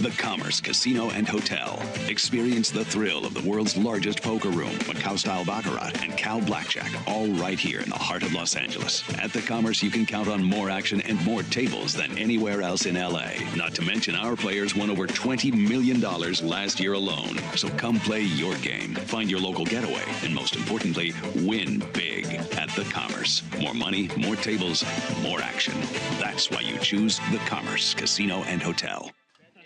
The Commerce Casino and Hotel. Experience the thrill of the world's largest poker room, Macau-style baccarat, and Cal Blackjack, all right here in the heart of Los Angeles. At The Commerce, you can count on more action and more tables than anywhere else in LA. Not to mention, our players won over $20 million last year alone. So come play your game, find your local getaway, and most importantly, win big at The Commerce. More money, more tables, more action. That's why you choose The Commerce Casino and Hotel.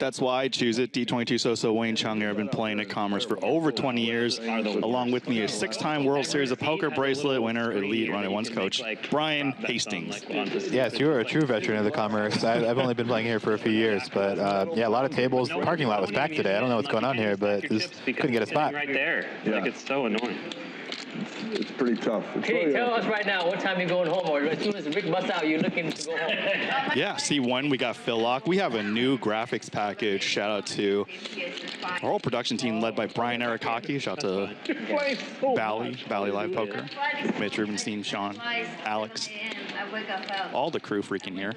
That's why I choose it. D22 So-So Wayne Chiang here. I've been playing at Commerce for over 20 years. Along with me, a 6-time World Series of Poker bracelet winner, elite Run It Once coach, Brian Hastings. Yes, you are a true veteran of the Commerce. I've only been playing here for a few years, but yeah, a lot of tables. The parking lot was packed today. I don't know what's going on here, but just couldn't get a spot. Right there. Yeah. Like, it's so annoying. It's pretty tough. Hey, tell us right now what time you're going home, or as soon as Rick busts out, you're looking to go home. Yeah, C1, we got Phil Lock. We have a new graphics package. Shout out to our whole production team led by Brian Arakaki. Shout out to Bally Live Poker, Mitch, Rubenstein, Sean, Alex, all the crew freaking here.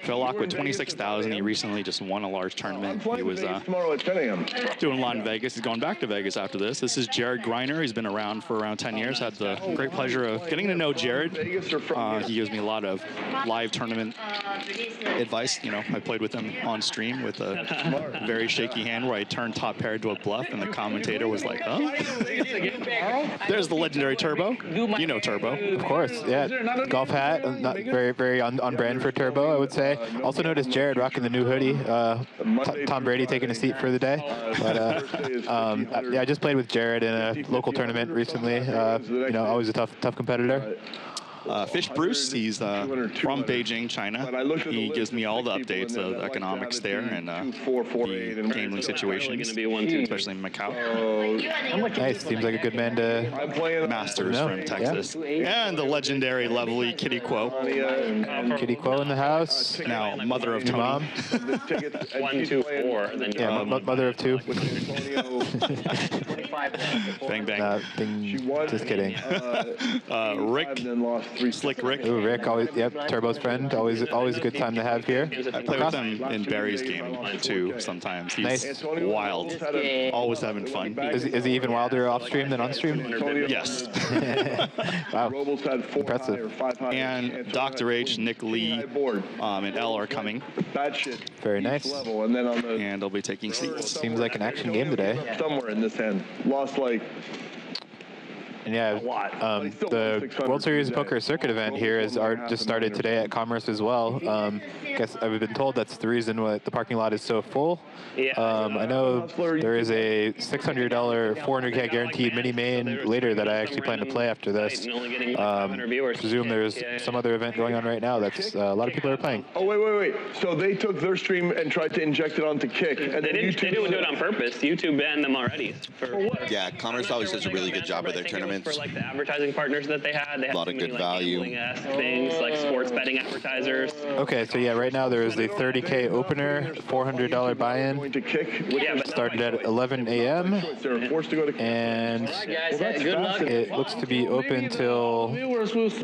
Phil Lock with 26,000. He recently just won a large tournament. He was tomorrow at 10 a.m. doing a lot in Vegas. He's going back to Vegas after this. This is Jared Greiner. He's been around for around 10 years. Had the great pleasure of getting to know Jared. He gives me a lot of live tournament advice. You know, I played with him on stream with a very shaky hand where I turned top pair to a bluff, and the commentator was like, "Huh?" There's the legendary Turbo. You know Turbo, of course. Yeah, golf hat, not very on brand for Turbo, I would say. Also noticed Jared rocking the new hoodie. Tom Brady taking a seat for the day. But yeah, I just played with Jared in a local tournament recently. You know, always a tough competitor. Fish Bruce, he's from Beijing, China. He gives me all the updates of economics there and the gambling situations, especially in Macau. Nice, seems like a good man to Masters from Texas. Yeah. And the legendary, lovely Kitty Quo. Kitty Quo in the house. Now, mother of Tony. Mom. 1, 2, 4. Then yeah, mother of 2. Bang, bang. Just kidding. Rick. Slick Rick. Ooh, Rick, always, yep, Turbo's friend. Always a good time to have here. I play with him in Barry's game too sometimes. He's wild, always having fun. Is he even wilder off stream than on stream? Yes. Wow, impressive. And Dr. H, Nick Lee, and L are coming. Very nice. And they'll be taking seats. Seems like an action game today. Somewhere in this hand. Lost like... And yeah, the World Series Poker Circuit event here is just started today at Commerce as well. Guess I've been told that's the reason why the parking lot is so full. I know there is a $600 400K guaranteed mini main later that I actually plan to play after this. Presume there's some other event going on right now that's a lot of people are playing. Oh wait! So they took their stream and tried to inject it onto Kick, and they didn't do it on purpose. YouTube banned them already. For what? Yeah, Commerce always does a really good job of their tournaments. For like the advertising partners that they had a lot of good value. Things like sports betting advertisers. Okay, so yeah, right now there is a 30K opener, $400 buy-in. Started at 11 a.m. and it looks to be open till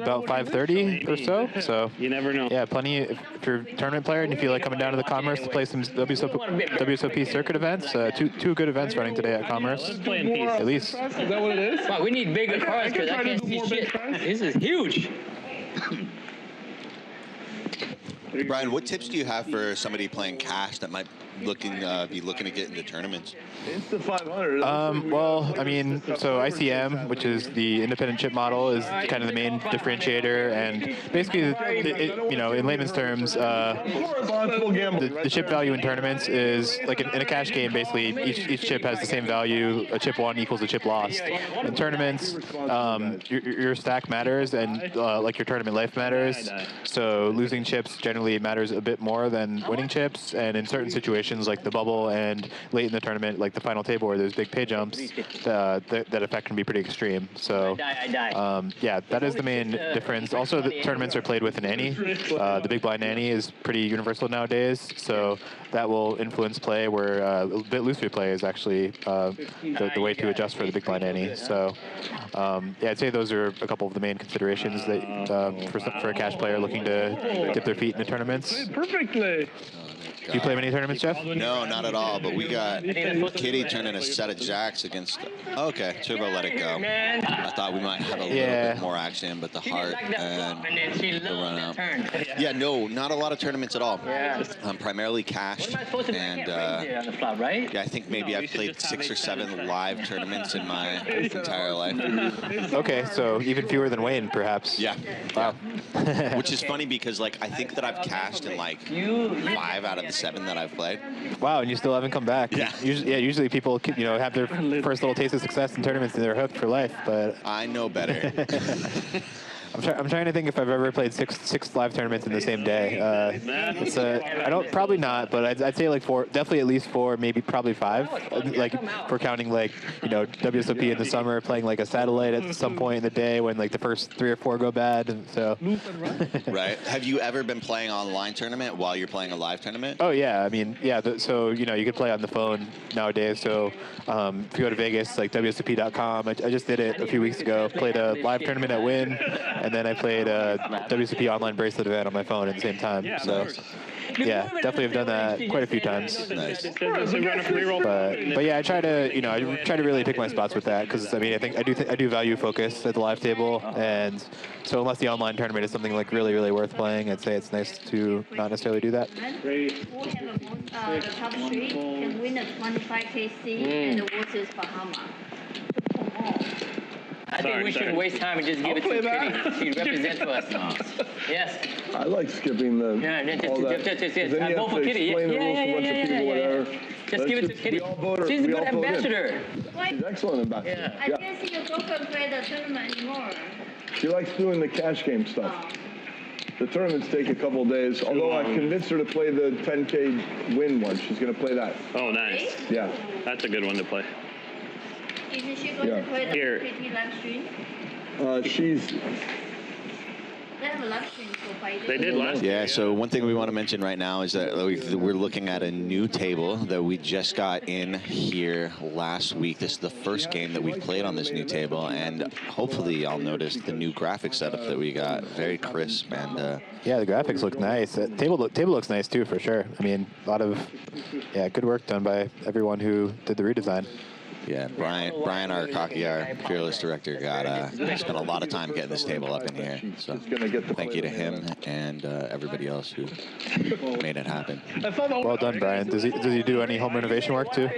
about 5:30 or so. So you never know. Yeah, plenty. If you're a tournament player and you feel like coming down to the Commerce to play some WSOP circuit events, two good events running today at Commerce. At least. Is that what it is? Wow, we need bigger cards because I can't see shit. This is huge. Brian, what tips do you have for somebody playing cash that might be looking to get into tournaments? It's the 500. Well, I mean, so ICM, which is the independent chip model, is kind of the main differentiator, and basically, you know, in layman's terms, the chip value in tournaments is like in a cash game. Basically, each chip has the same value. A chip won equals a chip lost. In tournaments, your stack matters, and like your tournament life matters. So losing chips generally matters a bit more than winning chips, and in certain situations like the bubble and late in the tournament, like the final table where there's big pay jumps, that effect can be pretty extreme. So yeah, that is the main difference. Also, the tournaments are played with an ante. The big blind ante is pretty universal nowadays, so that will influence play, where a bit looser play is actually the way to adjust for the big blind ante. So yeah, I'd say those are a couple of the main considerations that for a cash player looking to dip their feet into tournaments. Perfectly. Do you play many tournaments, Jeff? No, not at all. But we got Kitty turning a set of jacks against. Okay, Turbo let it go. I thought we might have a little bit more action, but the heart and the run out. Yeah, no, not a lot of tournaments at all. Primarily cash, and yeah, I think maybe I've played 6 or 7 live tournaments in my entire life. Okay, so even fewer than Wayne, perhaps. Yeah. Wow. Which is funny because like I think that I've cashed in like 5 out of the 7 that I've played. Wow, and you still haven't come back. Yeah. Usually people, have their first little taste of success in tournaments and they're hooked for life. But I know better. I'm trying to think if I've ever played six live tournaments in the same day. I don't, probably not, but I'd say like 4, definitely at least 4, maybe probably 5. Like if we're counting like, WSOP in the summer, playing like a satellite at some point in the day when like the first 3 or 4 go bad. And so. Right. Have you ever been playing online tournament while you're playing a live tournament? Oh yeah, I mean, yeah. So you could play on the phone nowadays. So if you go to Vegas, like WSOP.com, I just did it a few weeks ago. Played a live tournament at Win, and then I played a WSOP online bracelet event on my phone at the same time. So yeah, definitely have done that quite a few times. Nice. But yeah, I try to really pick my spots with that because I mean I do value focus at the live table, and so unless the online tournament is something like really worth playing, I'd say it's nice to not necessarily do that. The top 3 can win a 25K seat and the versus Bahama. I think we should waste time and just give it to Kitty. She represents us. Yes. I like skipping the. Yeah, all that. I vote for Kitty. Yeah. Just give it to Kitty. She's a good ambassador. She's excellent ambassador. I didn't see your girlfriend play the tournament anymore. She likes doing the cash game stuff. The tournaments take a couple of days, although I convinced her to play the 10K win one. She's going to play that. Oh, nice. Yeah. That's a good one to play. Isn't she going to play the PT live stream? She's. They have a live stream for fighting. They did last year. Yeah, so one thing we want to mention right now is that we're looking at a new table that we just got in here last week. This is the first game that we've played on this new table, and hopefully y'all noticed the new graphic setup that we got. Very crisp, and yeah, the graphics look nice. Table looks nice too, for sure. I mean, a lot of good work done by everyone who did the redesign. Yeah, Brian Arakaki, our fearless director, spent a lot of time getting this table up in here. So thank you to him and everybody else who made it happen. Well done, Brian. Does he do any home renovation work too?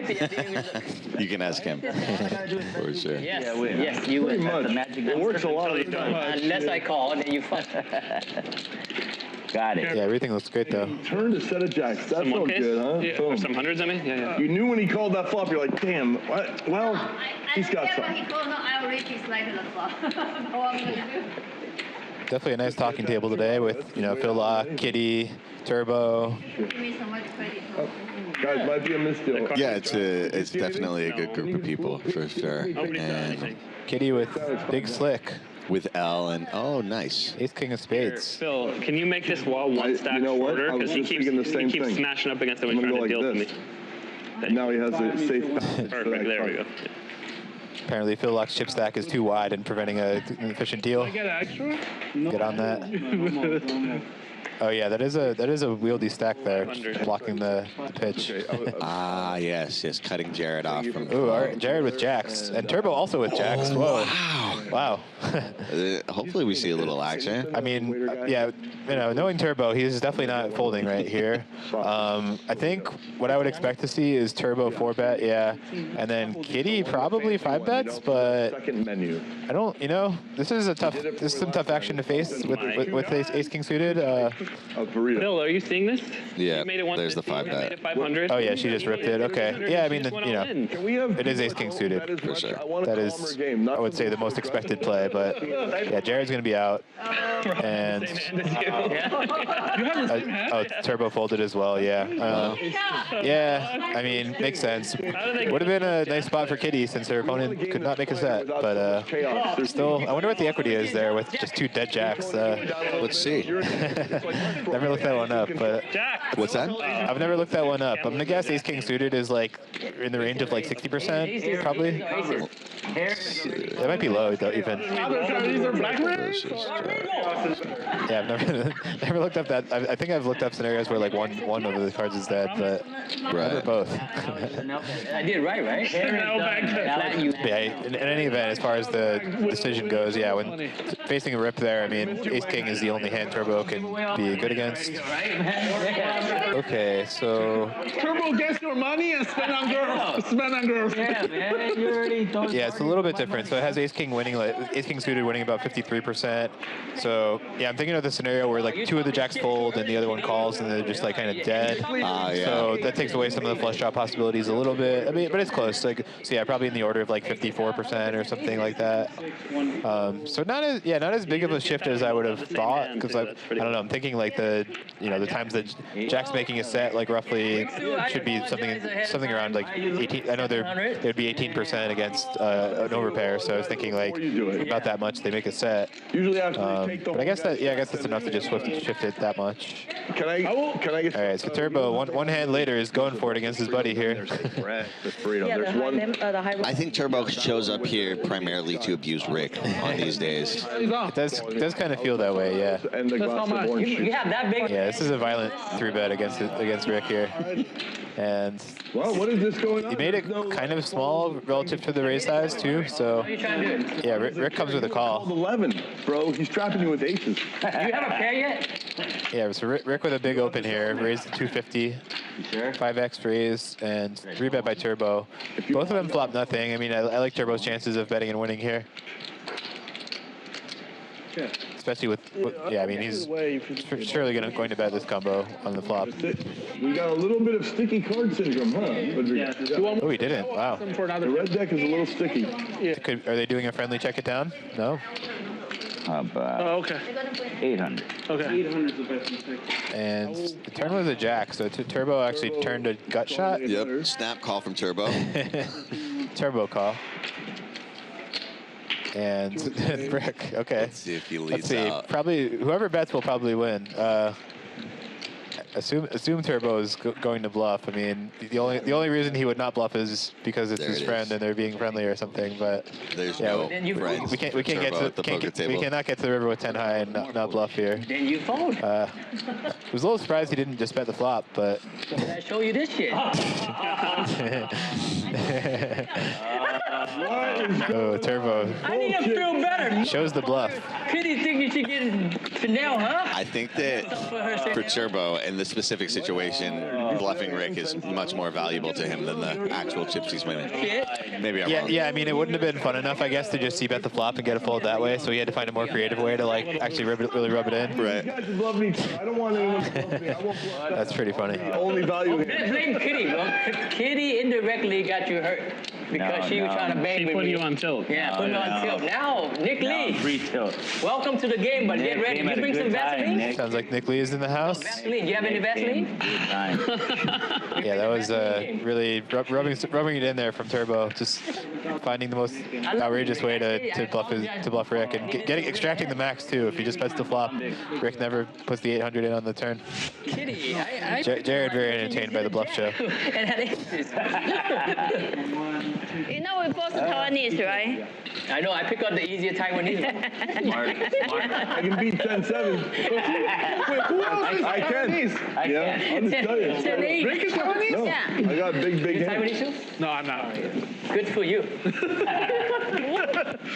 You can ask him for sure. Yes, you would. The magic. It works a lot of the time. Unless I call and then you fuck. Got it. Yeah, everything looks great though. Turned a set of jacks. That felt good, huh? Yeah, some hundreds, I mean? Yeah. You knew when he called that flop, you're like, damn, what? Well, he's got some. He called, no, I already disliked the flop. No, I'm going to do. Definitely a nice talking table today with, Phil Lock, Kitty, Turbo. Give me so much credit. Guys, might be a misdeal. Yeah, it's definitely a good group of people for sure. And Kitty with Big Slick. With L and nice. Ace King of Spades. Phil, can you make this wall one stack shorter? Because he keeps smashing up against it when he's trying to deal to me. Now he has a safe. Perfect, there we go. Apparently, Phil Lock's chip stack is too wide and preventing an efficient deal. Get extra? Get on that. Oh yeah, that is a wieldy stack there, blocking the pitch. Yes, cutting Jared off from. Ooh, Jared with jacks, and Turbo also with jacks. Whoa! Wow. Hopefully we see a little action. I mean, knowing Turbo, he's definitely not folding right here. I think what I would expect to see is Turbo 4-bet, and then Kitty probably 5-bets, but Second menu. I don't. This is some tough action to face with Ace King suited. Bill, are you seeing this? Yeah, You made it there's the 5-bet. Made it 500. Oh yeah, she just ripped it. Okay. Yeah, I mean, it is Ace King suited. For sure. That is, I would say, the most expected play, but yeah, Jared's going to be out. And Turbo folded as well, yeah. I mean, makes sense. Would have been a nice spot for Kitty since her opponent could not make a set, but still, I wonder what the equity is there with just 2 dead jacks. Let's see. Never looked that one up, but What's that? I've never looked that one up. I'm gonna guess Ace King suited is like in the range of like 60%, probably. It might be low though, even. Yeah, I've never looked up that. I think I've looked up scenarios where like one of the cards is dead, but never both. I did right? Yeah, in any event, as far as the decision goes, yeah, when facing a rip there, I mean, Ace King is the only hand Turbo can be good against. Okay, so Turbo gets your money and spend on girls. Spend on girls. Yeah, man, you already told. Yeah, it's a little bit different. So it has Ace King winning, like Ace King suited winning about 53%. So yeah, I'm thinking of the scenario where like two of the jacks fold and the other one calls and they're just like kind of dead. Yeah. So that takes away some of the flush draw possibilities a little bit. I mean, but it's close. Like, so yeah, probably in the order of like 54% or something like that. So not as big of a shift as I would have thought, because I don't know. I'm thinking like the times that Jack's making a set like roughly should be something around like 18. I know there'd be 18% against an overpair. So I was thinking like about that much they make a set. Usually after they take the but I guess that's enough to just shift it that much. Can I get? All right, so Turbo one hand later is going for it against his buddy here. There's one. I think Turbo shows up here primarily to abuse Rick on these days. It does kind of feel that way, yeah. And the glass of orange. You have that big. Yeah, this is a violent 3-bet against Rick here. And Well, what is this going on? he made it kind of small relative to the raise size too, so yeah, Rick comes with a call. 11, bro. He's trapping you with aces. Do you have a pair yet? Yeah, so Rick with a big open here, raised to 250, 5x raise, and 3-bet by Turbo. Both of them flop nothing. I mean, I like Turbo's chances of betting and winning here. Especially with I mean, he's surely going to bet this combo on the flop. We got a little bit of sticky card syndrome, huh? Oh, he didn't. Wow. The red deck is a little sticky. Are they doing a friendly check it down? No? Okay. 800. Okay. 800 is the best mistake. And the turn was a jack, so Turbo actually turned a gut shot. Yep. Snap call from Turbo. Turbo call. And Rick. Okay. Let's see if he leads out. Probably whoever bets will probably win. Assume Turbo is going to bluff. I mean, the only reason he would not bluff is because it's his friend and they're being friendly or something. But there's no friends. We cannot get to the river with 10 high and not bluff here. Then you fold. I was a little surprised he didn't just bet the flop, but. Did I show you this shit? Oh, Turbo. I need to feel better. Shows the bluff. Kitty think you should get Chanel, huh? I think that for Turbo, in this specific situation, bluffing Rick is much more valuable to him than the actual chips he's winning. Maybe I'm wrong. Yeah, I mean, it wouldn't have been fun enough, I guess, to just c-bet the flop and get a fold that way, so he had to find a more creative way to, like, actually really rub it in. Right. You guys love me. I don't want anyone to love me. I won't bluff. That's pretty funny. Only value him. Blame Kitty, bro. Kitty indirectly got you hurt because she was trying to bang with me. She put you on tilt. Yeah, put me on tilt. Now, Nick Lee. Free tilt. Welcome to the game, but get ready. You bring some Vaseline? Sounds like Nick Lee is in the house. Vaseline. Do you have any Vaseline? Yeah, that was really rubbing it in there from Turbo. Just finding the most outrageous way to bluff Rick and extracting the max too. If he just bets the flop, Rick never puts the 800 in on the turn. Kitty, Jared very entertained by the bluff show. You know we both Taiwanese, right? I know. I pick up the easier Taiwanese. I can beat 10-7. Wait, who else is Taiwanese? Yeah, I'll just tell you. Rick is Taiwanese? No, Yeah. I got big hands. Taiwanese too? No, I'm not. Good for you.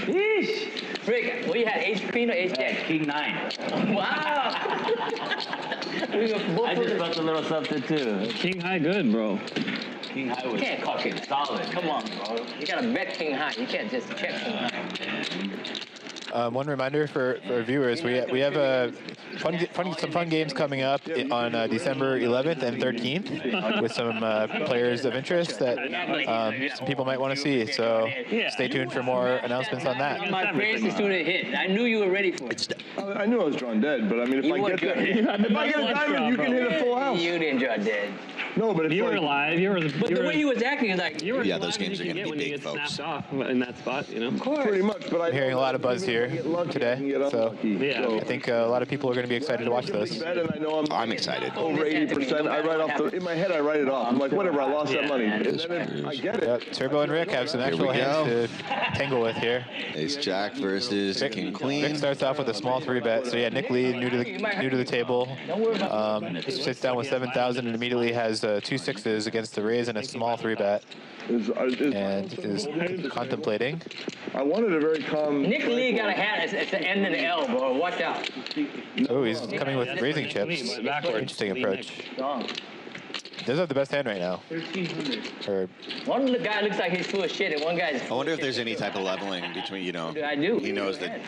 Yeesh. Rick, what you had? Ace queen or ace jack? King 9. Wow. I just brought a little something too. King high good, bro. King High was Can't fucking solid. Come on, bro. You gotta bet king high. You can't just check king high. One reminder for viewers, we have some fun games coming up on December 11th and 13th with some players of interest that some people might want to see. So stay tuned for more announcements on that. My praise is to the hit. I knew you were ready for it. I knew I was drawn dead, but I mean, if I get a diamond, you can hit a full house. You didn't draw dead. No, but it's you were like, live. But the way he was acting is like, Yeah, those games are going to be big, get folks. snapped off in that spot, you know. Of course. pretty much, but I'm hearing a lot of buzz here today, so Yeah. I think a lot of people are going to be excited to watch this. And I know I'm excited. over 80%. I write off in my head, I write it off. I'm like, whatever, I lost that money. And then I get it. Yep, Turbo and Rick have some actual we hands go. to tangle with here. Ace Jack versus King Queen. Nick starts off with a small 3-bet. So yeah, Nick Lee, new to the table, sits down with 7,000 and immediately has 2 6s against the raise and a small 3-bet, and is contemplating. I wanted a very calm. Nick Lee got a hat. It's the end and the L, bro. Watch out. Oh, he's coming with raising chips. Interesting approach. Does have the best hand right now. Or One guy looks like he's full of shit, and one guy's. I wonder if there's any type of leveling between, you know. I do. He knows that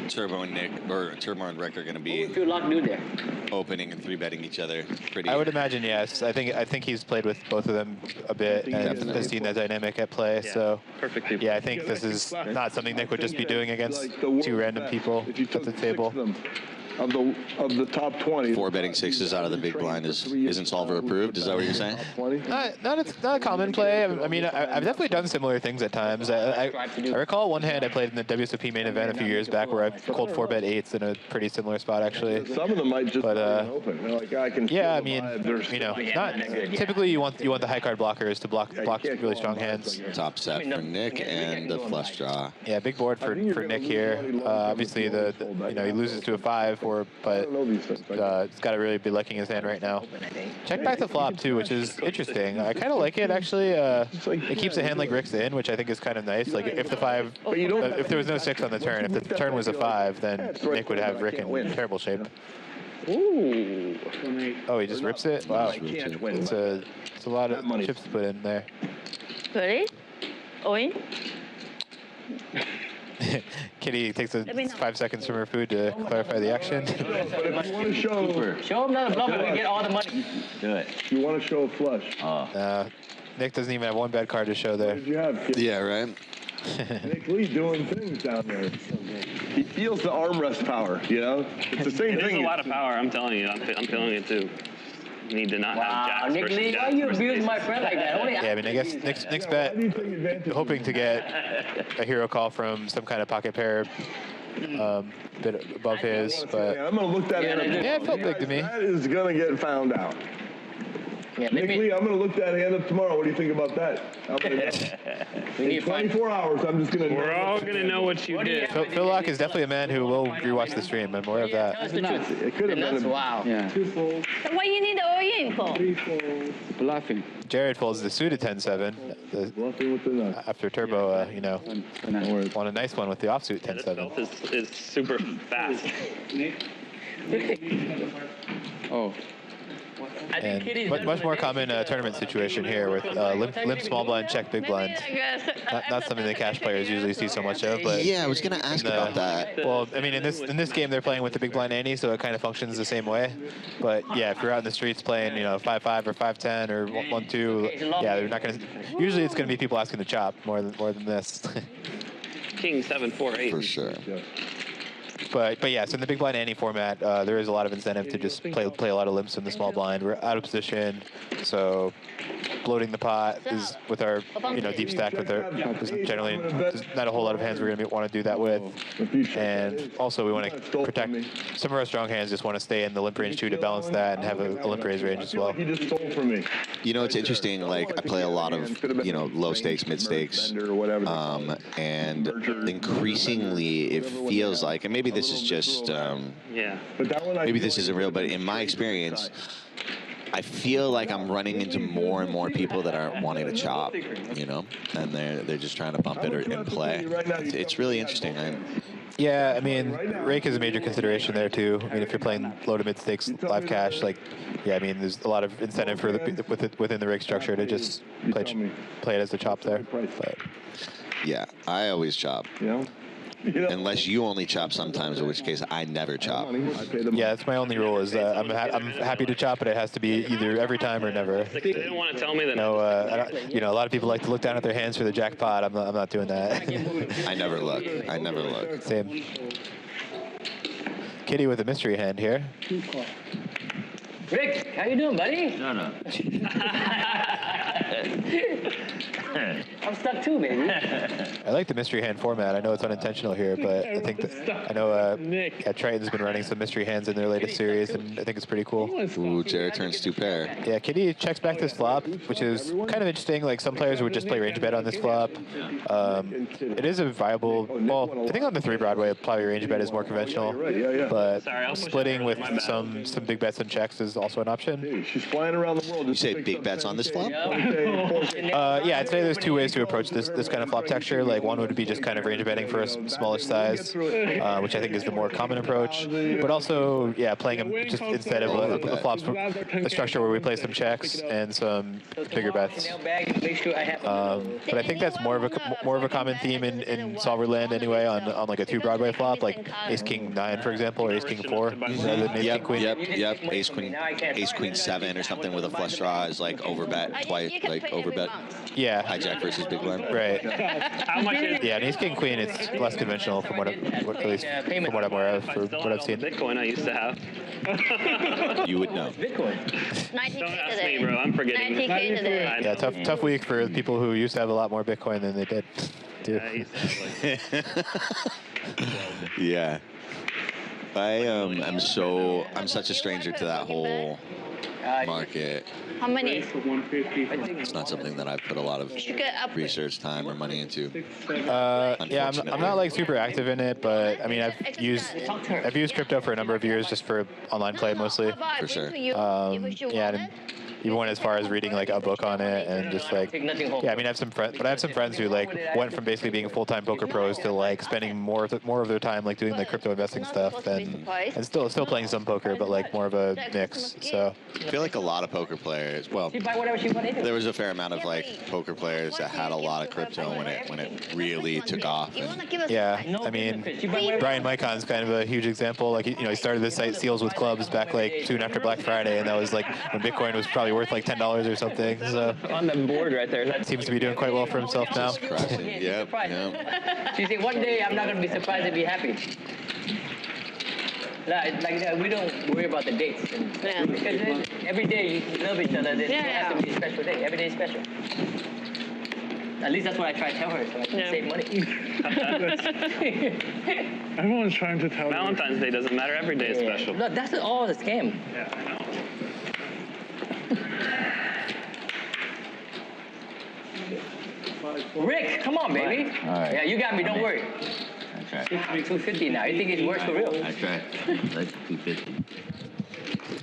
Turbo and Nick, or Turbo and Rick are going to be Good luck, dude. There. opening and 3-betting each other pretty. I would imagine yes. I think he's played with both of them a bit and has seen that dynamic at play. So yeah, I think this is not something Nick would just be doing against 2 random people at the table. Of the top 20. 4-betting 6s out of the big blind isn't solver approved. Is that what you're saying? Not a common play. I mean, I've definitely done similar things at times. I recall one hand I played in the WSOP main event a few years back where I called 4-bet 8s in a pretty similar spot actually. Some of them might just but open. Like, I can yeah, I mean, you know, not typically you want the high card blockers to block really strong hands. Top set for Nick and the flush draw. Yeah, big board for Nick here. Obviously the you know, he loses to a 5. But it's got to really be licking his hand right now. Check back the flop too, which is interesting. I kind of like it actually. It keeps a hand like Rick's in, which I think is kind of nice. Like if the 5, if there was no 6 on the turn, if the turn was a 5, then Nick would have Rick in terrible shape. Ooh. Oh, he just rips it. Wow, it's a lot of chips to put in there. Ready? Oin? Kitty takes 5 seconds from her food to clarify the action. But if you want to show him another bluff and we get all the money. Do it. You want to show a flush. Nick doesn't even have 1 bad card to show there. What did you have, kid? Yeah, right. Nick Lee doing things down there. He feels the armrest power, you know? It's the same thing. There's a lot of power, I'm telling you. I'm feeling it too. You need to not have jacks Nick versus Lee, why jacks you versus abuse aces. my friend like that? Yeah, I mean, I guess Nick's bet, hoping to get a hero call from some kind of pocket pair bit above his, but I'm going to look that hand up. Yeah, it felt big to me. That is going to get found out. Yeah, Nick Lee, I'm going to look that hand up tomorrow. What do you think about that? In 24 hours, I'm just going to We're all going to know what you did. Phil Locke is definitely a man who will rewatch the stream, and more of that. It could have been. Wow. Yeah. 2 fold. What you need all in for? 3 fold. Bluffing. Jared folds the suited 10-7 Bluffing with the nuts. after Turbo, you know, won a nice one with the offsuit 10-7. Is super fast. Oh. And much more common tournament situation here with limp small blind, check big blind. Not something that cash players usually see so much of. But Yeah, I was going to ask about that. Well, I mean, in this game they're playing with the big blind ante, so it kind of functions the same way. But yeah, if you're out in the streets playing, you know, 5-5 or 5-10 or 1-2, yeah, they're not going to. Usually, it's going to be people asking to chop more than this. King 7-4-8. For sure. But yeah, so in the big blind ante format, there is a lot of incentive to just play a lot of limps in the small blind. We're out of position, so bloating the pot is with our deep stack with our generally there's not a whole lot of hands we're going to want to do that with, and also we want to protect some of our strong hands. Just want to stay in the limp range too to balance that and have a limp raise range as well. He just stole from me. You know, it's interesting. Like I play a lot of low stakes, mid stakes, and increasingly it feels like, and maybe this is just maybe this isn't real, but in my experience, I feel like I'm running into more and more people that aren't wanting to chop, you know, and they're just trying to bump it and play. It's really interesting. Yeah, I mean, rake is a major consideration there too. I mean, if you're playing low to mid stakes live cash, like, yeah, I mean, there's a lot of incentive for within the rake structure to just play it as a chop there. But yeah, I always chop. Yeah. Unless you only chop sometimes, in which case I never chop. Yeah, that's my only rule. Is I'm happy to chop, but it has to be either every time or never. They didn't want to tell me that. No, a lot of people like to look down at their hands for the jackpot. I'm not doing that. I never look. Same. Kitty with a mystery hand here. Rick, how you doing, buddy? No. I'm stuck too, baby. I like the mystery hand format. I know it's unintentional here, but I think I know Triton's been running some mystery hands in their latest series, and I think it's pretty cool. Ooh, Jared turns 2 pair. Yeah, Kitty checks back this flop, which is kind of interesting. Like some players would just play range bet on this flop. It is a viable. Well, I think on the 3 Broadway, probably range bet is more conventional, but splitting with some big bets and checks is also an option. She's flying around the world. You say big bets on this flop? Yeah, I'd say there's 2 ways to approach this kind of flop texture. Like one would be just kind of range betting for a smallish size, which I think is the more common approach. But also, yeah, playing them just instead of a flops, a structure where we play some checks and some bigger bets. But I think that's more of a common theme in solver land anyway on like a 2 Broadway flop, like Ace King 9 for example, or Ace King 4 rather than Ace King Queen. Yep. Ace Queen 7 or something with a flush draw is like overbet twice, like overbet. Yeah. Hijack versus big blind. Right. How much is Yeah, and Ace King Queen, it's less conventional from at least from what I'm aware of, for what I've seen. Bitcoin I used to have. You would know. Bitcoin. 90K Don't ask today. me, bro. I'm forgetting. 90K today. Yeah, tough week for people who used to have a lot more Bitcoin than they did. Yeah. I'm such a stranger to that whole market. How many? It's not something that I've put a lot of research time or money into. Yeah, I'm not like super active in it, but I mean I've used crypto for a number of years just for online play mostly. For sure. Yeah, and even went as far as reading like a book on it and just like, yeah, I mean I have some friends who like went from basically being full-time poker pros to like spending more of their time like doing the crypto investing stuff and still playing some poker, but like more of a mix. So I feel like a lot of poker players, well, there was a fair amount of like poker players that had a lot of crypto when it really took off. And yeah, I mean Brian Mycon's kind of a huge example. Like he started this site Seals with Clubs back like soon after Black Friday, and that was like when Bitcoin was probably worth like $10 or something. So On the board right there. That seems to be doing quite well for himself now. Yep. She said, one day I'm not going to be surprised and be happy. We don't worry about the dates. Because every day you love each other. It has to be a special day. Every day is special. At least that's what I try to tell her, so I can save money. Everyone's trying to tell Valentine's Day doesn't matter. Every day is special. No, that's all a scam. Yeah, I know. Rick, come on, baby. All right. Yeah, you got me. Don't worry. That's right. 250 now. You think it works for real? That's right. That's 250.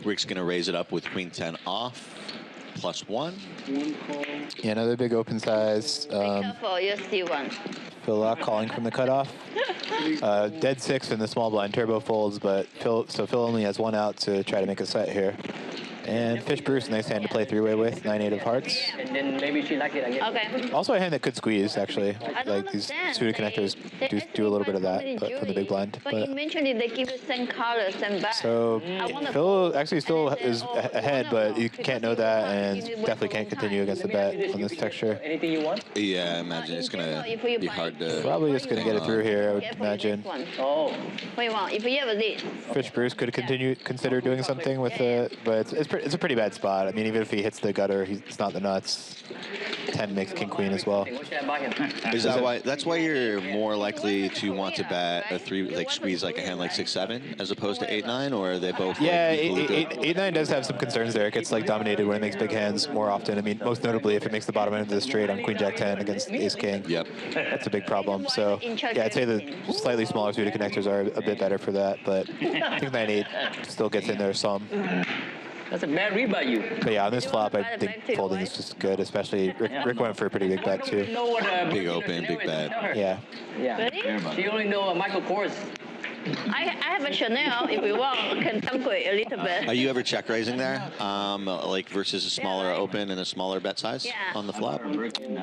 Rick's gonna raise it up with Queen 10 off, +1. Yeah, another big open size. Careful, you see one. Phil calling from the cutoff. Dead 6 in the small blind turbo folds, but Phil only has 1 out to try to make a set here. And Fish Bruce, nice hand to play 3-way with, 9-8 of hearts. And then maybe she like it, I guess. Okay. Also a hand that could squeeze, actually. Like these suited connectors do a little bit of that, but from the big blind. But eventually they give you same color, same back. So Phil actually still is ahead, but you can't know that, and definitely can't continue against the bet on this texture. Anything you want? Yeah, I imagine it's gonna be hard to. Probably just gonna get it through here, I would imagine. Oh. What you want? If you have this. Fish Bruce could consider doing something with it, but it's a pretty bad spot. I mean, even if he hits the gutter, it's not the nuts. 10 makes King Queen as well. Is that why? That's why you're more likely to want to bet a 3, like squeeze like a hand like 6-7 as opposed to 8-9, or are they both? Yeah, like 8-9 does have some concerns there. It gets like dominated when it makes big hands more often. I mean, most notably if it makes the bottom end of the straight on Queen Jack 10 against Ace King. Yep. That's a big problem. So yeah, I'd say the slightly smaller suited connectors are a bit better for that, but I think 9-8 still gets in there some. That's a bad read by you. But yeah, on this flop, I think folding is just good, especially Rick went for a pretty big bet too. Big open, big bet. Yeah. Yeah. She only know Michael Kors. I have a Chanel. If you want, can downgrade a little bit. Are you ever check raising there, like versus a smaller open and a smaller bet size on the flop?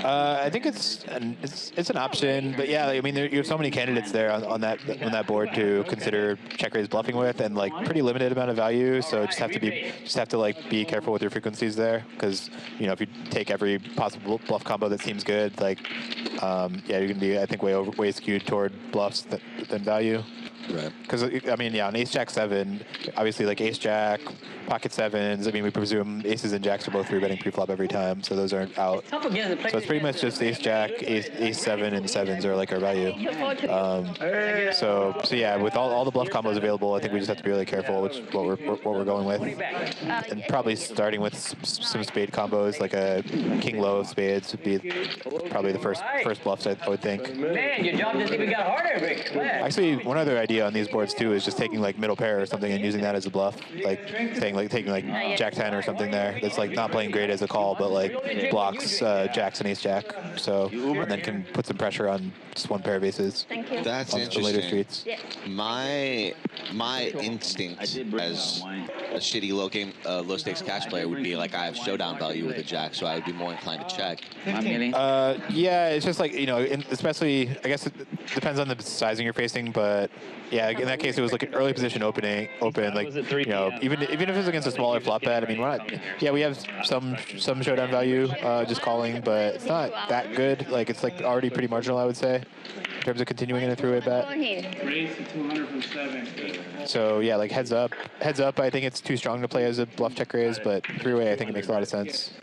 I think it's an option, but yeah, I mean, you have so many candidates there on that board to consider check raise bluffing with, and like pretty limited amount of value. So just have to like be careful with your frequencies there, because if you take every possible bluff combo that seems good, like yeah, you're gonna be I think way skewed toward bluffs than value. Right. Because, I mean, yeah, on ace-jack-7, obviously, like ace-jack, pocket sevens, I mean, we presume aces and jacks are both 3-betting pre-flop every time, so those aren't out. So it's pretty much just ace-jack, ace-7, and sevens are like our value. So yeah, with all the bluff combos available, I think we just have to be really careful what we're going with. And probably starting with some spade combos, like a king-low of spades would be probably the first bluffs, I would think. Man, your job just even got harder, Rick. Actually, one other idea on these boards too is just taking like middle pair or something and using that as a bluff, like taking like jack 10 or something there. That's like not playing great as a call, but like blocks jacks and ace jack. So and then can put some pressure on just one pair of aces. Thank you. That's on interesting. later streets. Yeah. My instinct as a shitty low stakes cash player would be like I have showdown value with a jack, so I would be more inclined to check. Yeah, it's just like, you know, especially, I guess it depends on the sizing you're facing, but yeah, in that case, it was like an early position open, like, you know, even if it's against a smaller flop bet, I mean, we're not, yeah, we have some showdown value, just calling, but it's not that good. Like, it's like already pretty marginal, I would say, in terms of continuing in a three-way bet. Raise to 200 from 7. So yeah, like heads up, I think it's too strong to play as a bluff check raise, but three-way, I think it makes a lot of sense.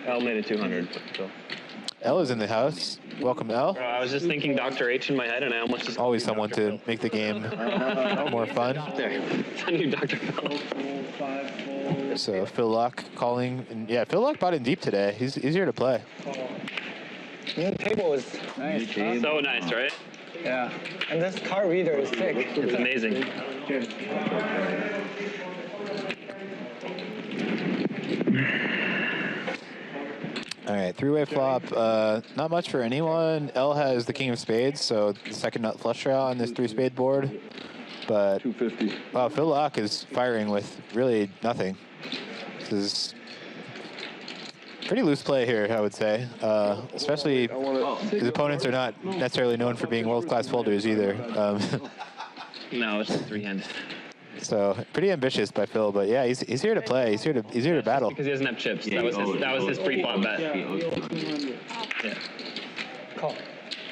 L made it 200. So. L is in the house. Welcome, L. I was just thinking Dr. H in my head, and I almost just... Always someone to make the game more fun. There. It's a new Dr. Phil. So Phil Locke calling. And yeah, Phil Locke bought in deep today. He's easier to play. The table is nice. So nice, right? Yeah. And this card reader is sick. It's amazing. All right, three-way flop. Not much for anyone. L has the king of spades, so the second nut flush draw on this three-spade board. But 250. Phil Locke is firing with really nothing. This is pretty loose play here, I would say. Especially his opponents are not necessarily known for being world-class folders either. No, it's three-handed. So pretty ambitious by Phil, but yeah, he's here to play. He's here to battle. Because he doesn't have chips. That was his pre-flop bet. Yeah. Call.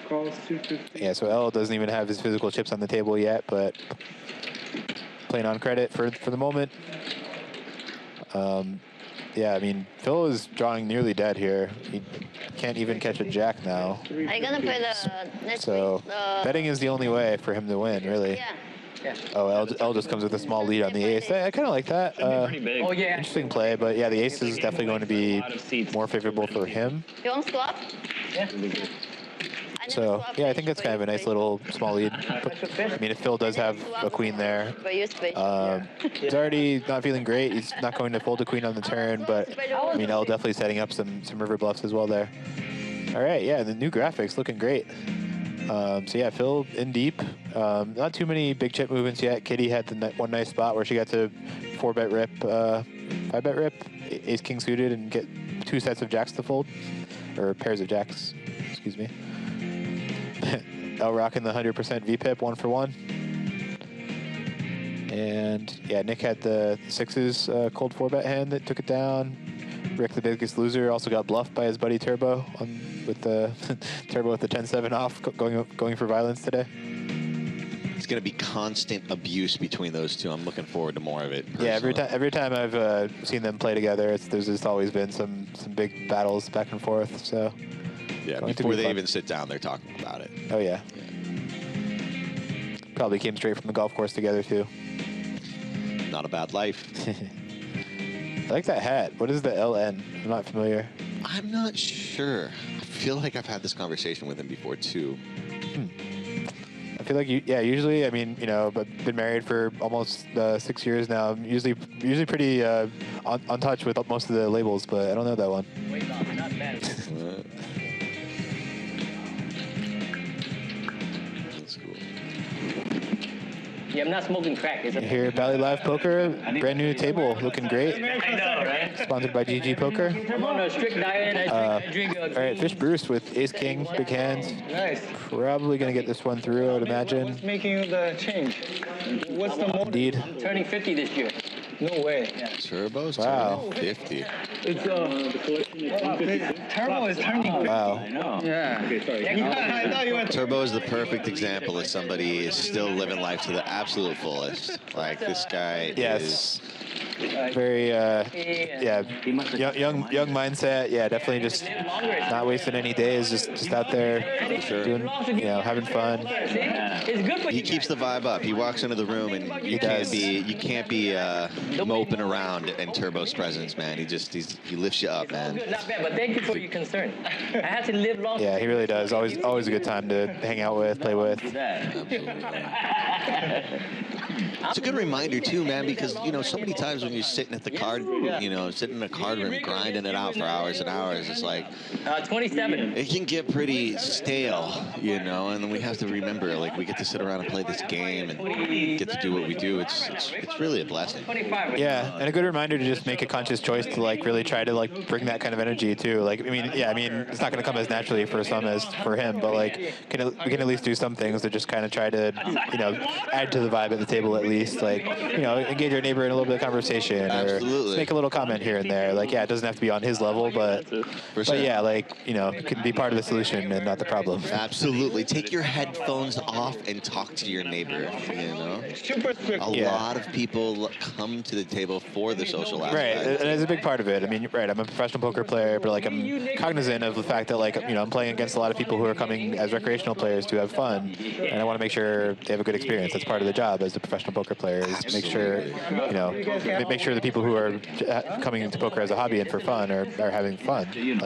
Calls 250. Yeah, so L doesn't even have his physical chips on the table yet, but playing on credit for the moment. Yeah, I mean, Phil is drawing nearly dead here. He can't even catch a jack now. Are you gonna play the next So betting is the only way for him to win, really. Yeah. Oh, L just comes with a small lead on the ace. I kind of like that. Oh, yeah. Interesting play, but yeah, the ace is definitely going to be more favorable for him. You want swap? Yeah. So yeah, I think that's kind of a nice little small lead. I mean, if Phil does have a queen there, he's already not feeling great. He's not going to fold a queen on the turn, but I mean, L definitely setting up some river bluffs as well there. All right, yeah, the new graphics looking great. So yeah, Phil in deep. Not too many big chip movements yet. Kitty had one nice spot where she got to 4-bet rip, 5-bet rip, ace king suited, and get 2 sets of jacks to fold, or pairs of jacks. Excuse me. L rocking the 100% VPIP 1-for-1. And yeah, Nick had the 6s cold 4-bet hand that took it down. Rick, the biggest loser, also got bluffed by his buddy Turbo with the Turbo with the 10-7 off, going for violence today. It's going to be constant abuse between those two. I'm looking forward to more of it. Personally. Yeah, every time I've seen them play together, there's just always been some big battles back and forth. So yeah, before they even sit down, they're talking about it. Oh yeah. Probably came straight from the golf course together too. Not a bad life. I like that hat. What is the LN? I'm not familiar. I'm not sure. I feel like I've had this conversation with him before too. I feel like usually, I mean, you know, I've been married for almost 6 years now. I'm usually pretty on touch with most of the labels, but I don't know that one. Wait, no, not bad. That's cool. Yeah, I'm not smoking crack. Here, Bally Live Poker, brand new table, looking great. I know, right? Sponsored by GG Poker. I'm on a strict diet. I drink. All right, Fish Bruce with Ace King, big hands. Nice. Probably gonna get this one through, I would imagine. What's making the change? What's the motive? Indeed. I'm turning 50 this year. No way. Turbo's Wow. 50. It's the collection is Turbo is turning. Wow. I know. Yeah. Okay, sorry. I thought you went. Turbo is the perfect example of somebody is still living life to the absolute fullest. Like this guy Yes. Very, yeah, young mindset. Yeah, definitely just not wasting any days. Just out there doing, having fun. He keeps the vibe up. He walks into the room and you can't be moping around in Turbo's presence, man. He lifts you up, man. Not bad, but thank you for your concern. I had to live long. Yeah, he really does. Always a good time to hang out with, play with. Absolutely. It's a good reminder too, man, because so many times when you're sitting at the card, sitting in a card room grinding it out for hours and hours, it's like 27. It can get pretty stale, and then we have to remember, like, we get to sit around and play this game and get to do what we do. It's really a blessing. Yeah, and a good reminder to just make a conscious choice to really try to bring that kind of energy too. Like, I mean, it's not going to come as naturally for some as for him, but we can at least do some things to just kind of try to add to the vibe at the table at least. Like, engage your neighbor in a little bit of conversation, Absolutely. or make a little comment here and there. Like, yeah, it doesn't have to be on his level, but yeah, it can be part of the solution and not the problem. Absolutely. Take your headphones off and talk to your neighbor. A lot of people come to the table for the social aspect. Right, and it's a big part of it. I mean, right, I'm a professional poker player, but I'm cognizant of the fact that I'm playing against a lot of people who are coming as recreational players to have fun, and I want to make sure they have a good experience. That's part of the job as a professional poker player, is make sure the people who are coming into poker as a hobby and for fun are having fun. And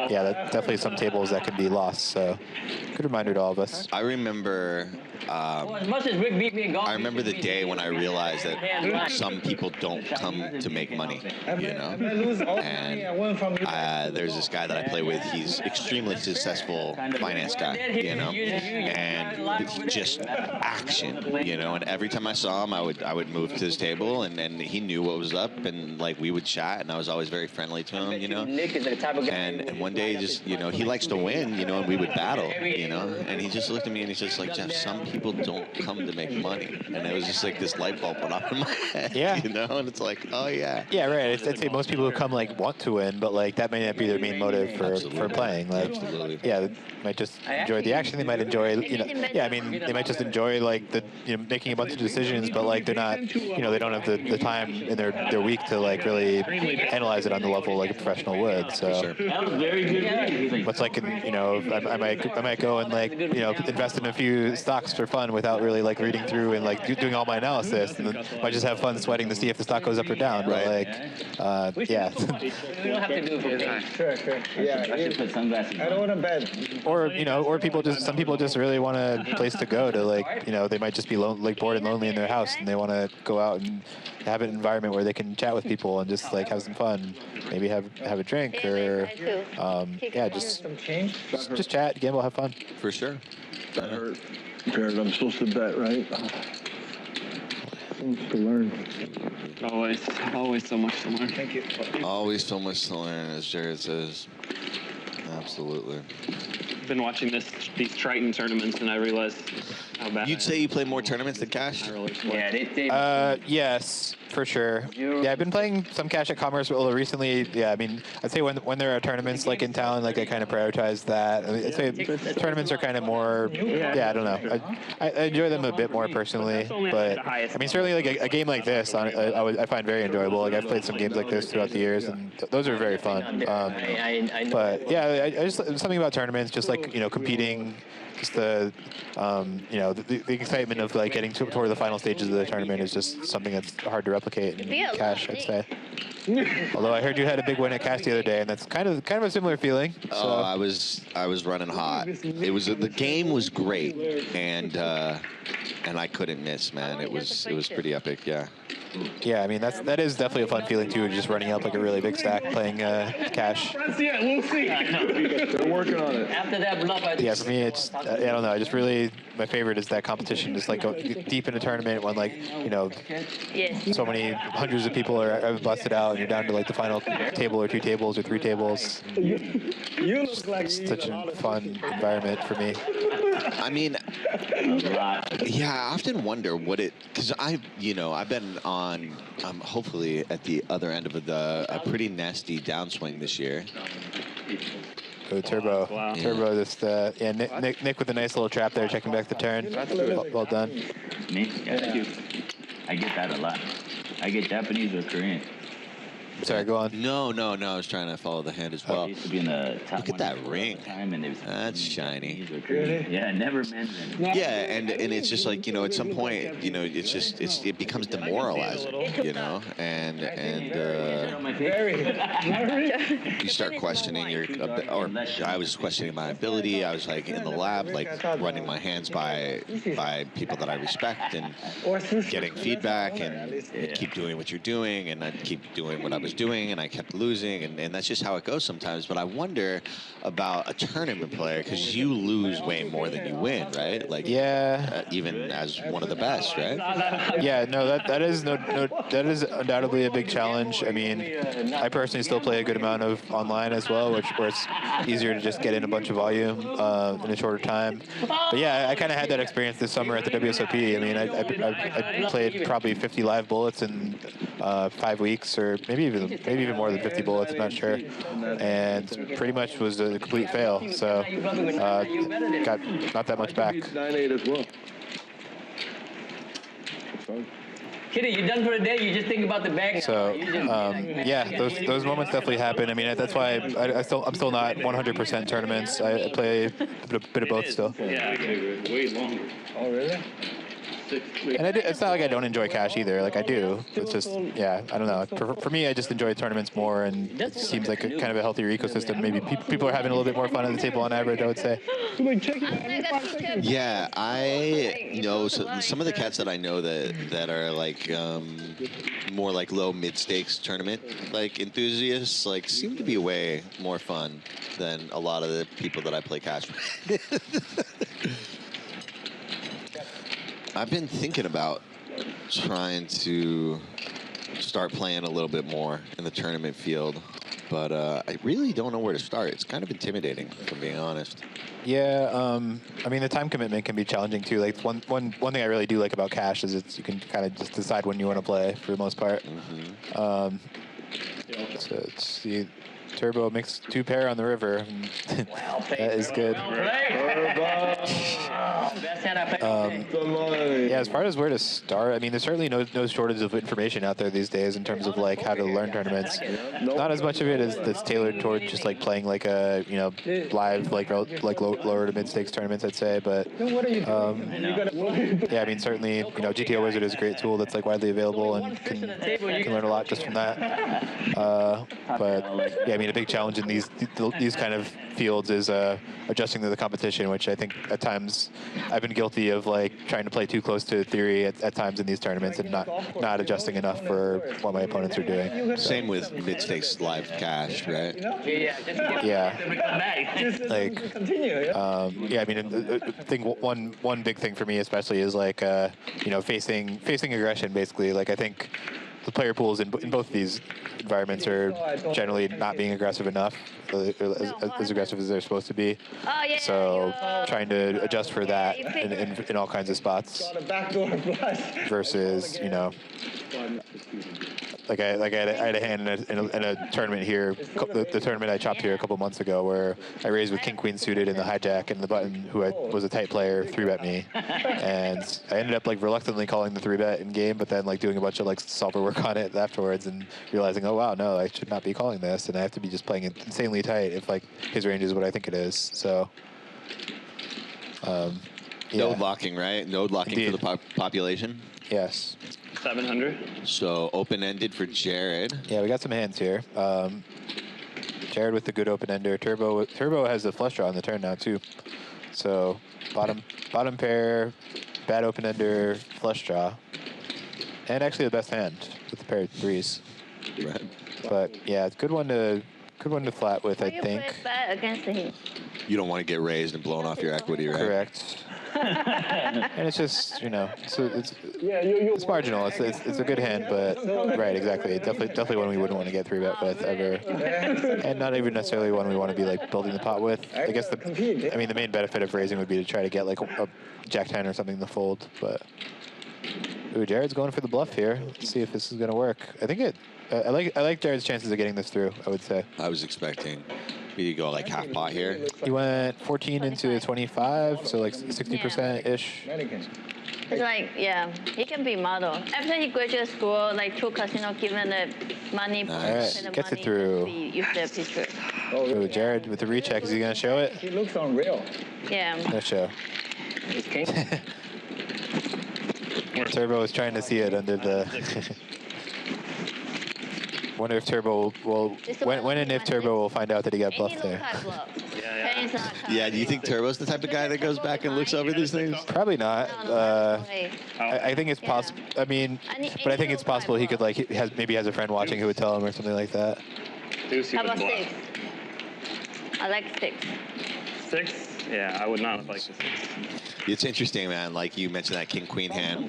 yeah, that's definitely some tables that can be lost. So, good reminder to all of us. I remember. I remember the day when I realized that some people don't come to make money, And there's this guy that I play with. He's extremely successful finance guy, and just action, And every time I saw him, I would move to his table, and he knew what was up, and we would chat, and I was always very friendly to him, And one day, just he likes to win, and we would battle, And he just looked at me and he's just like, Jeff, some people don't come to make money, and it was just like this light bulb went off in my head. Yeah, and it's like, oh yeah. Yeah, right. I'd say most people who come want to win, but that may not be their main motive for playing. Absolutely. Yeah, they might just enjoy the action. They might enjoy, they might just enjoy making a bunch of decisions, but they're not, they don't have the time in their week to really analyze it on the level like a professional would. So That was very good. what's I might go and invest in a few stocks for fun without really reading through and doing all my analysis, and then might just have fun sweating to see if the stock goes up or down. Right. But yeah. You don't have to do it for me. Sure. Yeah. I should put sunglasses I don't on. want to bet. Or some people just really want a place to go to they might just be bored and lonely in their house, and they want to go out and have an environment where they can chat with people and just have some fun, maybe have a drink, or just chat, gamble, have fun. For sure. Jared, I'm supposed to bet, right? Things to learn. Always so much to learn. Thank you. Always so much to learn, as Jared says. Absolutely. I've been watching these Triton tournaments, and I realized how bad. You'd say you play more tournaments than cash? Yeah, they Yes, for sure. Yeah, I've been playing some cash at Commerce recently. Yeah, I mean, I'd say when there are tournaments in town, I kind of prioritize that. I'd say tournaments are kind of more. Yeah, I don't know. I enjoy them a bit more personally, but I mean, certainly a game like this, I find very enjoyable. I've played some games like this throughout the years, and those are very fun. But yeah, I just something about tournaments, just competing. Just the excitement of getting toward the final stages of the tournament is just something that's hard to replicate in cash, I'd say. Although I heard you had a big win at cash the other day, and that's kind of a similar feeling. So. Oh, I was running hot. The game was great, and I couldn't miss, man. It was pretty epic, yeah. Yeah, I mean that is definitely a fun feeling too, just running up a really big stack playing cash. Yeah, we'll see. They're working on it. After that bluff, yeah, for me it's I don't know. I just really my favorite is that competition, just go deep in a tournament when so many hundreds of people are busted out and you're down to the final table or two tables or three tables. You look like such a fun environment for me. I mean, yeah, I often wonder what it, because I've been on, hopefully at the other end of a pretty nasty downswing this year. Oh, Turbo. Wow. Turbo, just, yeah, Nick with a nice little trap there, checking back the turn. Well done. Me? Yeah, thank you. I get that a lot. I get Japanese or Korean. Sorry, go on. No. I was trying to follow the hand as well. I used to be in the top. Look at that ring. Time and That's shiny. Yeah, never mentioned. Yeah, and it's just like, at some point, it becomes demoralizing, and you start questioning or I was questioning my ability. I was like in the lab, like running my hands by people that I respect and getting feedback and keep doing what you're doing, and I'd keep doing what I was doing, and I kept losing, and that's just how it goes sometimes. But I wonder about a tournament player, because you lose way more than you win, right? Like, yeah, even as one of the best, right? Yeah, no, that is that is undoubtedly a big challenge. I mean, I personally still play a good amount of online as well, where it's easier to just get in a bunch of volume in a shorter time. But yeah, I kind of had that experience this summer at the WSOP. I mean, I played probably 50 live bullets in 5 weeks, or maybe even more than 50 bullets. I'm not sure, and pretty much was a complete fail. So got not that much back. 9-8 as well. Kitty, you done for the day? You just think about the bag. So yeah, those moments definitely happen. I mean, that's why I'm still not 100% tournaments. I play a bit of both still. Yeah, way longer. Oh, really? And it's not like I don't enjoy cash either. Like, I do. It's just, yeah, I don't know. For me, I just enjoy tournaments more, and it seems like kind of a healthier ecosystem. Maybe people are having a little bit more fun at the table on average, I would say. Yeah, so some of the cats that I know that are like more like low mid stakes tournament like enthusiasts like seem to be way more fun than a lot of the people that I play cash with. I've been thinking about trying to start playing a little bit more in the tournament field, but I really don't know where to start. It's kind of intimidating, if I'm being honest. Yeah, I mean, the time commitment can be challenging too. Like one thing I really do like about cash is you can kind of just decide when you want to play for the most part. Mm-hmm. So let's see. Turbo mixed 2-pair on the river. That is good. Yeah, as far as where to start, I mean, there's certainly no shortage of information out there these days in terms of like how to learn tournaments. Not as much of it that's tailored toward just like playing like a live like lower to mid stakes tournaments, I'd say. But yeah, I mean, certainly GTO Wizard is a great tool that's like widely available and can learn a lot just from that. But yeah, I mean, a big challenge in these kind of fields is adjusting to the competition, which I think at times I've been guilty of like trying to play too close to theory at times in these tournaments and not adjusting enough for what my opponents are doing. Same with mid stakes live cash, right? Yeah. Like yeah, I mean, I think one big thing for me especially is like facing aggression basically. Like I think the player pools in both of these environments are generally not being aggressive enough, as aggressive as they're supposed to be. So trying to adjust for that in all kinds of spots versus, like I had a hand in a tournament here, the tournament I chopped here a couple months ago, where I raised with King Queen suited in the hijack, and the button, who was a tight player, 3-bet me, and I ended up like reluctantly calling the 3-bet in game, but then like doing a bunch of like solver work on it afterwards, and realizing, oh wow, no, I should not be calling this, and I have to be just playing it insanely tight if like his range is what I think it is. So. Yeah. Node locking, right? Node locking Indeed. for the population. Yes. 700. So open-ended for Jared. Yeah, we got some hands here. Jared with the good open-ender. Turbo has a flush draw on the turn now too. So bottom pair, bad open-ender, flush draw, and actually the best hand with the pair of threes. Right. But yeah, good one to flat with, I think. Against him. You don't want to get raised and blown off your equity, right? Correct. And it's just, you know, it's marginal. It's a good hand, but right, exactly. Definitely one we wouldn't want to get 3-bet with ever, and not even necessarily one we want to be like building the pot with. I guess the main benefit of raising would be to try to get like a Jack 10 or something in the fold, but. Ooh, Jared's going for the bluff here. Let's see if this is gonna work. I think I like Jared's chances of getting this through, I would say. I was expecting me to go like half pot here. He went 14 into 25, so like 60%-ish. It's like, yeah, he can be model. After he graduated school, like 2 casino given the money. Nice. Gets it through. Use the picture. Ooh, Jared with the recheck. Is he gonna show it? He looks unreal. Yeah. No show. It's king. Turbo is trying to see it under the. Wonder if Turbo will. When and if Turbo will find out that he got bluffed there. Yeah, do you think Turbo's the type of guy that goes back and looks over these things? Probably not. I think it's possible. I mean, but I think it's possible he could like maybe has a friend watching who would tell him or something like that. How about 6? I like 6. 6? Yeah, I would not like the 6. It's interesting, man. Like you mentioned that king-queen hand.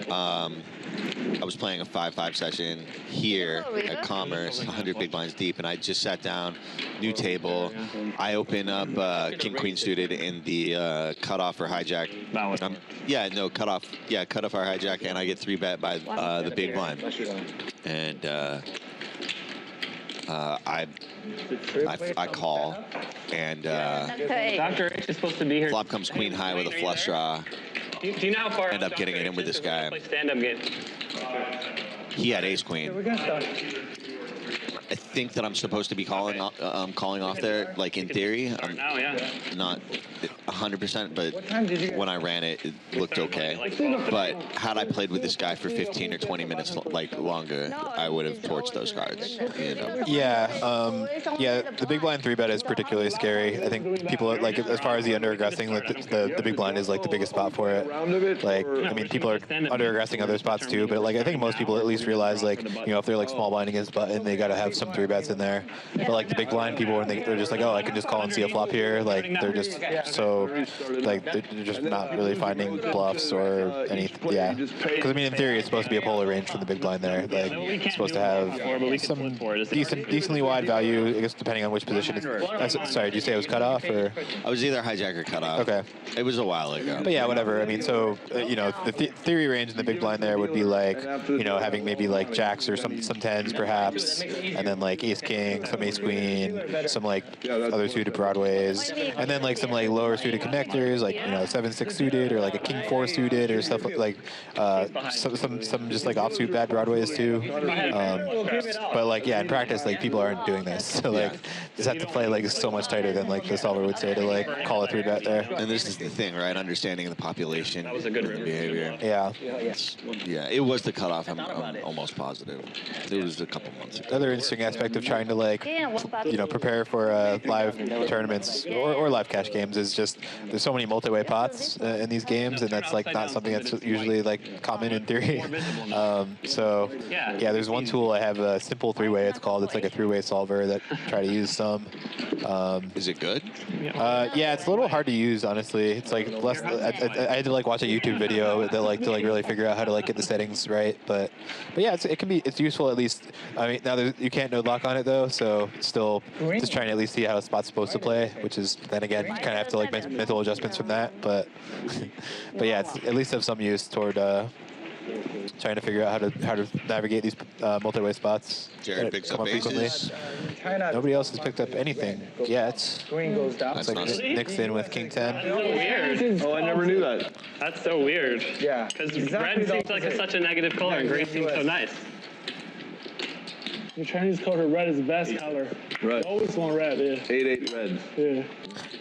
I was playing a 5-5 session here at Commerce, 100 big blinds deep, and I just sat down, new table. I open up king-queen suited in the cutoff or hijack. Cutoff. Yeah, cutoff or hijack, and I get 3-bet by the big blind. And I call, and Dr. H is supposed to be here. Flop comes queen high with a flush draw. Do you know how far? End up getting it in with this guy. Stand-up game. He had ace queen. I think that I'm supposed to be calling off there, like in theory. I'm not 100%, but when I ran it, it looked okay. But had I played with this guy for 15 or 20 minutes longer, I would have torched those cards. You know? Yeah, the big blind 3-bet is particularly scary. I think people are, like, as far as the under-aggressing, like the big blind is like the biggest spot for it. Like, I mean, people are under-aggressing other spots too, but like I think most people at least realize, like, you know, if they're like small blind against button, they got to have some 3-bets in there. But like the big blind people, when they're just like, oh, I can just call and see a flop here. Like they're just so, like they're just not really finding bluffs or anything. Yeah, because I mean, in theory, it's supposed to be a polar range from the big blind there. Like it's supposed to have some decently wide value. I guess depending on which position. Sorry, did you say it was cut off or? I was either hijack or cut off. Okay. It was a while ago. But yeah, whatever. I mean, so you know, the theory range in the big blind there would be like, you know, having maybe like jacks or some 10s perhaps, and then like ace king, some ace queen, some like other suited broadways, and then like some like lower suited connectors, like, you know, 7-6 suited or like a king 4 suited or stuff like some just like offsuit bad broadways too. But like yeah, in practice, like people aren't doing this, so like just have to play like so much tighter than like the solver would say to like call a 3-bet there. And this is the thing, right? Understanding the population, that was a good behavior. Yeah. Yeah, it was the cutoff. I'm almost positive. It was a couple months ago. Another interesting aspect of trying to like, you know, prepare for live tournaments or live cash games is just there's so many multi-way pots in these games, and that's like not something that's usually like common in theory. So yeah, there's one tool I have, a simple 3-way. It's called. It's like a 3-way solver that I try to use some. Is it good? Yeah, it's a little hard to use, honestly. It's like less. I had to like watch a YouTube video that like to like really figure out how to like get the settings right. But yeah, it's useful at least. I mean, now you can't node lock on it though, so it's still just trying to at least see how a spot's supposed to play, which is then again kind of have to like mental adjustments from that. But yeah, it's at least have some use toward trying to figure out how to navigate these multi-way spots. Jared picks up aces. Nobody else has picked up anything yet. Green goes down. Looks like Nick's in with king 10. Weird. Oh, I never knew that. That's so weird. Yeah. Because red seems like such a negative color, and green seems so nice. The Chinese culture, red is the best color. Right. Always want red, yeah. 8-8 red.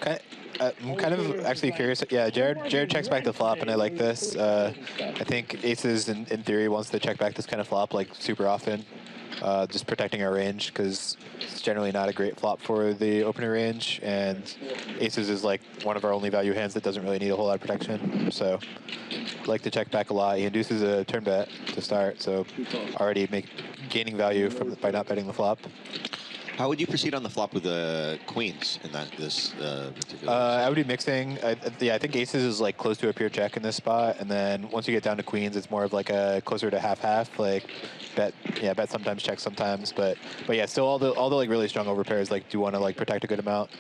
Yeah. I'm kind of actually curious. Yeah, Jared checks back the flop, and I like this. I think aces, in theory, wants to check back this kind of flop like super often, just protecting our range, because it's generally not a great flop for the opener range, and aces is like one of our only value hands that doesn't really need a whole lot of protection. So I like to check back a lot. He induces a turn bet to start, so already gaining value by not betting the flop. How would you proceed on the flop with the queens in this particular? I would be mixing. Yeah, I think aces is like close to a pure check in this spot, and then once you get down to queens, it's more of like a closer to half-half. Like bet sometimes, check sometimes, but yeah, still all the like really strong overpairs like do want to like protect a good amount.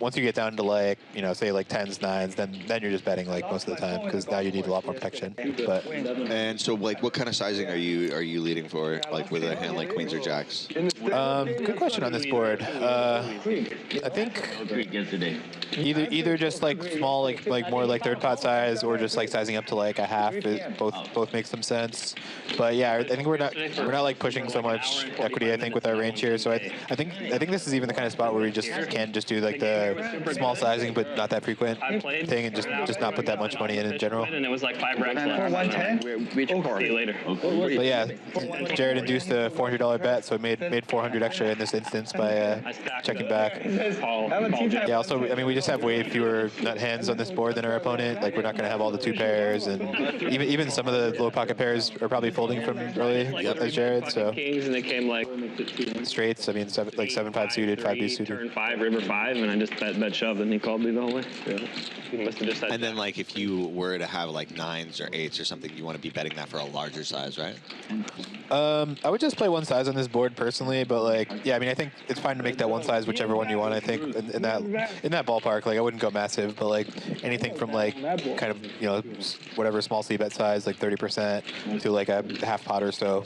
Once you get down to like, say like 10s, 9s, then you're just betting like most of the time because now you need a lot more protection. But and so like, what kind of sizing are you leading for, like with a hand like queens or jacks? Good question on this board. I think either just like small, like more like third pot size, or just like sizing up to like a half. Both make some sense. But yeah, I think we're not like pushing so much equity. I think with our range here. So I think this is even the kind of spot where we just can just do like the small sizing, but not that frequent thing, and just not put that much money in general. And it was like 5 racks left. 110. See you later. But yeah, Jared induced a $400 bet, so made 400 extra in this instance by checking back. Yeah. Also, I mean, we just have way fewer nut hands on this board than our opponent. Like, we're not going to have all the 2 pairs, and even some of the low pocket pairs are probably folding from early as Jared. So kings, and they came like straights. I mean, 7-5 suited, 5B suited. Turn 5, river 5, and I just bet shove, and he called me the whole way. Yeah. He must have just had. And then like if you were to have like 9s or 8s or something, you want to be betting that for a larger size, right? I would just play one size on this board personally, but like, yeah, I mean, I think it's fine to make that one size whichever one you want. I think in that ballpark, like I wouldn't go massive, but like anything from like kind of whatever small c bet size, like 30% to like a half pot or so.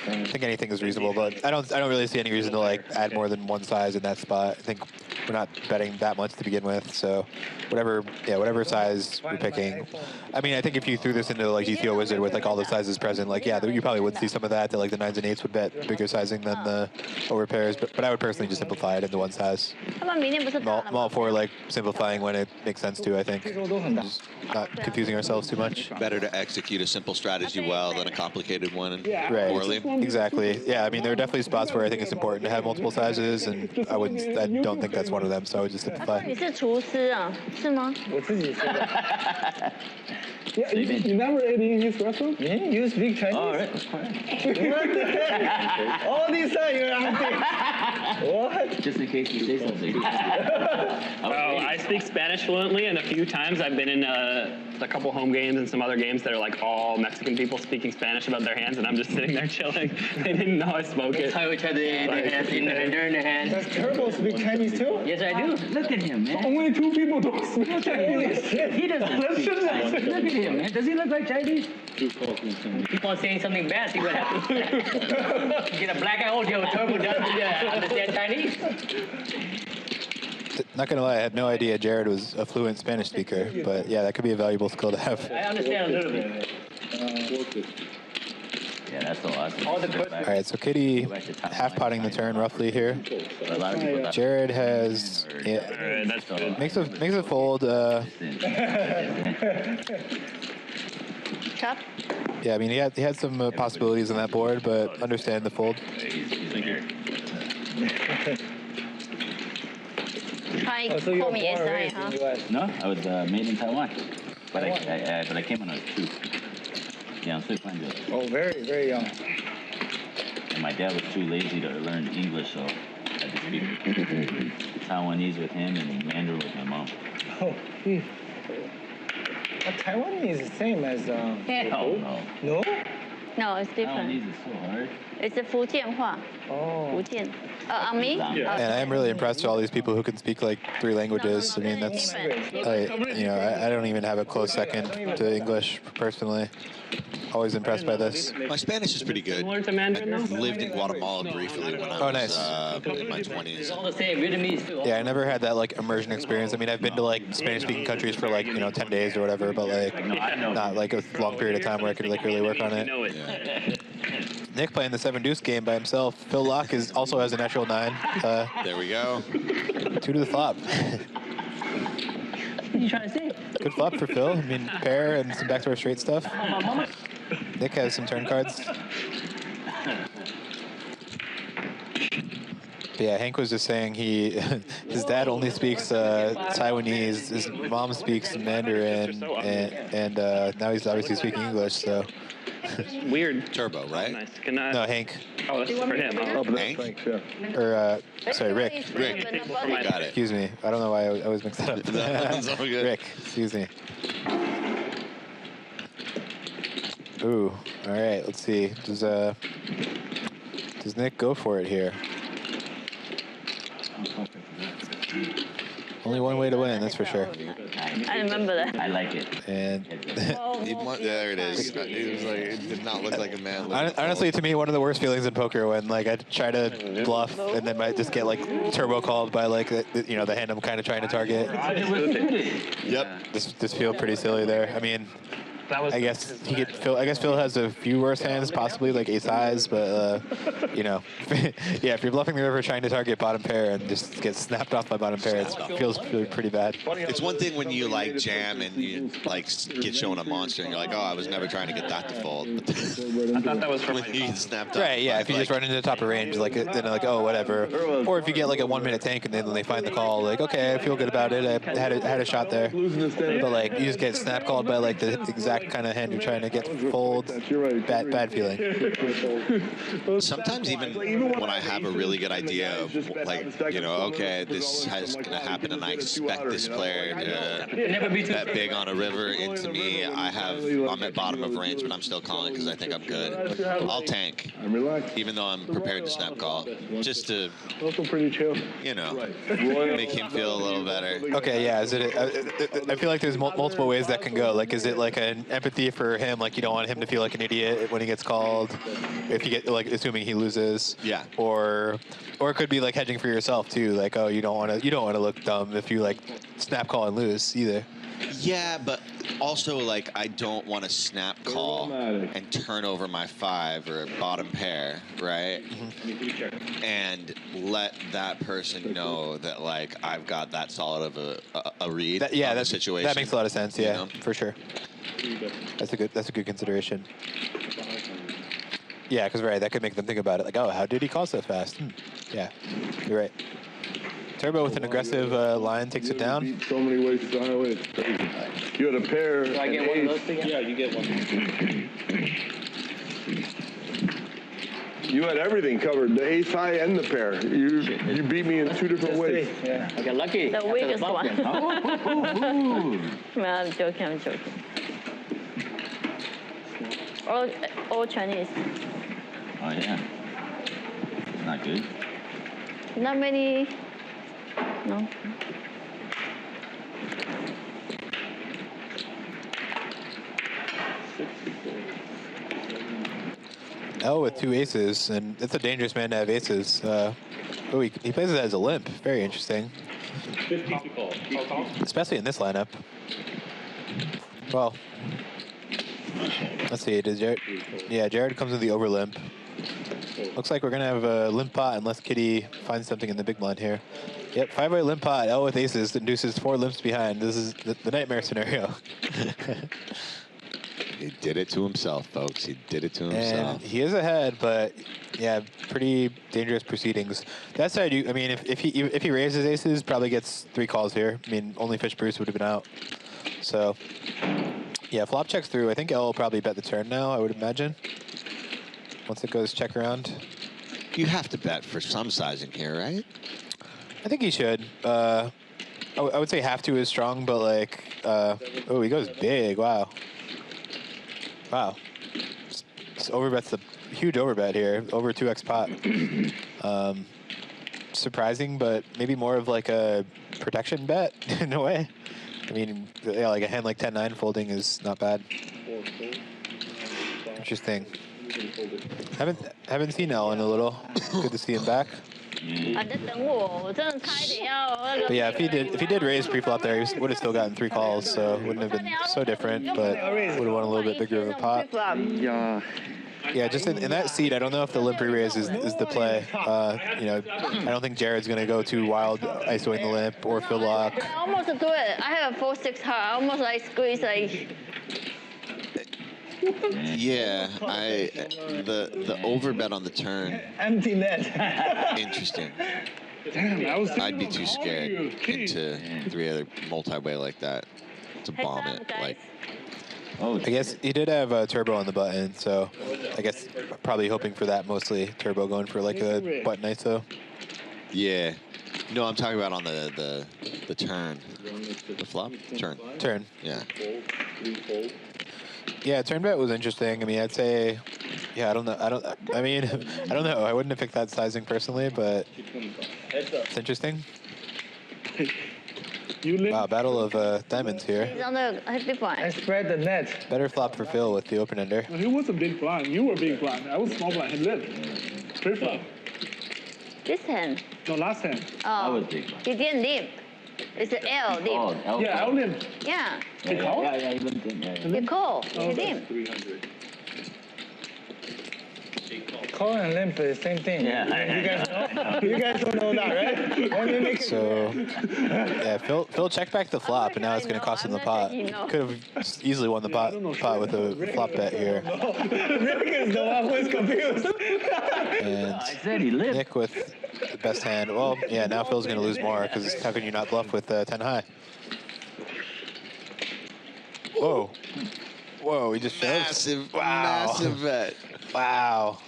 I think anything is reasonable, but I don't really see any reason to like add more than one size in that spot. I think we're not betting that much to begin with, so whatever size we're picking. I mean, I think if you threw this into like GTO Wizard with like all the sizes present, like you probably would see some of that like the 9s and 8s would bet bigger sizing than the over pairs, but I would personally just simplify it into one size. I'm all for like simplifying when it makes sense to. I think just not confusing ourselves too much. Better to execute a simple strategy well than a complicated one poorly. Exactly. Yeah, I mean, there are definitely spots where I think it's important to have multiple sizes, and I don't think that's one of them, so I would just simplify. 你是厨师啊，是吗？我自己是的。 Yeah, you never ate in his restaurant? Yeah, you speak Chinese? All right. All these time you're asking. What? Just in case you say something. I speak Spanish fluently, and a few times I've been in a couple home games and some other games that are like all Mexican people speaking Spanish about their hands, and I'm just sitting there chilling. They didn't know I spoke it. That's how each other their hands in their hands. Does Turbo speak Chinese too? Yes, I do. Look at him, man. Only 2 people don't speak Chinese. He doesn't speak Chinese. Look at him, man. Does he look like Chinese? Keep on saying something bad, see what happens. Get a black eye, oh, Joe Turbo doesn't understand Chinese. Not gonna lie, I had no idea Jared was a fluent Spanish speaker, but yeah, that could be a valuable skill to have. I understand a little bit. Yeah, that's all awesome. All right, so Kitty half potting the turn roughly here. Jared has makes a fold. Chop. Yeah, I mean he had some possibilities on that board, but understand the fold. Try call me SI, huh? No, I was made in Taiwan, but I came on a 2. Yeah, I'm still playing good. Oh, very, very young. And my dad was too lazy to learn English, so I had to speak Taiwanese with him and Mandarin with my mom. Oh, Taiwanese is the same as. Hell no. No? No, it's different. Taiwanese is so hard. It's a Fujian-hua. Oh. Fujian. On me? And I am really impressed with all these people who can speak like 3 languages. I mean, that's I don't even have a close second to English personally. Always impressed by this. My Spanish is pretty good. Similar to Mandarin, I lived in Guatemala briefly when I was in my 20s. All the same, Vietnamese too. Yeah, I never had that like immersion experience. I mean, I've been to like Spanish-speaking countries for like 10 days or whatever, but like not like a long period of time where I could like really work on it. Yeah. Nick playing the 7 deuce game by himself. Phil Locke also has a natural 9. There we go. 2 to the flop. What are you trying to say? Good flop for Phil. I mean, pair and some backdoor straight stuff. Nick has some turn cards. But yeah, Hank was just saying his dad only speaks Taiwanese, his mom speaks Mandarin, and now he's obviously speaking English. So Weird. Turbo, right? Nice. no, Hank. Oh, this is for him. Oh, but Hank? thanks, yeah. Or, sorry, Rick. Rick. Got it. Excuse me. I don't know why I always mix that up. That's all good. Rick, excuse me. Ooh, all right. Let's see. Does Nick go for it here? Only one way to win, that's for sure. I remember that. I like it. And There it is. It was like, it did not look like a man. honestly, to me, one of the worst feelings in poker when like I try to bluff and then might just get like turbo called by like the hand I'm kind of trying to target. Yep. Just feel pretty silly there. I mean, I guess Phil has a few worse hands, possibly like ace highs, but yeah, if you're bluffing the river trying to target bottom pair and just get snapped off by bottom pair, it feels pretty bad. It's one thing when you like jam and you like get shown a monster and you're like, oh, I was never trying to get that to fold. I thought that was for when you get snapped off. Right, yeah. If you just run into the top of range, like then like, oh, whatever. Or if you get like a 1 minute tank and then they find the call, like, okay, I feel good about it. I had a shot there. But like you just get snap called by like the exact kind of hand you're trying to get fold. Bad feeling. Sometimes even when I have a really good idea of like, okay, this is going to happen and I expect this player to bet big on a river into me, I'm at bottom of range, but I'm still calling because I think I'm good. I'll tank, even though I'm prepared to snap call, just to, make him feel a little better. Okay, yeah. I feel like there's multiple ways that can go. Like, is it like an empathy for him? Like, you don't want him to feel like an idiot when he gets called, if you get like assuming he loses. Yeah. Or it could be like hedging for yourself too. Like, oh, you don't want to look dumb if you like snap call and lose either. Yeah, but also, like, I don't want to snap call and turn over my 5 or bottom pair, right? Mm-hmm. And let that person know that, like, I've got that solid of a read on the situation. That makes a lot of sense, yeah, for sure. That's a good consideration. Yeah, because, that could make them think about it. Like, oh, how did he call so fast? Yeah, you're right. Turbo with an aggressive line takes it down. So many ways to highway. It's crazy. You had a pair. Do I get one of those things? Yeah, you get one. You had everything covered, the ace high and the pair. You beat me in 2 different ways. Yeah, I got lucky. The weakest one. Oh. No, I'm joking. All Chinese. Oh, yeah. Not good. Not many. No. L with 2 aces, and it's a dangerous man to have aces. He plays it as a limp. Very interesting. 50 calls. Especially in this lineup. Well, let's see. Does Jared? Yeah, Jared comes with the over limp. Looks like we're gonna have a limp pot unless Kitty finds something in the big blind here. Yep, 5-way limp pot. L with aces induces 4 limps behind. This is the nightmare scenario. He did it to himself, folks. He did it to himself. And he is ahead, but yeah, pretty dangerous proceedings. That said, if he raises aces, probably gets 3 calls here. I mean, only Fish Bruce would have been out. So yeah, flop checks through. I think L will probably bet the turn now, I would imagine. Once it goes check around. You have to bet for some sizing here, right? I think he should. I would say have to is strong, but like, oh, he goes big. Wow. Just overbets the huge overbet here, over 2x pot. Surprising, but maybe more of like a protection bet in a way. I mean, yeah, like a hand like 10-9 folding is not bad. Interesting. Haven't seen L in a little. Good to see him back. But yeah, if he did raise pre-flop there, he would have still gotten 3 calls, so it wouldn't have been so different, but would have won a little bit bigger of a pot. Yeah, just in that seat, I don't know if the limp re-raise is the play. I don't think Jared's going to go too wild ISOing the limp or fill lock. I almost do it. I have a 4-6 heart. I almost like squeeze like. Yeah, the overbet on the turn. Empty net. Interesting. Damn, I'd be too scared into 3 other multi-way like that to bomb it. Like, Oh, I guess he did have turbo on the button, so I guess probably hoping for that mostly. Turbo going for like a button ISO. Yeah. No, I'm talking about on the turn. The flop? Turn. Turn. Yeah. Yeah, turn bet was interesting. I mean, I'd say, yeah, I don't know. I mean, I don't know. I wouldn't have picked that sizing personally, but it's interesting. Wow, battle of diamonds here. He's on the big blind. I spread the net. Better flop for Phil with the open ender. He was a big blind. You were big blind. I was small blind. He lived. Straight flop. This hand. No, last hand. I Oh, was big. he didn't limp. It's an L limp. Oh, L. Yeah, I limp. Yeah, He called? Yeah, he limped in. Yeah. he called. He limp. Call and limp is the same thing. Yeah, You guys know? You guys don't know that, right? Let me make So, yeah, Phil checked back the flop, and now it's going to cost him the pot. Could have easily won the pot with a flop bet here. Rick is the one who's confused. And I said he limped. Nick with the best hand. Well, yeah, now Phil's going to lose more, because how can you not bluff with 10 high? Whoa. Whoa, he just shoves. Massive bet. Wow.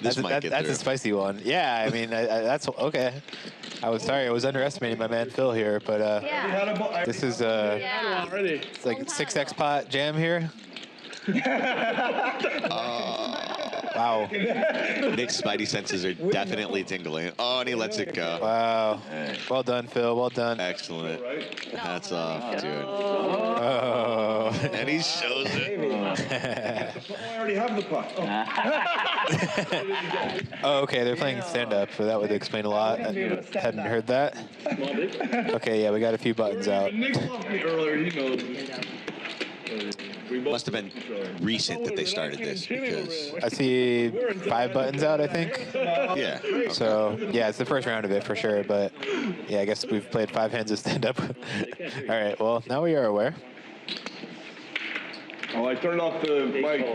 This might get that's through. a spicy one. Yeah, I mean, that's okay. I was sorry, I was underestimating my man Phil here, but Yeah. this is Yeah. Already. it's like 6x pot jam here. Wow. Nick's spidey senses are definitely tingling. Oh, and he lets it go. Wow. Well done, Phil. Well done. Excellent. Hats off, dude. Oh. And he shows it. I already have the puck. Oh, okay, they're playing stand-up, so that would explain a lot. I hadn't heard that. Okay, yeah, we got a few buttons out. Nick loved me earlier, he knows. Must have been recent that they started this because, I see 5 buttons out, I think. yeah. So, yeah, it's the first round of it for sure, but yeah, I guess we've played 5 hands of stand-up. All right, well, now we are aware. Oh, I turned off the mic.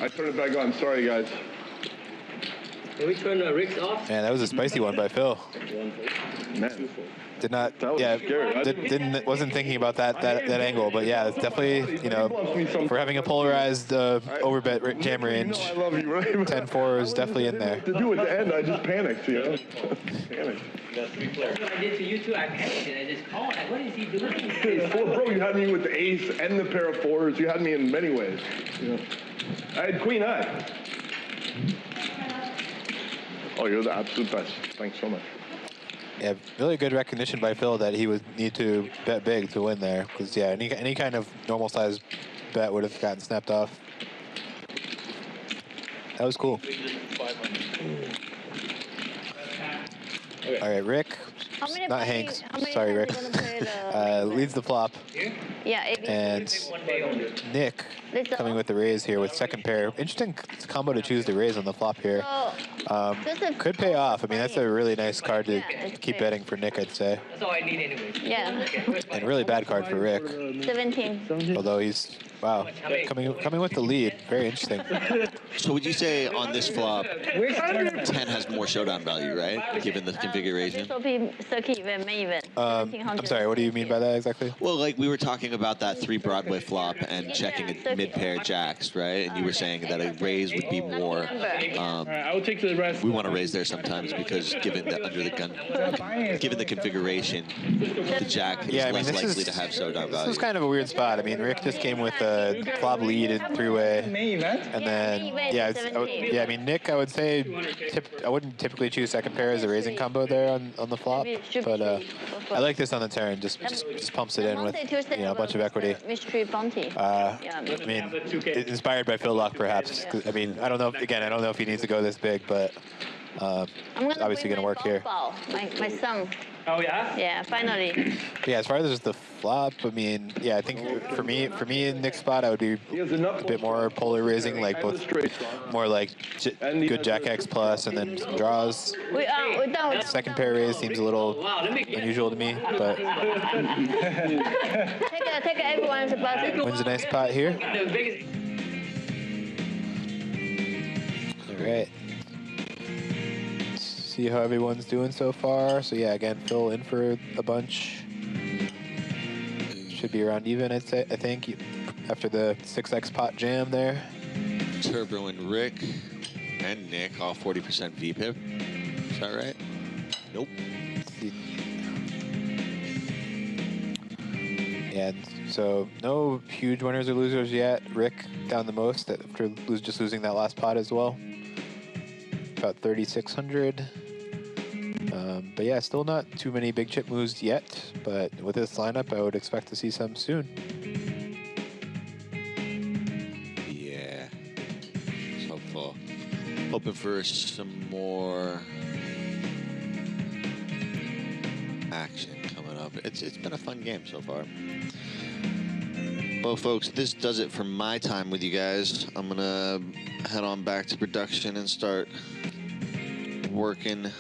I turned it back on. Sorry, guys. Can we turn the rigs off? Man, that was a spicy one by Phil. Man, Did not, that was yeah, scary. wasn't thinking about that angle, but yeah, it's definitely, you know, for having a polarized overbet jam range, I love you, right? 10-4 is definitely in there. To do at the end, I just panicked, you know? Panicked. That's what I did to you too. I panicked and I just called. Like, what is he doing? Hey, bro, you had me with the ace and the pair of fours. You had me in many ways. You know, I had queen eye. Oh, you're the absolute best. Thanks so much. Yeah, really good recognition by Phil that he would need to bet big to win there, because yeah, any kind of normal size bet would have gotten snapped off. That was cool. All right, Rick. How many Not play- Hanks. how many Sorry, times Rick. you gonna play the- Leads the flop, Yeah, AB. and Nick coming with the raise here with second pair. Interesting combo to choose the raise on the flop here. Could pay off. I mean, that's a really nice card to keep betting for Nick, I'd say. That's all I need anyway. Yeah. And really bad card for Rick. 17. Although he's, wow, coming with the lead. Very interesting. So would you say on this flop, 10 has more showdown value, right? Given the configuration? SOP circuit event, main event. I'm sorry, what do you mean by that exactly? Well, like we were talking about that 3 Broadway flop and checking a mid-pair jacks, right? And you were saying that a raise would be more. I will take the rest. We want to raise there sometimes because given the under the gun, given the configuration, the jack is less likely to have showdown value. This is kind of a weird spot. I mean, Rick just came with a flop lead in 3-way, and then I mean Nick, I would say I wouldn't typically choose second pair as a raising combo there on the flop, but I like this on the turn. Just pumps it in with a bunch of equity. Mystery bounty. I mean, inspired by Phil Lock perhaps. I mean, I don't know. Again, I don't know if he needs to go this big, but it's obviously going to work here. My son. Oh yeah? Yeah, finally. Yeah, as far as the flop, I mean, yeah, I think for me in Nick's spot, I would be a bit more polar raising, like both more like good Jack X plus and then some draws. We're done with Second pair raise seems a little unusual to me, but take everyone's buzzer. wins a nice pot here. All right. See how everyone's doing so far. So yeah, again, Phil in for a bunch. Should be around even, I'd say. I think after the 6x pot jam there. Turbo and Rick and Nick, all 40% VPIP. Is that right? Nope. And so no huge winners or losers yet. Rick down the most after just losing that last pot as well. About 3,600. But yeah, still not too many big chip moves yet. But with this lineup, I would expect to see some soon. Yeah. It's hopeful. Hoping for some more action coming up. It's been a fun game so far. Well, folks, this does it for my time with you guys. I'm gonna head on back to production and start working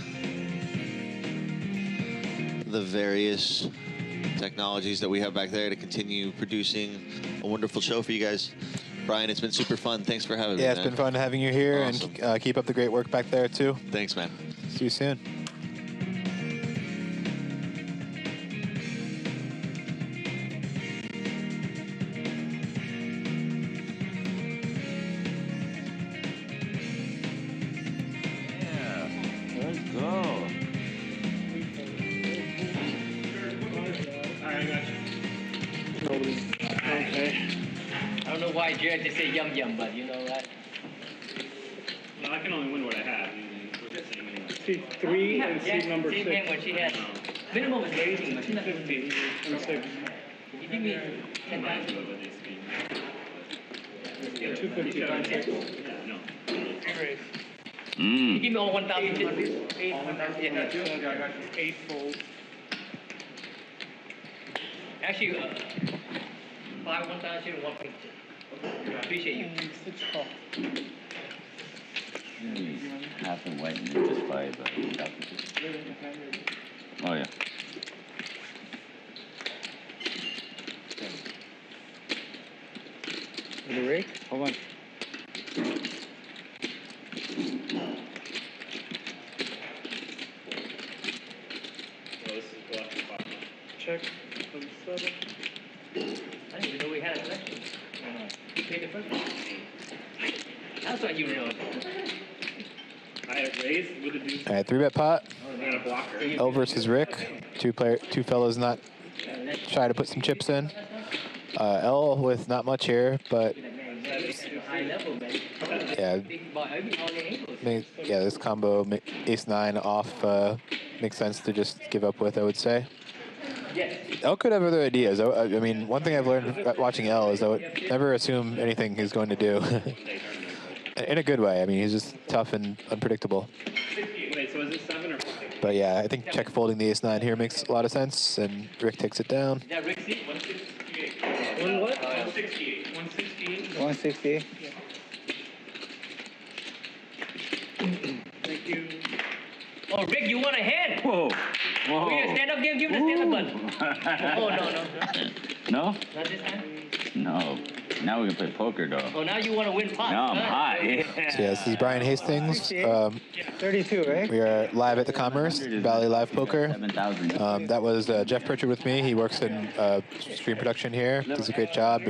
the various technologies that we have back there to continue producing a wonderful show for you guys. Brian, it's been super fun. Thanks for having me. Yeah, it's been fun having you here, Awesome. and keep up the great work back there too. Thanks, man. See you soon. I don't know why Jared just said yum yum, but you know what? Well, I can only win what I have. Seat 3 and seat number 6. Same when she had minimum is everything, but she's not 50. And 6. You give me 10 times. 250 times 6. Yeah, no. You give me all 1,200. 8 folds. Actually, 5 1,000 and 1 point. Appreciate you. Half and white and then just 5. Oh, yeah. With the rake? Hold on. Check. 7. I didn't even know we had a selection. You paid the first one. That's what you know. I had raised with a deuce. All right, 3-bet pot. And a blocker. L versus Rick. Two fellas not shy to put some chips in. L with not much here, but yeah, this combo ace-9 off makes sense to just give up with, I would say. L could have other ideas. I mean, one thing I've learned watching L is I would never assume anything he's going to do. In a good way. I mean, he's just tough and unpredictable. Wait, so is it 7 or 5? But yeah, I think check folding the ace-9 here makes a lot of sense, and Rick takes it down. Yeah, Rick, see? 168. One what? 168. 168. 168. Thank you. Oh, Rick, you want a hand? Whoa. Whoa. We a stand-up game? Give him the stand-up button. Oh, no. No? Not this time? No. Now we can play poker, though. Oh, now you want to win pot. Now I'm hot. So yeah, this is Brian Hastings. 32, right? We are live at the Commerce, Bally Live Poker. 7,000. That was Jeff Pritchard with me. He works in stream production here. Does a great job.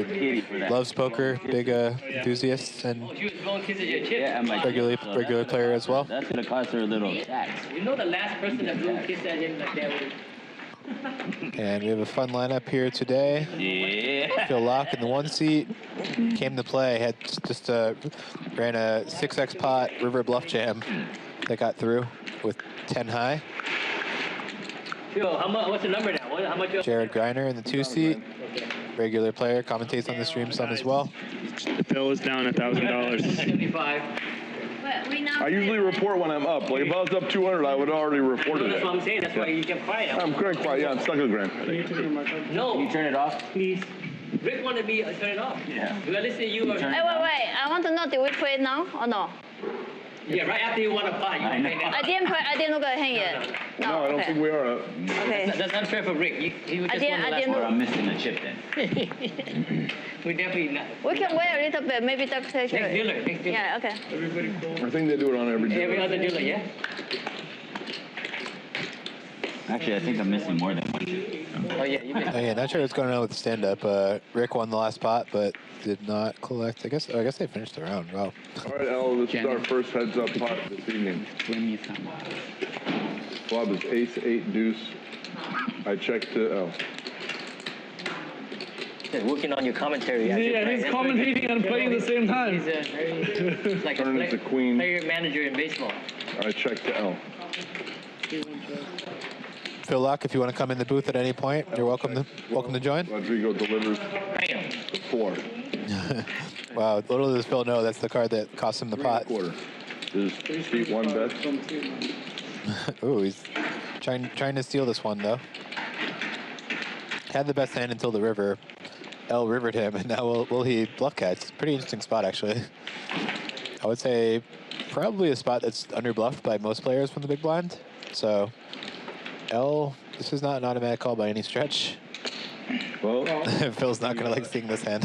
Loves poker, big enthusiast, and Oh, she was blowing kisses at your chips. Yeah, I'm like, regular player as well. That's going to cost her a little tax. You know the last person that blew a kiss at him like that was... And we have a fun lineup here today. Yeah. Phil Locke in the 1 seat. Came to play. Had just ran a 6x pot river bluff jam that got through with 10 high. Phil, what's the number now? How much? Jared Greiner in the 2 seat. Regular player, commentates on the stream some as well. The bill is down $1,000. 75. But we now I usually report when I'm up. Like if I was up 200, I would already reported That's it. what I'm saying. That's why you kept quiet. I'm correct, quiet. Yeah, I'm stuck with grand. No. Can you turn it off? Please. Rick wanted me to turn it off. Yeah. Do I listen to you? Or... Turn it Hey, wait. I want to know, did we play it now or no? Yeah, right after you won a pot. I know. I didn't look at him yet. No, I don't think we are. Okay. That's unfair for Rick. He was just won the last Or one. I'm missing a chip then. We definitely not. We can wait a little bit, maybe Dr. Next dealer. Yeah, okay. I think they do it on every Every other dealer, yeah? Actually, I think I'm missing more than one Oh yeah, you Oh, yeah, not sure what's going on with the stand-up. Rick won the last pot, but did not collect. I guess they finished the round. Wow. All right, L, this is our first heads-up pot this evening. Club is ace, 8, deuce. I checked to L. He's working on your commentary. Yeah, he's commentating and playing at the same time. He's like Turn is a queen. player manager in baseball. I checked to L. Phil Locke, if you want to come in the booth at any point, you're welcome to join. Rodrigo delivers 4. Wow, little does Phil know that's the card that cost him the pot. Quarter. Is Pete 1 bet? Ooh, he's trying to steal this one though. Had the best hand until the river. L rivered him, and now will he bluff catch? It's a pretty interesting spot actually. I would say probably a spot that's under bluffed by most players from the big blind. So L, this is not an automatic call by any stretch. Well, Phil's not going to like seeing this hand.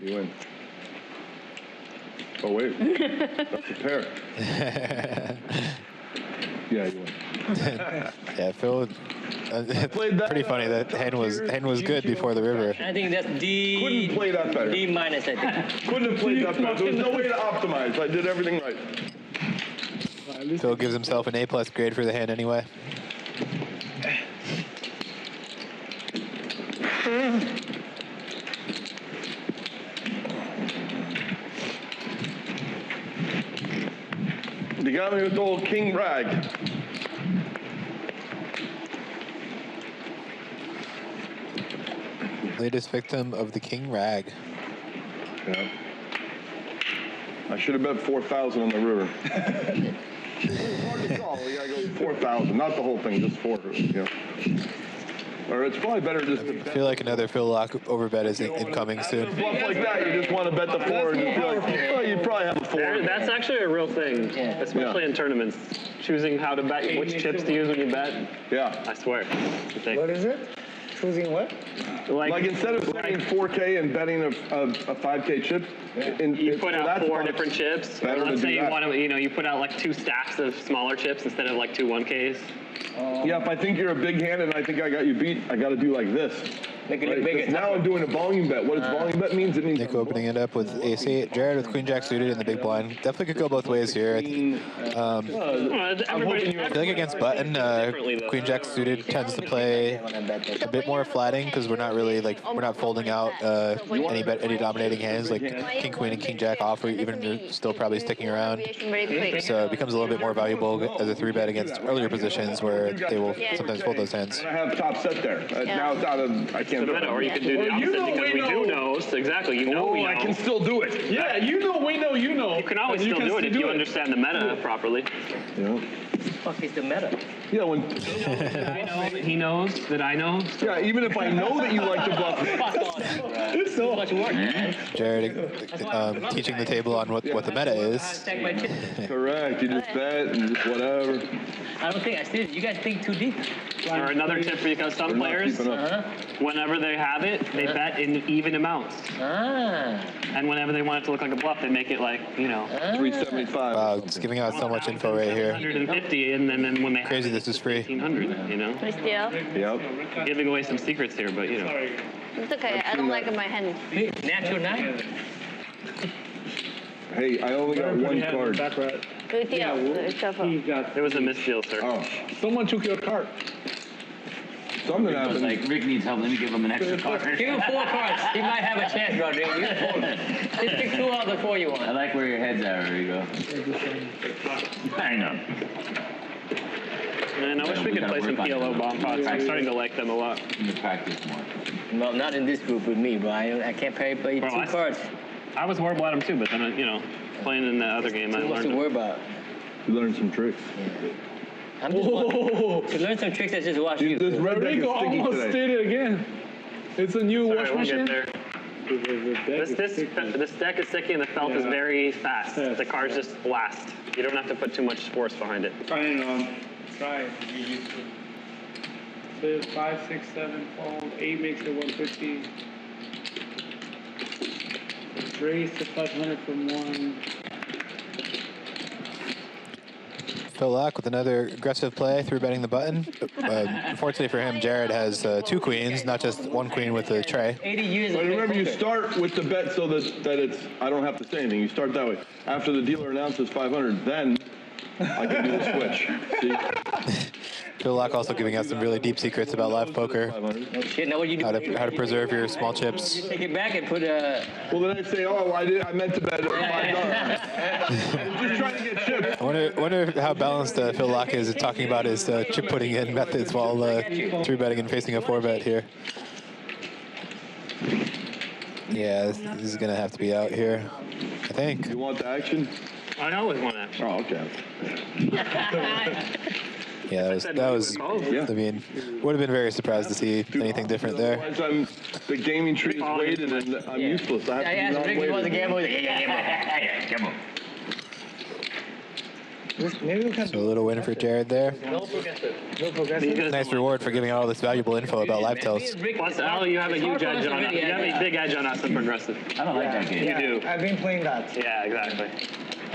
You win. Oh, wait. That's a pair. Yeah, you win. Yeah, Phil. It's pretty funny that hand was good before the river. I think that's D. Couldn't play that better. D minus, I think. Couldn't have played that better. There was no way to optimize. I did everything right. Phil gives himself an A+ grade for the hand anyway. You got me with the old king rag. Latest victim of the king rag. Yeah. I should have bet 4,000 on the river. It's hard to call. You gotta go 4,000, not the whole thing, just 4. You know. Or it's probably better just to I feel like another Phil Locke overbet is incoming soon. bluff like that. You just want to bet the 4 and just be like, well, you probably have a 4. That's actually a real thing, especially in tournaments. Choosing how to bet, which chips to use when you bet. Yeah. I swear. What is it? Choosing what? Like instead of betting 4K and betting a 5K chip, you put out 4 different chips. Better Let's to say do you that. want to, you put out like 2 stacks of smaller chips instead of like 2 1Ks. Yeah, if I think you're a big hand and I think I got you beat, I got to do like this. Make it Right? bigger. 'Cause now I'm doing a volume bet. What does volume bet means? It means Nick opening it up with ace-8. Jared with queen-jack suited in the big blind. Definitely could go both ways here. I feel like against button, queen-jack suited tends to play a bit more flatting because we're not really we're not folding out any dominating hands like king-queen and king-jack off, or even you're still probably sticking around. So it becomes a little bit more valuable as a 3-bet against earlier positions where they will sometimes fold those hands. I have top set there. Now it's out of, I can't do it. Or you can do the opposite because we do know. So exactly, you know we know. I can still do it. Yeah, you know, we know, you know. You can always still do it if you understand the meta properly. Yeah. Fuck is the meta? Yeah, when He knows that I know. yeah, even if I know that you like to bluff. It's so much work. Jared teaching the table on what the meta is. Stack my chips. Correct. You just bet and just whatever. I don't think I still. You guys think too deep. Or another tip because some players, whenever they have it, they bet in even amounts. And whenever they want it to look like a bluff, they make it like, 375. Wow, it's giving out so much info right here. 150, and then when they Crazy, this is free. 1,500, Pretty still. Yep. Giving away some secrets here, but It's okay. I don't like my hand. Natural 9. Hey, I only got one card. Good deal. Shuffle. it was a misdeal, sir. Oh, Someone took your card. something It was happened. like, Rick needs help. Let me give him an extra card. Give him 4 cards. He might have a chance, Rodrigo. Give him 4. Just pick 2 out of the 4 you want. I like where your head's at, Rodrigo. I know. And I wish we could play some PLO bomb pots. I'm starting to like them a lot. You need to practice more. Well, not in this group with me, bro. I can't play 2 cards. I was horrible at them too, but then, playing in the other game, I Too much learned to them. worry about. You learned some tricks. I'm just to learn some tricks. I just watch you. This red deck is Rodrigo sticky almost today. did it again. It's a new wash Sorry, we'll machine. get there. This deck is sticky and the felt is very fast. The cards just blast. You don't have to put too much force behind it. Trying on. Try. So 5, 6, 7 fold. 8 makes it 150. Raise to 500 from 1. Phil Lock with another aggressive play, through betting the button. Unfortunately for him, Jared has 2 queens, not just 1 queen with a tray. 80 years. But remember, you start with the bet so that it's, I don't have to say anything. You start that way. After the dealer announces 500, then I can do the switch. See? Phil Lock also giving us some really deep secrets about live poker. Oh shit! Now what you do? How to preserve your small chips. You take it back and put a. Well, then I say, oh, I meant to bet $5. I'm just trying to get chips. I wonder how balanced Phil Lock is talking about his chip putting in methods while 3-betting and facing a 4-bet here. Yeah, this is going to have to be out here, I think. You want the action? I always want action. Oh, okay. Yeah, that was I mean, would have been very surprised to see anything different there. Otherwise, the gaming tree is weighted and I'm useless. I have to be non-weighted. So a little win for Jared there. No progressive. Nice reward for giving out all this valuable info about live tells. Plus, Al, you have a huge edge on us. You have a big edge on us in progressive. I don't like that game. You do. I've been playing that. Yeah, exactly.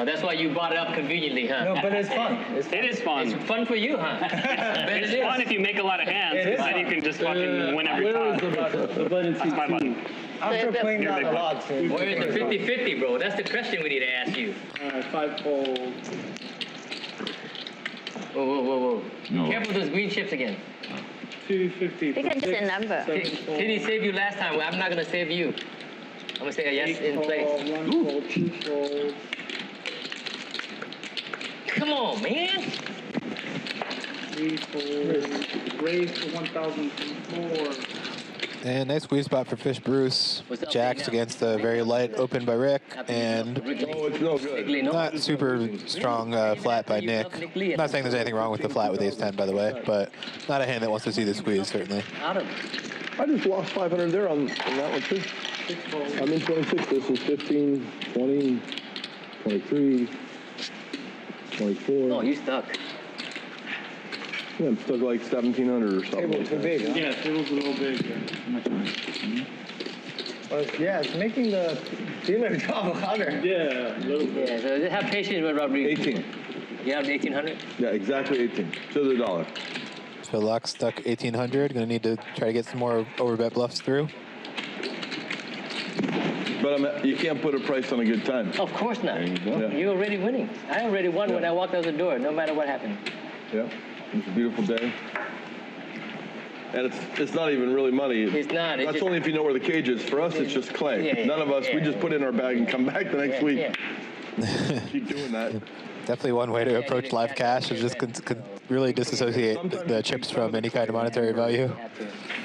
Oh, that's why you brought it up conveniently, huh? No, but it's fun. It is fun. It's fun for you, huh? It's fun if you make a lot of hands, because then you can just fucking win every time. That's my button. After playing that a lot. Where is the 50-50, bro? That's the question we need to ask you. 5 fold. Whoa. No. Careful with those green chips again. 250. You can just a number. Kitty saved you last time. I'm not going to save you. I'm going to say a yes in place. 1 fold, 2 fold. Come on, man. 3 fold. Raise to 1,004. And nice squeeze spot for Fish Bruce. Jacks against a very light open by Rick, and it's no good. not super strong flat by Nick. Not saying there's anything wrong with the flat with ace-10, by the way, but not a hand that wants to see the squeeze, certainly. I just lost 500 there on that one, too. I'm in 26. This is 15, 20, 23, 24. Oh, you stuck. Yeah, I'm stuck like 1,700 or something. Table too big, huh? Yeah, table's a little big. Yeah, it's making the dealer job harder. Yeah, a little bit. Yeah, so just have patience with Rodriguez. 18. You have 1,800? Yeah, exactly 18. To the dollar. Phil Lock stuck 1,800. Going to need to try to get some more overbet bluffs through. But you can't put a price on a good time. Of course not. There you go. Yeah. You're already winning. I already won when I walked out the door, no matter what happened. Yeah, it's a beautiful day. And it's not even really money. It's not. That's just, only if you know where the cage is. For us, it's just clay. Yeah, None of us, we just put in our bag and come back the next week. Yeah. Keep doing that. Definitely one way to approach live cash is just really disassociate the chips from any kind of monetary value.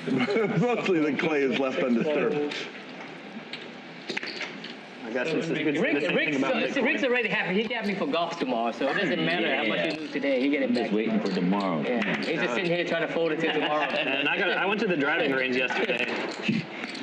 Mostly the clay is left undisturbed. Rick's already happy. He got me for golf tomorrow, so it doesn't matter how much you lose today. He get it back. Just waiting for tomorrow. Yeah, he's just sitting here trying to fold it till tomorrow. And I went to the driving range yesterday.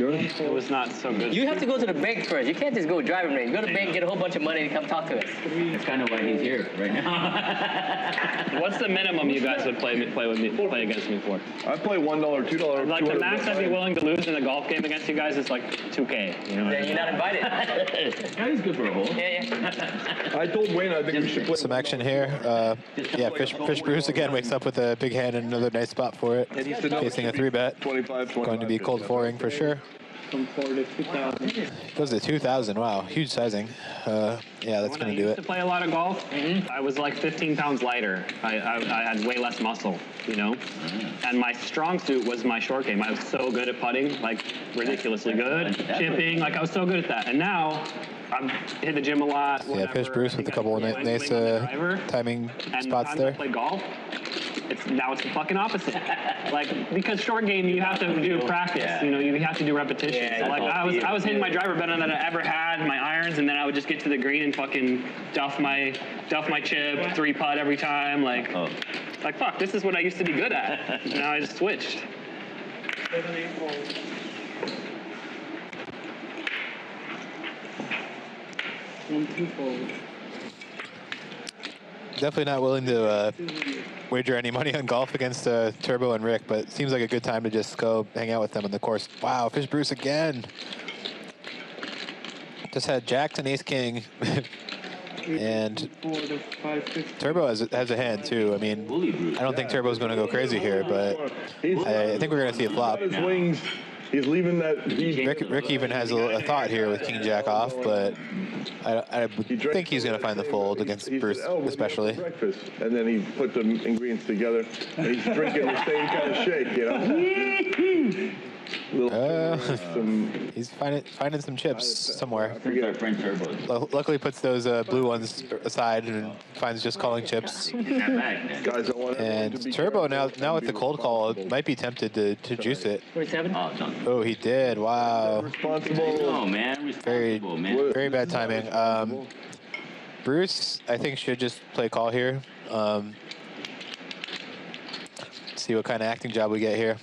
It was not so good. You have to go to the bank first. You can't just go driving range. Go to the bank, get a whole bunch of money, and come talk to us. That's kind of why he's here right now. What's the minimum you guys would play against me for? I play $1, $2, Like the max I'd be willing to lose in a golf game against you guys is like $2K. You know? Then you're not invited. Yeah, he's good for a hole. Yeah. I told Wayne I think we should play. Some action here. Yeah, Fish Bruce again wakes up with a big hand and another nice spot for it. Facing a 3-bet. 25, Going to be cold 4-ing for sure. From 4 to 2,000. Goes to 2,000. Wow, huge sizing. Yeah, that's going to do When I used it. to play a lot of golf, I was like 15 pounds lighter. I had way less muscle, you know? And my strong suit was my short game. I was so good at putting, like ridiculously good. Chipping, like I was so good at that. And now, I hit the gym a lot. Yeah, Fish Bruce with a couple of nice timing spots there. I play golf. Now it's the fucking opposite. Like, because short game, you have to do practice. You know, you have to do repetition. So, like, I was hitting my driver better than I ever had, my irons, and then I would just get to the green and fucking duff my chip, 3-putt every time. Like, fuck, this is what I used to be good at. Now I just switched. 7, 8 fold. 1, 2 fold. Definitely not willing to wager any money on golf against Turbo and Rick, but it seems like a good time to just go hang out with them on the course. Wow, Fish Bruce again. Just had Jacks and Ace King And Turbo has a hand too. I mean, I don't think Turbo's going to go crazy here, but I think we're going to see a flop. His wings. He's leaving that. Rick even has a thought here with King Jack off, but I would think he's going to find the fold against Bruce, especially. Breakfast, and then he put the ingredients together, and he's drinking the same kind of shake, you know. He's finding some chips somewhere. Luckily, puts those blue ones aside and finds just calling chips. And Turbo now with the cold call might be tempted to juice it. 47. Oh, he did! Wow. Oh man, Very bad timing. Bruce, I think, should just play call here. See what kind of acting job we get here.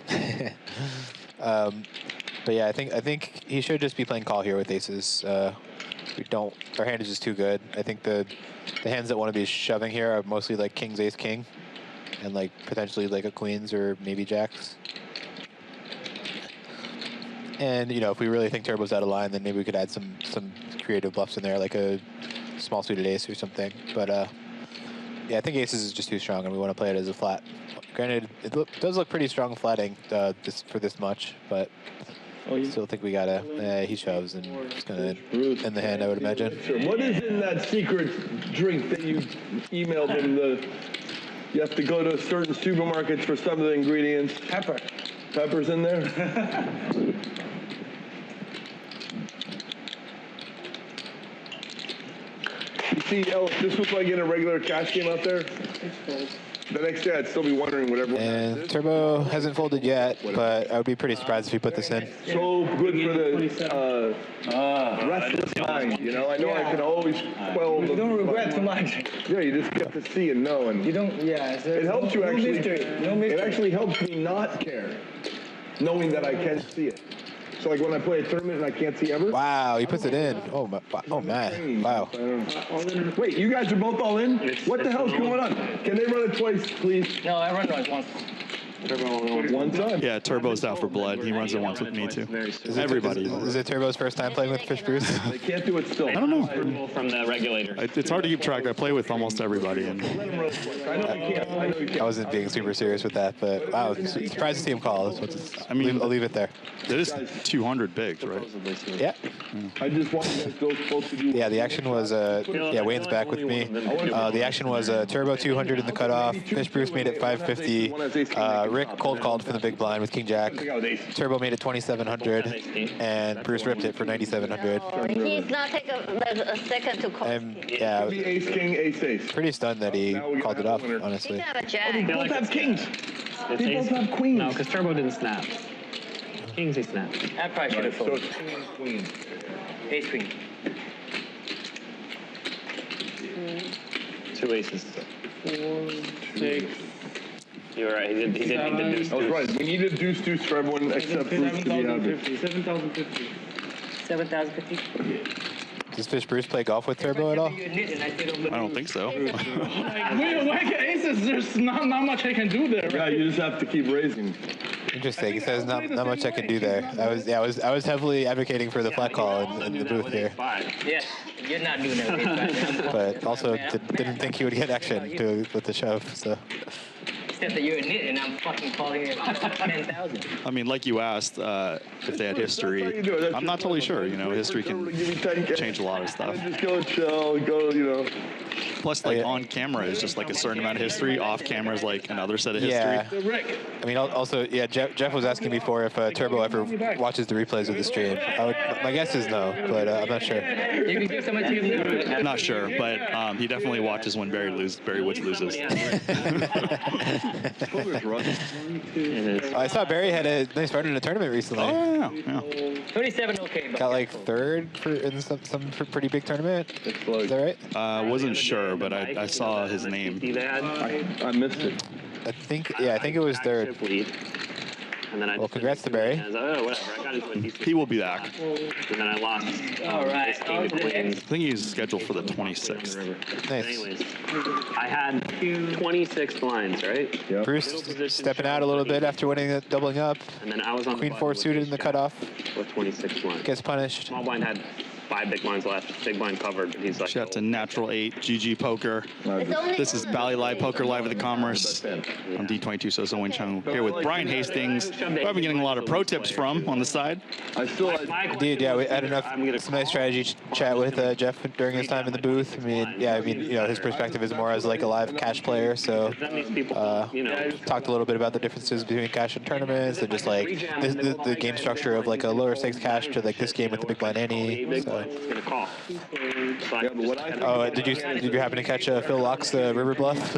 But yeah, I think he should just be playing call here with aces. Our hand is just too good. I think the hands that want to be shoving here are mostly like kings, ace, king, and like potentially like a queens or maybe jacks. And you know, if we really think Turbo's out of line, then maybe we could add some creative bluffs in there, like a small suited ace or something. But yeah, I think aces is just too strong, and we want to play it as a flat. Granted, it does look pretty strong flatting for this much, but I still think we gotta. He shoves and just gonna end the hand, I would imagine. What is in that secret drink that you emailed him? You have to go to certain supermarkets for some of the ingredients. Pepper. Pepper's in there. You see, Ellis, this was like in a regular cash game out there. The next day, I'd still be wondering what everyone And Turbo hasn't folded yet, but I would be pretty surprised if he put this in. So good for the restless mind, you know? I know I can always quell the... You don't regret too much. Yeah, you just get to see and know. And you don't, yeah. It helps you actually... No mystery. It actually helps me not care, knowing that I can see it. So like when I play a tournament and I can't see ever. Wow, he puts it in. Oh man, wow. Wait, you guys are both all in? What the hell's going on? Can they run it twice, please? No, I run it once. One time? Yeah, Turbo's down for blood. He runs it once with me, too. Everybody. Is it Turbo's first time playing with Fish Bruce? They can't do it still. I don't know. From the regulator. It's hard to keep track. I play with almost everybody. And I wasn't being super serious with that, but wow, surprised to see him call. I mean, I'll leave it there. It is 200 bigs, right? Yeah. I just want you guys both to do. Yeah, the action was Wayne's back with me. The action was Turbo 200 in the cutoff. Fish Bruce made it 550. Rick cold called from the big blind with King Jack. Turbo made it 2,700, and Bruce ripped it for 9,700. He's not taking a second to call. Yeah, Ace, king, ace, ace. pretty stunned that he called it off, honestly. He got a jack. They both have kings. They both have queens. No, because Turbo didn't snap. Kings, he snapped. I probably should have So folded. it's king and queen. Ace queen. 2 aces. 4, 6. You were right. He did deuce. I was right. We need a deuce for everyone except Bruce to be happy. 7,050. 7,050. Does Fish Bruce play golf with Turbo at all? I don't think so. Why get aces? There's not much I can do there. Right? Yeah, you just have to keep raising. Interesting. He says not much I can do there. I was heavily advocating for the flat call in the booth here. Yeah, you're not doing that. But also didn't think he would get action with the shove. So. Except that you're a nit and I'm fucking calling it 10,000. I mean, like you asked, if they had history, I'm not totally sure. You know, history can change a lot of stuff. Just go chill, go, you know. Plus, like, on camera is just like a certain amount of history. Off camera is like another set of history. Yeah. I mean, also, yeah, Jeff was asking before if Turbo ever watches the replays of the stream. My guess is no, but I'm not sure. You can give someone to you. I'm not sure, but he definitely watches when Barry Woods loses. I saw Barry had a nice run in a tournament recently. Oh, yeah. 27, okay. Got like third in some pretty big tournament. Is that right? Wasn't sure, but I saw his name. I missed it. I think it was third. And then Well, congrats to Barry. Whatever. I got into a decent. He will be back. And then I lost. All right. King to queens. I think he's scheduled for the 26th. Nice. Anyways, I had 26 blinds, right? Yeah. Bruce stepping out a little bit after winning, doubling up. And then I was on Queen 4 suited in the cutoff. with 26 blinds. Gets punished. Small blind had 5 big blinds left. Big blind covered, but he's like. Shout out to Natural 8, GG Poker. This is Bally Live Poker live at the Commerce on D22. So Wing Chang here with Brian Hastings, who I've been getting a lot of pro tips from on the side. Indeed, yeah, we had some nice strategy chat with Jeff during his time in the booth. I mean, you know, his perspective is more as like a live cash player. So talked a little bit about the differences between cash and tournaments, and just like the game structure of like a lower stakes cash to like this game with the big blind ante. So. Oh, did you happen to catch Phil Locke's River Bluff?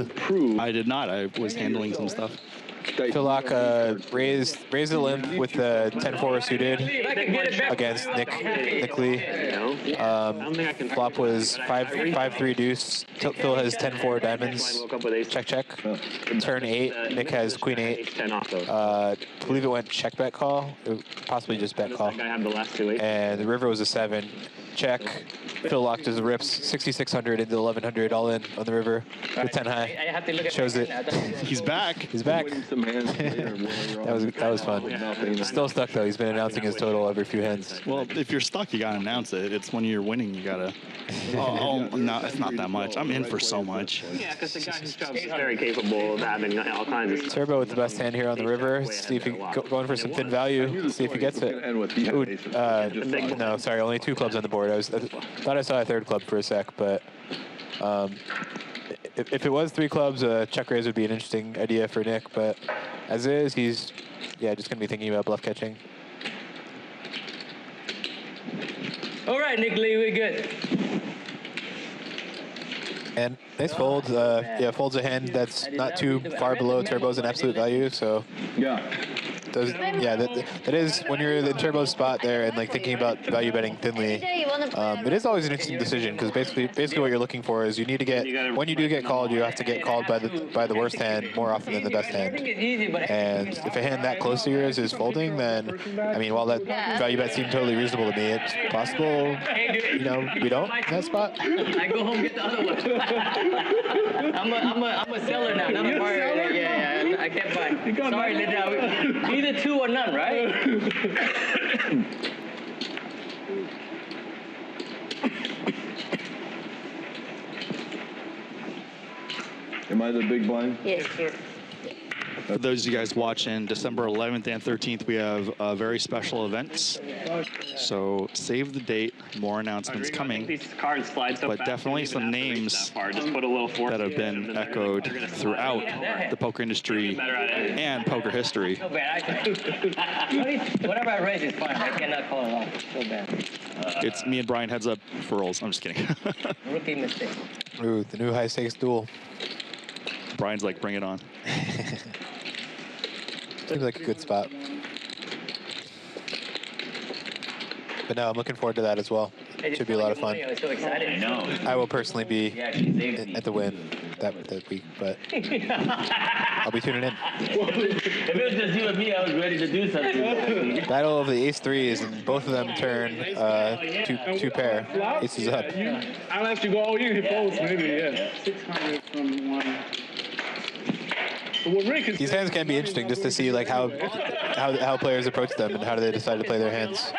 I did not. I was handling some stuff. Phil Locke raised the limp with the 10-4 suited against Nick Lee. Flop was 5-3 deuce. Phil has 10-4 diamonds. Check. Turn 8. Nick has queen 8. I believe it went check bet call. Possibly just bet call. And the river was a 7. Check. Phil Locke does the rips 6,600 into 1,100 all in on the river with 10 high. Shows it. He's back. He's back. that was fun. Still stuck though. He's been announcing his total every few hands. Well, if you're stuck, you gotta announce it. It's when you're winning, you gotta. No, it's not that much. I'm in for so much. Yeah, because the guy who's very capable of having all kinds of. Turbo with the best hand here on the river. See if he going for some thin value. See if he gets it. Ooh, no, sorry, only 2 clubs on the board. I thought I saw a 3rd club for a sec, but if it was 3 clubs, check raise would be an interesting idea for Nick. But as is, he's just gonna be thinking about bluff catching. All right, Nick Lee, we're good. And nice fold. Folds a hand that's not too far below Turbo's in absolute value. So that is when you're in the Turbo spot there and like thinking about value betting thinly. It is always an interesting decision because basically what you're looking for is you need to get, when you do get called, you have to get called by the worst hand more often than the best hand. And if a hand that close to yours is folding, then I mean, while that value bet seemed totally reasonable to me, it's possible we don't in that spot. I go home get the other one. I'm a seller now. Not a buyer. Yeah, I can't buy. Sorry, Linda. Either 2 or none, right? Am I the big blind? Yes, sir. For those of you guys watching, December 11th and 13th, we have very special events. So save the date. More announcements coming. These cards slide so but definitely some names that have been echoed throughout the poker industry and poker history. So bad. Whatever I raise is fine. I cannot call it off. So bad. It's me and Brian heads up for rolls. I'm just kidding. Rookie mistake. Ooh, the new high stakes duel. Brian's like, bring it on. Seems like a good spot. But no, I'm looking forward to that as well. It should be a lot of fun. I was so excited. I know. I will personally be at the win that week, but I'll be tuning in. If it was just you and me, I was ready to do something. Battle of the ace threes, and both of them turn two pair. Aces up. I'll let you go all in. He folds, maybe, yeah. 600 from 1. These hands can be interesting just to see like how players approach them and how do they decide to play their hands.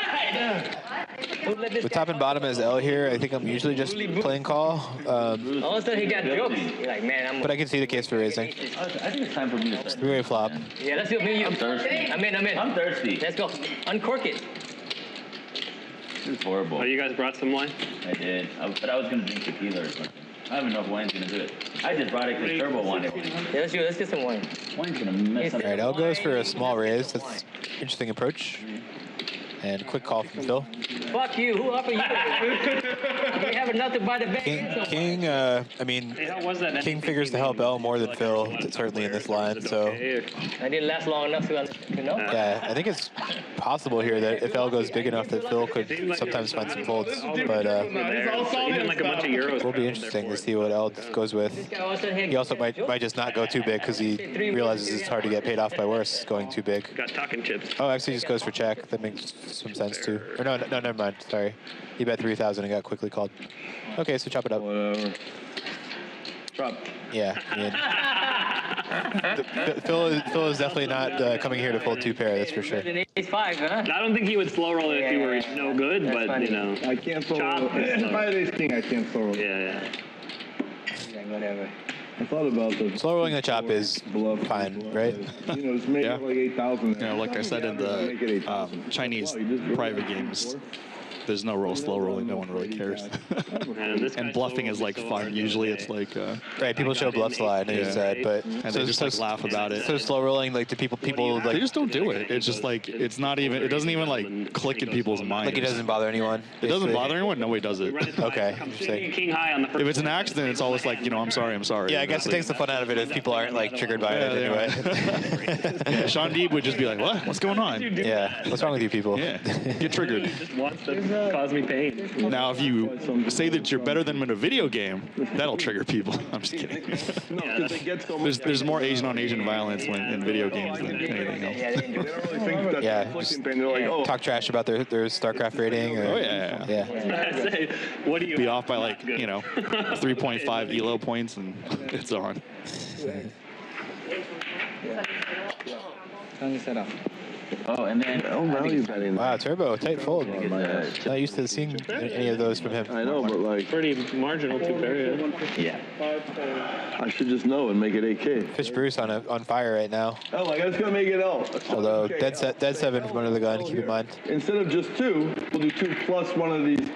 With top and bottom as L here, I think I'm usually just playing call. All of a sudden he got jokes. You're like, man, but I can see the case for raising. I think it's time for me to start. 3-way flop. Yeah, let's go. I'm thirsty. I'm in. I'm thirsty. Let's go. Uncork it. This is horrible. Oh, you guys brought some wine? I did. But I was going to drink tequila or something. I don't even know if wine's going to do it. I just brought it because Turbo wanted it. Yeah, let's get some wine. Wine's going to mess up. All right, L goes for a small raise. That's an interesting approach. And quick call from Phil. Fuck you. Who offered you? We have enough to buy the bank. King, King figures to help L more than Phil, certainly in this line. So I didn't last long enough to know. Yeah, I think it's possible here that if L goes big enough that Phil could sometimes find some folds. But will be interesting to see what L goes with. He also might just not go too big because he realizes it's hard to get paid off by worse going too big. Got talking chips. Oh, actually just goes for check. That makes some sense too. Or no, never mind. Sorry. He bet 3,000 and got quickly called. Okay, so chop it up. Whatever. Chop. Yeah. Phil is definitely not coming here to fold 2 pair. That's for sure. Ace 5, huh? I don't think he would slow roll it if he were no good, That's but funny. you know. I can't throw Chop. If I had ace king, I can't throw it. Yeah. Whatever. I thought about the Slow rolling the chop is fine, right? You know, just make it like 8,000. You know, like I said in the Chinese private games, there's no slow rolling. No one really cares. And bluffing is like fun. Usually it's like right. People show bluffs a lot, you said, but and they just like laugh about it. So slow rolling, like, do people like they just don't do it. It's just like it's not even. It doesn't even like click in people's minds. Like it doesn't bother anyone. It doesn't bother anyone. Nobody does it. Okay. Interesting. King high on the first. If it's an accident, it's always like, you know, I'm sorry. Yeah, I guess it takes the fun out of it if people aren't like triggered by it anyway. Sean Deeb would just be like, what? What's going on? Yeah. What's wrong with you people? Yeah. Get triggered. Just wants to cause me pain. Now, if you say that you're better than them in a video game, that'll trigger people. I'm just kidding. There's more Asian on Asian violence in video games than anything else. Yeah. Just talk trash about their StarCraft rating. Or, Oh yeah. Say, what do you be off by like 3.5 elo points and it's on. Oh, and then value betting. Wow, Turbo, tight fold. Not used to seeing any of those from him. I know, but like pretty marginal 2 pair. yeah. I should just know and make it 8K. Fish Bruce on fire right now. Oh, I was gonna make it L. Although dead 7 from under the gun. Keep in mind. Instead of just 2, we'll do 2 plus one of these.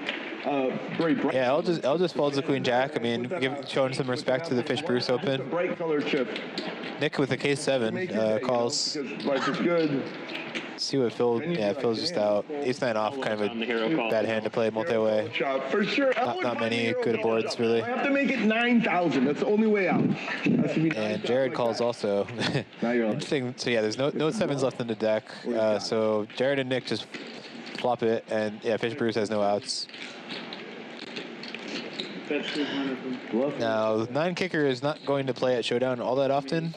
Very bright. Yeah, L just folds the Queen Jack. I mean, showing some respect to the Fish Bruce Open. Bright color chip. Nick with a case 7 calls. Life is good. See what Phil. Yeah, Phil's just out. Ace 9 off, kind of a bad hand to play multi-way. For sure. Not many good boards really. I have to make it 9,000. That's the only way out. And Jared calls also. Interesting. So yeah, there's no 7s left in the deck. So Jared and Nick just flop it, and yeah, Fish Bruce has no outs. Now, 9 kicker is not going to play at Showdown all that often.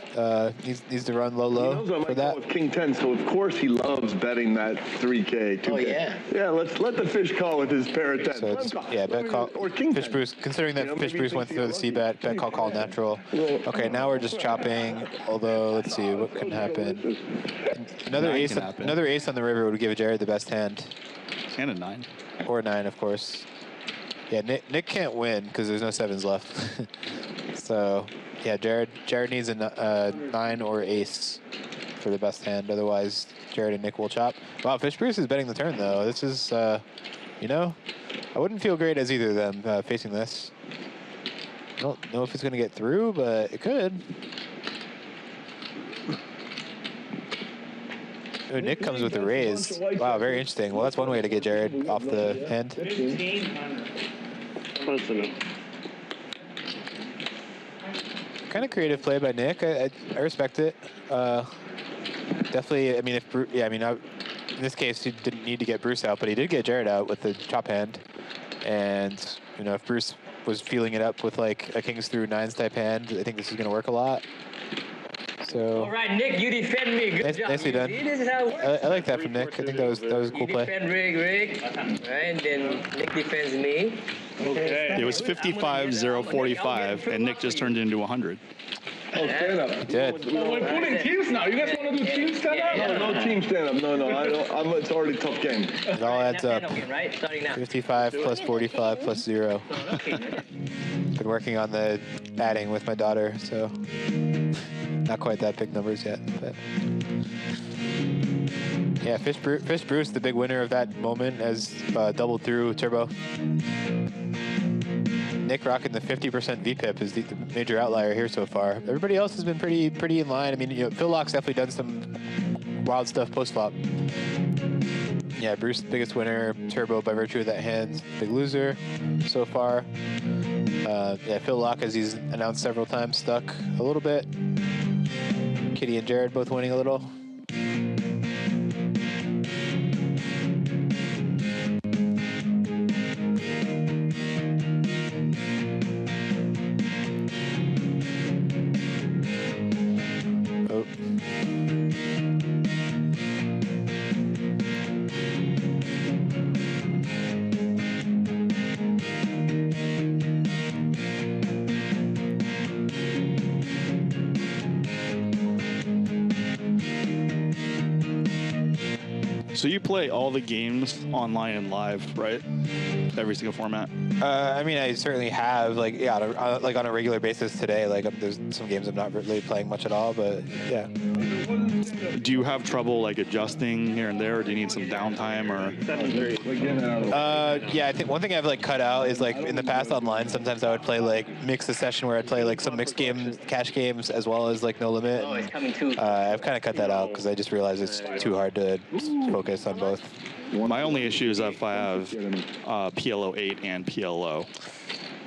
Needs to run low for that. With King 10, so of course he loves betting that 3K, 2K. Oh, yeah. Yeah, let the fish call with his pair of 10. So it's, yeah, bet call. Or King Fish 10. Bruce, considering that Fish Bruce went through the C-bet, bet call natural. Okay, now we're just chopping, although let's see what can happen. Another ace on the river would give Jared the best hand. And a 9. Or 9, of course. Yeah, Nick can't win because there's no 7s left. So, yeah, Jared needs a 9 or ace for the best hand. Otherwise, Jared and Nick will chop. Wow, Fish Bruce is betting the turn, though. This is, you know, I wouldn't feel great as either of them facing this. I don't know if it's going to get through, but it could. Oh, Nick comes with a raise. Wow, very interesting. Well, that's one way to get Jared off the hand. Kind of creative play by Nick. I respect it. Definitely. I mean, in this case, he didn't need to get Bruce out, but he did get Jared out with the chop hand. And you know, if Bruce was feeling it up with like a kings through 9s type hand, I think this is going to work a lot. So. All right, Nick, you defend me. Good job. Nicely done. See, this is how it works. I like that from Nick. I think that was a cool play. You defend Rig, right? And then Nick defends me. It was 55-0-45, and Nick just turned it into 100. Oh, stand up. He did. Well, we're putting teams now. You guys want to do team stand up? No team stand up. No. I don't. It's already a tough game. It all adds up. Right? Starting now. 55 plus 45 plus 0. Been working on the adding with my daughter, so not quite that big numbers yet. But yeah, Fish Bruce, the big winner of that moment, as doubled through Turbo. Nick rocking the 50% VPIP is the major outlier here so far. Everybody else has been pretty in line. I mean, you know, Phil Lock's definitely done some wild stuff post flop. Yeah, Bruce, biggest winner. Turbo, by virtue of that hand, big loser so far. Yeah, Phil Lock, as he's announced several times, stuck a little bit. Kitty and Jared both winning a little. So you play all the games online and live, right? Every single format. I mean, I certainly have, like, yeah, like on a regular basis today. Like, there's some games I'm not really playing much at all, but yeah. Do you have trouble like adjusting here and there, or do you need some downtime, or? Yeah, I think one thing I've like cut out is like in the past online, sometimes I would play like mix a session where I'd play like some mixed games, cash games, as well as like no limit. Oh, it's coming too. I've kind of cut that out because I just realized it's too hard to focus on both. My only issue is if I have PLO 8 and PLO.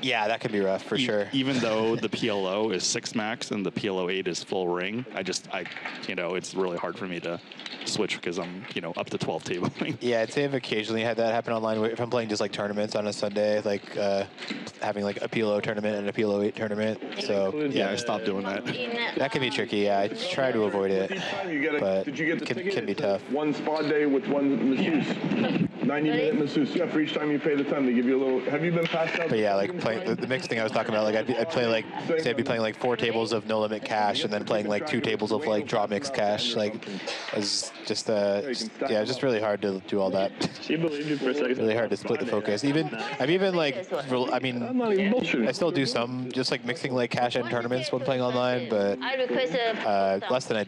Yeah, that could be rough for sure. Even though the PLO is 6 max and the PLO 8 is full ring, it's really hard for me to switch because I'm, up to 12 tabling. Yeah, I'd say I've occasionally had that happen online. If I'm playing just like tournaments on a Sunday, like having like a PLO tournament and a PLO 8 tournament. So yeah, I stopped doing that. That can be tricky. Yeah, I try to avoid it, but it can be tough. One spa day with one masseuse. 90-minute masseuse. Yeah, for each time you pay the time, they give you a little. Have you been passed out? But yeah, like playing the mixed thing I was talking about, like I'd play like, say I'd be playing like 4 tables of no limit cash, and then playing like 2 tables of like draw mix cash. Like, it's just just really hard to do all that. She believed you for a second. Really hard to split the focus. I still do some just like mixing like cash and tournaments when playing online, but less than I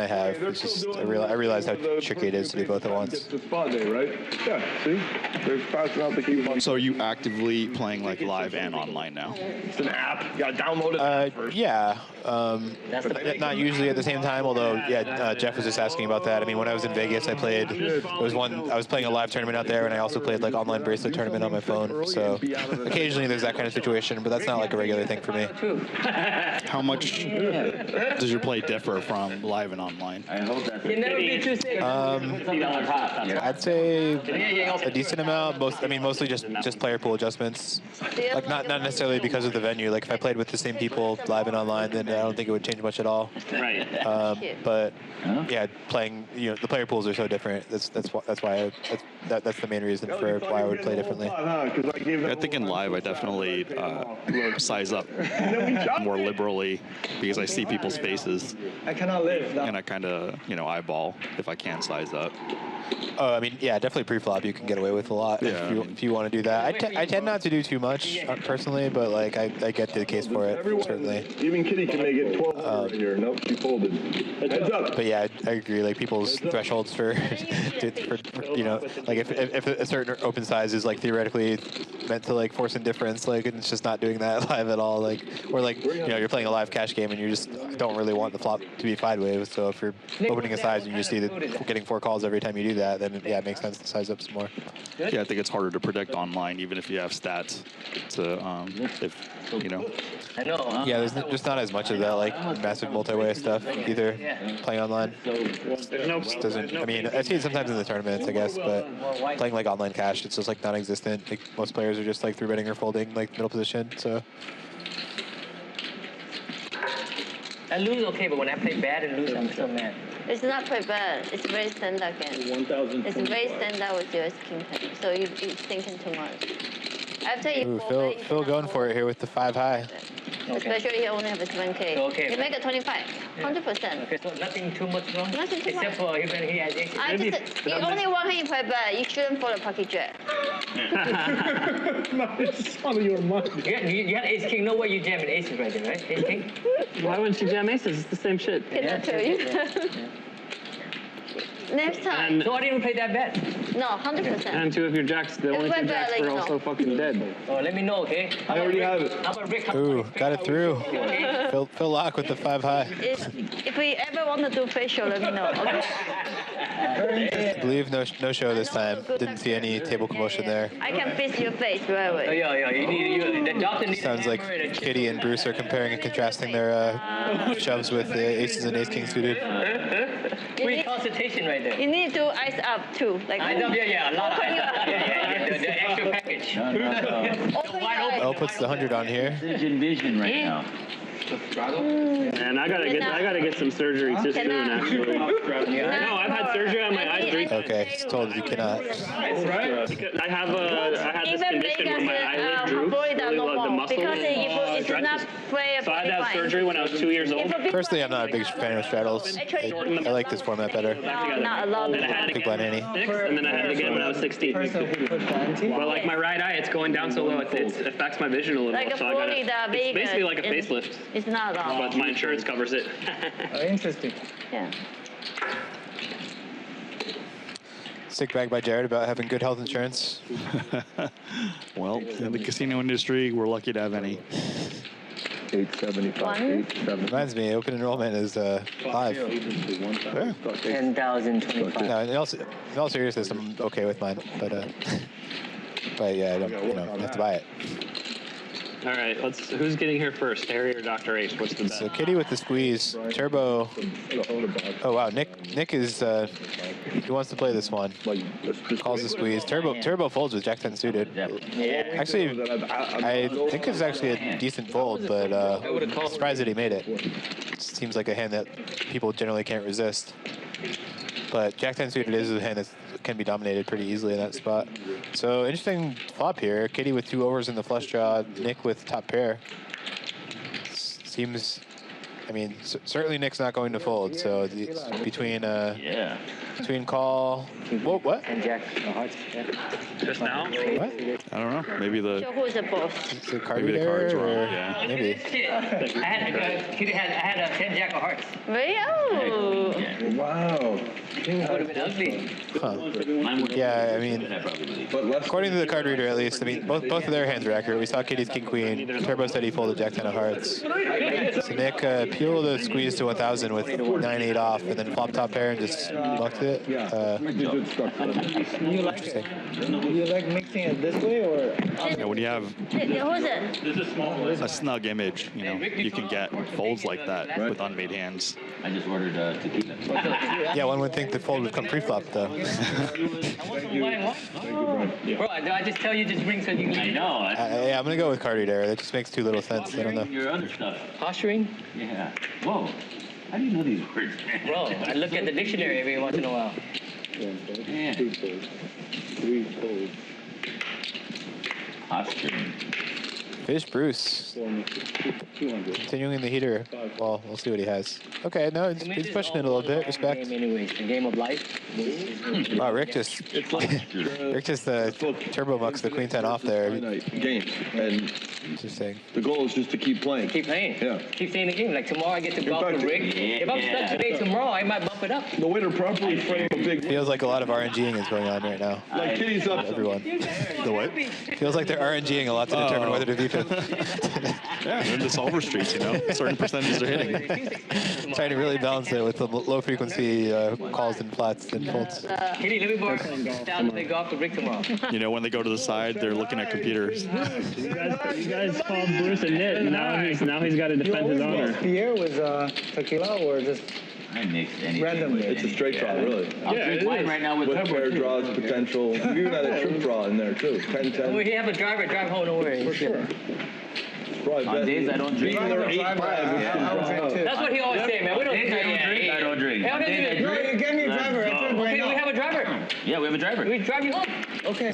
have. It's just I realize how tricky it is to do both at once. It's a spa day, right? Yeah. See, they're passing out the key. So are you actively playing like live and online now? It's an app. You gotta download it first. Yeah. Not usually at the same time, although Jeff was just asking about that. I mean, when I was in Vegas, I was playing a live tournament out there, and I also played like online bracelet tournament on my phone. So occasionally there's that kind of situation, but that's not like a regular thing for me. How much does your play differ from live and online? I hope that's I'd say a decent amount. Mostly just player pool adjustments. Like not necessarily because of the venue. Like if I played with the same people live and online, then I don't think it would change much at all. Right. But yeah, playing, the player pools are so different. That's why that's the main reason for why I would play differently. I think in live I definitely size up more liberally because I see people's faces. I cannot live. And I kind of eyeball if I can size up. Oh, I mean, yeah, definitely pre-flop. You can get away with a lot if you want to do that. I tend not to do too much personally, but like I get the case for it. Certainly. Even Kitty can make it 12 here. Nope, she folded. Heads up. But yeah, I agree. Like people's thresholds for like if a certain open size is like theoretically meant to like force indifference, like it's just not doing that live at all. Like or like you're playing a live cash game and you just don't really want the flop to be sideways. So if you're opening a size and you just see that getting 4 calls every time you do that, then yeah, it makes sense to size up some more. Yeah, I think it's harder to predict online, even if you have stats. To I know. Yeah, there's just not as much of that like massive multi-way stuff either. Playing online just doesn't. I mean, I see it sometimes in the tournaments, I guess, but playing like online cash, it's just like non-existent. Like most players are just like 3-betting or folding like middle position. So. I lose okay, but when I play bad and lose, I'm still mad. It's not quite bad. It's very standard game. It's very standard with your king ten. So you're thinking too much. After you Phil going for it here with the 5 high. Okay. Especially you only have a 7K. Okay. You make a 25, 100%. Okay, so nothing too much wrong? Nothing too much. Except for he has ace. You only want him to play bad. You shouldn't fold a pocket jack. No, it's out of your mind. You had ace king. No way you jamming aces right there, right? Ace king? Why wouldn't you jam aces? It's the same shit. Can I tell you? Next time. No, I didn't even play that bad. No, 100%. And 2 of your jacks, the only 2 jacks were also fucking dead. Oh, let me know, okay? I already have it. How about Rick? Ooh, got it through. Phil Lock with the 5 high. If we ever want to do facial, let me know. Okay? I believe no show this time. Didn't see any table commotion there. I can fix your face right away. Yeah. The doctor needs Sounds like Kitty and Bruce are comparing and contrasting their shoves with the aces and ace king suited. Free consultation right there. You need to do ice up too. Like Ice up, yeah, a lot of ice up. Yeah, the extra package. El puts the 100 on here. Vision right now. And I gotta get some surgery too soon, actually. No, I've had surgery on my eyes 3 times. Okay, he's told you cannot. Because I had this condition where my eyelid droops, really the muscle stretches. So I had to have surgery when I was 2 years old. Personally, I'm not a big fan of straddles. I like this format better. Not a lot. And I had to Big get Blind Annie. and then I had it again when I was 16. But like my right eye, it's going down so low, it affects my vision a little. Like So it's basically like a facelift. It's not at all. But my insurance covers it. Interesting. Yeah. Sick brag by Jared about having good health insurance. Well, in the casino industry, we're lucky to have any. 875. One. 875. Reminds me, open enrollment is live. Yeah. 10,025. No, in all seriousness, I'm okay with mine, but yeah, I don't, have to buy it. All right, who's getting here first, Harry or Dr. H? What's the bet? So Kitty with the squeeze, Turbo. Oh wow, Nick is he wants to play this one. Calls the squeeze. Turbo folds with Jack 10 suited. Actually, I think it's actually a decent fold, but surprised that he made it. Seems like a hand that people generally can't resist. But Jack 10 suited is a hand that can be dominated pretty easily in that spot. So interesting flop here. Kitty with 2 overs in the flush draw. Nick with top pair. Seems, I mean, certainly Nick's not going to fold. So between call. Whoa, what? And Jack. Just now? What? I don't know. Maybe So who's the boss? The card Maybe the reader, cards or wrong, yeah. maybe. I had a 10 Jack of hearts. Really? Oh. Wow. It would have been ugly. Huh. Yeah, I mean, according to the card reader at least, I mean, both of their hands were accurate. We saw Kitty's King Queen. Turbo said he folded Jack 10 of hearts. So Nick peeled the squeeze to 1,000 with 9-8 off, and then flop top pair and just lucked it. Interesting. You like mixing it this way or? Yeah, when you have Who's it? a snug image, you can get folds like that with unmade hands. I just ordered tequila. Yeah, one would think the fold would come pre-flop though. Bro, do I just tell you just bring so you can... I know. Yeah, I'm gonna go with card reader. That just makes too little sense. I don't know. Your other stuff. Posturing? Yeah. Whoa. How do you know these words? Bro, I look at the dictionary every once in a while. Yeah. Posturing. Fish Bruce. Continuing the heater. Well, we'll see what he has. Okay, no, he's pushing it a little bit. Respect. Anyways, the game of life. Wow, Rick just turbo mucks the queen 10 off there. Games. And interesting. The goal is just to keep playing. Keep playing. Yeah. Keep staying in the game. Like tomorrow I get to golf with Rick. If I'm stuck today, tomorrow I might bump it up. The way to properly frame a big... Feels like a lot of RNGing is going on right now. Like Kitty's up. Everyone. The what? Feels like they're RNGing a lot to determine whether to deep it. Yeah, in the solver streets, certain percentages are hitting. Trying to really balance it with the low frequency calls and flats and folds. Kitty, let me borrow down to play golf with Rick tomorrow. When they go to the side, they're looking at computers. You guys called Bruce a nit, and now he's got to defend his honor. Pierre with tequila or just I mixed anything. randomly? It's a straight draw, really. I'll drink wine right now with pair draws, potential. You even had a trip draw in there, too. 10-10. We have a drive home, don't worry. For sure. On days I don't drink. That's what he always say, man. We don't drink. I don't drink. On days I drink. You gave me a driver. Okay, we have a driver. Yeah, we have a driver. We drive you home. Okay.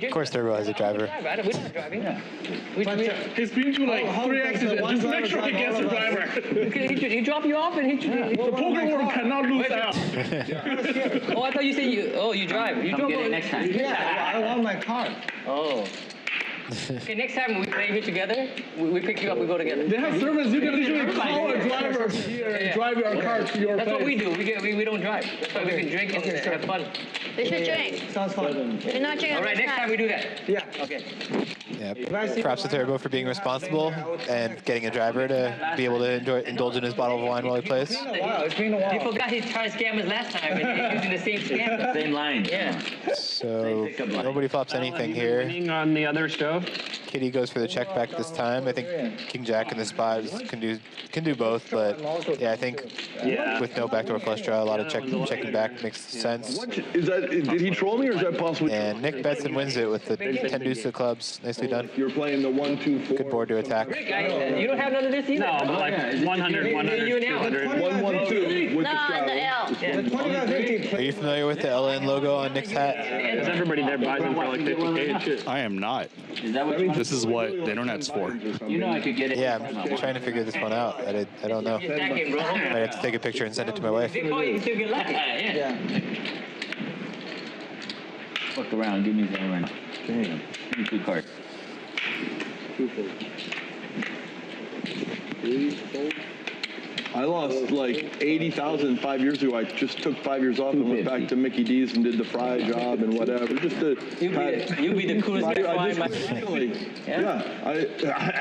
Of course, Turbo has a driver. We're not driving. He's been through like 3 accidents. Just make sure he gets a driver. He drop you off and he... The poker world cannot lose out. Oh, I thought you said you drive. You Come get it next time. Yeah, I want my car. Oh. Okay, next time we play here together, we pick you up, we go together. They have service. You can literally call a driver here and drive your car to your place. That's what we do. We don't drive. That's why we can drink and have fun. We should drink. Sounds fun. We're not drinking. All right, next time we do that. Yeah. Okay. Yeah, props to Turbo for being responsible and getting a driver to be able to indulge in his bottle of wine while he plays. Wow, it's been a while. He forgot he tried scammers last time and he's using the same scam. Same line. Yeah. So nobody flops anything here. Winning on the other stove. Kitty goes for the check back this time. I think King Jack in the spot can do both, but yeah, I think with no backdoor flush draw, a lot of checking back makes sense. Is that? Did he troll me, or is that possibly? And Nick bets and wins it with the 10 deuce of clubs. Nicely done. You're playing the 1, 2, 4. Good board to attack. You don't have none of this either? No, but like 100, 100, 200. 1, 1, 2 with the Are you familiar with the LN logo on Nick's hat? Is everybody there buys them for like 50K and shit? I am not. Is that what you want? This is what the internet's for. You know I could get it. Yeah, I'm trying to figure this one out. I don't know. I might have to take a picture and send it to my wife. Yeah. Fuck around, give me the one. Damn. Give me 2 cards. 2 folds. 3 folds. I lost like 80,000 5 years ago. I just took 5 years off and went back to Mickey D's and did the fry job and whatever. Just to You'll be the coolest guy frying my I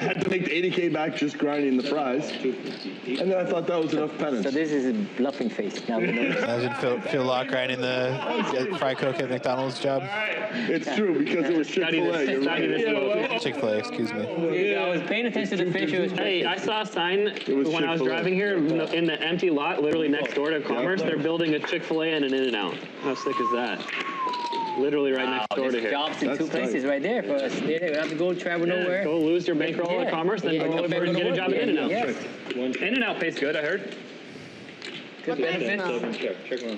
had to make the 80K back just grinding the fries. And then I thought that was enough penance. So this is a bluffing face. Now we know. Imagine Phil Locke grinding the fry cook at McDonald's job. It's true, because it was Chick-fil-A. Chick-fil-A, excuse me. I was paying attention to the fish. Hey, I saw a sign when I was driving here in the empty lot, literally next door to Commerce. They're building a Chick-fil-A and an In-N-Out. How sick is that? Literally right next door to here. Jobs in 2 places right there for us. We don't have to go travel nowhere. Go lose your bankroll at Commerce, then go over and get a job at In-N-Out. In-N-Out pays good, I heard. Good benefits. Check one.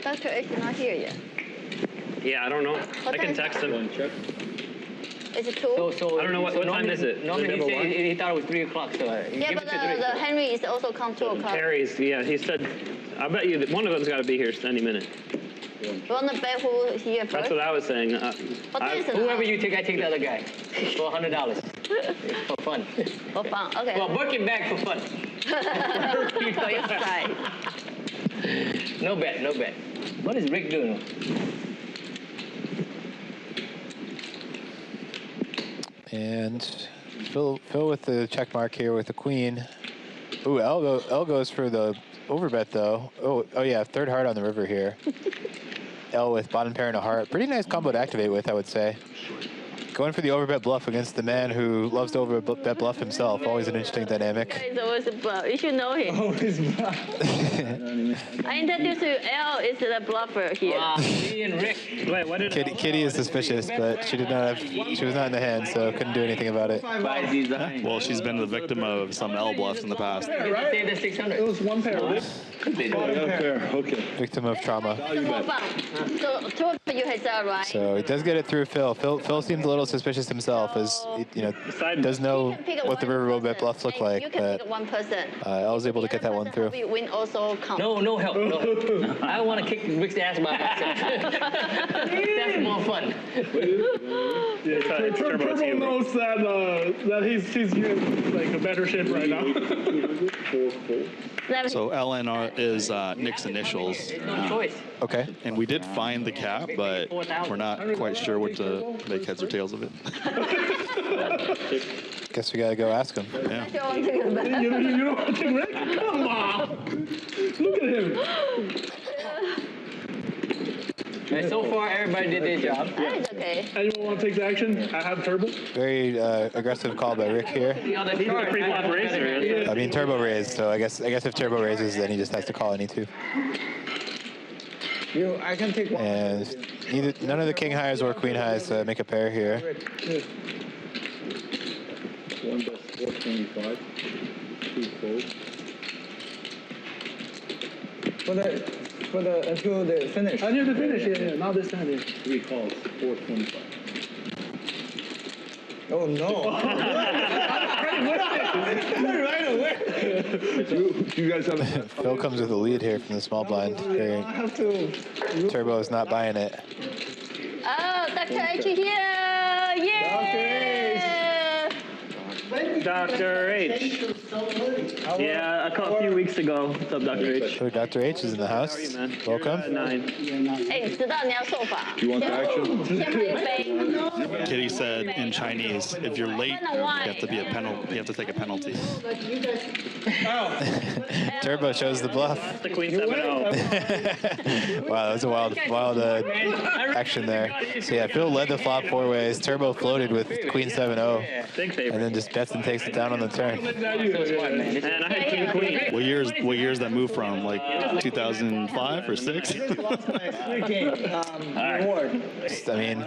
Dr. X is not here yet. Yeah, I don't know. I can text him. Is it 2? So I don't know what time is it. Normally he thought it was 3 o'clock. So yeah, but the Henry is also come 2 o'clock. Terry's, yeah, he said, I bet you that one of them's got to be here any minute. You want to bet who here first? That's what I was saying. Whoever you take, I take the other guy for $100 for fun. For fun, okay. Well, working back for fun. For your side. No bet, no bet. What is Rick doing? And Phil with the check mark here with the queen. Ooh, L goes for the overbet though. Oh yeah, 3rd heart on the river here. L with bottom pair and a heart. Pretty nice combo to activate with, I would say. Going for the overbet bluff against the man who loves to overbet bluff himself. Always an interesting dynamic. He's always a bluff. You should know him. Always bluff. I introduced you. L is the bluffer here. Me and Rick. Wait, what did Kitty is suspicious, but she was not in the hand, so couldn't do anything about it. Well, she's been the victim of some L bluffs in the past. Say the 600. It was 1 pair. Okay. Victim of trauma. So 2 of you has that right. So he does get it through Phil. Phil seems a little suspicious himself, as does know what the riverboat bet bluffs look like, but one person. I was able to get that one through. Win also count. No help. No help. I don't want to kick Rick's ass by myself. That's more fun. Turbo knows that he's in like a better shape right now. So LNR is Nick's initials. No choice. Okay. And we did find the cap, but we're not quite sure what to make heads or tails of it. Guess we gotta go ask him. Yeah. You don't want to take Rick? Come on. Look at him. And so far, everybody did their job. That's okay. Anyone want to take the action? I have turbo. Very aggressive call by Rick here. He's a pre-flop racer. I mean, turbo raised, so I guess if turbo raises, then he just has to call any 2. I can take 1. And none of the king highs or queen highs make a pair here. 1 best 425. 2 folds. Until the finish. Until the finish, yeah. Not this time. 3 calls. 425. Oh no. Right away. Do you guys have a... Phil comes with a lead here from the small blind. I have to. Turbo is not buying it. Oh, Dr. H here! Yay! Dr. H. Yeah, I called a few weeks ago. What's up, Dr. H? So Dr. H is in the house. Welcome. 哎，知道你要受罚。You want the action? 先喝一杯。Kitty said in Chinese, if you're late, you have to be a penalty. You have to take a penalty. Turbo shows the bluff. The Queen 7-0. Wow, that was a wild action there. So yeah, Phil led the flop 4 ways. Turbo floated with Queen 7-0, and then just bets and takes it down on the turn. And I had King Queen. What years that move from? Like 2005 or 6? I mean,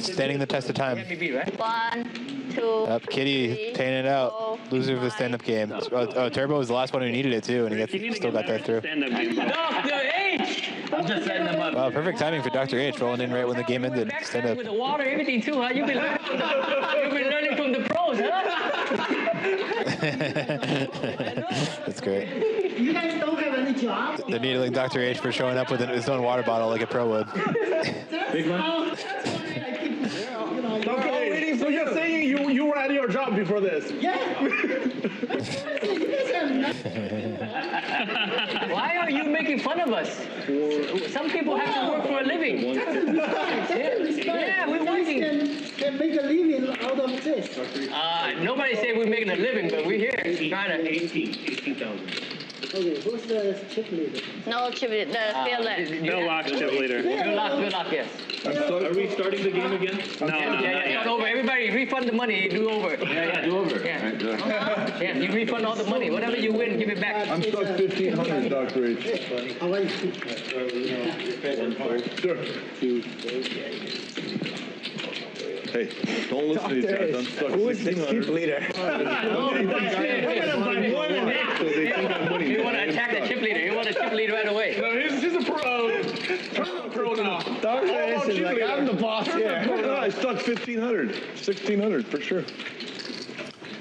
standing the test of time. 1, 2. Up, Kitty paying it out. Loser of the stand-up game. Oh, Turbo was the last one who needed it too, and he still got that through. Dr. H! I'm just setting them up. Wow, perfect timing for Dr. H rolling in right when the game ended. Stand up. With the water, everything too, huh? You've been learning from the pros, huh? That's great. You guys don't have any job? They're needling Dr. H for showing up with his own water bottle like a pro would. Big one. So you're saying you were at your job before this? Yeah. Why are you making fun of us? Some people have to work for a living. Yeah, we're working. Can make a living out of this. Nobody said we're making a living, but we're here trying to. 18,000. Okay, who's the chip leader? No chip leader, the fielder. Bill Locke's chip leader. Bill Lock, yes. Are we starting the game again? No. Start over. Everybody refund the money, do over. Yeah, do over. Yeah. Yeah, you refund all the money. Whatever you win, give it back. I'm stuck 1,500, Dr. H. How are you? Sure. Hey, don't listen to these guys. I'm stuck 1,600. leader? You want to attack the chip leader. You want a chip leader right away. No, he's a pro. Pro now. Dr. H is like, I'm the boss here. No, I stuck 1,500. 1,600 for sure.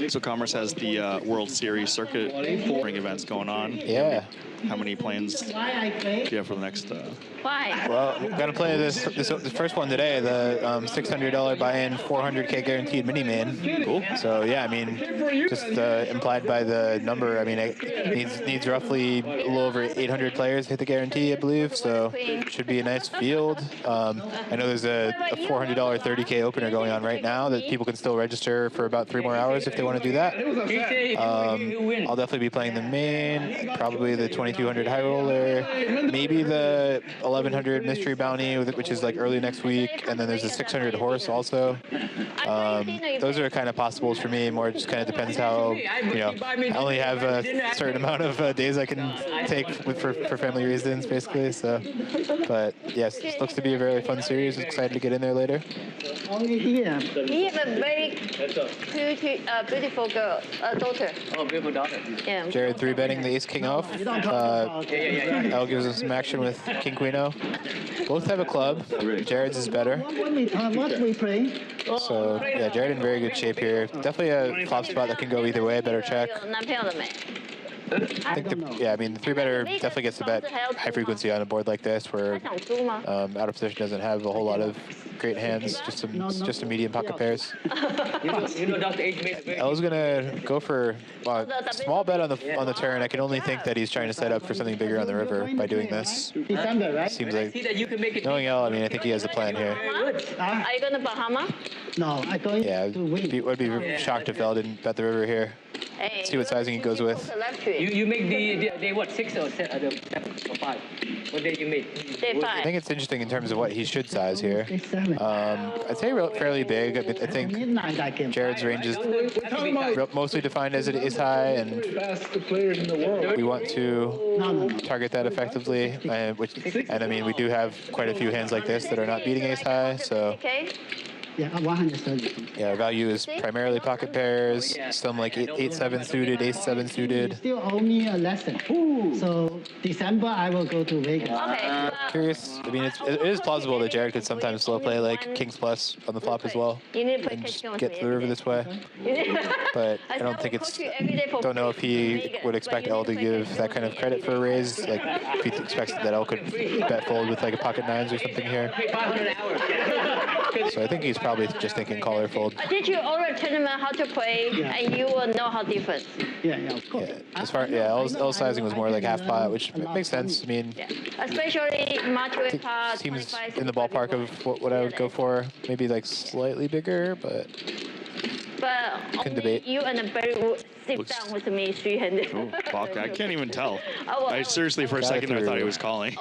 So Commerce has the World Series circuit ring events going on. Yeah. How many planes do you have for the next? Why? Well, we're gonna play this first one today. The $600 buy-in, 400K guaranteed mini main. Cool. So yeah, I mean, just implied by the number, I mean, it needs roughly a little over 800 players to hit the guarantee, I believe. So should be a nice field. I know there's a $400 30K opener going on right now that people can still register for about 3 more hours if they want to do that. I'll definitely be playing the main, probably the 2,200 high roller, maybe the 1,100 mystery bounty, which is like early next week, and then there's a 600 horse also. Those are kind of possibles for me. More just kind of depends how, you know, I only have a certain amount of days I can take for family reasons, basically. So, but yes, it looks to be a very fun series. Excited to get in there later. Only here. He have a very beautiful girl, daughter. Oh, beautiful daughter. Yeah. Jared 3-betting the ace king off. Al gives us some action with king queen o. Both have a club. Jared's is better. What we play? So yeah, Jared in very good shape here. Definitely a flop spot that can go either way. Better check. I think I mean the 3-better definitely gets to bet high frequency on a board like this, where out of position doesn't have a whole lot of great hands, just some medium pocket pairs. I was gonna go for small bet on the turn. I can only think that he's trying to set up for something bigger on the river by doing this. Seems like, knowing L, I mean, I think he has a plan here. Are you going to Bahama? No, I going to win. I'd be shocked if L didn't bet the river here. Hey, see what sizing he goes with. You make the what, 6 or 7 or 5? What day you make? Day 5. I think it's interesting in terms of what he should size here. I'd say fairly big. I think Jared's range is mostly defined as it is high, and we want to target that effectively. And I mean, we do have quite a few hands like this that are not beating ace high, so. Yeah, 130. Yeah, our value is primarily pocket pairs, some like 8-7 suited, ace-7 suited. Still owe me a lesson. So December I will go to Vegas. Okay. Curious. I mean, it is plausible that Jared could sometimes slow play like Kings Plus on the flop as well, and just get to the river this way. But I don't think it's. Don't know if he would expect L to give that kind of credit for a raise. Like if he expects that L could bet fold with like a pocket 9s or something here. So I think he's probably just thinking call or fold. Did you order a tournament how to play, and you will know how different? Yeah, of course. As far, L sizing was more like half pot, which makes sense. I mean, especially multi pot. Seems in the ballpark of what I would go for. Maybe like slightly bigger, but can debate. You and Barry would sit down with me three-handed. Oh, fuck, I can't even tell. I seriously, for a second, I thought he was calling.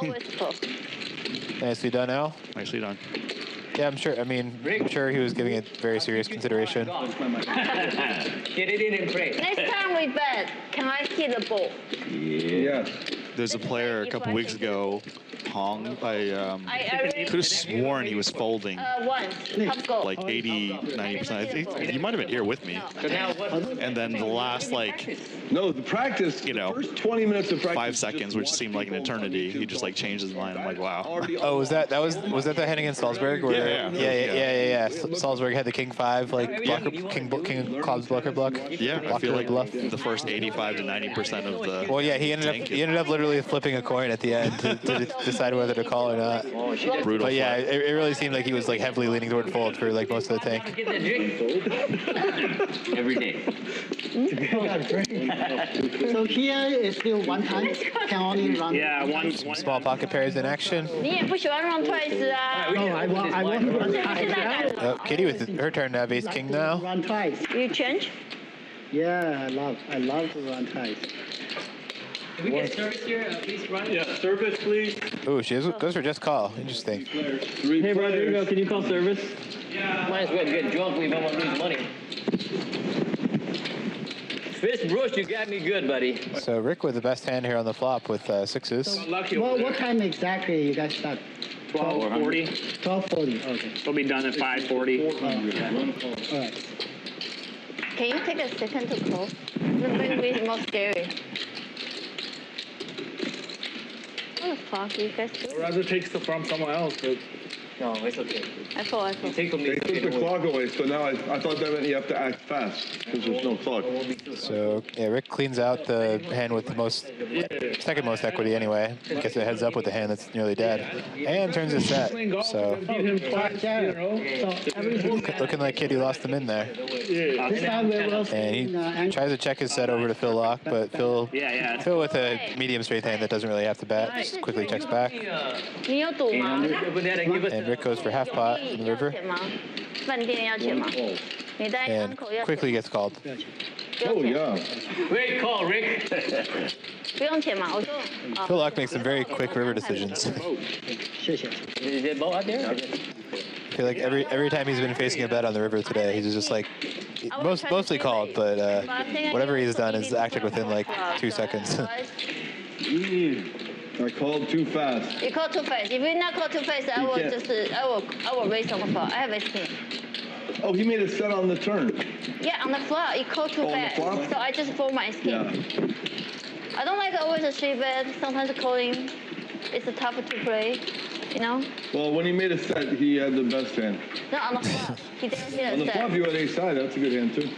Nicely done, Al. Nicely done. Yeah, I'm sure. I mean, I'm sure he was giving it very serious consideration. Get it in and pray. Next time we bet, can I hit the ball? Yes. There's a player a couple weeks ago, Hong. I could have sworn he was folding Once. Top goal. like 80, 90%. I think he might have been here with me. And then the last the practice. You know, first 20 minutes of practice. 5 seconds, which seemed like an eternity. He just like changed his mind. I'm like, wow. Oh, was that the hand against Salzburg? Where, yeah. Salzburg had the king 5, like blocker, king clubs blocker block. Yeah, I feel like bluff. the first 85 to 90% of the. Well, yeah, he ended up literally flipping a coin at the end to decide whether to call or not. Brutal. But yeah, it really seemed like he was like heavily leaning toward fold for like most of the tank. Every day. So here is still one time. Can only run. Yeah, one. Small pocket pairs in action. 你也不喜欢 run twice 啊 No, I want to run twice. Oh, Kitty with her turn to have ace king now. Run twice. You change? Yeah, I love to run twice. Can we get service here? Please run. Yeah, service, please. Ooh, she goes for just call. Interesting. Hey, Rodrigo, can you call service? Might as well get drunk. We don't want to lose money. Fist Bruce, you got me good, buddy. So Rick with the best hand here on the flop with 6s. What time exactly you guys start? 12:40. 12:40. Okay. We'll be done at 5:40. All right. Can you take a second to call? The big is more scary. What the fuck you guys do? I'd rather take stuff from someone else. But No, it's okay. I thought. They took the clock away, so now I thought that meant you have to act fast because there's no clock. So yeah, Rick cleans out the hand with the second most equity anyway. Gets a heads up with the hand that's nearly dead, and turns his set. So looking like Kitty lost him in there. And he tries to check his set over to Phil Lock, but Phil with a medium straight hand that doesn't really have to bet, just quickly checks back. 你有赌吗？ And Rick goes for half pot in the river. 饭店要钱吗？你带 And uncle 要 quickly gets called. Oh yeah. Great call, Rick. 不用钱吗？我说 Phil Lock makes some very quick river decisions. Is there a boat out there? I feel like every time he's been facing a bet on the river today, he's just like mostly called, but whatever he's done is acted within like 2 seconds. I called too fast. You call too fast. If you not call too fast, I will raise on the floor. I have a king. Oh, he made a set on the turn. Yeah, on the flop. You call too fast. So I just fold my skin. Yeah. I don't like always a three bet. Sometimes calling, it's tough to play. You know? Well, when he made a set, he had the best hand. No, on the flop. He didn't hit a On the set. flop, you had ace high. That's a good hand too.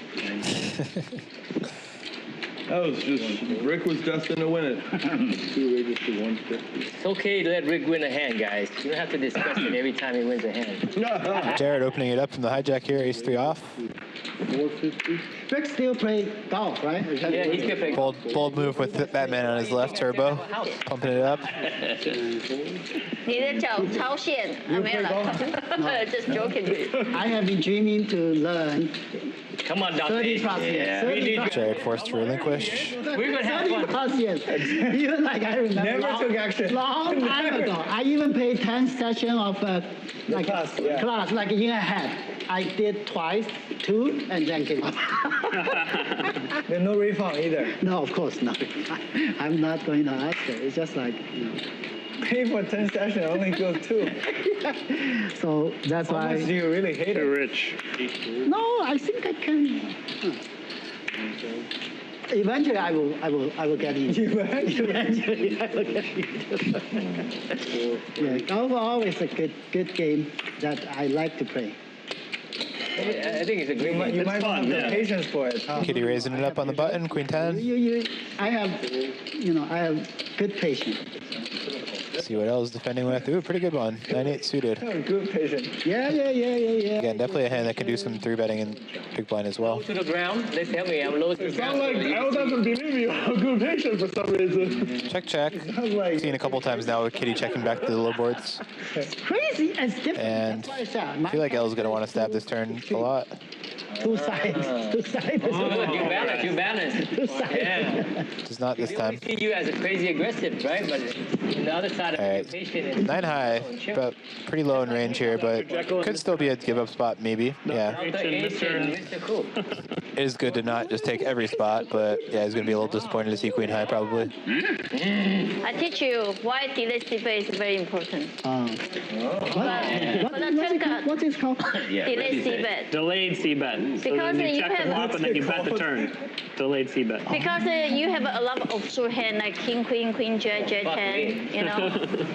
That was just Rick was destined to win it. 2 Vegas to 150. It's okay to let Rick win a hand, guys. You don't have to discuss him every time he wins a hand. Jared opening it up from the hijack here, ace 3 off. 450. Rick still play golf, right? Yeah, he's good for Bold move with the Batman on his left, turbo, pumping it up. 你的脚超线，没有了。Just joking. I have been dreaming to learn. Come on, Dante. 30 plus years. Jared forced to relinquish. We're going to have 30 fun. plus years. Even like I remember. Never took action. Long time ago. I even paid 10 sessions of class, like in a head. I did twice, 2, and then came up. There's no refund either. No, of course not. I'm not going to ask her. It's just like, Pay for 10 sessions, only go 2. So that's How why. much do you really hate it? Rich. No, I think I can. Eventually, I will get in. Eventually, I will get in. Yeah, golf always a good game that I like to play. I think it's a great game. You might not have the patience for it. Kitty raising it up on the button, queen 10. I have good patience. See what else defending with. Ooh, pretty good one. 9-8 suited. Good patient. Yeah. Again, definitely a hand that can do some 3-betting in big blind as well. To the ground. They tell me I'm low to the It ground. sounds like Al doesn't believe you. I'm good patient for some reason. Check. Seen a couple times now with Kitty checking back to the low boards. It's crazy and different. And I feel like L's going to want to stab this turn a lot. Two sides. You balance. Two sides. Yeah. Just not this time. See you as a crazy aggressive, right? But the other side of Alright, patient is 9 high, but pretty low in range here, but could still be a give-up spot, maybe. Yeah. Mr. Cool. It is good to not just take every spot, but yeah, he's going to be a little disappointed to see queen high, probably. I teach you why delay c-bet is very important. What is called? Delay c-bet. Delayed c-bet. So Because then you you check the have- flop and then you bet the turn. Delayed c-bet. Because you have a lot of offshore hand like king, queen, jack, 10, you know.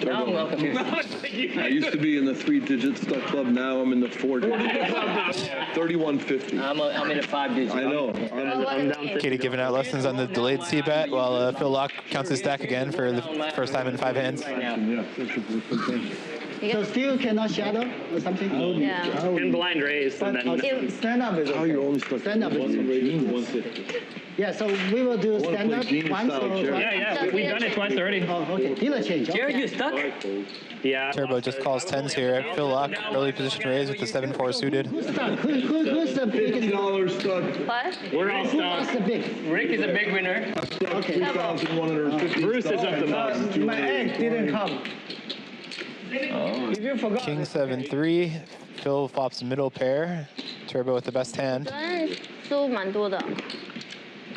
Now I'm welcome here. I used to be in the 3-digit stuck club. Now I'm in the 4-digit. 3150. I'm in a 5-digit. I know. I'm down 50. Katie giving out lessons on the delayed c-bet while Phil Locke counts his stack again for the first time in 5 hands. So still cannot shadow or something? Yeah. In blind raise and then Stand up is How you only stuck Stand up is 150. Yeah, so we will do stand up once or yeah, we've done it twice already. Oh, okay. Dealer change. Jared, you stuck? Yeah. Turbo just calls 10s here. Phil Locke, early position raise with the 7-4 suited. Who's the biggest? $50 stuck. What? We're all Who's stuck. the big? Rick is a big winner. Okay. 3,150. Bruce is up the most. My egg didn't come. Oh. If you forgot. King 7-3. Phil flops middle pair. Turbo with the best hand. 昨天输蛮多的。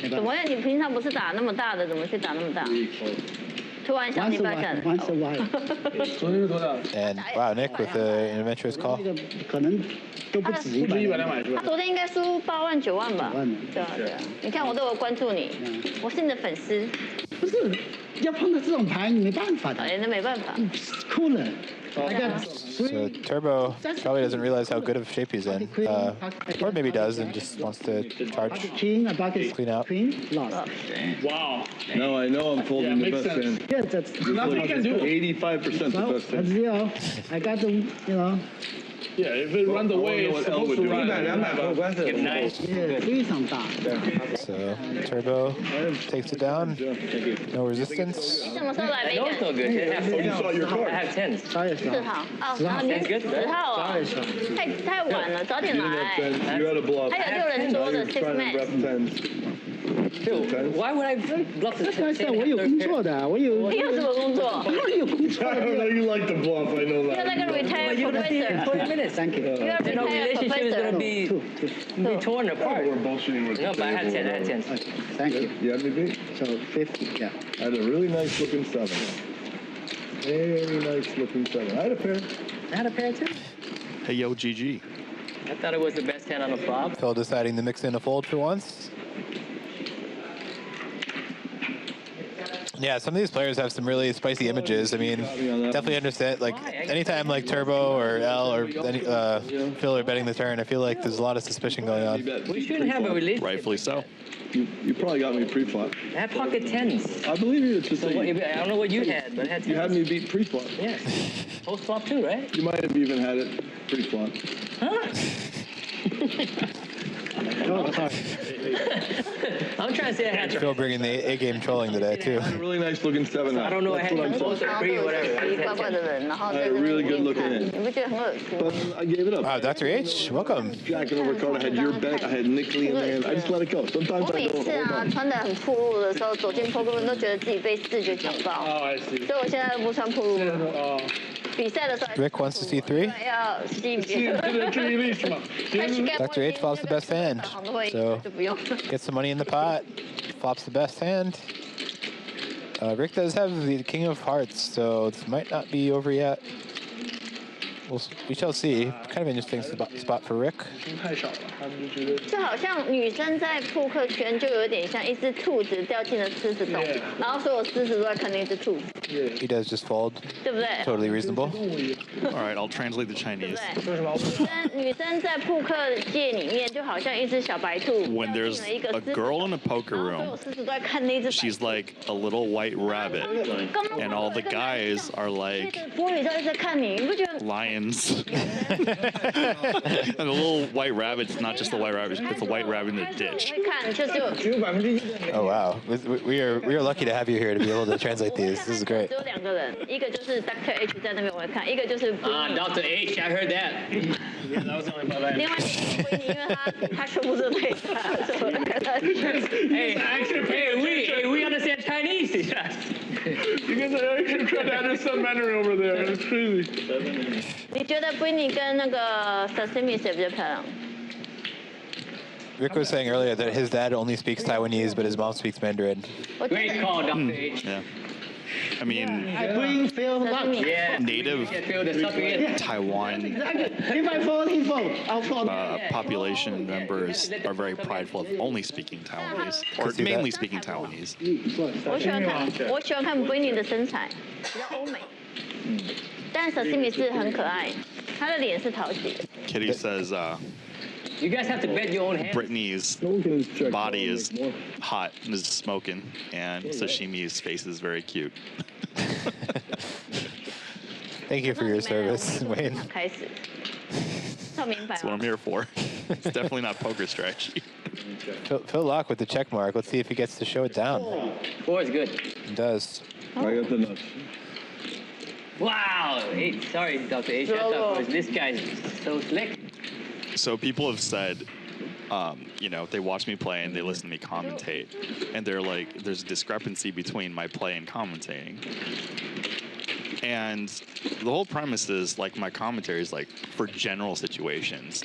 怎么你平常不是打那么大的，怎么去打那么大？突然想 Once 你 a 发 while. 现。 Once a while. And wow, Nick with an adventurous call. 这个可能都不止100。他昨天应该输8万9万吧？ 9万对啊。你看我都有关注你，我是你的粉丝。不是，要碰到这种牌你没办法的。哎，那没办法。哭了。I got So Turbo probably doesn't realize how good of shape he's in. Or maybe does and just wants to charge. King, a bucket, Clean out. queen, lost. Wow. No, I know I'm folding the makes best sense. hand. Yeah, that's Nothing you can do. 85% the best that's hand. I got the, you know, Yeah, if it runs away, it's supposed to run. Nice. yeah, 非常大。 So Turbo takes it down. No resistance. 你什么时候来 I know it's no Vegas？ good. I have You saw your card. I have 10s. 12月4号。哦，然后你10号哦，太晚了，早点 You didn't 来 have。tens. You had a bluff. 还有6人桌 Now 的 you're 6 trying to man。 rep tens. Phil, why would I bluff the 但是我有工作的，我有你有什么工作？我有工作 I don't know. You like to bluff. I know You're that. like a retired you're gonna see in professor. 20 minutes. Thank you. You're a Then our retired relationship is gonna professor. be torn apart. We're bullshitting with No, but I had 10. I had 10. Thank you. You had me beat. So 50, yeah. I had a really nice looking 7. Very nice looking 7. I had a pair. I had a pair too. Hey, yo, GG. I thought it was the best hand on the flop. Phil deciding to mix in a fold for once. Yeah, some of these players have some really spicy images. I mean, definitely understand, like, anytime, like, Turbo or L or any, Phil are betting the turn, I feel like there's a lot of suspicion going on. We shouldn't have a relationship. Rightfully so. You probably got me pre-flop. I had pocket 10s. I believe you. It's just So that what, I don't know what you had, but I had 10s. you had me beat pre-flop. Yeah. Post flop too, right? You might have even had it pre-flop. Huh? I'm trying to say I had. Phil bringing the A-game trolling today, too. A really nice looking 7. I don't know. I That's had what I'm close saying. to 3 or 奇 whatever. 怪怪的人，然后在 I 这 had 边 really 给 good 你 looking 看， in. 你不觉得很恶心？ But I gave it up. Wow, Dr. H, welcome. Jacking over card. I had your bet. I had Nickley in hand. I just let it go. Sometimes 我 I 每 go. 次啊穿的很暴露的时候，走进 poker room 都觉得自己被视觉强暴， Oh, I see. 所以我现在不穿暴露了。 Oh. 比赛的时候 Rick wants to see 3. 要吸引别人。 Dr. H flops the best hand. So 就不用。 get some money in the pot. Flops the best hand. Rick does have the King of Hearts, so this might not be over yet. we shall see. Kind of interesting spot for Rick. 就好像女生在扑克圈就有点像一只兔子掉进了狮子洞，然后所有狮子都在看那只兔子。He does just fold. 对不对？ Totally reasonable. All right, I'll translate the Chinese. 女生在扑克界里面就好像一只小白兔。When there's a girl in a poker room, she's like a little white rabbit, and all the guys are like lions. And the little white rabbit's not just the white rabbit; it's the white rabbit in the ditch. Oh wow, we are lucky to have you here to be able to translate these. This is great. 只有2个人，一个就是 Dr. H 在那边我会看，一个就是 Dr. H, I heard that. Yeah, that was only about 另外一个因为他全部都可以看，所以 Hey, we understand Chinese. You guys are actually trying to understand Mandarin over there. It's crazy. 你觉得 Britney 跟那个 Sesame 谁比较漂亮？ Rick was saying earlier that his dad only speaks Taiwanese, but his mom speaks Mandarin. Great call, Dr. H. Yeah. I mean, I bring Phil luck. Yeah. native Taiwan If I fold, he fold. I'll fold. population members are very prideful of only speaking Taiwanese, or mainly speaking Taiwanese. 我喜欢看 Britney 的身材，比较欧美。但 Sesame 是很可爱，她的脸是讨喜的。 Kitty says You guys have to bet your own hand. Brittany's body is hot and is smoking, and Sashimi's face is very cute. Thank you for your service, Wayne. 开始，超明白 That's what I'm here for. It's definitely not poker strategy. Phil Locke with the check mark. Let's see if he gets to show it down. 4 is good. He does. I got the nuts. Wow. Hey, sorry, Dr. H. I thought this guy's so slick. So people have said, you know, they watch me play and they listen to me commentate, and they're like, there's a discrepancy between my play and commentating. And the whole premise is like my commentary is like for general situations.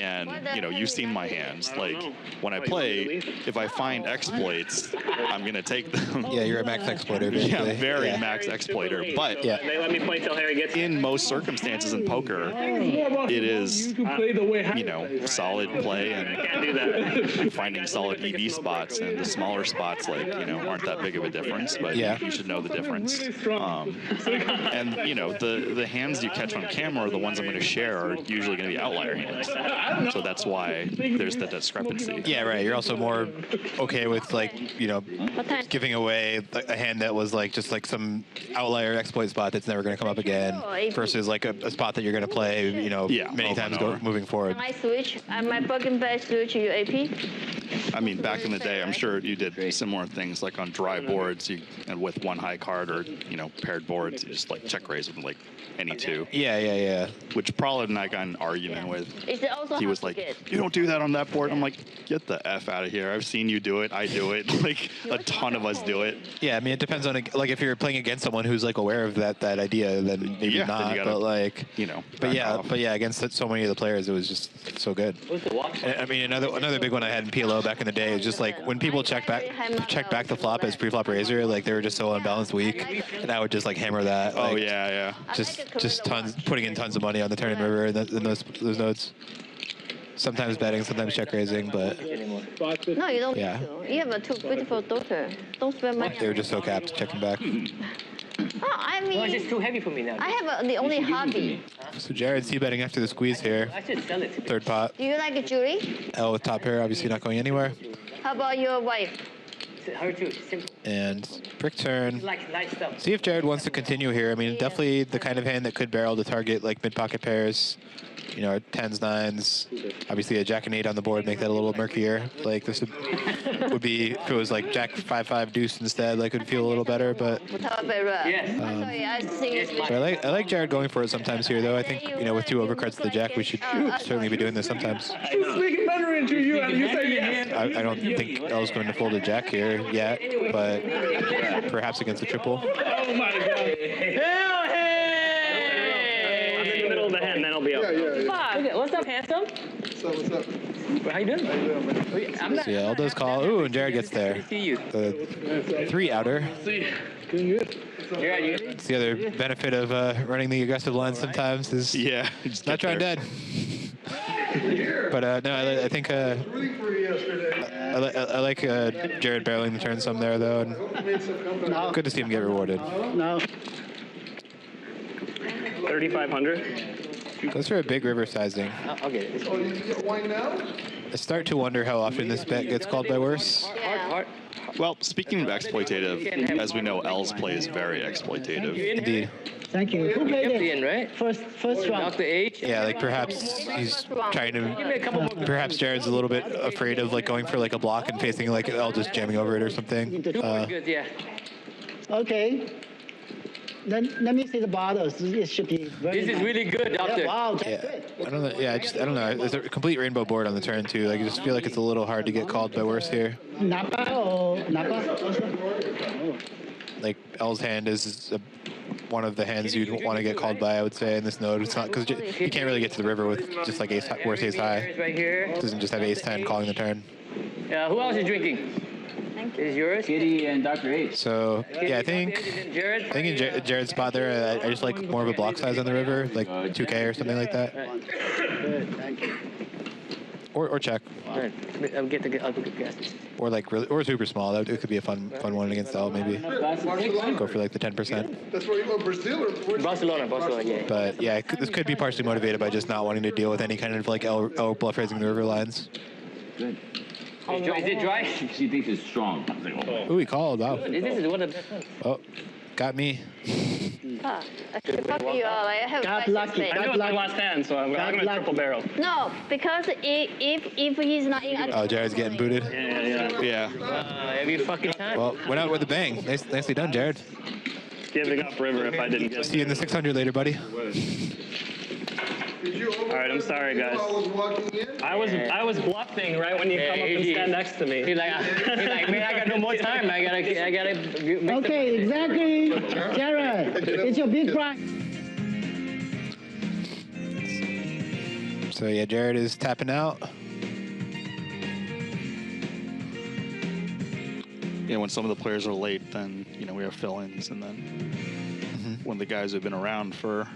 And you know, you've seen my hands. Like when I play, if I find exploits, I'm gonna take them. Yeah, you're a max exploiter, basically. Yeah, very max exploiter. But They let me play till Harry gets in most circumstances in poker, it is you know solid play and finding solid EV spots, and the smaller spots like you know aren't that big of a difference. But you should know the difference. And you know the hands you catch on camera are the ones I'm going to share are usually going to be outlier hands, so that's why there's that discrepancy. Yeah, right. You're also more okay with like you know giving away a hand that was like just like some outlier exploit spot that's never going to come up again, versus like a spot that you're going to play you know many times moving forward. I switch. My broken back switch to AP. I mean, back in the day, I'm sure you did similar things like on dry boards, and with one high card or you know paired boards, you just like check raise with like any two. Yeah. Which probably and I got an argument with. He was like, get? "You don't do that on that board." I'm like, "Get the F out of here! I've seen you do it. I do it. Like a ton of us do it." Yeah, I mean, it depends on like if you're playing against someone who's like aware of that idea, then maybe not. Then you gotta, but like you know. But yeah, against so many of the players, it was just so good. I mean, another big one I had in PLO back in the day is just like when people check back the flop as pre-flop raiser, like they were just so unbalanced weak, and I would just like hammer that. Like, oh yeah. Just tons, putting in tons of money on the turn and river in those notes. Sometimes betting, sometimes check raising, but No, you don't. Yeah. You have a two beautiful daughter. Don't spend money. They were just so capped checking back. Oh, I mean. No, it's just too heavy for me now. I have the only hobby. So Jared c-betting after the squeeze here. I should sell it to me. Third pot. Do you like jewelry? L with top pair, obviously not going anywhere. How about your wife? Her too. Simple. And brick turn. Like nice stuff. See if Jared wants to continue here. I mean, definitely the kind of hand that could barrel to target like mid-pocket pairs. You know, 10s, 9s. Obviously a jack and 8 on the board, make that a little murkier. Like this would be, if it was like jack 5-5 deuce instead, like it would feel a little better, but. But I like Jared going for it sometimes here, though. I think, you know, with 2 overcards to the jack, we should certainly be doing this sometimes. She's speaking Mandarin to you, and you say yes. I don't think L's going to fold a jack here yet, but perhaps against a triple. Oh my God. The hand, then I'll be up. Yeah. What's up, handsome? What's up? How you doing? I'm not. So yeah, L does call. Ooh, and Jared gets there. See you. The 3 outer. It's the other benefit of running the aggressive line sometimes is not trying dead. But no, I think I like Jared barreling the turn some there though, and good to see him get rewarded. No. 3,500. Goes for a big river sizing. I'll get it. Oh, you get wine now? I start to wonder how often this bet gets called by worse. Well, speaking of exploitative, as we know, L's play is very exploitative. Indeed. Thank you. Who played it? In, right? First round. Dr. H. Yeah, like perhaps he's trying to. Perhaps Jared's a little bit afraid of like going for like a block and facing like L just jamming over it or something. Good, yeah. Okay. Then let me see the bottles. It should be very This is really good, Doctor. Yeah, wow, that's Yeah, good. I don't know. Yeah, I don't know. There's a complete rainbow board on the turn too. Like I just feel like it's a little hard to get called by worse here. Napa or Napa? Like L's hand is one of the hands you'd want to get called by, I would say, in this node. It's not because you can't really get to the river with just like ace worse ace high. Right here. It doesn't just have ace 10 calling the turn. Who else is drinking? Is yours? Kitty and Dr. H. So yeah, I think in Jared's spot there, I just like more of a block size on the river, like 2K or something like that. Good, thank you. Or check. I'll get the other good guesses. Or like really, or super small. That it could be a fun one against L maybe. Go for like the 10%. That's where you go, Brazil or Barcelona, yeah. But yeah, this could be partially motivated by just not wanting to deal with any kind of like L bluff raising the river lines. Good. Is it dry? She thinks it's strong. I was like, oh. Ooh, he called. Wow. This is one of the best ones. Oh, got me. I should copy you all. I have Got 5, 6 lucky. spades. I know it's my last hand, so I'm going to triple barrel. No, because if he's not in. Oh, Jared's getting booted. Yeah. Every fucking time. Well, went out with a bang. Nicely done, Jared. Giving up river if I didn't get See you in the 600 later, buddy. All right, I'm sorry, guys. I was bluffing right when you come up and stand next to me. He's like, man, I got no more time. I gotta. Okay, exactly. Jared, it's your big prize. So yeah, Jared is tapping out. Yeah, when some of the players are late, then we have fill-ins, and then when the guys who've been around for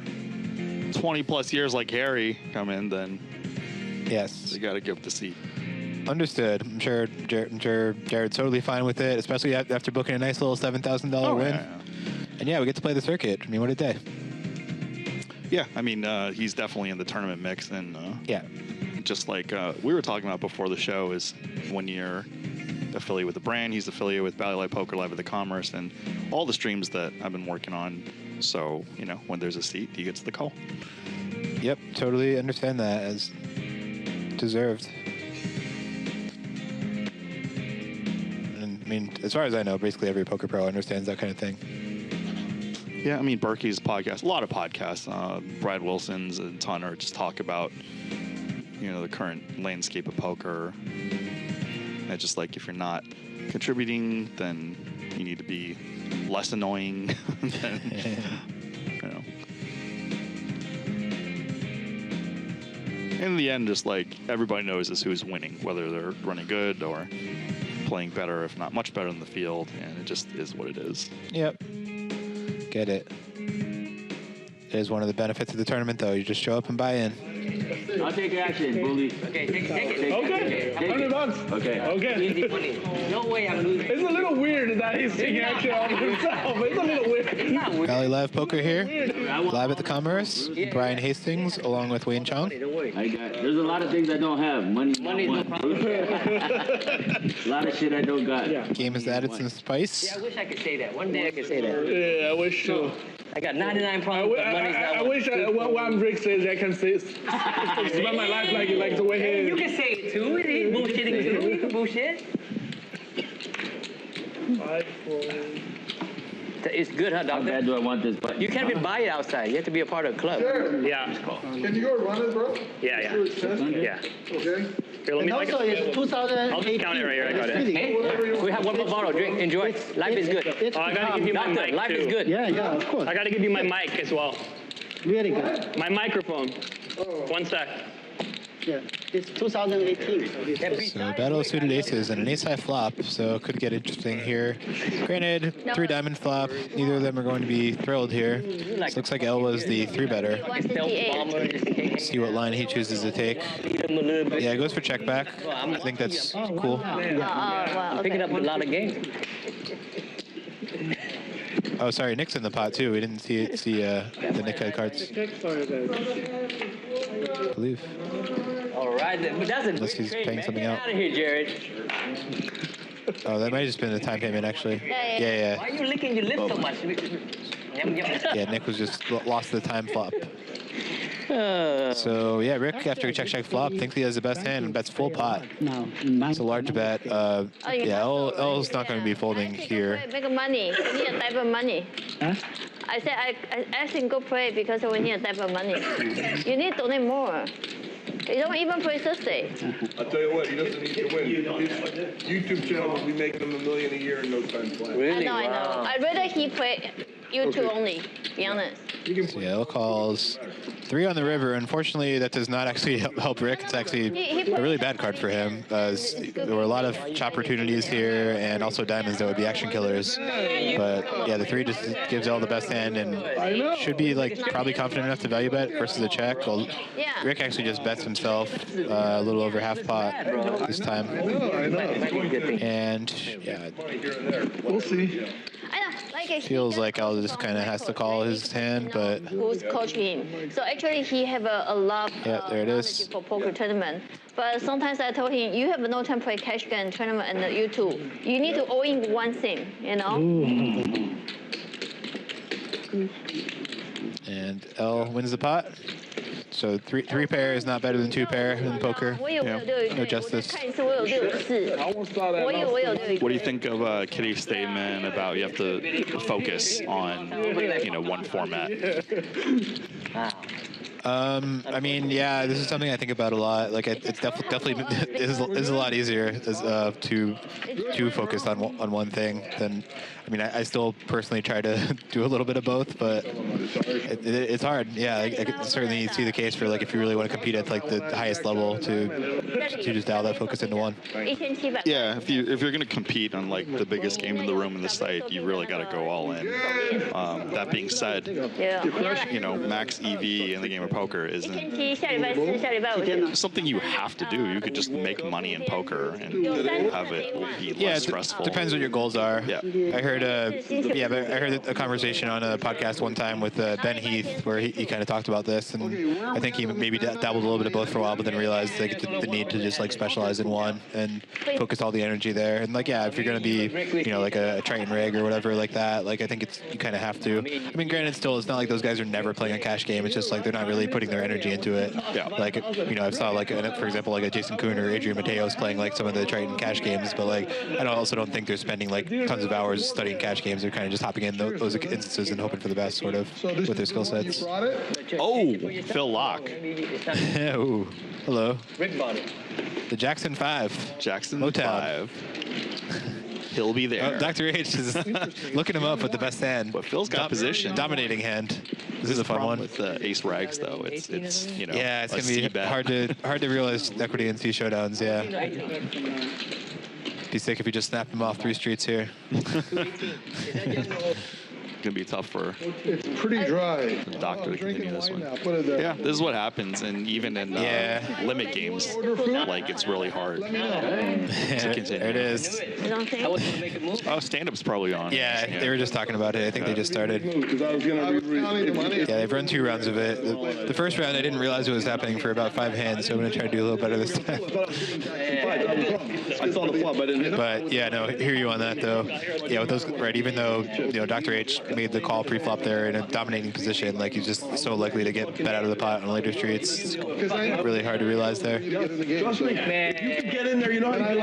20 plus years like Harry come in, then yes, you got to give the seat. Understood. I'm sure Jared's totally fine with it, especially after booking a nice little $7,000 win. Yeah. And yeah, we get to play the circuit. I mean, what a day. Yeah, I mean, he's definitely in the tournament mix, and yeah, just like we were talking about before the show, is when you're affiliated with the brand, he's affiliated with Bally Live Poker Live with the Commerce, and all the streams that I've been working on. So, when there's a seat, he gets the call. Yep, totally understand that as deserved. And I mean, as far as I know, basically every poker pro understands that kind of thing. Yeah, I mean, Berkey's podcast, a lot of podcasts, Brad Wilson's and ton are just talk about, the current landscape of poker. And just like if you're not contributing, then you need to be less annoying than, In the end, just like everybody knows is who's winning, whether they're running good or playing better, if not much better in the field, and it just is what it is. Yep. Get it. It is one of the benefits of the tournament, though. You just show up and buy in. I'll take action, bully. Okay, take it. Okay, $100. Okay. Easy money. No way I'm losing. It's a little weird that he's taking action on himself. It's a little weird. Bally Live Poker here, live at the Commerce. Brian Hastings, along with Wayne Chong. There's a lot of things I don't have. Money's no problem. A lot of shit I don't got. Game has added some spice. Yeah, I wish I could say that. One day I could say that. Yeah, I wish so. I got 99 problems, but money's not I wish what Rick says I can say. Spend my life like the way he is. You can say it too. He's bullshitting too. You can bullshit. 5, 4. It's good, huh, Doctor? How bad do I want this button? You can't even buy it outside. You have to be a part of a club. Sure. Yeah. Can you go run it, bro? Yeah. Yeah. Okay. Here, let me And also, it's 2018. I'll just count it right here. I got it. We have one more bottle. Drink. Enjoy. Life is good. Oh, I gotta give you my Doctor, mic life too. is good. Yeah, of course. I gotta give you my mic as well. Really good. My microphone. 1 sec. Yeah, it's 2018. So battle of suited aces and an ace-high flop, so could get interesting here. Granted, 3-diamond flop. Neither of them are going to be thrilled here. This looks like L was the 3-better. See what line he chooses to take. Yeah, it goes for check back. I think that's cool. I'm picking up a lot of games. Oh, sorry, Nick's in the pot too. We didn't see the Nick head cards. I believe. All right, that's Unless he's paying something out. Out of here, Jared. Oh, that might have just been a time payment, actually. Yeah. Why are you licking your lips so much? Yeah, Nick was just lost the time flop. So yeah, Rick, after check flop, thinks he has the best hand and bets full pot. It's a large bet. Yeah, L's not going to be folding here. Make money. We need a type of money. Huh? I said I asked him go play because we need a type of money. You need to donate more. You don't even play Thursday. I'll tell you what, he doesn't need to win. His YouTube channel will be making him $1 million a year in no time flat. Really? I know. I'd rather he play YouTube only, to be honest. So yeah, L calls 3 on the river. Unfortunately, that does not actually help Rick. It's actually a really bad card for him. There were a lot of chop opportunities here, and also diamonds that would be action killers. But yeah, the 3 just gives L the best hand, and should be like probably confident enough to value bet versus a check. Well, Rick actually just bets himself a little over half pot this time. And yeah, We'll see. feels like L just kind of has to call his hand, but Who's coaching him? So actually, he have a lot there it is. for poker tournament. But sometimes I told him, you have no time to play cash game tournament and you too. You need to all in one thing, you know. And L wins the pot. So three pair is not better than 2 pair in poker. No justice. What do you think of Kitty's statement about you have to focus on, one format? I mean, yeah, this is something I think about a lot. Like, it's definitely is a lot easier to focus on one thing than. I mean, I still personally try to do a little bit of both, but it's hard. Yeah, I can certainly see the case for like if you really want to compete at like the highest level to just dial that focus into one. Yeah, if you're going to compete on like the biggest game in the room in the site, you really got to go all in. That being said, max EV in the game of poker isn't something you have to do. You could just make money in poker and have it be less stressful. Depends what your goals are. Yeah. I heard I heard a conversation on a podcast one time with Ben Heath where he kind of talked about this, and I think he maybe dabbled a little bit of both for a while, but then realized like the need to just like specialize in one and focus all the energy there. And like if you're gonna be like a Triton rig or whatever like that, like I think you kind of have to. I mean, granted, still it's not like those guys are never playing a cash game. It's just like they're not really putting their energy into it. Yeah. Like I saw like for example like a Jason Kuhn or Adrian Mateos playing like some of the Triton cash games, but like I also don't think they're spending like tons of hours studying cash games. They're kind of just hopping in those instances and hoping for the best, sort of, with their skill sets. Oh, Phil Locke. Ooh, hello. Rick bought it. The Jackson 5. Jackson Motown. 5. He'll be there. Dr. H is looking him up with the best hand. But Phil's got position. Dominating hand. This is a fun one. With Ace Rags, though, it's yeah, it's gonna be hard to realize equity in C showdowns. Yeah. Be sick if you just snapped him off 3 streets here. Gonna be tough for. It's pretty dry. The doctor to continue this one. Yeah, this is what happens, and even in limit games, like it's really hard to continue. There it is. Oh, stand-up's probably on. Yeah, they were just talking about it. I think they just started. Yeah, they've run 2 rounds of it. The first round, I didn't realize it was happening for about 5 hands, so I'm gonna try to do a little better this time. I saw the flop, I didn't. But yeah, no, hear you on that though. Yeah, with those, right? Even though Dr. H made the call pre-flop there in a dominating position, like he's just so likely to get bet out of the pot on later streets. It's really hard to realize there.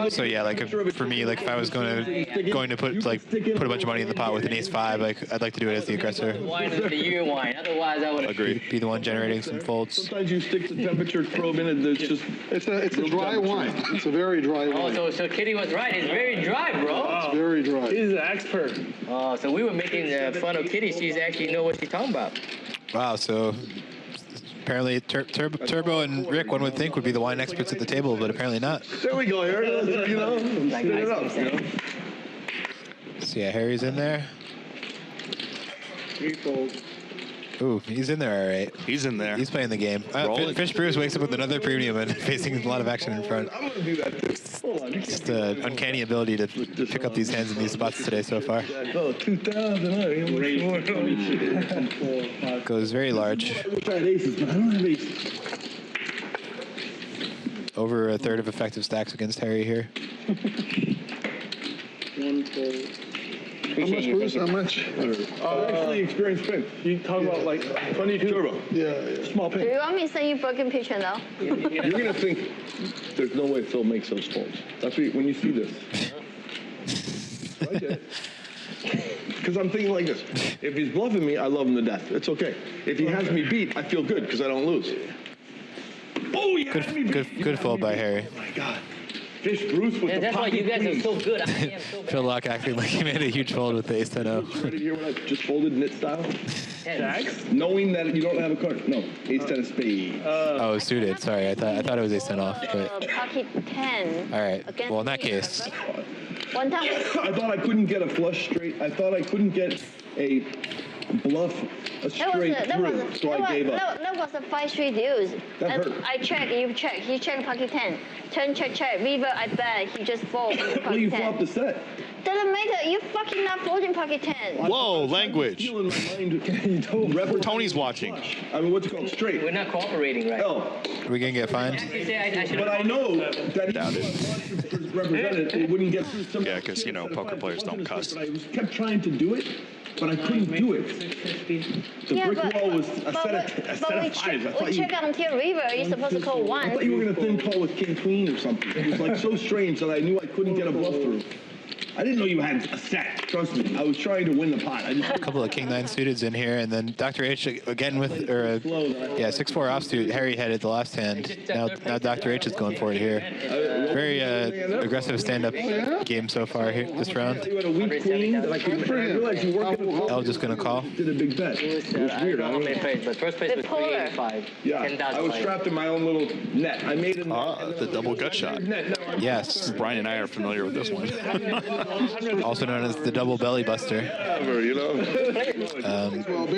So yeah, like for me, like if I was going to put a bunch of money in the pot with an Ace 5, like I'd like to do it as the aggressor. Otherwise, I would agree. Be the one generating some folds. Sometimes you stick the temperature probe in and it's a dry wine. It's a very dry wine. Oh, so Kitty was right. It's very dry, bro. It's very dry. He's an expert. Oh, so we were making fun of Kitty. She's actually know what she's talking about. Wow, so Apparently, Turbo and Rick, one would think, would be the wine experts at the table, but apparently not. There we go, Harry. You know, set it up, you know. So yeah, Harry's in there. Ooh, he's in there, all right. He's in there. He's playing the game. Fish Bruce wakes up with another premium and facing a lot of action in front. I'm gonna do that. Hold on. Just an uncanny ability to pick up these hands in these spots today so far. Oh, 2,000. Goes very large. I wish I had aces, but I don't have aces. Over a third of effective stacks against Harry here. How much, Bruce? How much? Actually, experienced pin. You talk about like 22 turbo. Yeah, small Do pin. you want me to send you broken picture now? You're gonna think there's no way Phil makes those folds. That's what when you see this. Right there. Because I'm thinking like this. If he's bluffing me, I love him to death. It's okay. If he has me beat, I feel good because I don't lose. Oh, yeah. Good fold by Harry. Oh my God. Fish Bruce with the that's why you guys are so good. I am so bad. Phil Locke acting like he made a huge fold with the ace 10-0. Ready to hear what I just folded knit style? Knowing that you don't have a card. No, ace 10 of spades. Oh, suited. Sorry, I thought it was ace 10 off. But Pocket 10. all right. Well, in that case, One time. I thought I couldn't get a flush straight. I thought I couldn't get a bluff straight through, so I gave up. That was a 5-3 deuce. That And hurt. I checked, you check. He checked pocket 10. Turn, check. River, I bet. He just fold. Well, you flopped the set. Doesn't matter. You fucking not folding pocket 10. Whoa, language. Tony's watching. I mean, what's it called? Straight. We're not cooperating, right? Oh. are we going to get fined? But I know that Doubt it. represented, it wouldn't get through some. Yeah, because, you know, poker players don't cuss. But I kept trying to do it, but I couldn't do it. The brick wall was a set of fives. We check until river. You're supposed to call I once. thought you were going to thin call with king queen or something. It was like so strange that I knew I couldn't get a bluff through. I didn't know you had a set. Trust me. I was trying to win the pot. A couple of king 9 suiteds in here, and then Dr. H again with 6-4 offsuit. Harry had it the last hand. Now Dr. H is going for it here. Very aggressive stand-up game so far here this round. You had a weak queen. I realized you weren't going to L just going to call. Did a big bet. It was weird. I don't know how many plays, but first place was 385. Yeah, I was trapped in my own little net. I made a net. The double gut shot. Yes. Brian and I are familiar with this one. Also known as the double belly buster. You know.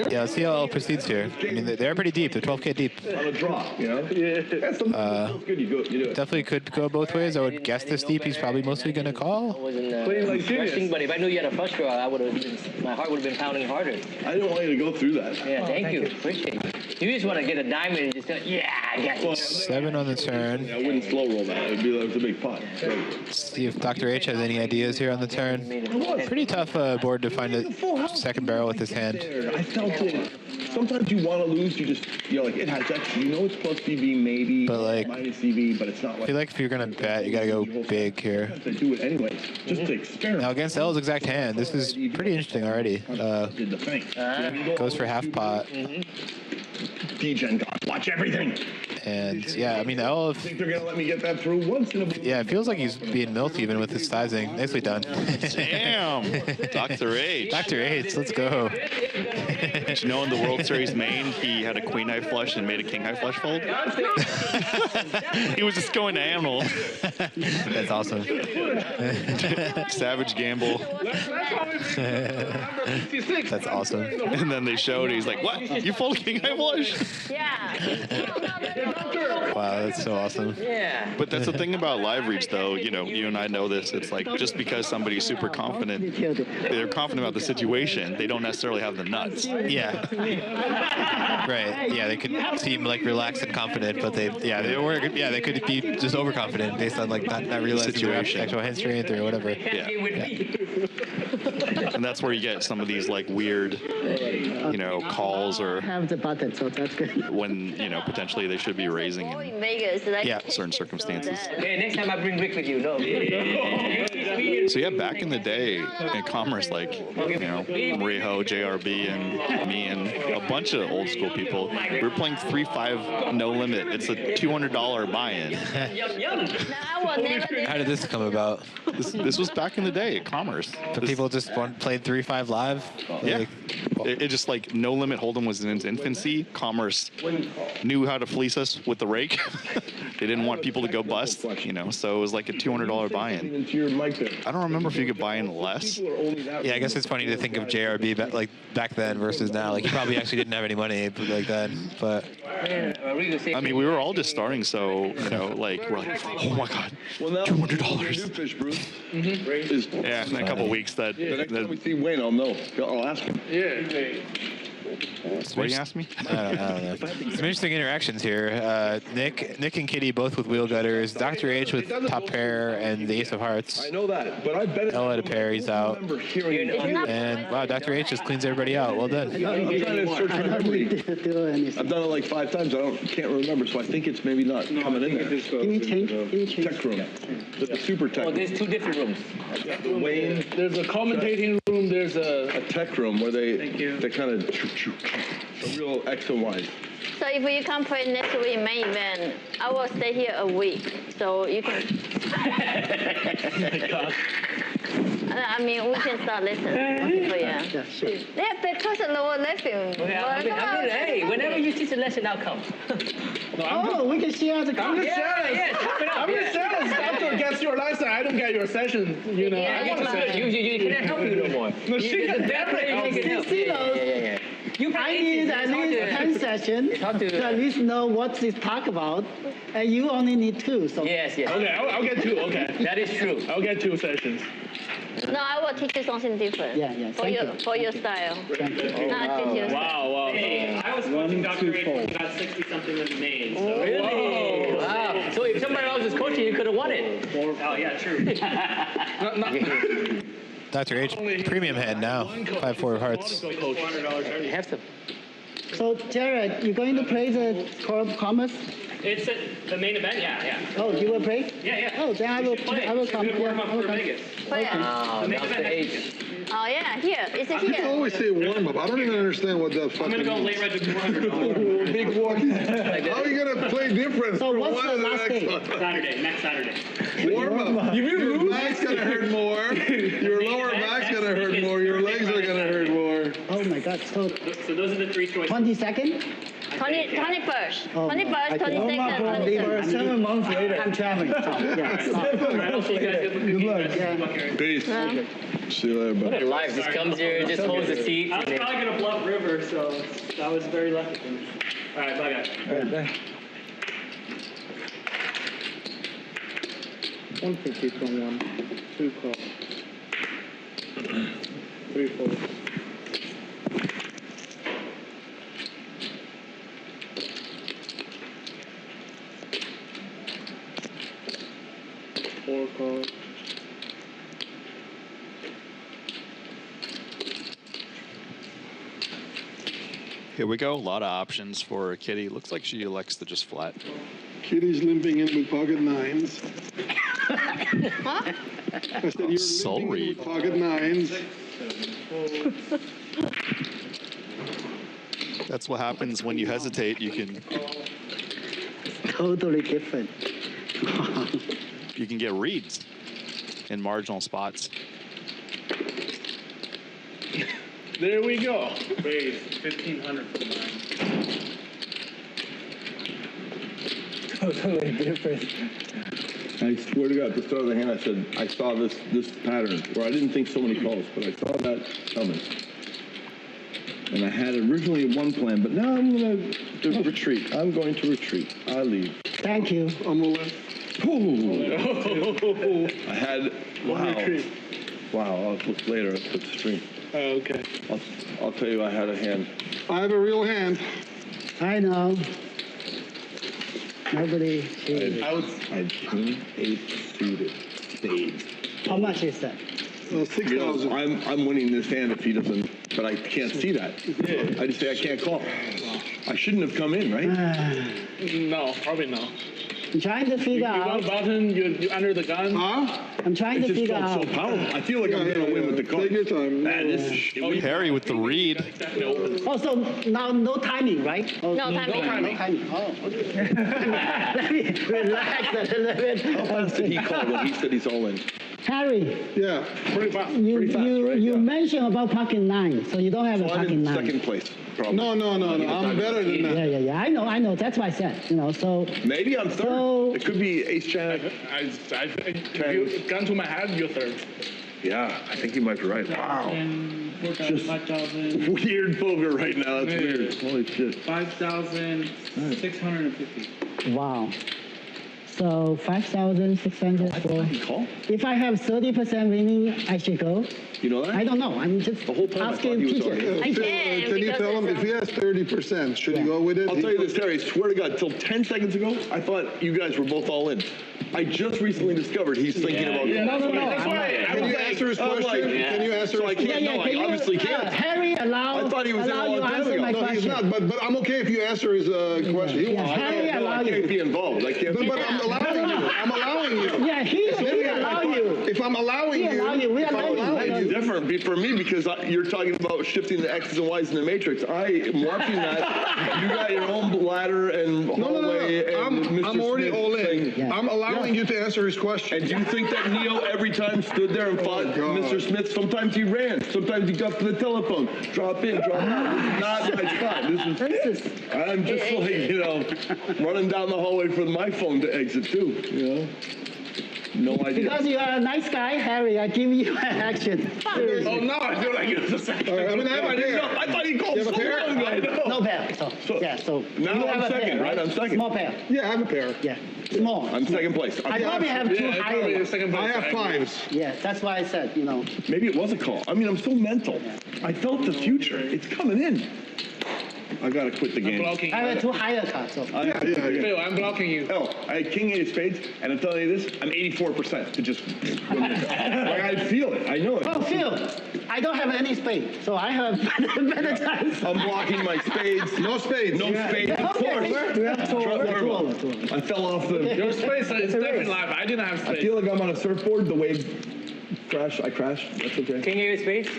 Yeah, let's see how L proceeds here. I mean, they're pretty deep. They're 12K deep. On a draw, you know. Good. You do it. Definitely could go both ways. I would guess this deep. He's probably mostly going to call. I wasn't rushing, but if I knew you had a flush draw, I would have. My heart would have been pounding harder. I didn't want you to go through that. Yeah, thank you. Appreciate it. You just want to get a diamond and just go, yeah, I got you. 7 on the turn. I wouldn't slow roll that. It was a big pot. See if Dr. H has any ideas here on the turn. Pretty tough board to find a second barrel with his hand. I felt it. Sometimes you want to lose, you're like, it has X. You know it's plus BB maybe, but like, minus CB, but it's not like. I feel like if you're going to bet, you got to go big here. To do it anyways, just to experiment. Now against L's exact hand, this is pretty interesting already. Did the thing. Goes for half pot. D-Gen gods, watch everything. And yeah, I mean, L. I think they're gonna let me get that through once in a blue. Yeah, it feels like he's being milked even with his sizing. Nicely done. Damn, Dr. H. Dr. H, let's go. Did you know in the World Series main, he had a queen high flush and made a king high flush fold? He was just going to animal. That's awesome. Savage gamble. That's awesome. And then they showed, he's like, what? You fold king high flush? Yeah. Wow, that's so awesome. Yeah. But that's the thing about live reads, though. You know, you and I know this. It's like just because somebody's super confident, they're confident about the situation, they don't necessarily have the nuts. Yeah. Right. Yeah, they could seem like relaxed and confident, but they could be just overconfident based on like not realizing their actual hand strength or whatever. Yeah. And that's where you get some of these like weird, you know, calls or have the button, so that's good. when, you know, potentially they should be raising in Vegas, like certain circumstances. Okay, next time I bring Rick with you. No. So yeah, back in the day in Commerce, like, you know, Riho, JRB, and me, and a bunch of old school people, we were playing 3-5 no limit. It's a $200 buy-in. How did this come about? This was back in the day at Commerce. So people just played 3-5 live? Yeah. It just like no limit hold'em was in its infancy. Commerce knew how to fleece us with the rake. They didn't want people to go bust, you know, so it was like a $200 buy-in. I don't remember if you could buy in less. Yeah, I guess it's funny to think of JRB back then versus now. Like, he probably actually didn't have any money like that, but... I mean, we were all just starting, so, you know, like, we're like, oh my God, $200. Yeah, in a couple weeks that... The next time we see Wayne, I'll know. I'll ask him. Yeah. What do you ask me? I don't know. Some interesting interactions here. Nick and Kitty both with wheel gutters. Dr. H with top pair and the ace of hearts. I know that, but I bet it's... Ella at a pair, he's out. And wow, Dr. H just cleans everybody out. Well done. I'm trying to search my memory. I've done it like 5 times. I can't remember, so I think it's maybe not coming in there. Can you change? Tech room. The super tech room. There's 2 different rooms. Wayne. There's a commentating room. There's a tech room where they kind of a real X and Y. So if you come play next week main event, I will stay here a week, so you can. I mean, we can start listening. So, yeah. Yeah, because of lower lesson. Hey, whenever you teach a lesson, I'll come. We can share the I'm just jealous. I'm just jealous. After gets your license, I don't get your session. You know, I want a session. You can't help you no more. No, she can definitely help. Yeah. I need at least 10 sessions to at least know what they talk about, and you only need 2. So Yes. Okay, I'll get 2. Okay. That is true. I'll get 2 sessions. No, I will teach you something different. For your style. Wow. Hey, I was coaching Dr. H when he got 60-something in the main. So. Really? Wow. So if somebody else was coaching, you could have won it. Oh, yeah, true. Dr. H, premium hand now. 5-4 hearts. Have some. So, Jared, you're going to play the Commerce? It's the main event, yeah. Oh, you will play? Yeah. Oh, then I will come. Warm up for Vegas. Oh, yeah, here. Is it here? You always say warm up. I don't even understand what the fuck. I'm gonna go late red to $400. Big warm. How are you gonna play different? So what's the last day? Next Saturday. Warm up. Your back's gonna hurt more. Your lower back's gonna hurt more. Your legs are gonna hurt more. Oh my God. So those are the 3 choices. 22nd? 21st. 21st, 22nd, 23rd. 7 months later. I'm traveling. So, Good luck. Peace. See you later, buddy. Life just comes here, just holds the seat. I was probably gonna bluff River, so that was very lucky for me. All right, bye guys. All right, bye. 150 from 1. 2 calls. 3 4. Calls. Here we go. A lot of options for Kitty. Looks like she elects to just flat. Kitty's limping in with pocket 9s. What? I said you're Soul limping in read. with pocket 9s. That's what happens when you hesitate. You can Totally different. you can get reads in marginal spots. There we go. Raise 1,500 for the 9. Totally different. I swear to God, at the start of the hand, I said, I saw this pattern, where I didn't think so many calls, but I saw that coming. And I had originally one plan, but now I'm going to retreat. I'm going to retreat. I leave. Thank you. I'm going to let... I had... Wow. Wow, I'll look later at the stream. Oh, okay. I'll tell you I had a hand. I have a real hand. I know. Nobody. I had king 8 suited spades. How much is that? 6,000. I'm winning this hand if he doesn't, but I can't see that. I just say I can't call. I shouldn't have come in, right? No, probably no. I'm trying to figure You got out. a button, you under the gun. Huh? I'm trying to figure felt out. so powerful. I feel like I'm going to win with the card. Take your time. Harry with the read. Oh, so now no timing, right? Oh, No timing. No timing. Oh, okay. Let me relax a little bit. How fast did he call when he said he's all in? Harry, Yeah. Pretty fast. you mentioned about pocket 9, so you don't have a I'm pocket in 9. second place, probably. No. I'm better than that. Yeah. I know. That's why I said, so. Maybe I'm third. So- It could be ace jack. I think if you gun to my head, you're third. Yeah, I think you might be right. Wow. Just Weird poker right now. That's weird. Holy shit. 5,650. Wow. So 5,600 for. Call? If I have 30% winning, I should go. You know that? I don't know. I'm just The whole time I thought asking he was teacher. already- I Phil, can, can you because tell him it's if he has 30%, should he go with it? I'll tell you this, Terry, I swear to God, till 10 seconds ago, I thought you guys were both all in. I just recently discovered he's thinking about Yeah, no. That's why Can you answer his question? Can you answer So I his can't, question? no, I obviously can't. Harry, allow. I thought he was in allow all you the time answer ago. my No, he's question. not, but I'm okay if you answer his question. He wants- Harry, No, allow I can't you. be involved. I can't. But I'm allowing you. I'm allowing you. Yeah, he allow you. If I'm allowing He allow you. We are if I'm learning. allowing It's you, different for me because you're talking about shifting the X's and Y's in the matrix. I am watching that. You got your own ladder and hallway and Mr. I'm already Smith all in. thing. I'm allowing you to answer his question. And do you think that Neo every time stood there and fought Mr. Smith? Sometimes he ran. Sometimes he got to the telephone. Drop in, drop out. This is not my spot. I'm just like, running down the hallway for my phone to exit too, No idea. Because you are a nice guy, Harry, I give you an action. Oh, no, I feel like it's the second. All right, I'm gonna have a pair. I thought he called You have a so pair? long ago. No pair. So Now you I'm have a second, pair, right? I'm second. Small pair. Yeah, I have a pair. Yeah, small. I'm second place. I probably have two higher. I have fives. Yeah, that's why I said, Maybe it was a call. I mean, I'm so mental. I felt the future. It's coming in. I gotta quit the game. Blocking I you. have two higher cards. So. Yeah. Phil, I'm blocking you. Hell, I had king 8 of spades, and I'm telling you this, I'm 84% to just win this. I feel it. I know it. Oh, Phil, I don't have any spade, so I have better chance. I'm blocking my spades. No spades. No spades, of Okay. course. We have two over. I fell off the... Your space is definitely live. I didn't have I space. feel like I'm on a surfboard. The wave crashed. I crashed. That's okay. King 8 of spades?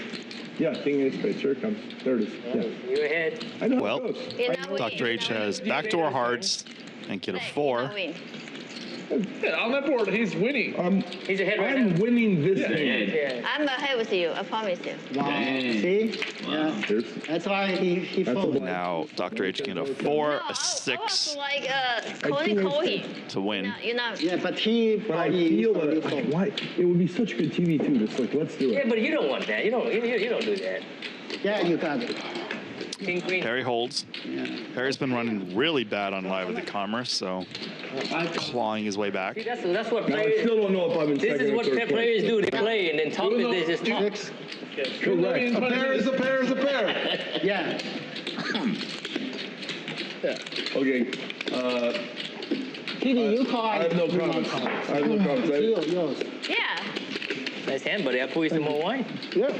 Yeah, king 8 of spades. Here it comes. There it is. Yeah. You're ahead. I know Well, how it goes. Dr. H has backdoor hearts and get a 4. Yeah, on that board, he's winning. He's ahead right I'm now. winning this game. Yeah. I'm ahead with you, I promise you. Wow. See? Yeah. That's why he folded. Now Dr. H can get a 4, No, a I was 6 like, call him. to win. You're not. Yeah, but he But I probably feel probably that, fold. why? It would be such good TV too. Just like, let's do Yeah, it. but you don't want that. You don't do that. Yeah, you got it. King, queen. Harry holds. Harry's been running really bad on Live at the Commerce, so clawing his way back. See, that's what Now, I players. still don't know if I'm in This second is or what third place. players do. They play and then talk. They just talk. Six. Correct. A pair is a pair is a pair. Yeah. Okay. Kitty, you call. I have no comments. I have no comments. Yours, yours. Yeah. Nice hand, buddy. I pour you some more wine. Yeah.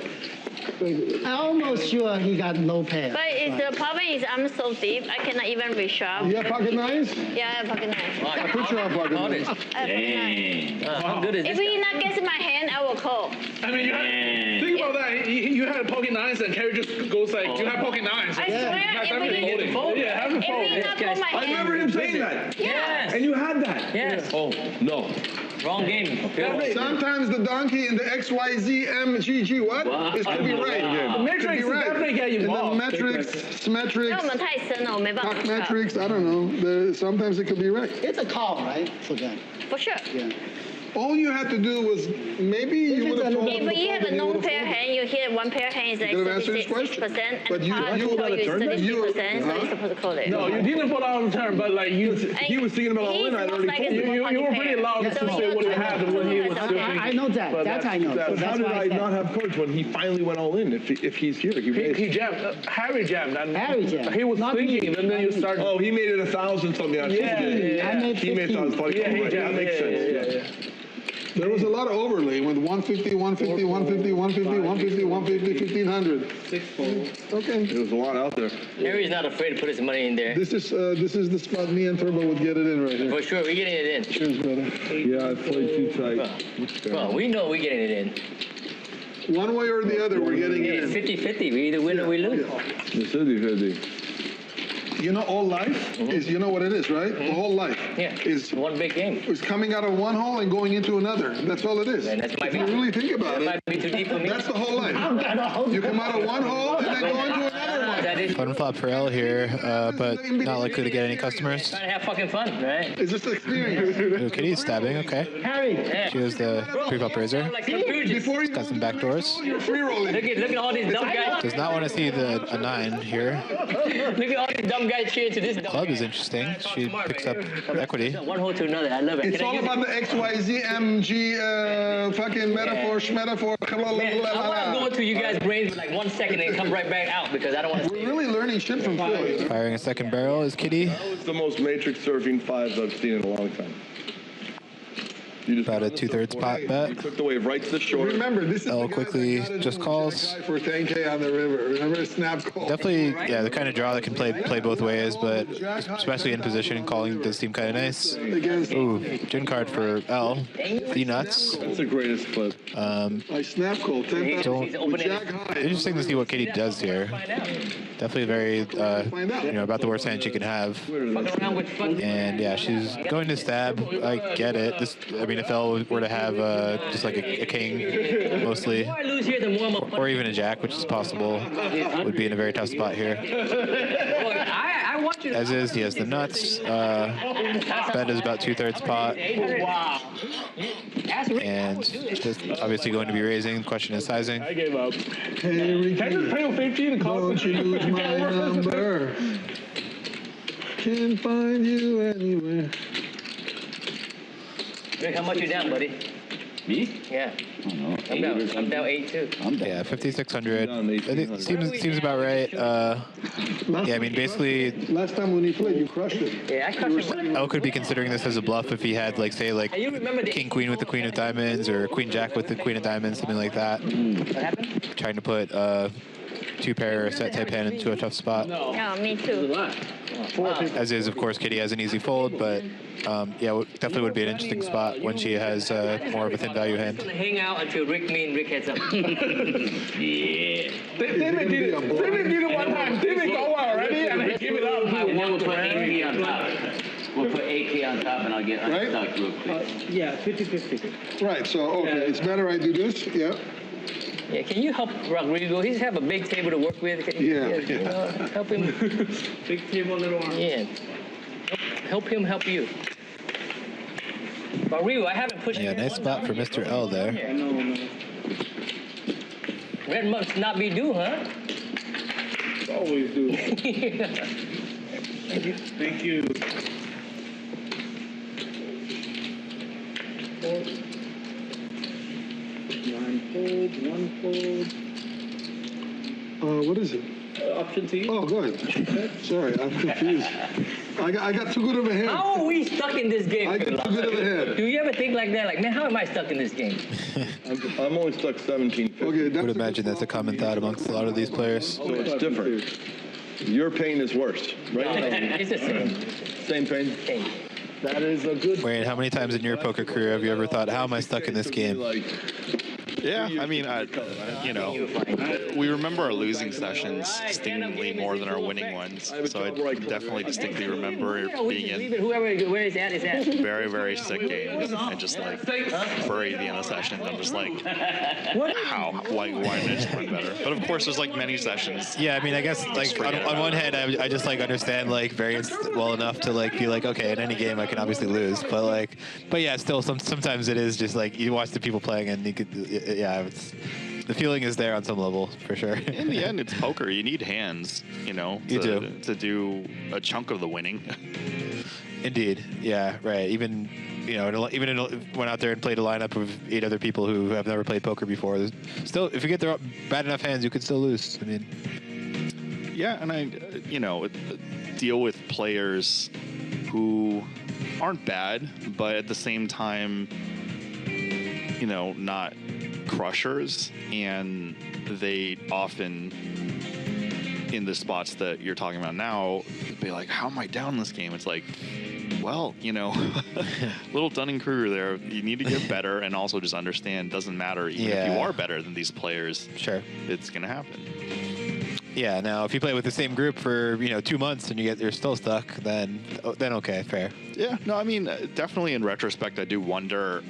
I'm almost sure he got no pair. But the problem is I'm so deep, I cannot even reshuffle. You have pocket nines? Yeah, I have pocket nine. I put you on pocket nines. I have pocket nine. How good is If this he guy? not gets my hand, I will call. I mean, think about that. You had pocket nines, and Carrie just goes like, "You have pocket nines." I swear, That's if everything. he, Fold. Yeah, have him if fold. he not pull my I hand, remember him saying that. yeah. And you had that. Yes. Oh, no. Wrong game. Phil. Sometimes the donkey in the XYZMGG what? It could be right. The matrix Could be right. definitely get you And the involved. metrics, 因为我 symmetrics, 们太深了，我没办法 talk 知道。 metrics, I don't know. Sometimes it could be right. It's a call, right? For them. For sure. Yeah. All you had to do was maybe you would have told him If you have a and he would've non-pair folded. hand, you hit one pair hand is like You could've answered his 36%, But and you- pot you told got a you is turn then? 33%, so Uh-huh. you're supposed to call it. No, you didn't put on turn, but like you. He was thinking about all in. I'd already told You were pretty loud to say what you had and what he was doing. I know that. But That I know. So How that's did why I I said. not have cards when he finally went all in? If he's here, he raised. He jammed. Harry jammed. And Harry jammed. He was Not me. thinking, and then you start. Oh, he made it 1,000 something. Yeah, yeah, I made He made 15. that. Yeah, he That jammed. makes sense. Yeah. There was a lot of overlay with 150, 150, 150, 150, 150, 150, 1500. 6 fold. Okay. There's a lot out there. Harry's not afraid to put his money in there. This is the spot me and Turbo would get it in right here. For sure, we're getting it in. Cheers, brother. Yeah, I played too tight. Well, we know we're getting it in. One way or the other, we're getting it in. 50-50. We either win or we lose. It's 50-50. You know, all life is, you know what it is, right? All life is one big game. Is coming out of one hole and going into another. That's all it is. And that's If you really think about it, might be too deep for me. that's the whole life. You come out of one hole and then go into another one. That is Fun flop for L here, but not likely to get any customers. trying to have fucking fun, right? It's just experience. Ooh, Kitty's stabbing, okay. Harry. She has the pre-flop raiser. Like some Stooges. Got some backdoors. You're free rolling. Look at all these dumb guys. Does not want to see a 9 here. Look at all these dumb guys cheering to this dumb Club guy. is interesting. She picks up equity. One hole to another. I love it. It's all about the XYZ, MG, fucking metaphor, schmetaphor, blah, blah, Man, blah, I blah, want to go blah. into you guys' brains for like 1 second and come right back out because I don't want to. We're really learning shit from Phil. Firing a second barrel is Kitty. That was the most matrix surfing 5s I've seen in a long time. You just About a 2/3 pot bet. You took the wave right to the shore. Remember, this is L the guy quickly that got just into calls. the guy for 10K on the river. Remember a snap call? Definitely, yeah, the kind of draw that can play both ways, but especially in position, calling does seem kind of nice. Ooh, gin card for L. The nuts. That's the greatest clip. I snap call 10,000 with Jack high. Interesting to see what Kitty does here. Definitely very, about the worst hand she can have. And yeah, she's going to stab. I get it. If L were to have just like a king, mostly, or even a jack, which is possible, would be in a very tough spot here. As is, he has the nuts. Bet is about 2/3 pot. And just obviously going to be raising. Question is sizing. I gave up. Hey, Ricky, Can I just pay 15 and call don't you lose my number. Can't find you anywhere. Rick, how much you down, buddy? Me? Yeah. I don't know. I'm down 8 too. Yeah, 5,600. I think seems about right. Yeah, I mean, basically, Last time when he played, you crushed it. Yeah, I crushed it. L could be considering this as a bluff if he had, like, say, like Hey, you remember the king queen with the queen of diamonds or queen jack with the queen of diamonds, something like that. What happened? Trying to put 2-pair set type hand into a tough spot. Oh, me too. As is, of course, Kitty has an easy fold, but definitely would be an interesting spot when she has more of a thin value hand. I'm gonna hang out until Rick heads up. Yeah. David did it one time. David go already and he gave it up. We'll put AK on top. We'll put AK on top and I'll get unstuck real quick. Yeah, 50-50. Right, so, okay, it's better I do this, yeah. Yeah, can you help Rodrigo? He's have a big table to work with. Can you, help him. Big table, little arm. Yeah. Help him help you. Rodrigo, I haven't pushed Yeah, nice spot for Mr. L there. No. Red must not be due, huh? Always do. Thank you. One fold. What is it? Option T. Oh, go ahead. Sorry, I'm confused. I got too good of a hand. How are we stuck in this game? I got too good of a hand. Do you ever think like that? Like, man, how am I stuck in this game? I'm only stuck 17. Okay, I would imagine that's a common thought amongst a lot of these players. So it's different. Your pain is worse, right? It's the same. Same pain? Same. That is a good. Wayne, how many times in your poker career have you ever thought, how am I stuck in this game? Yeah, I mean, we remember our losing sessions distinctly more than our winning ones. So I definitely distinctly remember being in Whoever where is at is at. very, very sick games and just like buried the end of sessions. I'm just like, how? Why didn't I just win better? But of course, there's like many sessions. Yeah, I mean, I guess like on one hand, I just like understand like variance well enough to like be like, okay, in any game I can obviously lose, but yeah, still sometimes it is just like you watch the people playing and you could. The feeling is there on some level, for sure. In the end, it's poker. You need hands, to do a chunk of the winning. Indeed. Yeah, right. Even went out there and played a lineup of 8 other people who have never played poker before. Still, if you get the bad enough hands, you could still lose. I mean. Yeah, and I, deal with players who aren't bad, but at the same time, you know, not crushers, and they often, in the spots that you're talking about now, be like, how am I down this game? It's like, well, you know, little Dunning-Kruger there. You need to get better, and also just understand, doesn't matter even if you are better than these players. Sure, it's gonna happen. Yeah. Now, if you play with the same group for 2 months and you're still stuck, then okay, fair. Yeah. No, I mean, definitely in retrospect, I do wonder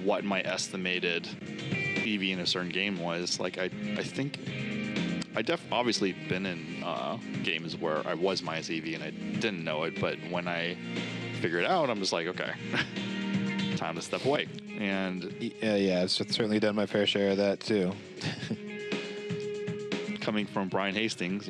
what my estimated EV in a certain game was. Like, I think obviously been in games where I was minus EV and I didn't know it, but when I figured it out, I'm just like, okay, time to step away. And yeah, I've certainly done my fair share of that too. Coming from Brian Hastings,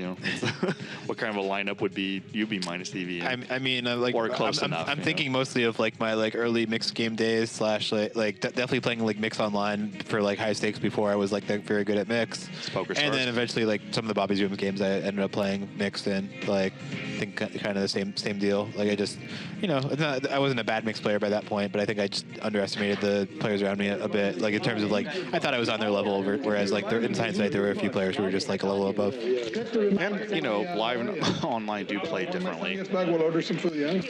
what kind of a lineup would be minus EV? I mean, like, or close enough. I'm thinking mostly of like my early mixed game days / like definitely playing like mix online for like high stakes before I was like very good at mix. Poker and then eventually like some of the Bobby Zoom games I ended up playing mixed in. Like I think kind of the same deal. Like I just I wasn't a bad mixed player by that point, but I think I just underestimated the players around me a bit. Like in terms of like I thought I was on their level, whereas like in hindsight there were a few players who were just like a level above. And live and online do play differently. We'll order some food, yeah?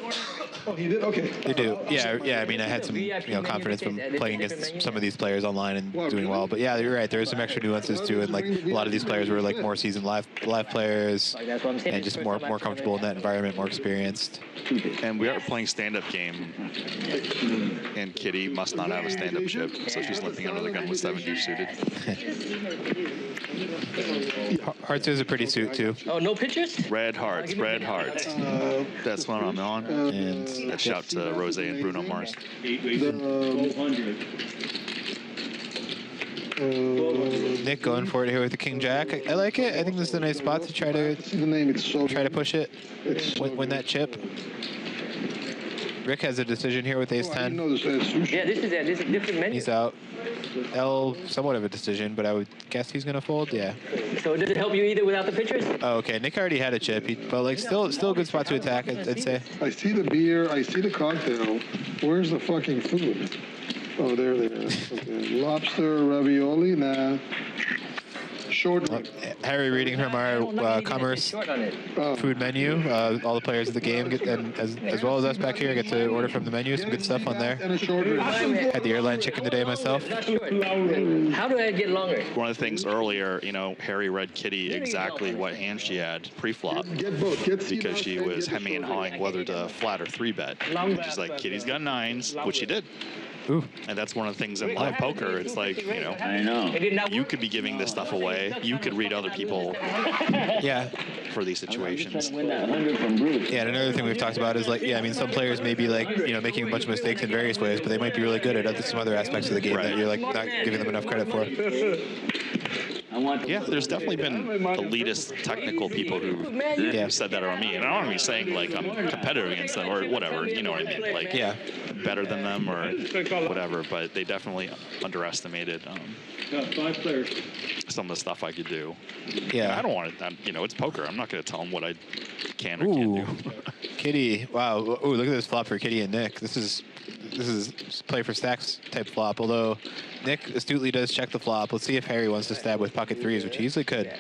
Oh, he did? Okay. They do. Yeah. I mean, I had some confidence from playing against some of these players online and doing well. But yeah, you're right. There are some extra nuances too, and like a lot of these players were like more seasoned live players and just more comfortable in that environment, more experienced. And we are playing stand-up game, and Kitty must not have a stand-up chip, so she's limping under the gun with 7 deuce suited. Hearts is a pretty suit too. Oh, no pictures? Red hearts. That's what I'm on. And a shout to Rose and Bruno Mars. Nick going for it here with the King Jack. I like it. I think this is a nice spot to try to push it. Win that chip. Rick has a decision here with Ace 10. Yeah, this is a different menu. He's out. L, somewhat of a decision, but I would guess he's gonna fold. Yeah. So does it help you either without the pictures? Oh, okay. Nick already had a chip, but like still a good spot to attack. I'd say. I see the beer. I see the cocktail. Where's the fucking food? Oh, there they are. Okay. Lobster ravioli. Nah. Short. Harry reading from our commerce food menu. All the players of the game get, and as well as us back here, get to order from the menu. Some good stuff on there. Had the airline chicken today myself. How do I get longer? One of the things earlier, Harry read Kitty exactly what hand she had pre-flop because she was hemming and hawing whether to flat or 3-bet. She's like, Kitty's got 9s, which she did. Ooh. And that's one of the things in live poker. It's like, I know. You could be giving this stuff away. You could read other people. Yeah. For these situations. Win that 100 from Bruce. Yeah, and another thing we've talked about is like, I mean, some players may be like, making a bunch of mistakes in various ways, but they might be really good at some other aspects of the game that you're like not giving them enough credit for. Yeah, there's definitely been elitist technical people who said that around me. And I don't want to be saying like I'm competitive against them or whatever, you know what I mean? Like, better than them or whatever, but they definitely underestimated some of the stuff I could do. Yeah. I don't want to, it's poker. I'm not going to tell them what I can or can't do. Kitty, wow. Ooh, look at this flop for Kitty and Nick. This is play for stacks type flop, although Nick astutely does check the flop. Let's see if Harry wants to stab with pocket 3s, which he easily could.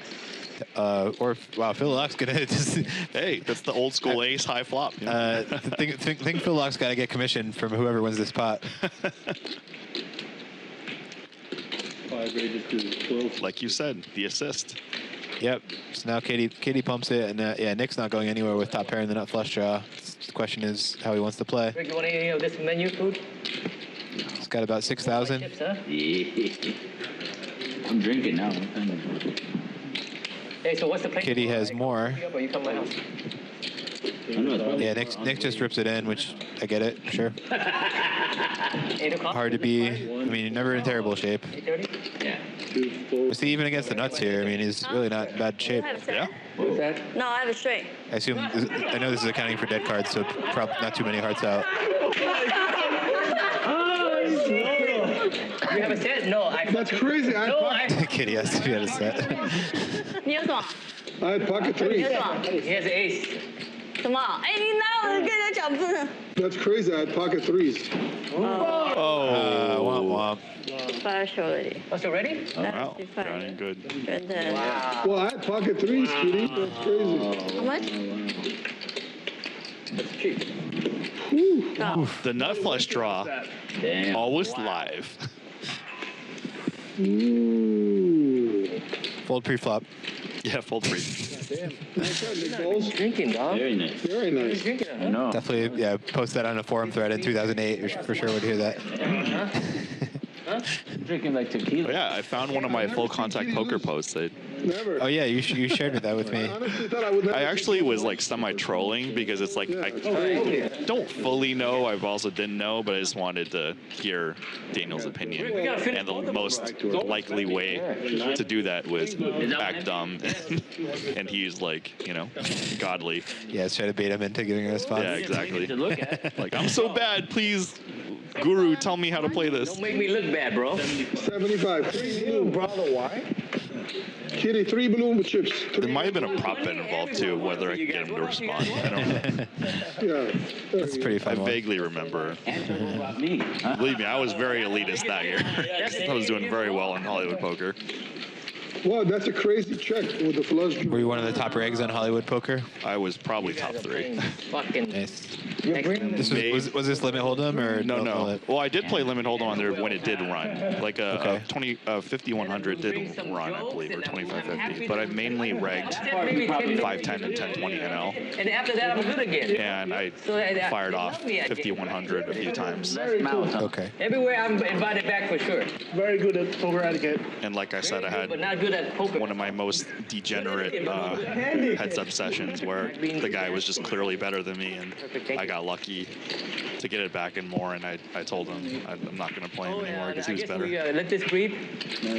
Or wow, Phil Locke's gonna just. Hey, that's the old school ace high flop. Think Phil Locke's got to get commission from whoever wins this pot. Like you said, the assist. Yep. So now Kitty pumps it, and Nick's not going anywhere with top pair in the nut flush draw. The question is how he wants to play. Rick, you want any of this menu food? He's got about 6,000. I'm drinking now. Hey, so what's the play? Kitty has more. Or you come to my house? Yeah, Nick just rips it in, which I get it, sure. 8 o'clock? Hard to be, I mean, never in terrible shape. 8:30? Yeah. But see, even against the nuts here, I mean, he's really not in bad shape. Yeah. What was that? No, I have a straight. I know this is accounting for dead cards, so probably not too many hearts out. You have a set? No, That's crazy. Kitty has to set. 你有什么？ I had pocket 3. 你有什么？ He has an ace. 什么？哎，你哪有跟人家讲不能？ That's crazy. I had pocket threes. Womp womp. Partially. Oh, so ready? Wow, sounding good. Wow. Well, I had pocket threes, Kitty. That's crazy. How much? That's cheap. The nut flush draw, Damn. always live. Fold pre-flop. Yeah, fold free. He's drinking, dog. Very nice. Very nice. I know. Definitely, yeah, post that on a forum thread in 2008. For sure would hear that. Drinking like tequila. But yeah, I found one of my full contact poker posts. Never. Oh yeah, you shared that with me. Honestly, thought I would never. I actually was like semi-trolling because it's like I don't fully know. I've also didn't know, but I just wanted to hear Daniel's opinion. And the most likely way to do that was act dumb, and he's like, you know, godly. Yeah, try to bait him into giving a response. Yeah, exactly. Like, I'm so bad. Please, Guru, tell me how to play this. Don't make me look bad, bro. 75. 3 balloon, brother. Why? Kitty, 3 balloon with chips. There might have been a prop bet involved too, whether I could get him to respond. I don't know. Yeah. That's pretty I fun. vaguely remember. Believe me, I was very elitist that year. I was doing very well in Hollywood poker. Wow, that's a crazy check with the flush. Were you one of the top regs on Hollywood poker? I was probably top 3. Fucking. Nice. This Was this limit hold'em or No. Well, I did play limit hold'em on there when it did run. Like a 5100 did run, I believe, or 2550. But I mainly regged 510 and 1020 NL. And after that, I'm good again. And I fired off 5100 a few times. Okay. Everywhere I'm invited back for sure. Very good at poker etiquette. And like I said, I had But not good at poker. one of my most degenerate heads-up sessions where the guy was just clearly better than me, and I got lucky to get it back and more, and I told him I'm not going to play him anymore because he was better. Let this breathe.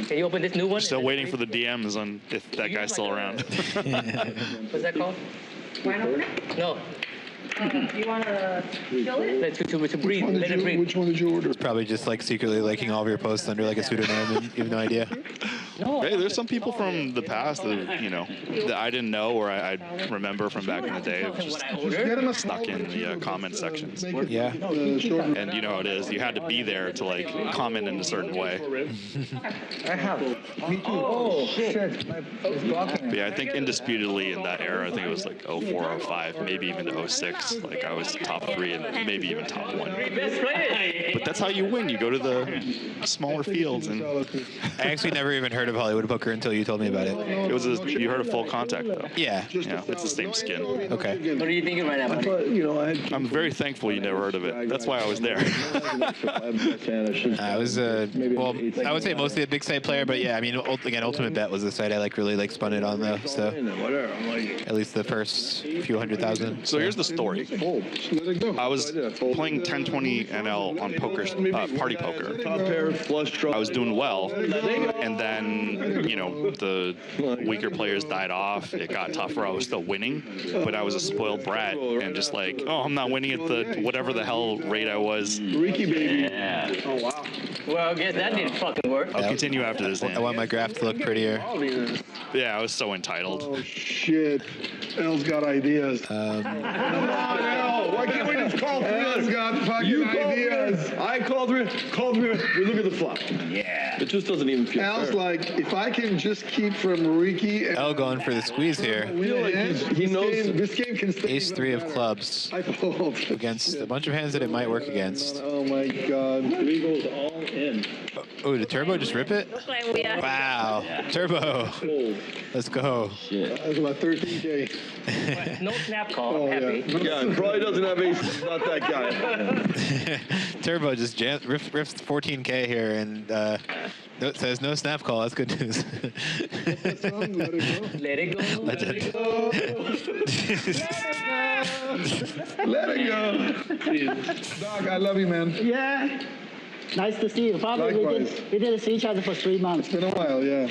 Can you open this new one? Still waiting for the DMs on if that guy's still around. What's that called? No. You want to kill it? To breathe. Let it breathe. Which one did you order? It's probably just like secretly liking all of your posts under like a pseudonym and you have no idea. Hey, there's some people from the past that, you know, that I didn't know or I remember from back in the day of just stuck in the comment sections. Yeah. And you know how it is. You had to be there to like comment in a certain way. I have. Me too. Oh, shit. But yeah, I think indisputably in that era, I think it was like 04, 05, maybe even to 06. Like I was top 3 and maybe even top 1. But that's how you win. You go to the smaller fields. And I actually never even heard of Hollywood poker until you told me about it. It was you heard of Full Contact though. Yeah. Yeah, it's the same skin. Okay. What are you thinking right now? I'm very thankful you never heard of it. That's why I was there. I was well, I would say mostly a big site player, but yeah, I mean, again, Ultimate Bet was the site I really spun it on though. So at least the first few 100,000. So here's the story. I was playing 1020 NL on poker, party poker. I was doing well, and then, you know, the weaker players died off. It got tougher. I was still winning, but I was a spoiled brat and just like, oh, I'm not winning at the whatever the hell rate I was. Ricky baby. Yeah. Oh wow. Well, I guess that didn't fucking work. I'll continue after this. I want my graph to look prettier. Yeah, I was so entitled. Oh shit. El's got ideas. Come on, El. Why can't we just call through? El's got fucking ideas. I called through. We look at the flop. Yeah. It just doesn't even feel Al's fair. like, if I can just keep from Ricky and El going for the squeeze here. He knows this game can stay. Ace 3 of clubs I fold. against a bunch of hands that it might work against. Oh my god. 3 goes all in. Oh, did Turbo just rip it? Looks like we are. Wow. Turbo. Let's go. That's about 13K. No snap call. I'm happy. Yeah, probably doesn't have ace. Not that guy. Turbo just riffs 14K here and it says no snap call. That's good news. Let it go. Let it go. Let it go. Dog, I love you, man. Yeah. Nice to see you. Probably Likewise. we didn't see each other for 3 months. It's been a while, yeah.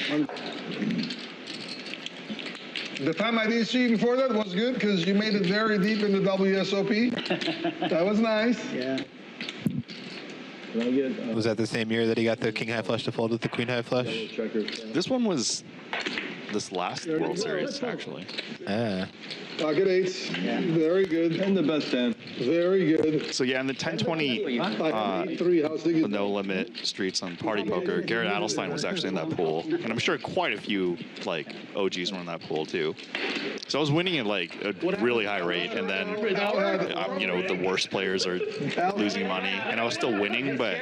The time I didn't see you before that was good because you made it very deep in the WSOP. That was nice. Yeah. Was that the same year that he got the king high flush to fold with the queen high flush? This one was this last World Series, actually. Pocket eights. Yeah. Very good. And the best 10. Very good. So yeah, in the 10-20 the no limit streets on Party Poker, Garrett Adelstein was actually in that pool, and I'm sure quite a few like OGs were in that pool too. So I was winning at like a really high rate, and then you know, the worst players are losing money, and I was still winning, but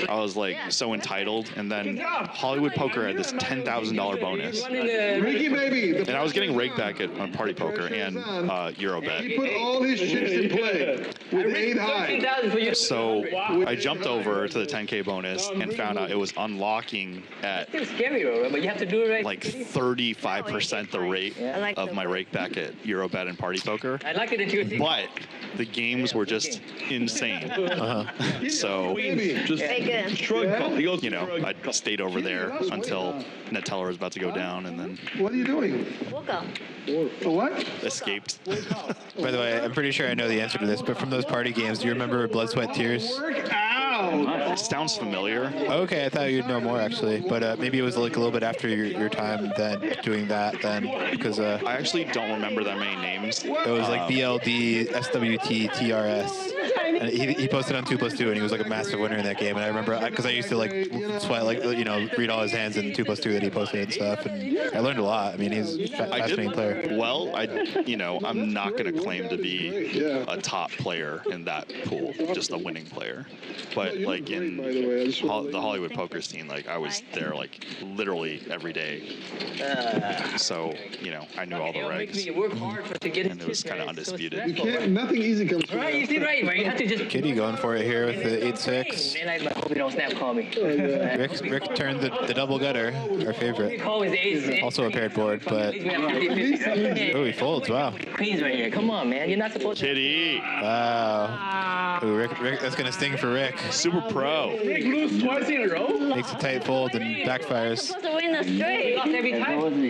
I was like so entitled. And then Hollywood Poker had this $10,000 bonus, and I was getting rigged back on Party Poker and Eurobet. He put all his chips in play with 8 high. So I jumped over to the 10K bonus and found out it was unlocking at like 35% the rate of my rake back at Eurobet and Party Poker. But the games were just insane. So, you know, I stayed over there until net teller was about to go down, and then. What are you doing? What? Escaped. By the way, I'm pretty sure I know the answer to this, but from those party games, do you remember Blood, Sweat, Tears? It sounds familiar. Okay, I thought you'd know more actually, but maybe it was like a little bit after your time then doing that then, because I actually don't remember that many names. It was like BLD, SWT, TRS. And he posted on 2+2, and he was like a massive winner in that game. And I remember because I used to like sweat, like, you know, read all his hands in 2+2 that he posted and stuff, and I learned a lot. I mean, he's a fascinating player. Well, you know, I'm not going to claim to be a top player in that pool, just a winning player. But like in the Hollywood poker scene, like I was there like literally every day. So, you know, I knew all the regs, and it was kind of undisputed. You can't. Nothing easy comes from right, you see, right, you have to just. Kitty going for it here with the 8-6. I hope you don't snap call me. Rick turned the double gutter, our favorite. Also a paired board, but oh, he folds. Wow. Queens right here. Come on, man. You're not supposed to. Kitty. Wow. Ooh, Rick, that's gonna sting for Rick. Super pro. Rick lose twice in a row. Makes a tight fold and backfires. Supposed to win a straight. Lost every time. Oh, 3 in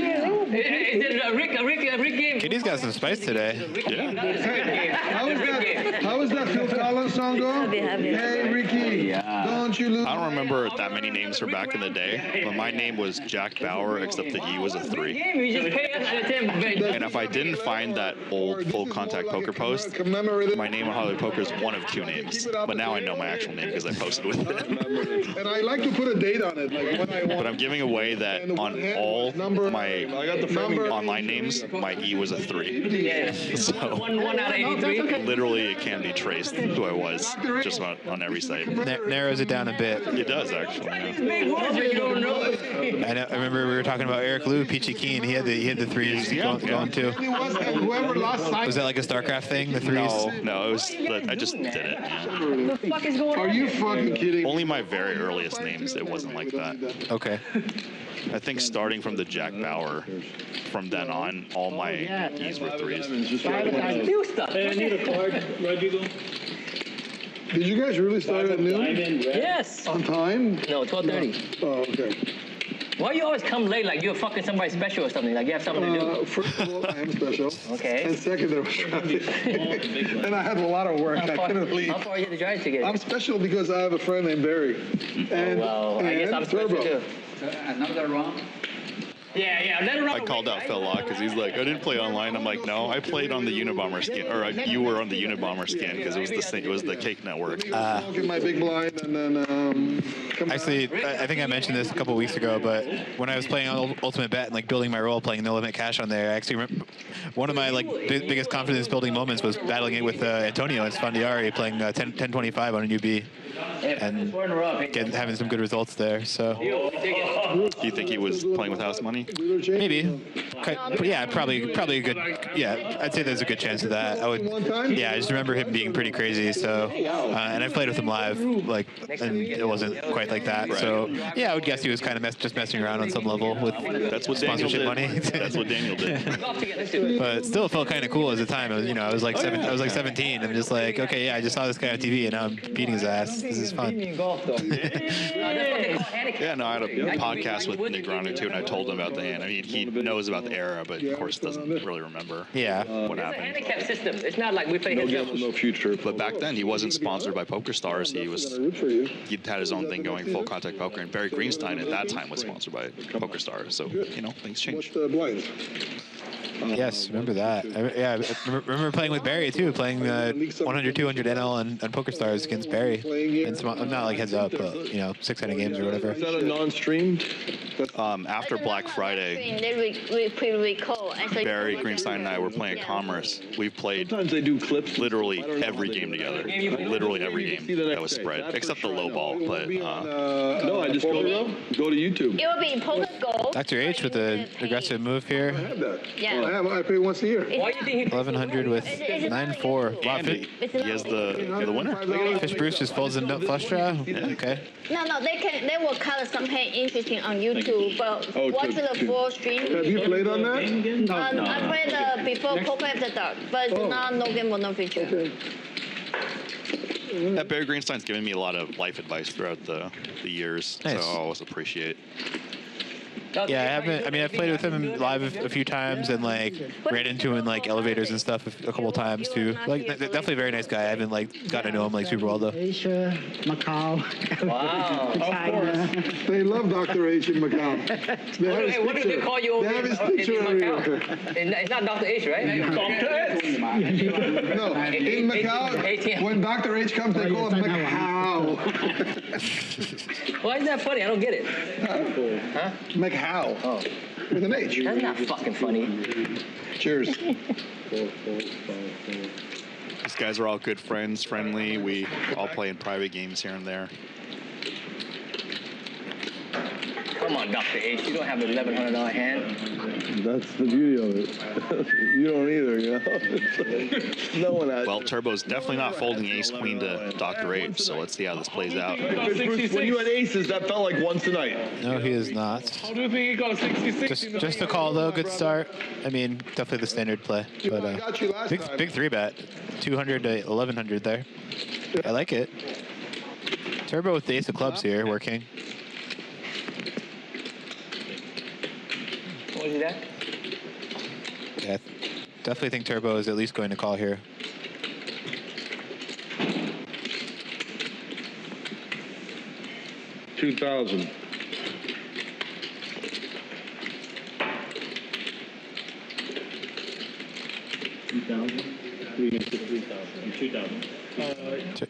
a row. Is it a Rick game? Kitty's got some spice today. Yeah. How is that Phil Collins song go? Hey, Ricky, don't you lose. I don't remember that many names from back in the day, but my name was Jack Bauer, except the E was a 3. And if I didn't find that old full contact poker post, my name on Hollywood Poker is one of 2 names. But now I know my actual name because I posted with it. And I like to put a date on it, like when I want. But I'm giving away that on all my online names, my E was a 3. So one out of 83. literally it can be traced who I was just about on every site. Narrows it down a bit. It does actually. Yeah. I remember we were talking about Eric Liu, Peachy Keen. He had the 3s going too. Was that like a StarCraft thing? The 3s? No, it was. I just did it. Yeah. What the fuck is going on? Are you fucking kidding? Only my very earliest names. It wasn't like that. Okay. I think starting from the Jack Bauer, from then on, all my E's were 3s. New stuff. Hey, I need a card, Rodrigo. Did you guys really start at noon? Yes. On time? No, 12:30. Oh, okay. Why you always come late like you're fucking somebody special or something? Like you have something to do? First of all, I am special. Okay. And second, there was traffic. And I had a lot of work. I couldn't leave. How far you had to drive to get? I'm special because I have a friend named Barry. And, well, I guess I'm special Turbo. too. Another wrong? Yeah, let it run. I called out Phil Locke because he's like, I didn't play online. I'm like, no, I played on the Unabomber skin, or you were on the Unabomber skin because it was the same. It was the Cake Network. Smoking my big blind and then Actually, I think I mentioned this a couple weeks ago, but when I was playing Ultimate Bet and like building my role, playing No Limit Cash on there, I actually remember one of my like biggest confidence building moments was battling it with Antonio and Sfandiari playing 10-25 on a UB and having some good results there. So, do you think he was playing with house money? Maybe. Yeah, probably a good. Yeah, I'd say there's a good chance of that. I would. Yeah, I just remember him being pretty crazy. So, and I played with him live, like, and it wasn't quite like that. Right. So, yeah, I would guess he was kind of just messing around on some level with sponsorship money. That's what Daniel did. But it still felt kind of cool at the time. I was like 17. I'm just like, okay, yeah, I just saw this guy on TV and now I'm beating his ass. This is fun. Yeah, no, I had a podcast with Nick Gronick too, and I told him about the hand. I mean, he knows about the era, but of course doesn't really remember. Yeah. What happened? Handicap system. It's not like we play no future. But back then, he wasn't sponsored by PokerStars. He had his own thing going going full contact poker, and Barry Greenstein at that time was sponsored by PokerStars. So, you know, things change. What's the blinds? Yes, remember that. I remember playing with Barry too, playing 100, 200 NL on PokerStars against Barry. And I'm not like heads up, but you know, 600 games or whatever. Is that a non-streamed? After Black Friday, Barry Greenstein and I were playing at Commerce. We've played Sometimes they do clips. literally every game together. Literally every game that was spread, except the low ball. But no, I just go to YouTube. It will be Poker Go. Dr. H with the aggressive move here. I have that. Yeah. I pay once a year. Why do you think he 1100 with 9-4. Wow, and he has the winner. Fish Bruce just folds in flush draw. Yeah, okay. No, they will cut something interesting on YouTube, but watch the full stream. Have you played on that? I played before Poker After Dark, but it's not no game or no feature. That Barry Greenstein's given me a lot of life advice throughout the years, Nice. so I always appreciate. Yeah, I haven't. I mean, I've played with him live a few times and like ran into him in like elevators and stuff a couple times too. Like, definitely a very nice guy. I haven't like gotten to know him like super well though. Asia, Macau. Wow. China. They love Dr. H in Macau. Hey, what do they call you over They have his in picture Macau? It's not Dr. H, right? Dr. H. No, in Macau, when Dr. H comes, they call him Macau. Why is that funny? I don't get it. Huh? Macau. Oh. With an H. That's not fucking funny. Cheers. These guys are all good friends, friendly. We all play in private games here and there. Come on, Dr. H. You don't have an $1,100 hand. That's the beauty of it. You don't either, you know? No one has. Well, Turbo's definitely not folding ace queen to Dr. H, so let's see how this plays out. Bruce, when you had aces, that felt like once tonight. No, he is not. How do you think he got 66? Just a call though. Good start. I mean, definitely the standard play. But I got you last time. big 3-bet, 200 to 1100 there. I like it. Turbo with the ace of clubs here, working. What is that? Yeah, definitely think Turbo is at least going to call here. $2,000.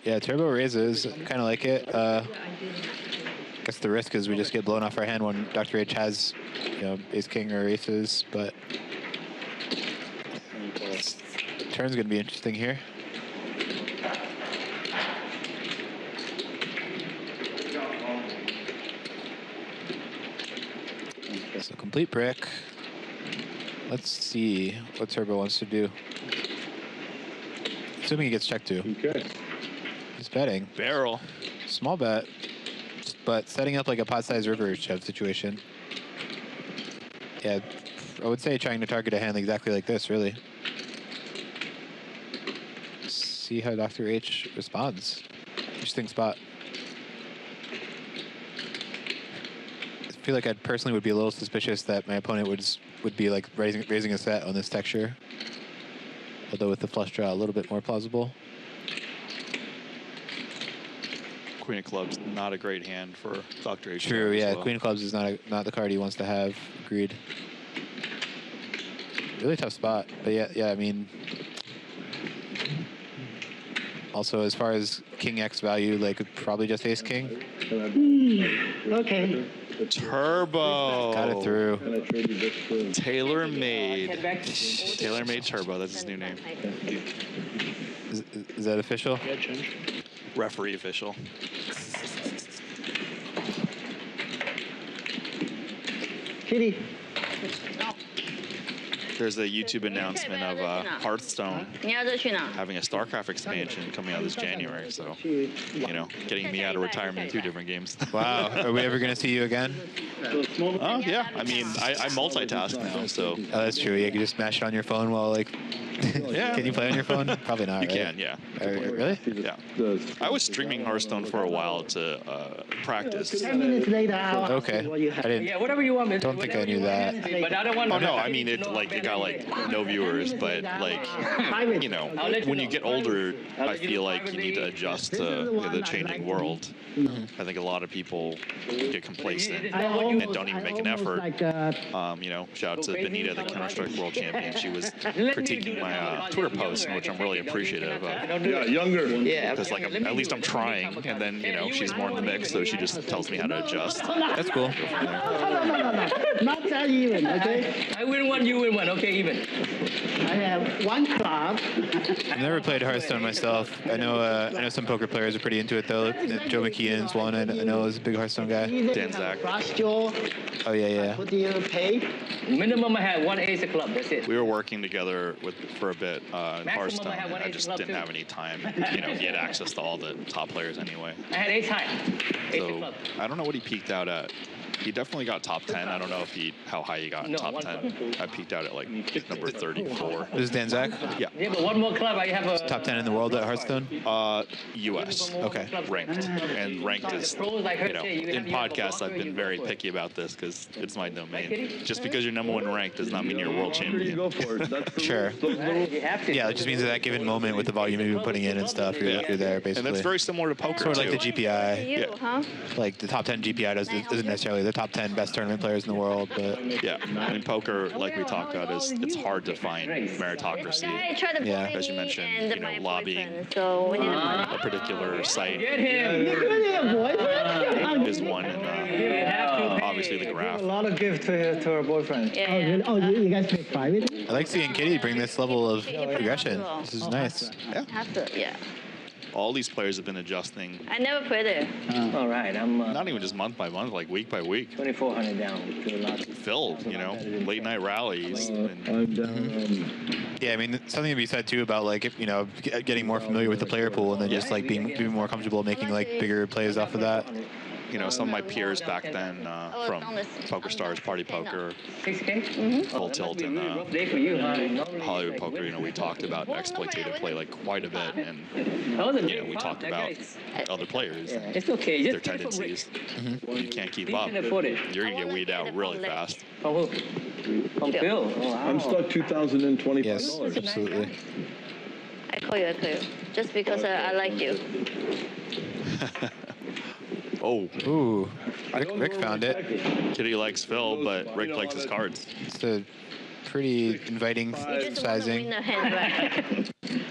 Yeah, Turbo raises. Kind of like it. I guess the risk is we just get blown off our hand when Dr. H has, you know, ace king or aces, but turn's gonna be interesting here. So complete brick. Let's see what Turbo wants to do. Assuming he gets checked to. Okay. He's betting. Barrel. Small bet, but setting up like a pot-sized river shove situation. Yeah, I would say trying to target a hand exactly like this, really. See how Dr. H responds. Interesting spot. I feel like I personally would be a little suspicious that my opponent would be like raising a set on this texture. Although with the flush draw, a little bit more plausible. Queen of clubs, not a great hand for Dr. H. True, yeah. Well. Queen of clubs is not the card he wants to have. Agreed. Really tough spot, but yeah. I mean, also as far as King X value, like probably just ace king. Okay. Turbo. Got it through. Tailor-made Turbo. That's his new name. Is that official? Referee official. Kitty. There's a YouTube announcement of Hearthstone having a StarCraft expansion coming out this January. So, you know, getting me out of retirement in 2 different games. Wow. Are we ever going to see you again? Oh, yeah. I mean, I multitask now, so. Oh, that's true. Yeah, you can just smash it on your phone while, like, Yeah. Can you play on your phone? Probably not. You right? can, yeah. Really? Yeah. I was streaming Hearthstone for a while to practice. 10 minutes later, Okay. I didn't. Yeah, whatever you want. Don't think I knew that. But I don't want. Oh no, I mean it got like no viewers, but like you know, when you get older, I feel like you need to adjust to the changing world. I think a lot of people get complacent and don't even make an effort. You know, shout out to Benita, the Counter-Strike World Champion. She was critiquing my Twitter post, which I'm really appreciative of. Yeah, younger. Yeah. Because like at least I'm trying, and then you know she's more in the mix, so she just tells me how to adjust. That's cool. No. Not that even, okay? I win one, you win one. Okay, even. I have one club. I've never played Hearthstone myself. I know some poker players are pretty into it though. Joe McKeon's one. I know is a big Hearthstone guy. Dan Zach. Oh yeah. What do you pay? Minimum I had one ace of club. That's it. We were working together for a bit in Hearthstone. And I just didn't have any time. You know, he had access to all the top players anyway. I had ace high. Ace of So club. I don't know what he peaked out at. He definitely got top 10. I don't know if how high he got in top 10. I peaked out at like number 34. This is Dan Zach? Yeah. Yeah, but one more club. I have a Top 10 in the world at Hearthstone? US. Okay. Ranked. And ranked is, you know, in podcasts I've been very picky about this because it's my domain. Just because you're number one ranked does not mean you're a world champion. Sure. Yeah, it just means at that given moment with the volume you've been putting in and stuff, you're there basically. And that's very similar to poker sort of like too. the GPI. Yeah. Like the top 10 GPI isn't necessarily the top 10 best tournament players in the world, but yeah, in poker, like we talked about, it's hard to find meritocracy. Yeah, as you mentioned, you know, lobbying a particular site is one, and obviously the graph. A lot of gift to her boyfriend. Yeah. Oh, you guys play private? I like seeing Kitty bring this level of progression. This is nice. Yeah. Have to, yeah. All these players have been adjusting. I never played it. All right, I'm not even just month by month, like week by week. 2,400 down. Phil, you know, late night rallies. I'm down. Yeah, I mean, something to be said too about like, you know, getting more familiar with the player pool and then just like being more comfortable making like bigger plays off of that. You know, some of my peers back then from Poker Stars, Party Poker, Full Tilt, and Hollywood Poker, you know, we talked about exploitative play like quite a bit, and you know, we talked about other players, and their tendencies. You can't keep up. You're gonna get weeded out really fast. I'm stuck $2,025. Yes, absolutely. I call you. Just because I like you. Oh. Ooh. Rick found it. Kitty likes Phil, but Rick likes his cards. It's a pretty inviting sizing. Win the hand, right?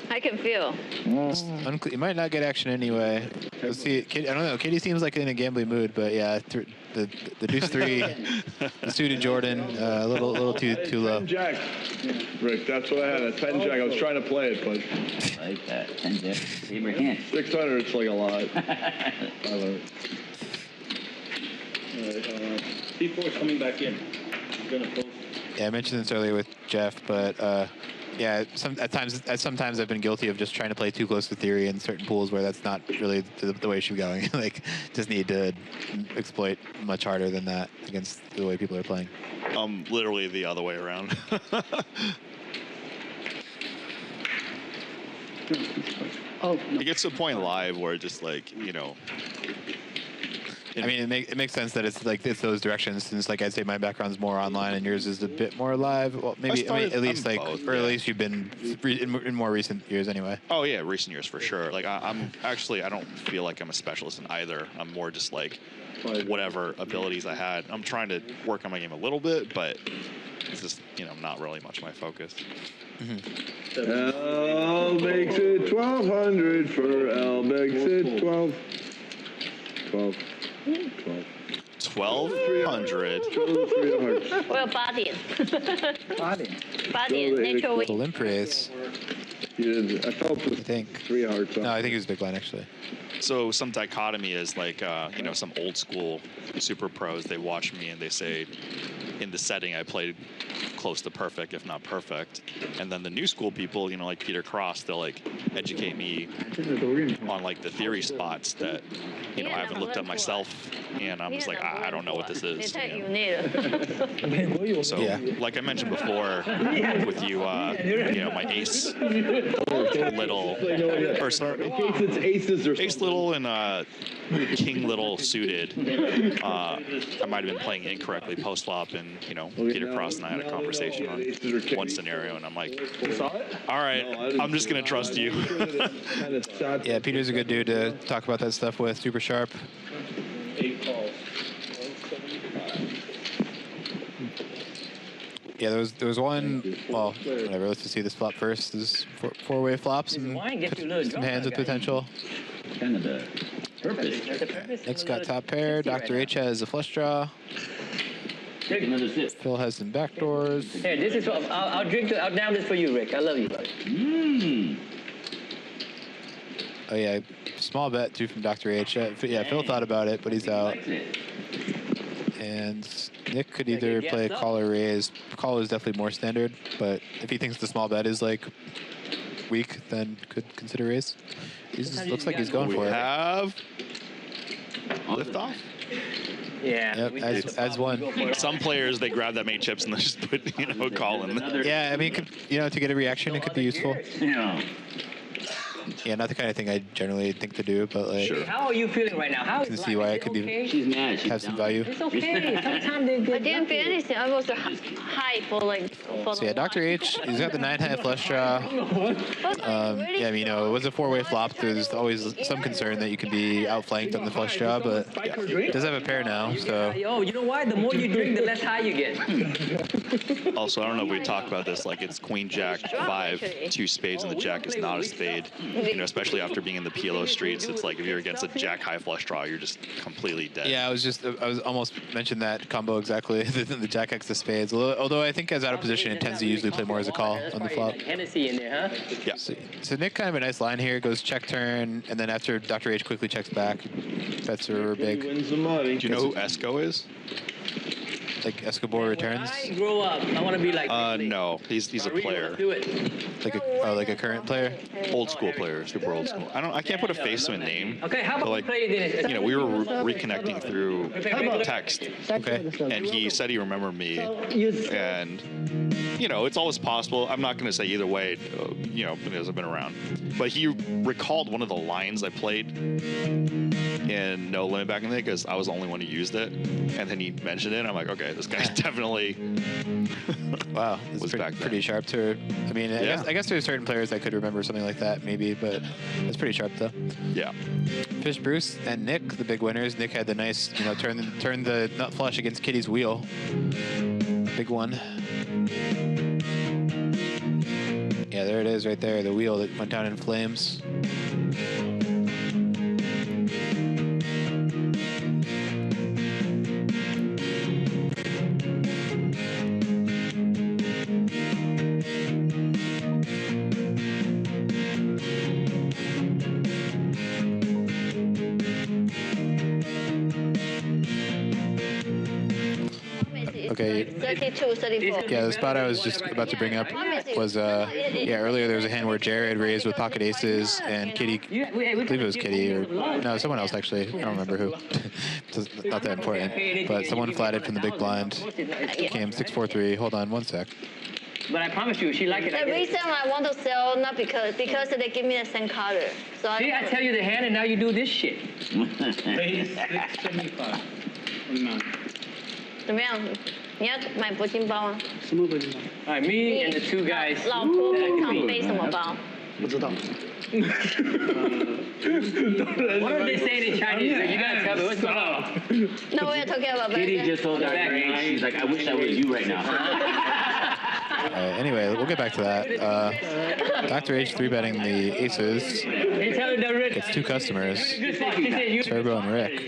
I can feel. You might not get action anyway. Let's see. I don't know. Kitty seems like in a gambling mood, but yeah, the deuce three, the suited Jordan, a little too low. 10 jack. Rick, that's what I had. A 10 jack. I was trying to play it, but. I like that. 10 jack. Favorite hand. 600. It's like a lot. I love it. People are coming back in. I'm gonna post. Yeah, I mentioned this earlier with Jeff, but yeah, sometimes I've been guilty of just trying to play too close to theory in certain pools where that's not really the way it should be going. Like, just need to exploit much harder than that against the way people are playing. Literally the other way around. It gets to a point live where just like, you know. I mean, it makes sense that it's like it's those directions, since like I'd say my background's more online and yours is a bit more live. Well, maybe at least like, both, or at least you've been in more recent years anyway. Oh yeah, recent years for sure. Like I'm actually, I don't feel like I'm a specialist in either. I'm more just like whatever abilities I had. I'm trying to work on my game a little bit, but it's just, you know, not really much my focus. L makes it 1,200 for L makes it 12. 1,200. Well, 8点。8点 natural win. Limp race. I felt I think 3 hearts. No, I think it was big line actually. So some dichotomy is like, you know, some old school super pros, they watch me and they say, in the setting, I played close to perfect, if not perfect. And then the new school people, you know, like Peter Cross, they'll like educate me on like the theory spots that, you know, I haven't looked at myself. And I'm just like, I don't know what this is. You know? So, like I mentioned before with you, you know, my ace little, or sorry, ace little and king little suited. I might have been playing incorrectly post flop, and you know, Peter Cross and I had a conversation on one scenario, and I'm like, all right, I'm just gonna trust you. Yeah, Peter's a good dude to talk about that stuff with. Super sharp. 8 calls. Yeah, there was one. Well, whatever. Let's just see this flop first. This four-way flops and some hands with potential. Kind of the purpose. Nick's got top pair. Dr. H has a flush draw. Phil has some backdoors. Here, this is what I'll drink. I'll down this for you, Rick. I love you, buddy. Oh yeah, small bet too from Dr. H. Yeah, Phil thought about it, but he's out. And Nick could either play a call or raise. Call is definitely more standard, but if he thinks the small bet is like weak, then could consider raise. Looks like he's going for it. Have liftoff. Yeah. Yep, as one. Some players, they grab that many chips and they just put, you know, a call in there. Yeah, I mean, you know, to get a reaction, it could be useful. Yeah. Yeah, not the kind of thing I generally think to do, but like. Sure. How are you feeling right now? How you can see why it could be. She's mad. Have some value. It's okay. Sometimes they I didn't feel anything. I was high for like. So yeah, Dr. H, he's got the 9-high flush draw. Yeah, I mean, you know, it was a 4-way flop. There's always some concern that you could be outflanked on the flush draw, but it does have a pair now, so. Oh, you know why? The more you drink, the less high you get. Also, I don't know if we talked about this, like it's Queen Jack 5, 2 spades, and the Jack is not a spade. You know, especially after being in the PLO streets, it's like if you're against a Jack high flush draw, you're just completely dead. Yeah, I was almost mentioned that combo exactly, the Jack X of spades. Although I think as out of position, it tends to usually play more as a call on the flop. Hennessy in there, huh? Yeah. So Nick kind of a nice line here. Goes check turn, and then after Dr. H quickly checks back, bets are big. Do you know who Esco is? Like Escobar returns? When I grow up, I want to be like. No, he's a player. Like a current player? Old school player, super old school. I can't put a face to a name. Okay, how about like, we play this? you know, we were reconnecting through text. Okay. And he said he remembered me. And, you know, it's always possible. I'm not going to say either way, you know, because I've been around. But he recalled one of the lines I played in No Limit back in the day because I was the only one who used it. And then he mentioned it. And I'm like, okay, this guy's definitely wow, was pretty sharp too. I mean, I guess there's certain players that could remember something like that, maybe, but it's pretty sharp though. Yeah. Fish Bruce and Nick, the big winners. Nick had the nice, you know, turn the nut flush against Kitty's wheel. Big one. Yeah, there it is right there, the wheel that went down in flames. Okay. 32, 34. Yeah, the spot I was just about to bring up was, earlier there was a hand where Jared raised with pocket aces and Kitty, I believe it was Kitty, or no, someone else actually, I don't remember who. It's not that important, but someone flatted from the big blind, came 6-4-3, hold on one sec. But I promise you, she liked it. The reason I want to sell, not because they give me the same color. So see, I tell you the hand, and now you do this shit. 675. 怎么样？你要买铂金包吗？什么铂金包？ All right, me and the 2 guys. 老婆通常背什么包？不知道。 What are they saying in Chinese? You gotta tell me what's going on. No, we're talking about Kitty just told Dr. H, she's like, I wish I was you right now. Anyway, we'll get back to that. Dr. H 3-betting the aces. Gets 2 customers, Turbo and Rick.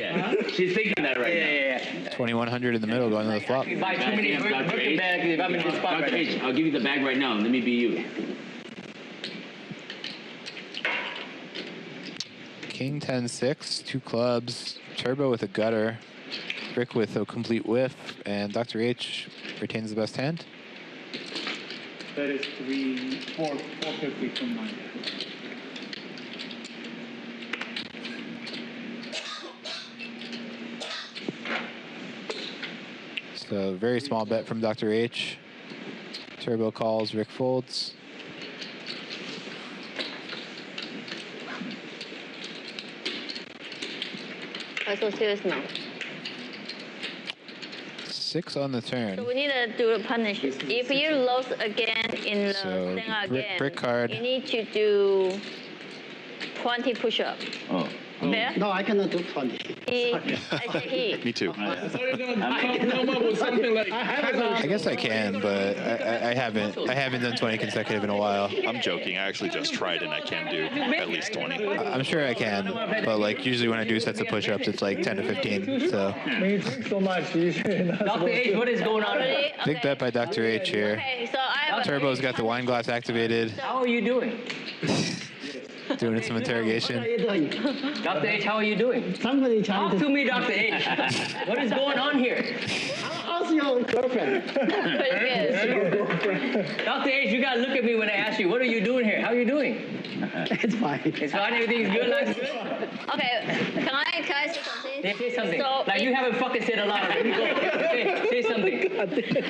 She's thinking that right now. 2100 in the middle going to the flop. Buy too many Dr. bags if I'm in this spot. Dr. H, I'll give you the bag right now. Let me be you. King 10-6, 2 clubs, Turbo with a gutter, Rick with a complete whiff, and Dr. H retains the best hand. That is 450 from mine. So very small bet from Dr. H. Turbo calls, Rick folds. Why so serious now? 6 on the turn. So we need to do a punish. If you lose again in the So stand again, brick card. you need to do 20 push-ups. Oh. Fair? No, I cannot do 20. I said he. Me too. So you're gonna come up with something like. I guess I can, but I haven't done 20 consecutive in a while. I'm joking. I actually just tried and I can do at least 20. I'm sure I can, but like usually when I do sets of push-ups, it's like 10 to 15. So When you drink so much, you should not. Dr. H, what is going on? big bet by Dr. H here. Okay, so I have Turbo's got the wine glass activated, How are you doing? doing some What are interrogation. you doing? Dr. H, how are you doing? Somebody trying Talk to me, Dr. H. What is going on here? How's your girlfriend? pretty good. Dr. H, you gotta look at me when I ask you, what are you doing here? How are you doing? It's fine. It's fine, everything's good, like Okay, can I say something? Yeah, say something. So Like you haven't fucking said a lot already. Go. Say something.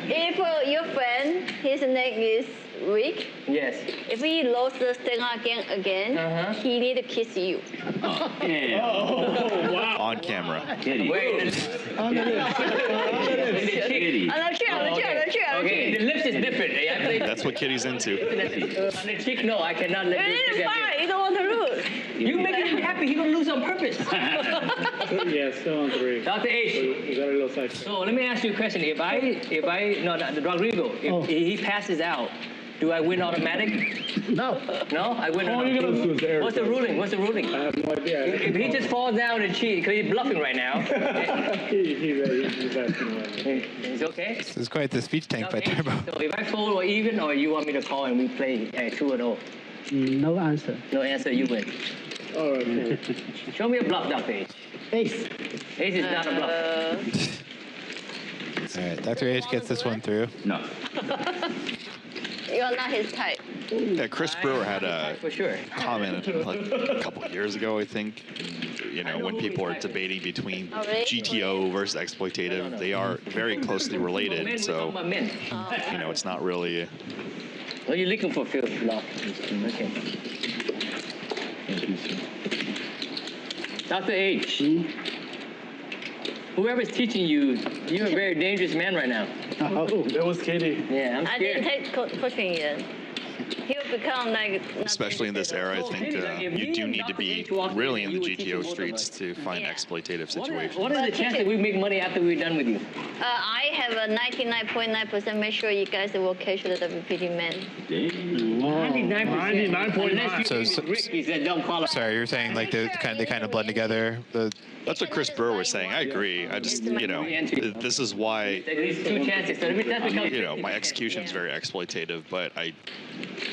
if your friend, his name is Rick, Yes. if he lost the stand again, he need to kiss you. On camera. Kitty. Wait. Kitty. Okay, the lips is different. I think That's what Kitty's into. on the cheek, no, I cannot let this It's thing fine, you don't want to lose. You make him happy, he gonna lose on purpose. Yeah, still on 3. Dr. H, You got a little side. so let me ask you a question. If Rodrigo, if he passes out, do I win automatic? No. No, I win. All you're gonna lose is Eric. What's the ruling? What's the ruling? I have no idea. If he just falls down and cheats, because he's bluffing right now. He's asking away. It's okay. This is quite the speech tank by Okay, Turbo. so if I fold or even, or you want me to call and we play 2-0? No answer. No answer, you win. All right. Show me a bluff, Dr. H. Ace. Ace is not a bluff. All right, Dr. H gets this one through. No. You're not his type. Yeah, Chris Brewer had a For sure. comment like a couple of years ago, I think. You know, when people are debating between GTO versus exploitative, they are very closely related. So, you know, it's not really. Well, you're looking for Phil Block. Okay. Dr. H. Whoever's teaching you, you're a very dangerous man right now. Oh, that was Katie. Yeah, I'm I scared. didn't take coaching yet. He'll become like. Especially in this era, I think you do need to be really in the GTO streets to find exploitative situations. What is the chance that we make money after we're done with you? I have a 99.9% make sure you guys will catch the WPT man. 99%. So, sorry, you're saying like they kind of blend together. That's what Chris Burr was saying. I agree. I just, you know, this is why, There's 2 chances. So that becomes you know, my execution is very exploitative, but I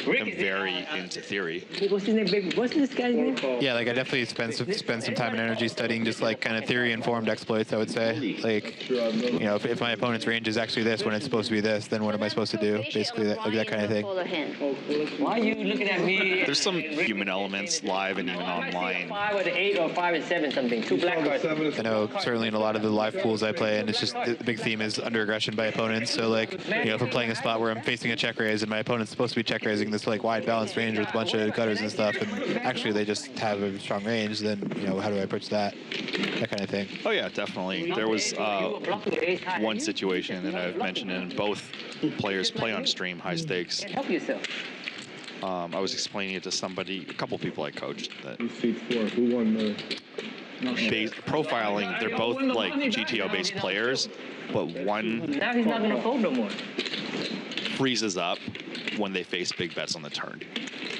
am very into theory. What's his name, baby? What's this guy's name? Yeah, like I definitely spend some time and energy studying just like kind of theory-informed exploits, I would say. Like, you know, if my opponent's range is actually this when it's supposed to be this, then what am I supposed to do? Basically, that kind of thing. Why are you looking at me? There's some human elements live and even online. 5 or 8 or 5 and 7 something. 2 black cards. I know certainly in a lot of the live pools I play, and it's just the big theme is under aggression by opponents. So like, you know, if I'm playing a spot where I'm facing a check raise and my opponent's supposed to be check raising this like wide balanced range with a bunch of gutters and stuff, and actually they just have a strong range, then you know, how do I approach that kind of thing. Oh yeah, definitely. There was one situation that I've mentioned, and both players play on stream, high stakes. Help yourself. I was explaining it to somebody, a couple people I coached, that Seat 4. Who won the? profiling, they're both like GTO-based players, but one Now he's not going to fold no more. freezes up when they face big bets on the turn.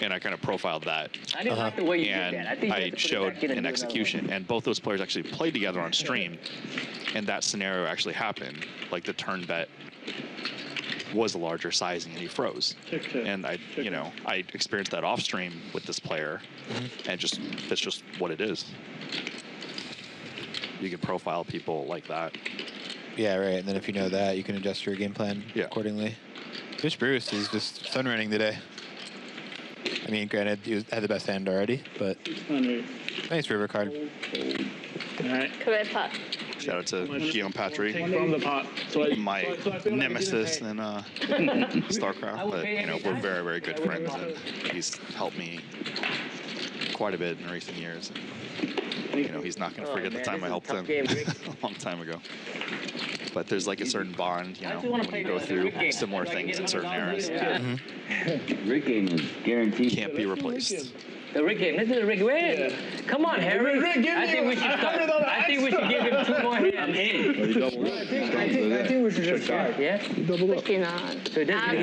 And I kind of profiled that. I didn't like the way you did And that. I think you I have to put it showed back in and an do another execution, and both those players actually played together on stream, and that scenario actually happened. Like the turn bet was a larger sizing and he froze. And I experienced that off stream with this player, and that's just what it is. You can profile people like that. Yeah, right. And then if you know that, you can adjust your game plan accordingly. Fish Bruce is just sun running today. I mean, granted, he had the best hand already, but nice river card. All right. Correct pot. Shout out to Guillaume Patry, From the pot. my nemesis in StarCraft. But we're very, very good friends, and he's helped me quite a bit in recent years. And, he's not going to forget the time I helped him a long time ago. But there's like a certain bond, when you go through similar things in certain eras. Rick game is guaranteed. Can't be replaced. The Rick game. This is the Rick win. Come on, Harry. I think we should start. I think we should give him 2 more hands. I'm in. I think we should just start. Yeah? Double up. So he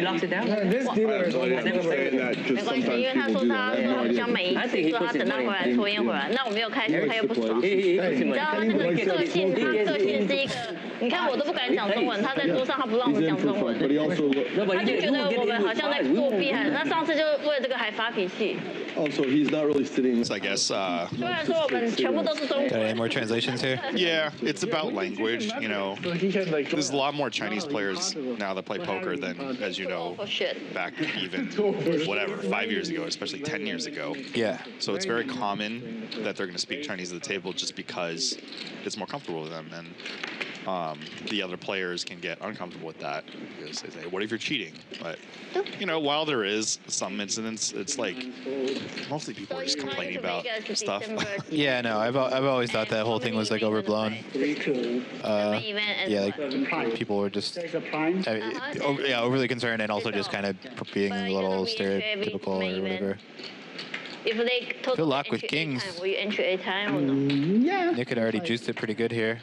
locks it down? This dealer is I'm saying that because sometimes people do that. I have no idea. I think he puts his money in.抽烟回来，那我没有开始，他又不爽。你知道他那个个性，他个性是一个，你看我都不敢讲中文，他在桌上他不让我讲中文，他就觉得我们好像在作弊，那上次就为了这个还发脾气。 Also, he's not really sitting. So I guess. Got any more translations here? Yeah, it's about language. There's a lot more Chinese players now that play poker than, as you know, back even 5 years ago, especially 10 years ago. Yeah. So it's very common that they're going to speak Chinese at the table just because it's more comfortable with them, and the other players can get uncomfortable with that because they say, "What if you're cheating?" But while there is some incidents, it's like mostly people are just complaining about stuff. Yeah, no, I've always thought that whole thing was like overblown. Yeah, like people were just overly concerned and also just kind of being a little stereotypical or whatever. Good luck with kings. Yeah. Nick had already juiced it pretty good here.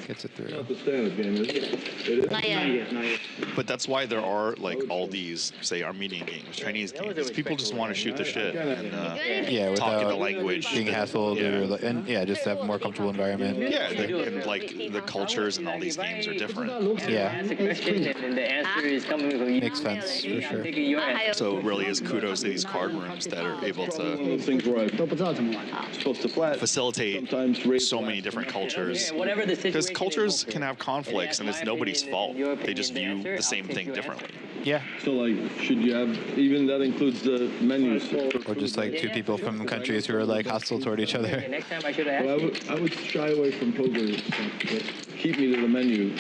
Gets it through. Not the standard game, is it? Not yet. But that's why there are like all these, say, Armenian games, Chinese games. People just want to shoot the shit and talk in the language, being hassled, and just have a more comfortable environment. Yeah, and like the cultures in all these games are different. Yeah. Ask a question and the answer is coming from you. Makes sense for sure. So it really is kudos to these card rooms that are able to facilitate so many different cultures. Because cultures can have conflicts, and it's nobody's fault. They just view the same thing differently. Yeah. So, like, should you have, even that includes the menus? Or just like two people from countries who are like hostile toward each other. Next time I should have asked. I would shy away from poker. Keep me to the menu.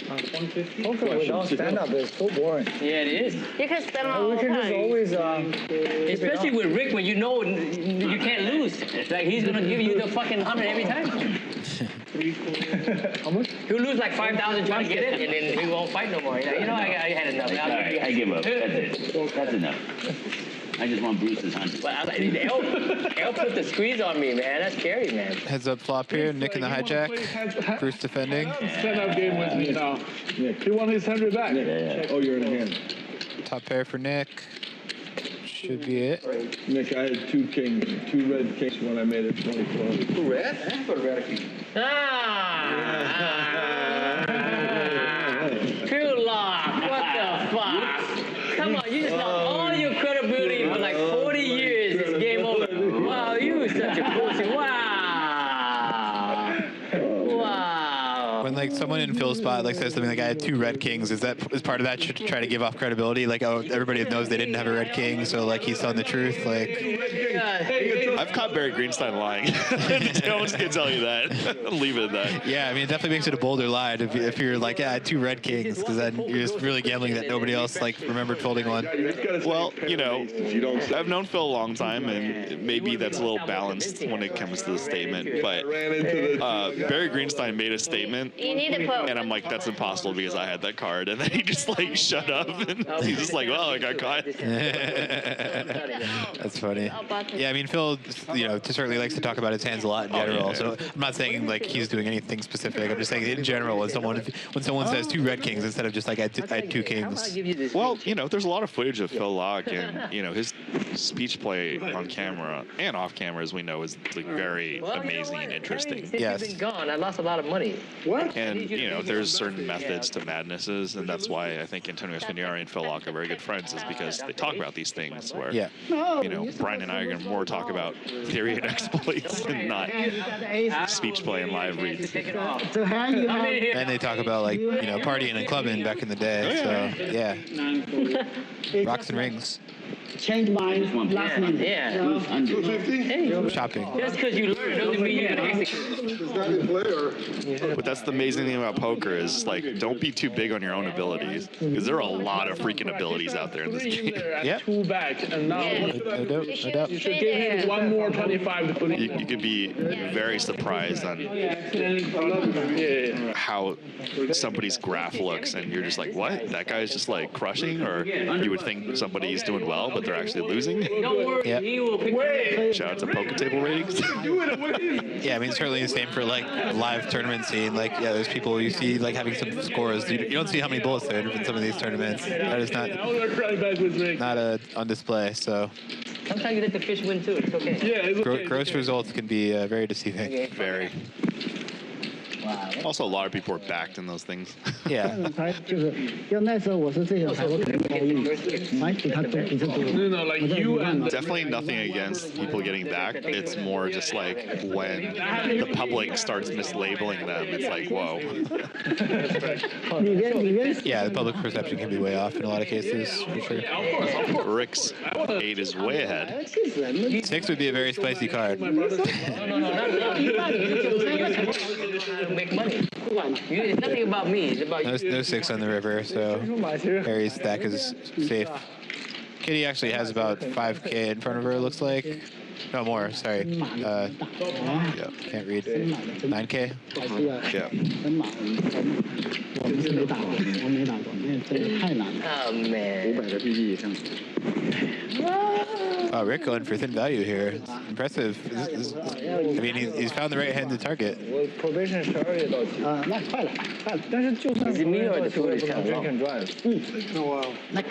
Poker without stand-up is so boring. Yeah, it is. You can stand up all the We can just time. always... Especially with Rick, when you know you can't lose. Like, he's going to give you the fucking 100 every time. How much? He'll lose like 5,000 trying to get it, and then he won't fight no more. He's like, I had enough. I give up. That's it. That's enough. I just want Bruce's 100. But L put the squeeze on me, man. That's scary, man. Heads up flop here, Nick in the hijack. Bruce defending. Stand-up game with me now. He won his 100 back. Oh, you're in a hand. Top pair for Nick. Should be it. Nick, I had two red kings when I made it 24. Two red? That's for red king. True lock. What the fuck? Come on, you just lost all your credibility for like 40 years. It's game over. Wow, you were such a pussy. Wow. When like someone in Phil's spot like says something like I had two red kings, is part of that to try to give off credibility? Like, oh, everybody knows they didn't have a red king, so like he's telling the truth. Like, I've caught Barry Greenstein lying. No one's gonna tell you that. Leave it at that. yeah, I mean, it definitely makes it a bolder lie if you're like, yeah, I had two red kings, because then you're just really gambling that nobody else like remembered folding one. Well, I've known Phil a long time, and maybe that's a little balanced when it comes to the statement. But Barry Greenstein made a statement. And I'm like, that's impossible because I had that card. And then he just like shut up, and he's just like, well, I got caught. That's funny. Yeah, I mean, Phil, certainly likes to talk about his hands a lot in general. So I'm not saying like he's doing anything specific. I'm just saying in general, when someone says two red kings instead of just like I had two kings. Well, there's a lot of footage of Phil Locke, and his speech play on camera and off camera, as we know, is like very amazing and interesting. Since you've been gone, I lost a lot of money. What? And And, you know, there's certain methods to madnesses, and that's why I think Antonio Spiniari and Phil Locke are very good friends, is because they talk about these things where, you know, Brian and I are going to more talk about theory and exploits and not speech play and live reads. And they talk about, like, you know, partying and clubbing back in the day. So, yeah. Rocks and rings. Change minds last minute. Yeah. 250? Shopping. Just because you learn doesn't mean you can execute. Is that in play or? But that's the amazing thing about poker is, like, don't be too big on your own abilities, because there are a lot of freaking abilities out there in this game. Yeah. 2 back, and now No doubt. you should give him 1 more 25 to put in. You could be very surprised on how somebody's graph looks, and you're just like, what? That guy's just like crushing? Or you would think somebody's doing well, but they're actually losing. Don't worry, he will pick Shout out to poker table ratings. Yeah, I mean, certainly the same for, like, live tournament scene. Like, yeah, there's people you see, like, having some scores. You don't see how many bullets there are in some of these tournaments. That is not on display, so. Sometimes you let the fish win too. It's okay. Yeah, it's okay. Gross results can be very deceiving. Okay. Very. Also, a lot of people are backed in those things. Yeah. 就是要那时候我是这个牌，我可能不好意思，来给他多，给他多。 No, like you and Definitely nothing against people getting backed. It's more just like when the public starts mislabeling them, it's like, whoa. Yeah, the public perception can be way off in a lot of cases, for sure. Rick's 8 is way ahead. 6 would be a very spicy card. No, make money. It's nothing about me. It's about you. No 6 on the river, so Harry's stack is safe. Kitty actually has about 5K in front of her, it looks like. No, more, sorry. Yeah, can't read. 9K? Yeah. 我们是没打过，我没打过，因为这个太难了。 Oh man. 500的 PG 以上。 Wow, Rick going for thin value here. It's impressive. I mean, he's found the right hand to target. 我 probation 12也到期。那快了，但是就算 can drive。那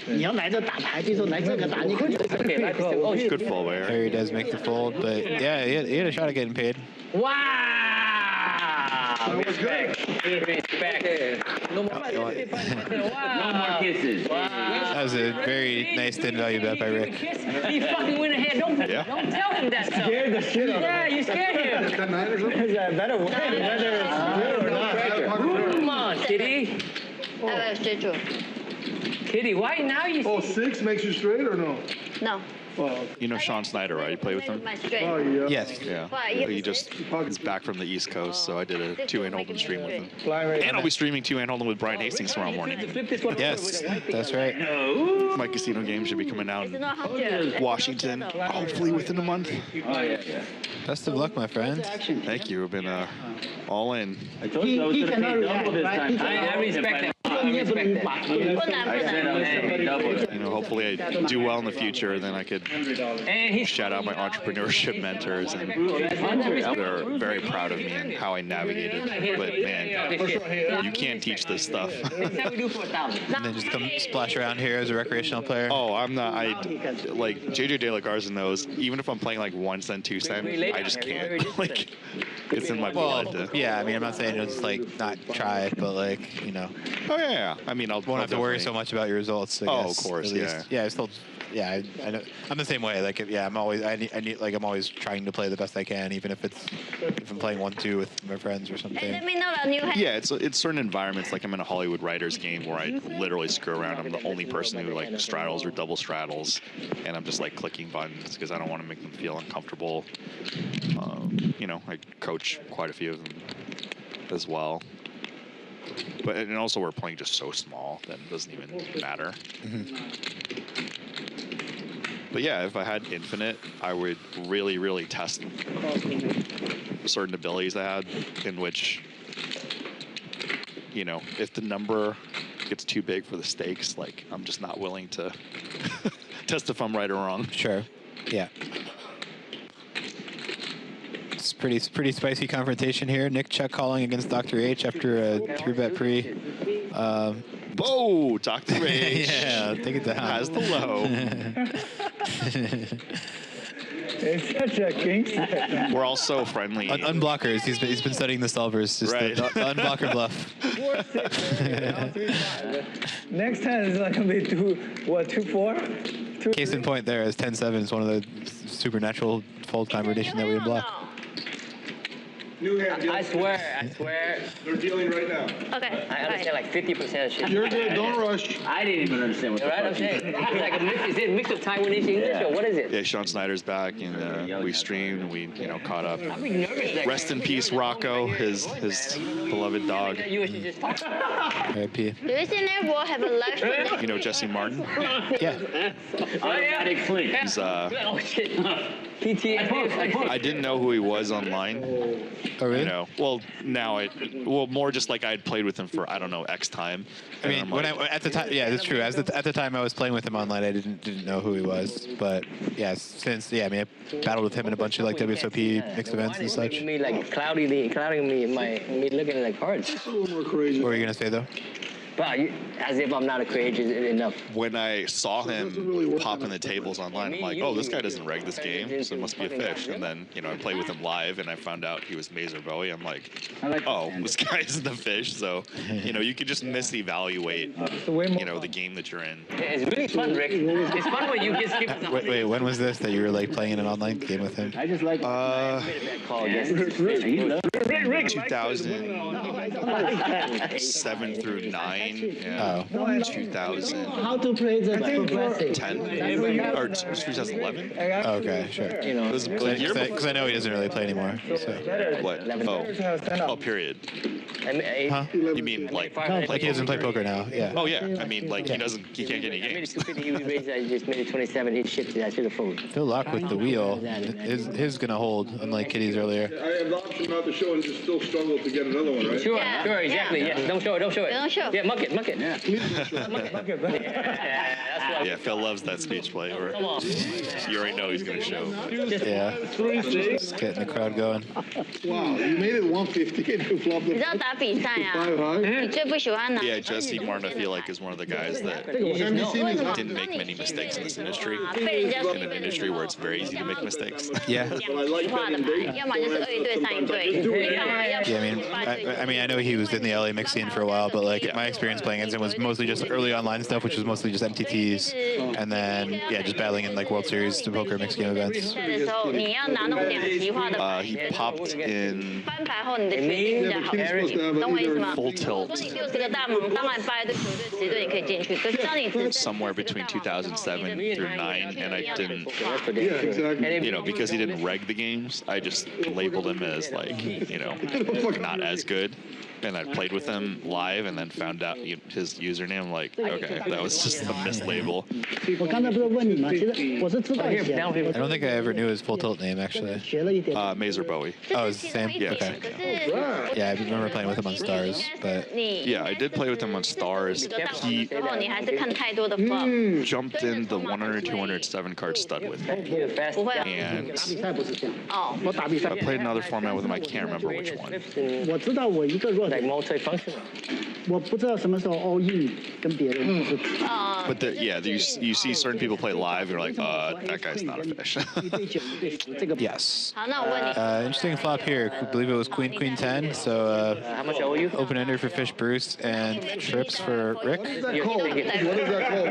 你要来这打牌，比如说来这个打，你可以 Good fold there. Harry does make the fold, but yeah, he had a shot at getting paid. Wow. Respect. No more kisses. That was a very nice thin value bet by Rick. He fucking went ahead. Don't tell him that stuff. Scared the shit out of him. Yeah, you scared him. Is that 9 or something? Yeah, better win. Whether it's real or not. Come on, Kitty. Kitty, why now you? Oh, 6 makes you straight or no? No. Well, You know Sean Snyder, right? You play with him? oh, yeah. Yes. Yeah. Why, He's back from the East Coast, so I did a 2-hand hold'em stream with him. Flying right And I'll be streaming 2-hand hold'em with Brian Hastings tomorrow morning. Yes, that's right. My casino game should be coming out It's in not 100. Washington, hopefully within a month. Oh, yeah. Best of luck, my friend. Thank you. We've been all in. I told you I was going to pay double this time. I respect that. I respect that. 不难 I 不 said I 难。 was going to pay double. You know, hopefully I do well in the future, and then I could And he's shout out my entrepreneurship mentors, and they're very proud of me and how I navigated. But man, you can't teach this stuff. Next time we do 4,000. And then just come splash around here as a recreational player. Oh, I'm not. Like JJ De La Garza knows. Even if I'm playing like 1 cent, 2 cent, I just can't. Like, it's in my blood. Well, yeah, I mean, I'm not saying it's like not try, but like, you know. Oh yeah. I mean, I'll Won't have to worry so much about your results. I Oh, guess, of course, at least. yeah. Yeah, I still. Yeah, I know. I'm the same way. Like, yeah, I'm always. I need. Like, I'm always trying to play the best I can, even if I'm playing 1-2 with my friends or something. Let me know the new hand. Yeah, it's certain environments. Like I'm in a Hollywood writers game where I literally screw around. I'm the only person who like straddles or double straddles, and I'm just like clicking buttons because I don't want to make them feel uncomfortable. You know, I coach quite a few of them as well. But and also we're playing just so small that it doesn't even matter. But yeah, if I had infinite, I would really, really test certain abilities I had in which, you know, if the number gets too big for the stakes, like I'm just not willing to test if I'm right or wrong. Sure. Yeah. It's pretty spicy confrontation here. Nick check calling against Dr. H after a 3-bet pre. Whoa, Dr. H. Yeah, take it down. Has the low. It's such a gangster. We're all so friendly. Unblockers. He's been studying the solvers. Just Right. the unblocker bluff. 4-6. Next time it's not gonna be 2-4. Case in point, there is 10-7. It's one of the supernatural fold combination that we unblock. New hand deal. I swear. They're dealing right now. Okay. I understand like 50% of shit. You're good. Don't rush. I didn't even understand what the Right, I'm fuck saying. It's like a mix. Is it a mix of Taiwanese English or what is it? Yeah, Sean Snyder's back, and we streamed. We caught up. I'm nervous. Like, Rest in peace, Rocco, his beloved dog. You should just talk. R.I.P. Do you think they will have a live stream? You know Jesse Martin? Yeah. automatic flick. He's Oh shit. PTA. I didn't know who he was online. Oh, really? You know, well, now more just like I had played with him for, I don't know, X time. I mean, at the time, yeah, that's true. At the time I was playing with him online, I didn't know who he was. But yeah, I mean, I battled with him in a bunch of like WSOP mixed events and such. Me like clouding me looking at like cards. A little more courageous. What were you gonna say though? But as if I'm not a courageous enough. When I saw him popping the tables online, I'm like, oh, this guy doesn't reg this game, so it must be a fish. And then, I played with him live, and I found out he was Mazer Bowie. I'm like, oh, this guy isn't a fish. So, you could just misevaluate, the game that you're in. It's really fun, Rick. It's fun when you get skipped. Wait, when was this that you were like playing in an online game with him? I just like 2007 through 9. Yeah. Oh. 2000. How to play the progressive? 10 or 2011. Okay, sure. It was a year Because I know he doesn't really play anymore. So. What? Oh, period. Huh? You mean like he doesn't play poker now? Yeah. Oh yeah. I mean like he can't get any games. I just made it 27. He shipped it. I should have folded. Phil Lock with the wheel. His gonna hold, unlike Kitty's earlier. I have the option not to show and just still struggle to get another one, right? Sure, exactly. Yeah. Don't show it. Don't show. Yeah, muck it. Yeah. Yeah, Phil loves that speech play. Or you already know he's gonna show. Yeah. Just getting the crowd going. Wow, you made it 150 and you flopped 你 it. 知道打比赛啊，你最不喜欢哪？ Yeah, Jesse Martin, I feel like, is one of the guys that didn't make many mistakes in this industry. In an industry where it's very easy to make mistakes. Yeah. 要么就是2一队3一队，要么要 Yeah, I mean, I know he was in the LA mix scene for a while, but like my experience playing against him was mostly just early online stuff, which was mostly just MTTs, and then just battling in like World Series to poker mixed game events. 的时候，你要拿那种2级化的 He popped in 翻牌后，你的决定比较好，懂我意思吗？ full tilt 60个大盲，当然8队、9队、10队你可以进去，可是当你只 somewhere between 2007 through 9, and I didn't, Yeah, exactly. because he didn't reg the games, I just labeled him as like, not as good. And I played with him live and then found out his username. Like, okay, that was just a mislabel. 我刚才不是问你吗？其实我是知道一些。 I don't think I ever knew his full tilt name actually. 学了一点。 Mazer Bowie. Oh, it's the same? Yeah. Okay. Yeah, I remember playing with him on Stars, but... Yeah, I did play with him on Stars. He 之后你还是看太多的 flop， jumped in the 100, 200, 7-card stud with me. 不会啊。 And 比赛不是这样。哦， 我打比赛。 I played another format with him. I can't remember which one. 我知道我一个弱 like 点， multifunctional. 我不知道什么时候 all in 跟别人是。 But you see certain people play live, you're like, that guy's not a fish. 1对9、1对10，这个。 Yes. 好，那我问你， Interesting flop here. I believe it was Queen 10. So How much owe you? open ender for Fish Bruce and trips for Rick. What is that called? What is that called?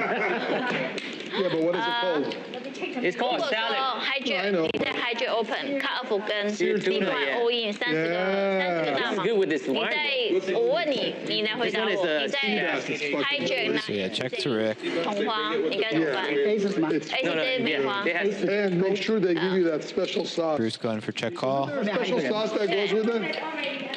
Yeah, but what is it called? It's 如 called 果说 salad. hijack 你在 hijack open cut off 跟第块 all in 30个大盲， Good with this 你 wine. 在我问你，你来回答我，你在 hijack So yeah, check to Rick. 红花，你该怎么办 A 是什么？ ？A 是梅花， And make sure they give you that special sauce. Bruce going for check call. Special sauce that goes with it?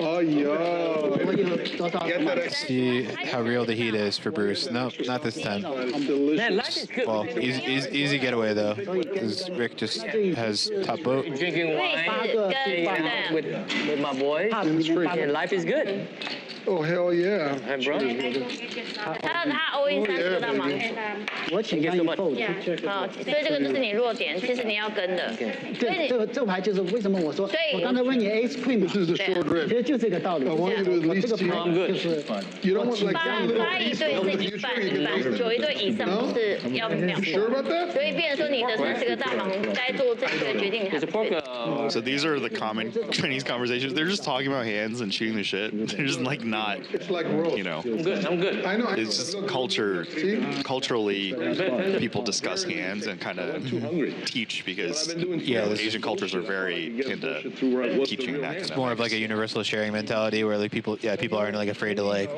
Oh, yeah. 我有多少？ Get that extra. See how real the heat is for Bruce. Nope, not this time. It's delicious. Man, life is good. Well, easy getaway though, because Rick just has top boat. Drinking wine, hanging out with my boys, and life is good. Oh, hell yeah. Hey, bro. 他 all in 30个大盲。我请看你 fold。好，所以这个就是你弱点，其实你要跟的。对，这个牌就是为什么我说，我刚才问你 ace queen 嘛， This is the short rib. 其实就这个道理。 I want you to at 我 least 这个 see. 牌就是， You don't want 8 like 对是一半一半，9一对以上不是要秒。 Sure about that? 所以变成说你的30个大盲该做正确的决定，你还是对。 So these are the common Chinese conversations. They're just talking about hands and shooting the shit. They're just like not, It's like roast. you know. I'm good. I'm good. I know. It's just culturally, people discuss hands and kind of teach because Asian cultures are very into teaching that. It's more of like a universal sharing mentality where like people aren't like afraid to like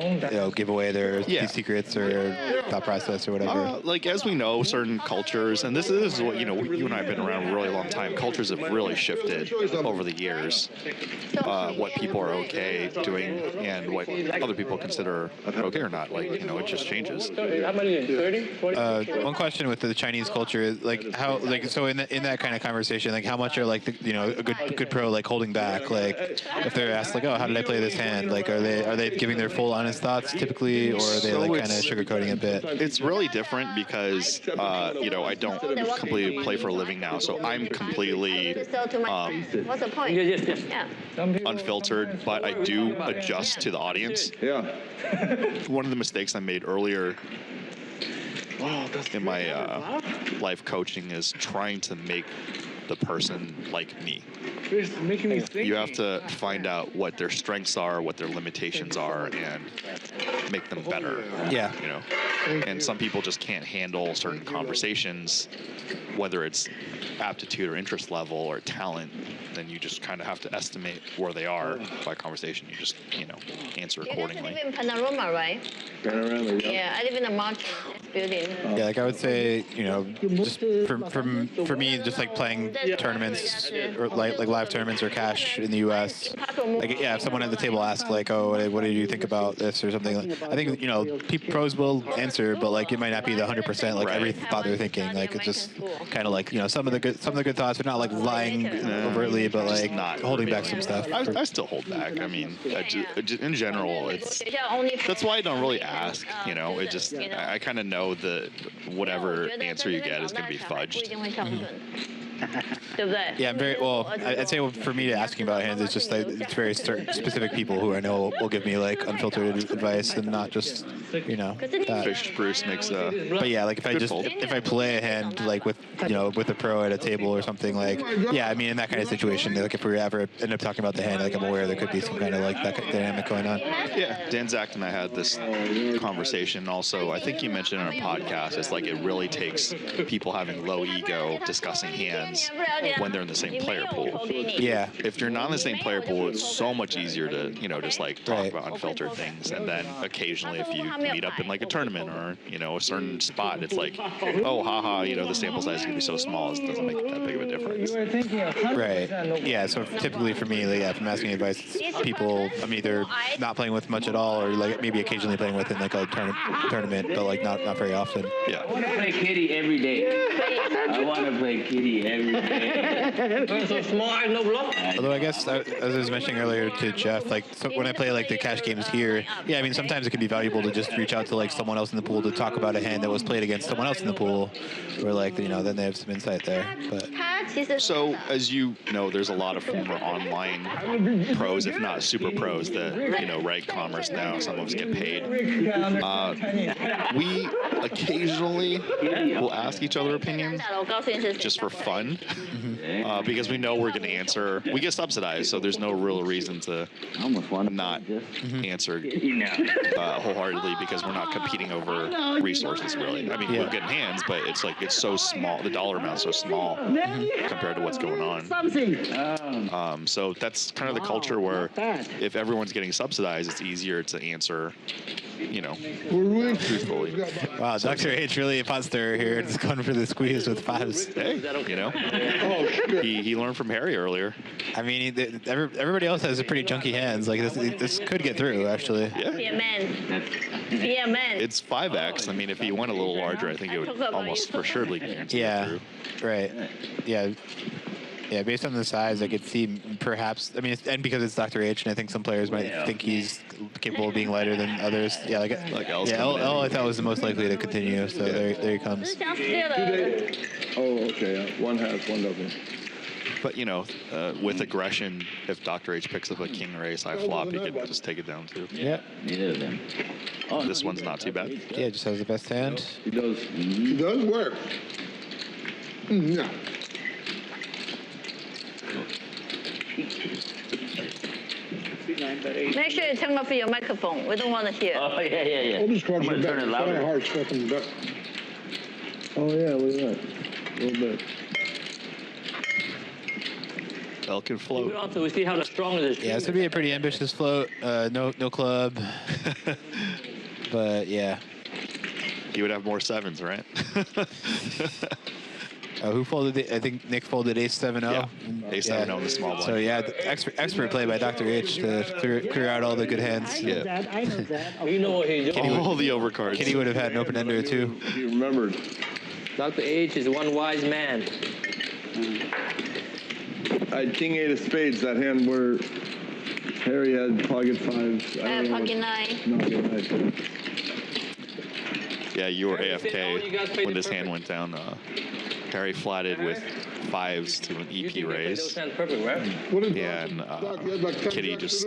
give away their secrets or thought process or whatever. Like as we know, certain cultures, and this is what you and I have been around a really long time. Cultures have really shifted over the years. What people are okay doing and what other people consider okay or not. Like it just changes. How many? 30? One question with the Chinese culture is like how like so in that kind of conversation, like how much are like a good pro like holding back, like if they're asked like, oh, how did I play this hand, like are they giving their full honest thoughts typically, or are they like kind of sugarcoating a bit? It's really different because I don't completely play for a living now, so I'm completely What's the point? Yeah. unfiltered, but I do adjust to the audience. Yeah. One of the mistakes I made earlier in my life coaching is trying to make the person like me. It's making me think. You have to find out what their strengths are, what their limitations are, and make them better. Yeah. And some people just can't handle certain conversations, whether it's aptitude or interest level or talent. Then you just kind of have to estimate where they are by conversation. You just, answer accordingly. You live in Panorama, right? Panorama, Yeah, I live in a market building. Yeah, like I would say, just for me, just like playing tournaments or like live tournaments or cash in the U.S. Like if someone at the table asks like, oh, what do you think about this or something? I think pros will answer, but like it might not be the 100% like every thought they're thinking. Like it's just kind of like some of the good thoughts, but not like lying overtly, but like not holding back some stuff. I still hold back. I mean, in general, that's why I don't really ask. I kind of know that whatever answer you get is going to be fudged. Yeah, I'm very well. I'd say for me to asking about hands, it's just like it's very certain specific people who I know will give me like unfiltered advice and not just that. Fish Bruce makes a. But yeah, like if I play a hand like with a pro at a table or something, like I mean in that kind of situation, like if we ever end up talking about the hand, like I'm aware there could be some kind of like that dynamic going on. Yeah, Dan Zach and I had this conversation also. I think you mentioned on a podcast. It's like it really takes people having low ego discussing hands when they're in the same player pool. Yeah. If you're not in the same player pool, it's so much easier to, just like talk about unfiltered things. And then occasionally if you meet up in like a tournament or, a certain spot, it's like, oh, haha, the sample size can be so small, it doesn't make that big of a difference. Right. Yeah, so typically for me, like, if I'm asking advice, it's people I'm either not playing with much at all or like maybe occasionally playing with in like a tournament, but like not very often. Yeah. I want to play kitty every day. I want to play kitty every day. So small, no block. Although I guess, as I was mentioning earlier to Jeff, like so when I play like the cash games here, I mean sometimes it can be valuable to just reach out to like someone else in the pool to talk about a hand that was played against someone else in the pool, or like then they have some insight there. But so as you know, there's a lot of former online pros, if not super pros, that reg commerce now. Some of us get paid. We occasionally will ask each other opinions just for fun, because we know we're going to answer. We get subsidized, so there's no real reason to not answer wholeheartedly because we're not competing over resources, really. I mean, we're good in hands, but it's like it's so small. The dollar amount's so small compared to what's going on. So that's kind of the culture where if everyone's getting subsidized, it's easier to answer, truthfully. Wow, Dr. H really a pot stirrer here. Just going for the squeeze with fives. Hey, he learned from Harry earlier. I mean, everybody else has pretty junky hands. Like this could get through, actually. Yeah. Be a man. Be a man. It's 5x. I mean, if he went a little larger, I think it would almost for sure guarantee Yeah. through. Right. Yeah. Yeah, based on the size, I could see perhaps. I mean, and because it's Dr. H, and I think some players might think he's capable of being lighter than others. Yeah, like L's yeah, L I thought was the most likely to continue. So there he comes. Oh, okay. One has, one doesn't. But you know, with aggression, if Dr. H picks up a king race, I flop, he could just take it down too. Yeah. Neither of them. Oh, this one's not too bad. Yeah, just has the best hand. He does work. No. Make sure you turn off your microphone. We don't want to hear. Oh, yeah. All these cards I'm are gonna turn better. it louder. Hard stuff in the back. Oh, yeah, look at that. A little bit. L can float. Also, we see how the strong it is. Yeah, it's gonna be a pretty ambitious float. No club. But yeah. He would have more sevens, right? Who folded? I think Nick folded ace 7-0. Yeah, ace 7-0 in the small blind. So yeah, expert play by Dr. H to clear out all the good hands. I know that. You know what he's doing. All the overcards. Kitty would have had an open ender or two. He remembered. Dr. H is one wise man. I had king 8 of spades, that hand where Harry had pocket 5s. Pocket 9. No, right. Yeah, you were AFK when this hand went down. Harry flatted with 5s to an EP raise. Perfect, right? Yeah, and Kitty just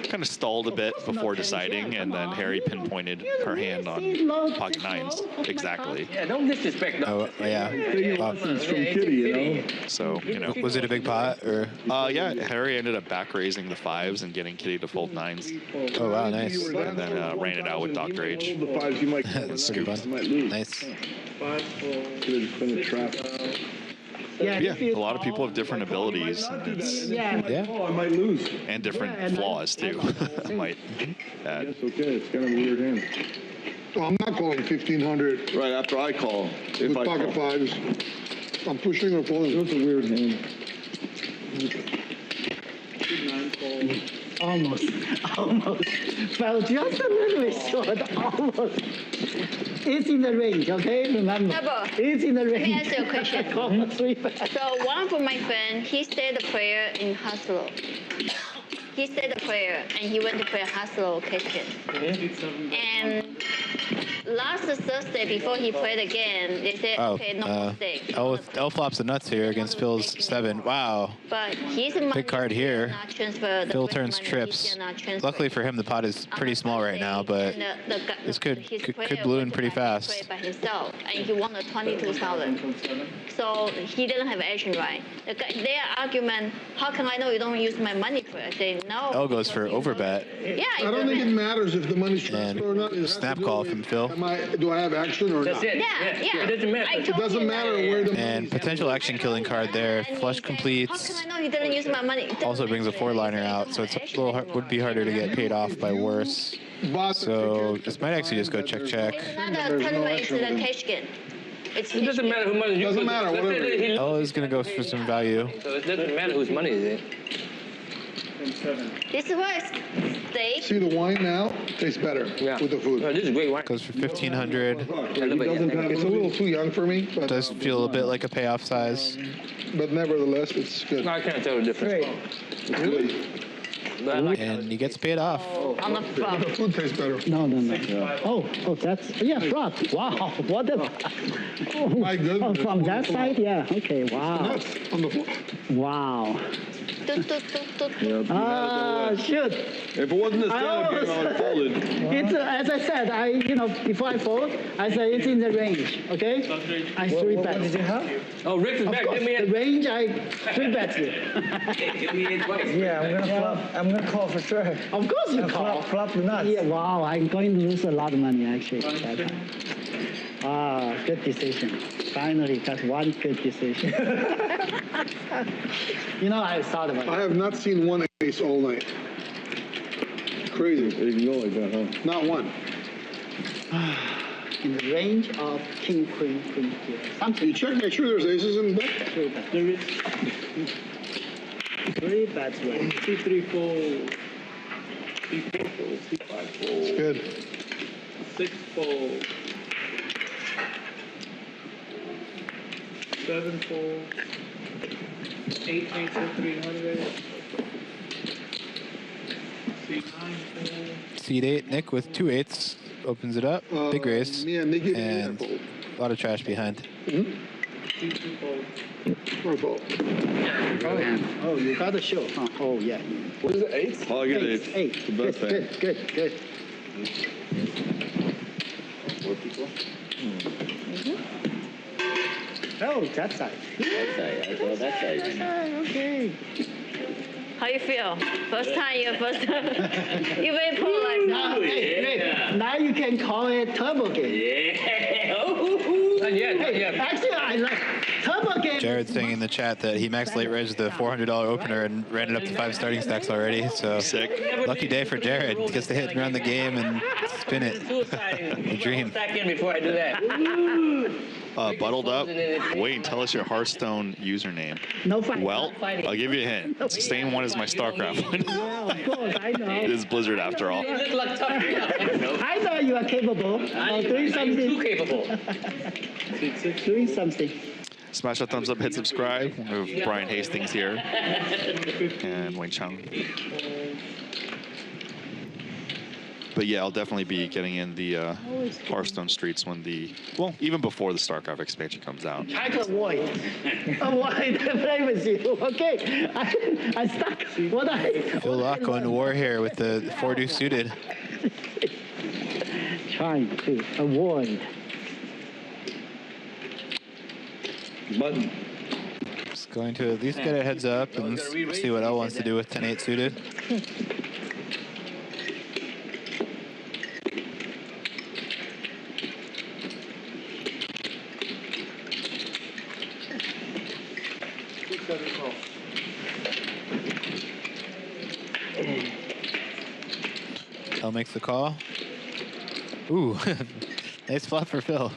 kind of stalled a bit before deciding, and then Harry pinpointed her hand on pocket 9s exactly. Yeah, don't disrespect them. Oh yeah. Wow. From Kitty, you know. So you know. Was it a big pot or? Yeah, Harry ended up back raising the 5s and getting Kitty to fold 9s. Oh wow, nice. And then ran it out with Dr. H. The 5s you might That's pretty fun. might lose. Nice. Could have just been a trap. Yeah, a lot of people have different abilities, and it's Yeah. Oh, I might lose. and different flaws too. I might add. That's okay. It's kind of a weird hand. Well, I'm not calling 1,500 Right after I call. If with I pocket call. 5s. I'm pushing or folding. That's a weird hand. Almost. Well, just a little bit short. Almost. It's in the range, okay? Remember. Double. It's in the range. Let me ask you a question. Almost 3 bets. So one for my friend, he stayed a player in Haslo. He stayed a player and he went to play Haslo kitchen. And last Thursday before he played again, they said, okay, no mistake. L flops the nuts here against Phil's 7. Wow. But he's a Big card here. not transfer the Phil first turns money, trips. he cannot transfer. Luckily for him, the pot is pretty small right now, but this could balloon pretty fast. Play by himself, and he won the 22,000. So he didn't have action right. Their argument, how can I know you don't use my money for it? I say no. L goes for overbet. Yeah, I don't think it matters if the money's transferred or not. It has to Snap do call with, from Phil. do I have action or That's not? it. Yeah. It doesn't matter. It doesn't matter where the And potential action killing card there. Flush completes. How can I know you didn't use my money? Also brings a 4-liner out, so it's a little would be harder to get paid off by worse. So this might actually just go check. It's not a tournament, it's a cash game. It doesn't matter who money. Doesn't matter, whatever. L is gonna go for some value. So it doesn't matter whose money is it. This works. Stay. See the wine now tastes better with the food. Oh, this is great wine. Goes for 1,500. It's a little too young for me, but Does feel a bit like a payoff size. but nevertheless, it's good. No, I can't tell the difference. It's good. And he gets paid off. On the flop. The food tastes better. No. Oh, that's, flop. Wow, what a... Oh, My goodness. Oh, from that side? Yeah, okay, wow. Nuts on the floor. Wow. Shoot. If it wasn't a stand-up game, I would have folded. It's, as I said, before I fold, I said it's in the range, okay? I 3 bets. What did you have? Oh, Rick is back. Give me The range, I 3 bets you. Yeah, I'm gonna call for sure. Of course you call. Flop the nuts. Yeah, wow, I'm going to lose a lot of money, actually. That time. Good decision. Finally got one good decision. I thought about it. I have not seen one ace all night. Crazy. You can go like that, huh? Not one. In the range of king, queen, king. Something. You check, make sure there's aces in the deck. 3 bets. There is 3 bets, right? 2, 3, 4. 3, 4, 4, 3, 5, 4. It's good. 6, 4. 7, 4. 8 makes it 300. Seed 8, Nick with 2 8s opens it up. Big raise. Yeah, they give and me a lot of trash behind. Oh, you got the show. Oh, yeah. What is it, 8? Oh, I get 8. 8. The best thing. Good. Oh, that side. That side. I saw that side. Okay. How you feel? First time. You very polite now. Hey, now you can call it turbo game. Yeah. Actually, I like turbo game. Jared's saying in the chat that he maxed late res the $400 opener and ran it up to 5 starting stacks already. So sick. Lucky day for Jared. He gets to hit and run the game and spin it. The dream. Second before I do that. Buttled up. Wait and tell us your Hearthstone username. No fight. Well, I'll give you a hint. It's the same one as my StarCraft one. Yeah, of course, I know. It is Blizzard after all. I know you are capable of doing something. Too capable. Doing something. Smash that thumbs up, hit subscribe. We have Brian Hastings here and Wayne Chiang. But yeah, I'll definitely be getting in the Hearthstone streets when even before the StarCraft expansion comes out. Try to avoid play with you. Okay, I stuck. Phil Locke going to war here with the 4-2 suited. Trying to avoid. Button. Just going to at least get a heads up and see what L wants to do with 10-8 suited. L makes the call. Ooh, nice flop for Phil.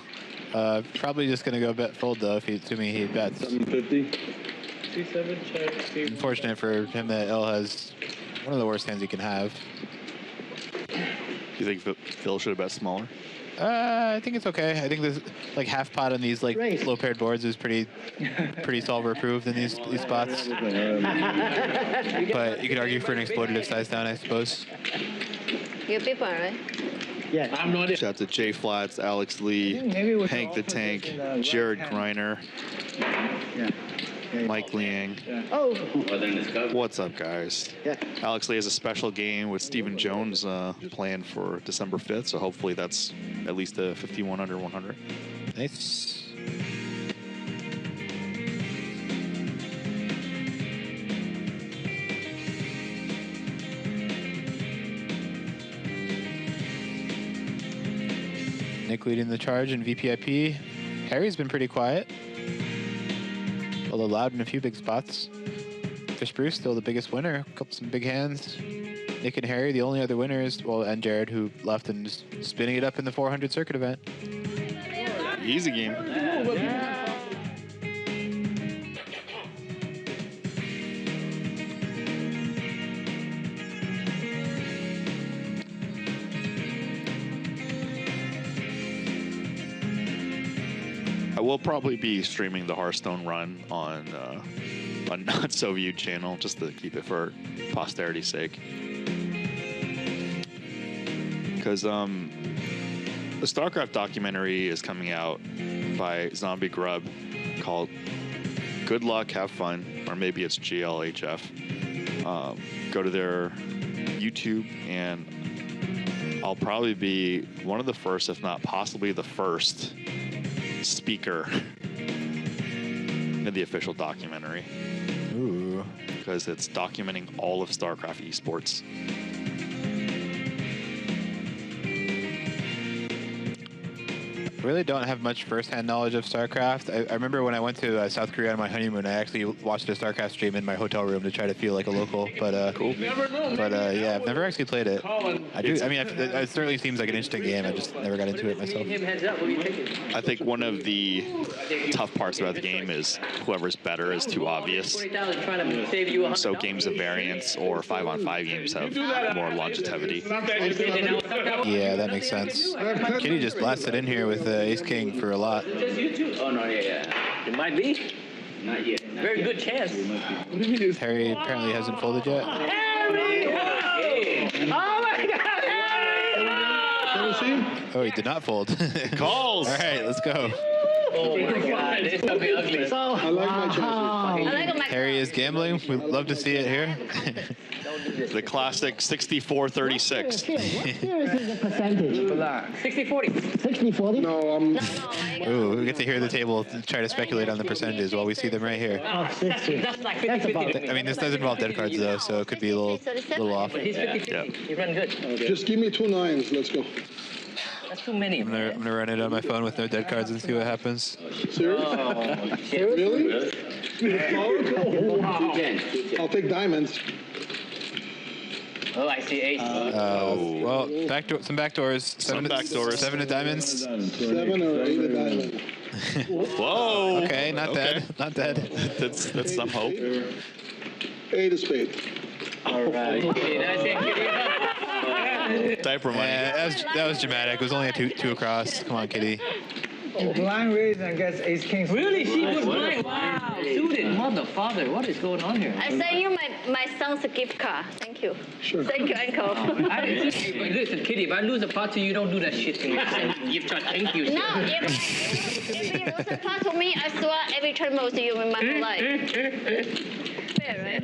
Probably just going to go bet fold, though, assuming he bets. 750. C7 check. C1. Unfortunate for him that L has one of the worst hands he can have. You think Phil should have bet smaller? I think it's okay. I think this like half pot on these like low paired boards is pretty solver approved in these spots. But you could argue for an exploitative size down, I suppose. You're a big one, right? Yeah. I'm not. Shout out to Jay Flats, Alex Lee, Hank the Tank, Jared Griner, Mike Liang. Oh. What's up, guys? Yeah. Alex Lee has a special game with Stephen Jones planned for December 5th, so hopefully that's at least a 51 under 100. Nice. Nick leading the charge in VPIP. Harry's been pretty quiet, although loud in a few big spots. Fish Bruce still the biggest winner. Some big hands. Nick and Harry, the only other winners, and Jared, who left and just spinning it up in the 400 circuit event. Easy game. I will probably be streaming the Hearthstone run on a not so viewed channel just to keep it for posterity's sake. Because the StarCraft documentary is coming out by Zombie Grub called Good Luck, Have Fun, or maybe it's GLHF. Go to their YouTube, and I'll probably be one of the first, if not possibly the first, speaker in the official documentary. Ooh. Because it's documenting all of StarCraft Esports. I really don't have much first-hand knowledge of StarCraft. I remember when I went to South Korea on my honeymoon, I actually watched a StarCraft stream in my hotel room to try to feel like a local. But cool. Yeah, I've never actually played it. It certainly seems like an interesting game. I just never got into it myself. I think one of the tough parts about the game is whoever's better is too obvious. So games of variance or 5-on-5 games have more longevity. Yeah, that makes sense. Kitty just blasted in here with Ace King for a lot. Just you two? Oh, no, yeah. It might be. Not yet. Very good chance. Harry apparently hasn't folded yet. Harry! Oh my God! Oh, he did not fold. Calls. All right, let's go. Oh my God, this is gonna be ugly. I like my chances. Harry is gambling. We'd love to see it here. The classic 64-36. Here is the percentage. 60-40. 60-40? No, I'm. Ooh, we get to hear the table try to speculate on the percentage while we see them right here. Oh, 60. That's like 50-50. I mean, this does involve dead cards though, so it could be a little off. But he's 50-50. Yeah. He ran good. Just give me 2 9s. Let's go. That's too many. I'm gonna run it on my phone with no dead cards and see what happens. Serious? Oh, shit. Really? I'll take diamonds. Oh, I see ace. Well, some backdoors. Some backdoors. 7 of diamonds. 7 or 8 of diamonds. Whoa. Okay, not dead. Not dead. That's some hope. 8 of spades. All right. Diaper money. Yeah, that was dramatic. It was only a two across. Come on, Kitty. Blind raise and gets ace king. Really? She was blind? Wow. Suited. Mother, father, what is going on here? I send you my son's gift card. Thank you. Sure. Thank you, Uncle. Listen, Kitty, if I lose a pot to you, you don't do that shit to me. Gift card, thank you. No, if you lose a part to me, I swear every tournament with you in my whole life. Fair, right?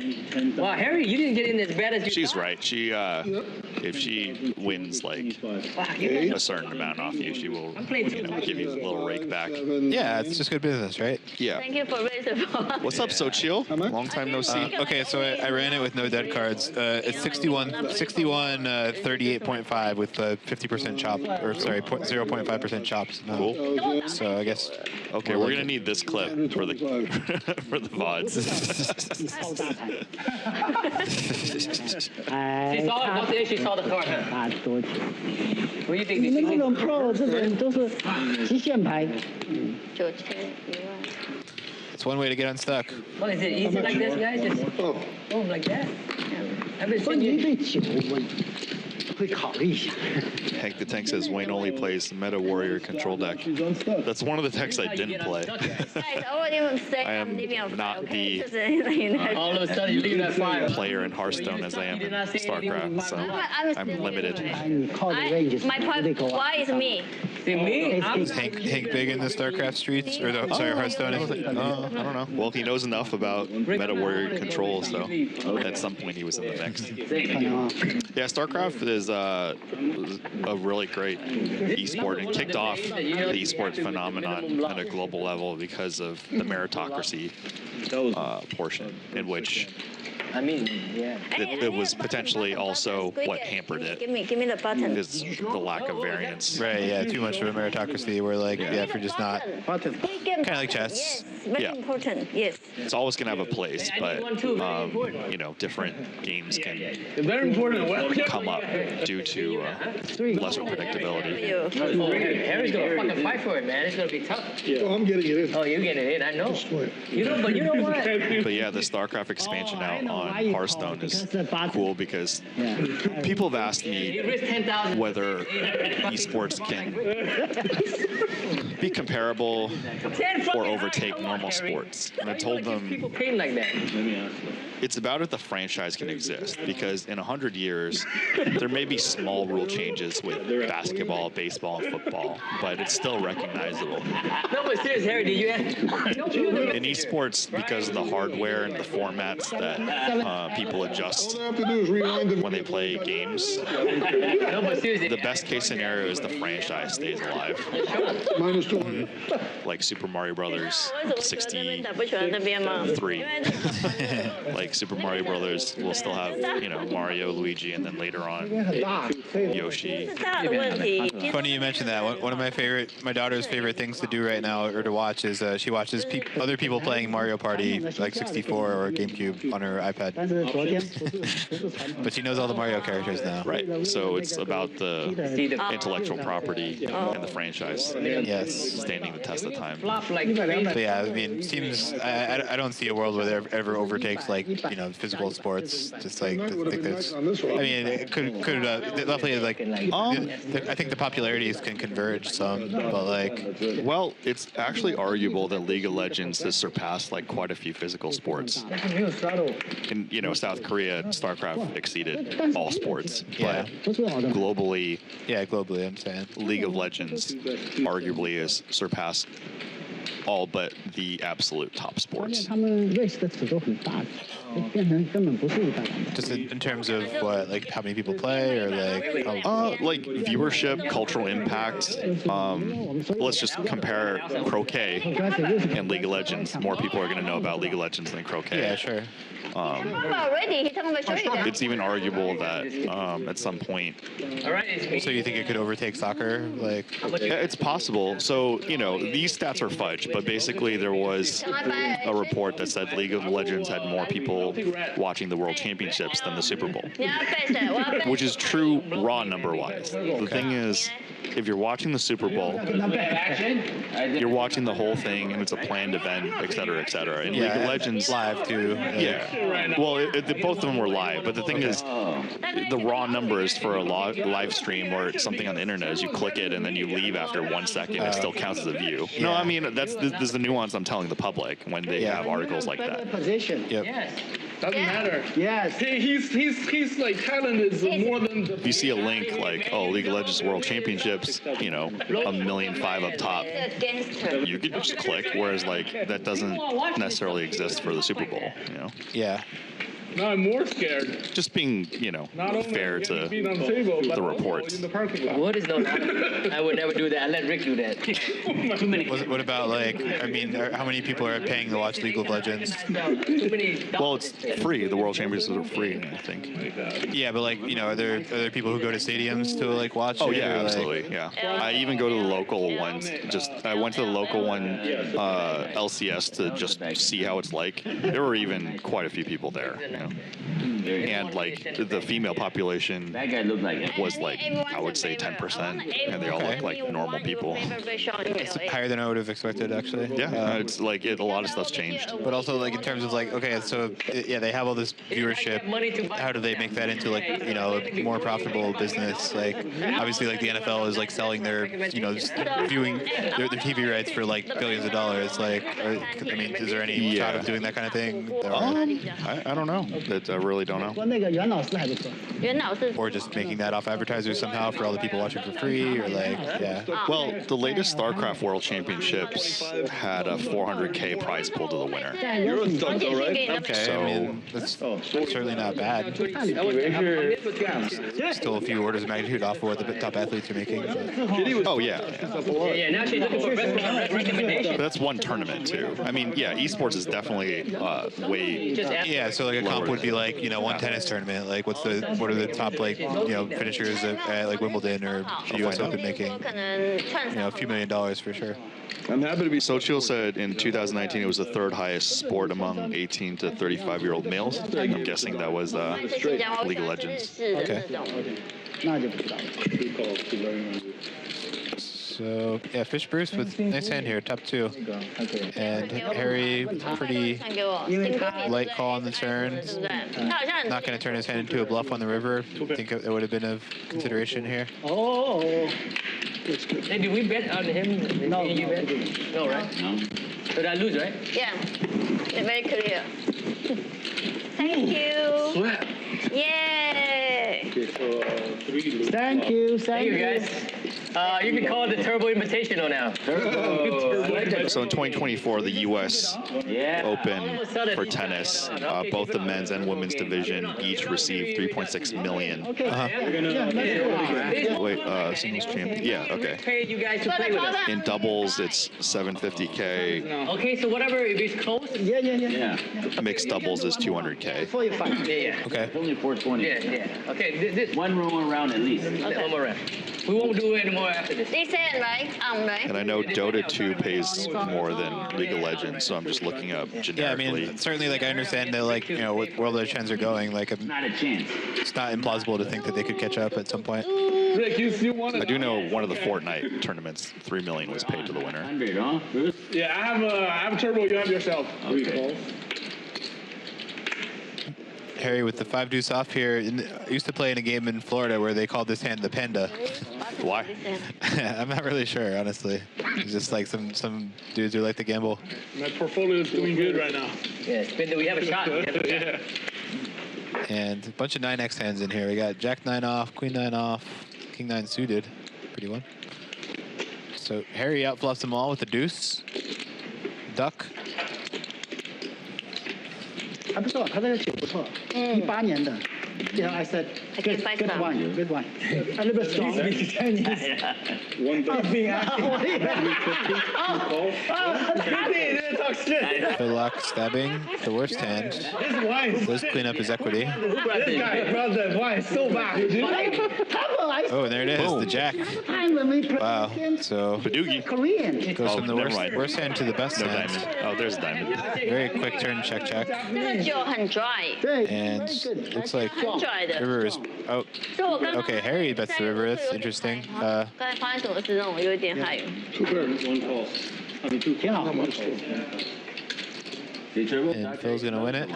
Wow, Harry, you didn't get in as bad as you She's thought. right. She, if she wins like a certain amount off you, she will, give you a little rake back. Yeah, it's just good business, right? Yeah. Thank you for raising the bar. What's up, Sochil? Long time no see. Okay, so I ran it with no dead cards. It's 38.5 with 50% chop, or sorry, 0.5% chops. No. Cool. So I guess. Okay, we're gonna need this clip for the for the VODs. She saw it, don't say she saw the card. What do you think? 你们这种 pro 这种都是极限牌。 It's one way to get unstuck. What is it? Easy like this, guys? Just boom, like that? I've been 说 sitting 你 here. 对酒我会考虑一下。 Hank the Tank says Wayne only plays Meta Warrior control deck. That's one of the decks I didn't play. I am not the All of a sudden, you leave that fire. player in Hearthstone as I am in StarCraft, so I'm limited. 你靠的 range My point, why is me? See, me? Is Hank big in the StarCraft streets? Or the, sorry, Hearthstone? I don't know. Well, he knows enough about Meta Warrior control, so at some point he was in the mix. Yeah, StarCraft is a really great esport and kicked off the esports phenomenon at a global level because of the meritocracy portion, in which I mean, yeah. it was potentially also what hampered it. Give me the button. Is the lack of variance. Right, yeah, too much of a meritocracy where, like, yeah, if you're just not. Kind of like chess. Yes, very important, yes. It's always going to have a place, but, different games can Very important. come up due to lesser predictability. Harry's gonna fucking fight for it, man. It's gonna be tough. Oh, I'm getting it in. Oh, you're getting it in, I know. But you know what? But yeah, the StarCraft expansion out on Hearthstone is cool because people have asked me whether esports can be comparable or overtake normal sports. And I told them People paying like that. it's about if the franchise can exist, because in 100 years, there may be small rule changes with basketball, baseball, and football, but it's still recognizable. No, but serious, Harry, did you In esports, because of the hardware and the formats that people adjust when they play games, No, but seriously. the best case scenario is the franchise stays alive. -2. Like Super Mario Brothers 63. Like Super Mario Brothers will still have, Mario, Luigi, and then later on Yoshi. Funny you mentioned that. One of my daughter's favorite things to do right now or to watch is she watches other people playing Mario Party, like 64 or GameCube on her iPad. But she knows all the Mario characters now. Right. So it's about the intellectual property and the franchise. Yes. Standing the test of time. But yeah, I mean, teams. I don't see a world where there ever overtakes like physical sports. Just like I think there's. I mean, it could definitely like. I think the popularity similarities can converge some, but like, well, it's actually arguable that League of Legends has surpassed like quite a few physical sports. In South Korea, StarCraft exceeded all sports. Yeah. But globally, globally, I'm saying League of Legends arguably has surpassed all but the absolute top sports. Just in terms of what, like how many people play, or like viewership, cultural impact. Let's just compare croquet and League of Legends. More people are going to know about League of Legends than croquet. Yeah, sure. It's even arguable that at some point. So you think it could overtake soccer? Like, yeah, it's possible. So these stats are fudge, but basically there was a report that said League of Legends had more people watching the World Championships than the Super Bowl, which is true raw number-wise. The thing is, if you're watching the Super Bowl, you're watching the whole thing, and it's a planned event, et cetera, et cetera. And League of Legends live too. Yeah. Well, both of them were live, but the thing is, the raw numbers for a live stream or something on the internet is you click it and then you leave after 1 second. It still counts as a view. Yeah. No, I mean this is the nuance I'm telling the public when they have articles like that. Position. Yep. Yes. Doesn't matter. Yes. He's like talent is more than. If you see a link like, oh, League of Legends World Championships, 1.5 million up top, you could just click. Whereas like that doesn't necessarily exist for the Super Bowl. Yeah. Now I'm more scared. Just being, fair to the reports. What is no? I would never do that. I let Rick do that. Too many. What about like? I mean, how many people are paying to watch League of Legends? Well, it's free. The World Championships are free, I think. Yeah, but like, are there people who go to stadiums to like watch? Oh it, yeah, or, absolutely. Like... Yeah. I even go to the local ones. I went to the local one, LCS, to just see how it's like. There were even quite a few people there. And like the female population was like, I would say 10%, and they all look like normal people. It's higher than I would have expected, actually. Yeah, it's like a lot of stuff's changed. But also like in terms of like, okay, so they have all this viewership. How do they make that into like a more profitable business? Like obviously like the NFL is like selling their viewing their TV rights for like billions of dollars. Like, I mean, is there any shot of doing that kind of thing? I don't know. I really don't know. Or just making that off advertisers somehow for all the people watching for free, or like, Well, the latest StarCraft World Championships had a 400K prize pool to the winner. You're a stunt, though, right? Okay, So, I mean, that's certainly not bad. Still a few orders of magnitude off of what the top athletes are making. Oh yeah. Yeah, now she's looking for best recommendation. But that's one tournament too. I mean, yeah, esports is definitely way. Yeah, so like a comp would be like one tennis tournament. Like, what are the top like finishers at like Wimbledon or the U.S. Open making? A few $1 million for sure. I'm happy to be. Sochil said in 2019 it was the third highest sport among 18 to 35-year-old males. I'm guessing that was League of Legends. Okay. So yeah, Fish Bruce with nice hand here, top 2, and Harry with a pretty light call on the turn. Not going to turn his hand into a bluff on the river. I think it would have been of consideration here. Oh. Hey, did we bet on him? No. You bet? No, right? No. Did I lose, right? Yeah. It's very clear. Thank you. Sweat. Yay. Thank you. Thank you, guys. You can call it the Turbo Invitational now. So in 2024, the U.S. Open for tennis, both the men's and women's division each received $3.6 million. Wait, singles champion. Yeah, okay. Paid you guys to play with us. In doubles, it's $750K. Okay, so whatever, if it's close. Yeah. Mixed doubles is $200K. Yeah. Okay. Only 420. Yeah. Okay, this one more round at least. Okay. One more round. We won't do any more after this. They said, right? Right? And I know Dota 2 pays more than League of Legends, so I'm just looking up generically. Yeah, I mean, certainly, like, I understand that, like, what World of Trends are going, like, not a chance. It's not implausible to think that they could catch up at some point. Rick, you wanted. I do know one of the Fortnite tournaments, $3 million was paid to the winner. Yeah, I have Turbo. You have yourself. Okay. Harry with the 5 deuce off here. I used to play in a game in Florida where they called this hand the Panda. Why? I'm not really sure, honestly. It's just like some dudes who like to gamble. My portfolio is doing good right now. Yes, but we have a shot. Yeah. And a bunch of 9x hands in here. We got Jack 9 off, Queen 9 off, King 9 suited. Pretty one. So Harry outfluffs them all with the deuce. Duck. 还不错，他这个酒不错，18年的。You know, I said, good wine, good wine. A little bit strong. One Good luck stabbing. The worst hand. This wine. Let's clean up his equity. This guy brought the wine so bad. Oh, and there it is, the Jack. Wow. So Korean. goes from the worst hand to the best hand. Diamond. Oh, there's a diamond. Very quick turn, check, check. 这个酒很 dry， And looks like 很 dry 的。 river is. Oh, 所以我刚刚 okay. Harry bets the river. That's interesting. 刚才发生什么事让我有点害。 One call. I mean, 2 挺好。 And Phil's gonna win it.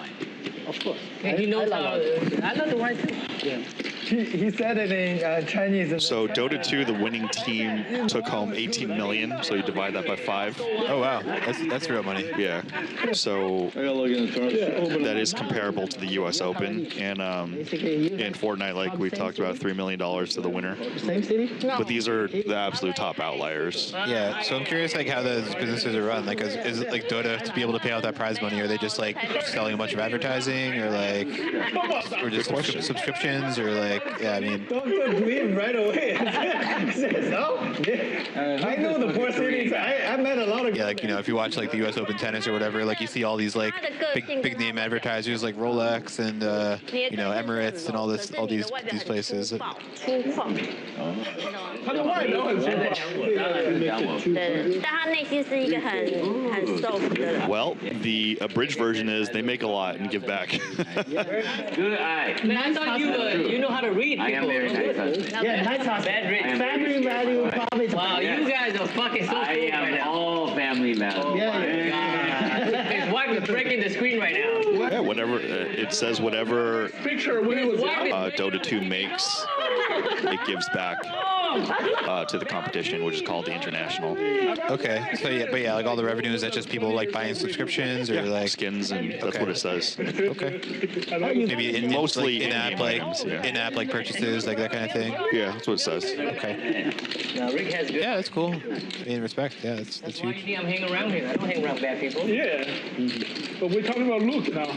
Of course. And he knows how. I love the wine too. Yeah. He said it in Chinese. So Dota 2, the winning team took home 18 million. So you divide that by 5. Oh wow, that's real money. Yeah. So that is comparable to the U.S. Open, and in Fortnite, like we talked about, $3 million to the winner. Same city? But these are the absolute top outliers. Yeah. So I'm curious, like how those businesses are run. Like, is it like Dota to be able to pay out that prize money? Are they just like selling a bunch of advertising, or like, or just subscriptions, or like? Yeah, I mean. Don't dream right away. No? I know the poor cities. I met a lot of. Yeah, like, you know, if you watch like the U.S. Open tennis or whatever, like you see all these like big name advertisers like Rolex and you know, Emirates and all these places. 粗犷。他的外表很粗犷。对，但他内心是一个很 soft 的人。 Well, the abridged version is they make a lot and give back. Good eye. Man, I thought you know how to read people. I am very nice husband. Yeah, nice husband. Bad rich. Family value probably. Wow, you guys are fucking so cool right now. All family value. His wife is breaking the screen right now. Yeah, whatever it says, whatever Dota 2 makes, it gives back to the competition, which is called the international. Okay, so yeah, but yeah, like all the revenue, is that just people like buying subscriptions or like skins, and that's what it says. Okay. Maybe mostly like, in-app like purchases, like that kind of thing. Yeah, that's what it says. Okay. Now, Rick has good. Yeah, that's cool. In respect, yeah, that's why huge. you think I'm hanging around here. I don't hang around bad people. Yeah. But we're talking about look now.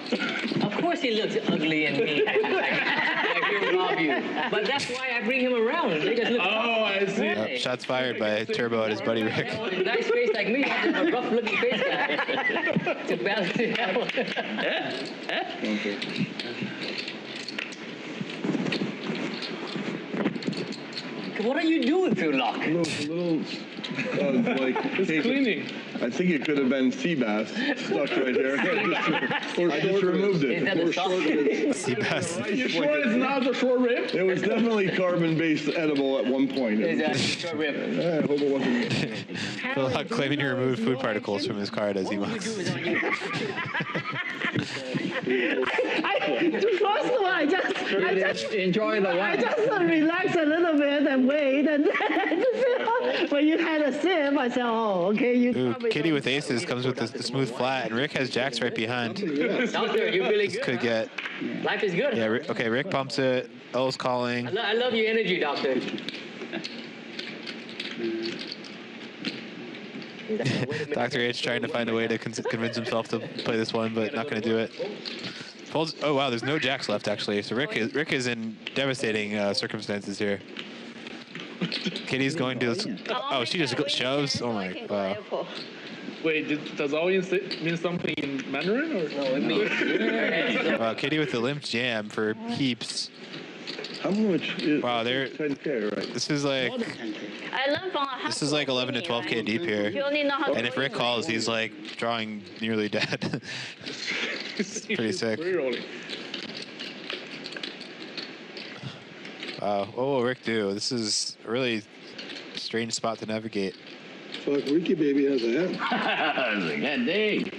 Of course he looks ugly and mean. like he'll rob you. But that's why I bring him around. Oh, I see. Shots fired by Turbo at his buddy Rick. Nice face like me, I have a rough looking face guy to balance it out. Thank you. What are you doing, Phil Lock? It's cleaning. I think it could have been sea bass stuck right here. I just removed it. Is that a sauce? Sea bass. Are you sure it's not the short rib? It was definitely carbon-based edible at one point. Is that short rib? I hope it wasn't. Phil Huck claiming to remove food particles from his card as he mocks. First of all, I just enjoy the wine. I just relax a little bit and wait, and when you had a sip, I said, "Oh, okay." Ooh, Kitty with aces comes with the smooth flat, and Rick has jacks right behind. Doctor, you're really good. Could get. Life is good. Yeah. Okay. Rick pumps it. L's calling. I love your energy, Doctor. Dr. H trying to find a way to convince himself to play this one, but not going to do it. Folds. Oh wow, there's no jacks left actually. So Rick is in devastating circumstances here. Kitty's going to. Oh, she just shoves. Oh my. Wow. Wait, does all mean something in Mandarin or? No, it means. Wow, Kitty with the limp jam for heaps. How much is wow, there. 10K, right? This is like. This is like 11 to 12K deep here. And if Rick calls, he's like drawing nearly dead. It's pretty sick. Wow. What will Rick do? This is a really strange spot to navigate. Fuck, Ricky Baby has a hat. God dang.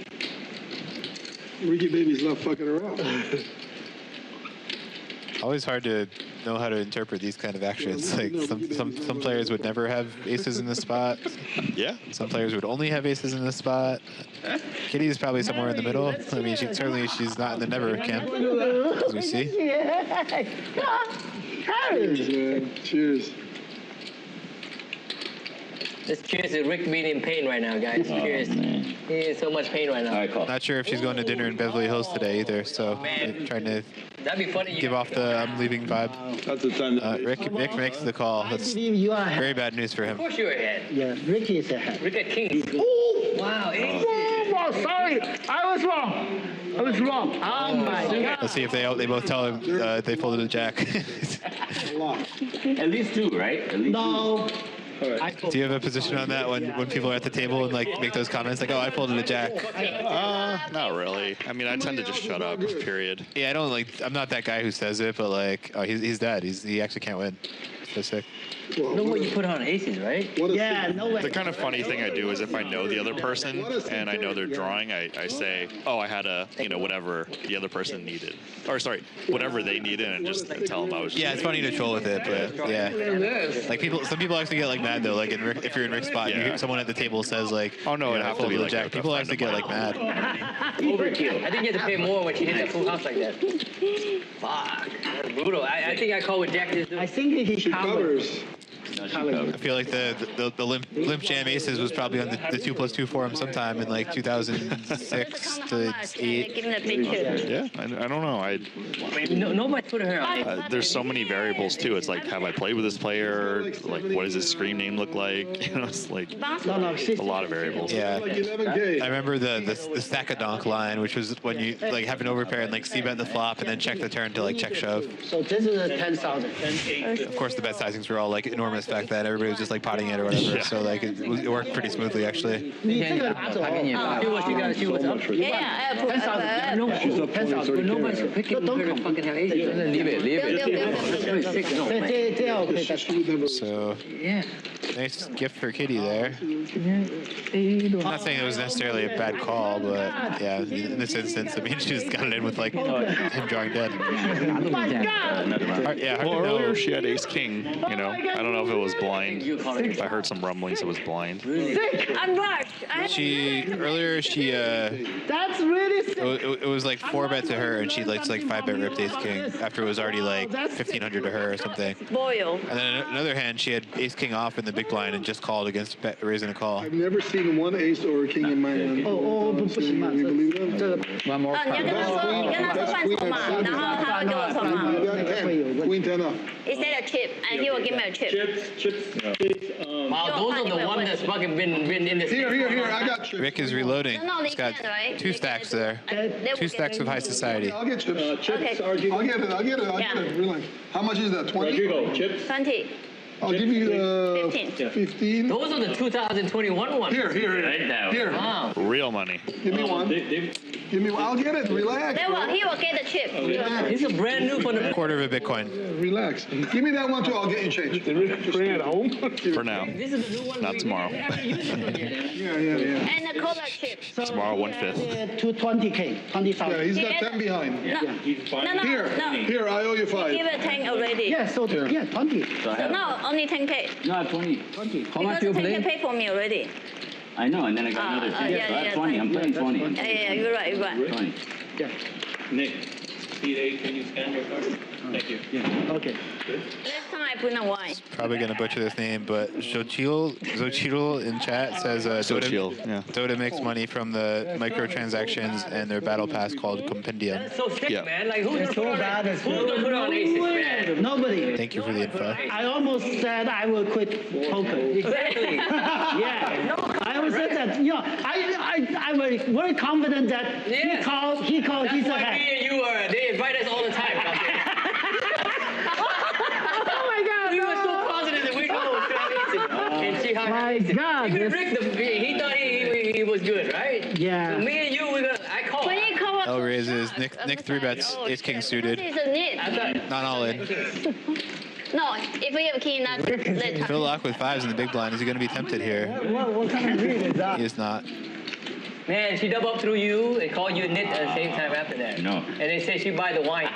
Ricky Baby's not fucking around. Always hard to know how to interpret these kind of actions. Like some players would never have aces in this spot. Yeah. Some players would only have aces in this spot. Kitty is probably somewhere in the middle. I mean, she's not in the never camp, as we see. Cheers, man. Cheers. Just cheers to Rick being in pain right now, guys. Cheers. He is so much pain right now. Not sure if she's going to dinner in Beverly Hills today either, so trying to give off the I'm leaving vibe. That's the time. Rick makes the call. That's very bad news for him. Of course you're ahead. Yeah, Ricky is ahead. Rick at King. Wow. Oh, sorry. I was wrong. Oh my God. Let's see if they both tell him they folded a jack. At least 2, right? At least No. Do you have a position on that when people are at the table and like make those comments like, oh, I folded a jack? Not really. I mean, I tend to just shut up, period. Yeah, I'm not that guy who says it, but like, oh, he's dead. He actually can't win. So sick. No way you put on aces, right? Yeah, no way. The kind of funny thing I do is if I know the other person and I know they're drawing, I say, oh, I had a, whatever the other person needed. Or sorry, whatever they needed, and just tell them I was. Yeah, it's funny to troll with it, but yeah. Like some people actually get like mad though. Like if you're in Rick's spot, you hear someone at the table says like, oh no, it have to be like jack. People actually get like mad. Overkill. I think you have to pay more when she hit that full house like that. Fuck. That's brutal. I think I call with Jack this dude. I think he covers. I feel like the limp jam aces was probably on the 2+2 forum sometime in like 2006 to 8. Yeah, I don't know. Nobody put her on. There's so many variables too. It's like, have I played with this player? Like, what does his screen name look like? It's like a lot of variables. Yeah, I remember the stack of donk line, which was when you like have an overpair and like c-bet the flop and then check the turn to like check shove. So this is a 10,000. Of course, the bet sizings were all like enormous back then. Everybody was just like potting it or whatever. Yeah. So like it worked pretty smoothly actually. Yeah, nobody's picking. Don't fucking have aces. Leave it. So yeah, nice gift for Kitty there. I'm not saying it was necessarily a bad call, but yeah, in this instance, I mean, she just got it in with like him drawing dead. Well, earlier she had ace king. I don't know if it was blind. I heard some rumblings it was blind. Sick. I'm black. That's really sick. It was like 4-bet to her, and she like 5-bet ripped ace king after it was already like 1,500 to her or something. Boil. And then on the other hand, she had ace king off in the big blind and just called against raising a call. I've never seen one ace or a king in my hand. You believe that? One more. 你跟他说换筹码，然后他会给我筹码。Queen 10 off. Instead of chip, and he will give me a chip. Chips. Wow, those are the ones that's fucking been in this. Here, I got chips. Rick is reloading. He's got 2 stacks there. 2 stacks of high society. I'll get chips. I'll get it. Relax. How much is that? 20? Rodrigo, chips. 20. I'll give you 15. Those are the 2021 ones. Here. Wow. Real money. Give me one. Give me one. I'll get it. Relax. He will get the chip. These are brand new for the quarter of a Bitcoin. Relax. Give me that one too. I'll get you change. Bring it home. For now. This is the new one. Not tomorrow. Yeah. And the color chip. Tomorrow 1/5. 220K, 20,000. Yeah, he's got 10 behind. No. Here, I owe you 5. Give it 10 already. Yeah, so 20. No, only 10K. No, 20. How much Because you play? 10K pay for me already. I know, and then I got another 10. So I have 20. I'm playing 20. Yeah, you're right. 20. Yeah. Nick, Speed 8, can you scan your card? Thank you. Yeah. Okay. Next time I bring a wine. Probably gonna butcher this name, but Xochitl in chat says Dota makes money from the microtransactions and their battle pass called Compendium. That's so sick, man. Like, who's gonna put on aces, man? Nobody. Thank you for the info. I almost said I will quit poker. Exactly. Yeah. I almost said that. I'm very confident that he called. He's That's why ahead. me and you are. They invite us all the time. We were so positive that we know it was and see how My God. Even Rick, he thought he was good, right? Yeah. So me and you, I called. When you call L raises. Nick 3-bets ace king suited. This is a knit. Not all in. No, if we have king, not let Phil Lock with 5s in the big blind. Is he going to be tempted here? What kind of read is that? He is not. Man, she double up through you and called you knit at the same time after that. No. And they say she buy the wine.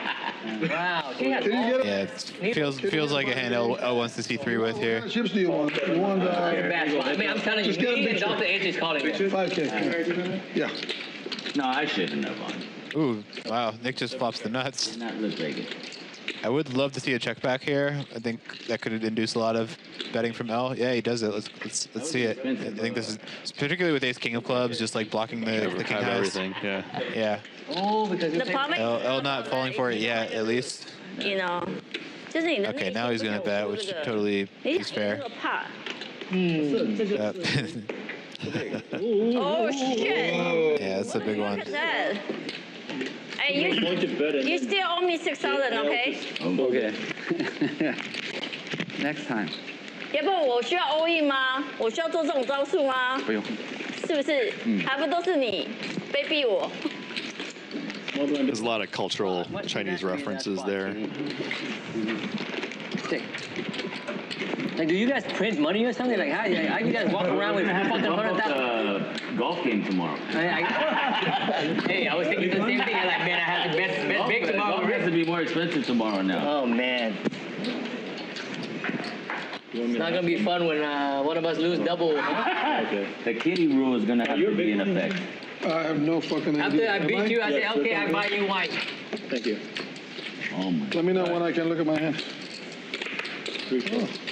Wow. She has Yeah, it feels like a hand L wants to see 3 with here. What chips do you want? You want bad spot. I mean, I'm telling you, just get a me big and Dr. H is calling it. 5K. Yeah. No, I shouldn't have won. Ooh, wow, Nick just flops the nuts. Did not look like it. I would love to see a check back here. I think that could induce a lot of betting from L. Yeah, he does it. Let's see it. I think this is particularly with Ace King of Clubs, just like blocking the king highs. Everything. Yeah. Yeah. Oh, because The problem L not falling for it yet, at least. you know，就是你的 Okay, now he's gonna bet, which totally is fair. 怕。 Oh shit! Yeah, that's a big one. Look at that. Hey, you still owe me 6,000, okay? Okay. Next time. 要不我需要 all in 吗？我需要做这种招数吗？不用。是不是？还不都是你卑鄙我？ There's a lot of cultural Chinese references there. Like, do you guys print money or something? Like, how you guys walk around with fucking 100,000? Golf game tomorrow. Hey, I was thinking the same thing. I'm like, man, I have to bet big tomorrow. Golf has to be more expensive tomorrow now. Oh man. It's not gonna be fun when one of us lose double. Okay. The kitty rule is gonna have to be in effect. I have no fucking idea. After I beat you, I say, okay, I buy you wine. Thank you. Oh my. Let me know when I can look at my hand.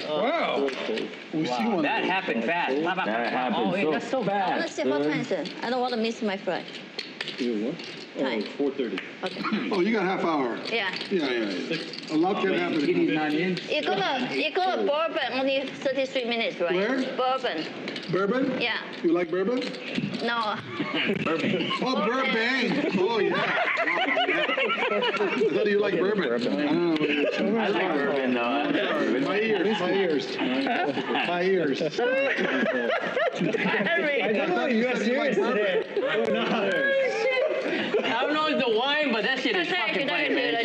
Wow. We see one. That happened fast. That happened Oh, that's so fast. Let's see what time is it. I don't want to miss my flight. You what? Time. 4:30. Okay. Oh, you got half hour. Yeah. Yeah. A lot can happen. Kitty's not in. You go to Bourbon, only 33 minutes, right? Where? Bourbon. Bourbon? Yeah. You like bourbon? No. Burbank. Oh, Burbank. Oh, yeah. Wow, yeah. I thought you like bourbon. I don't know. I like bourbon though. My ears. My ears. My ears. I don't know you are serious today. Oh, no. I don't know if it's the wine, but that shit is fucking funny, man. I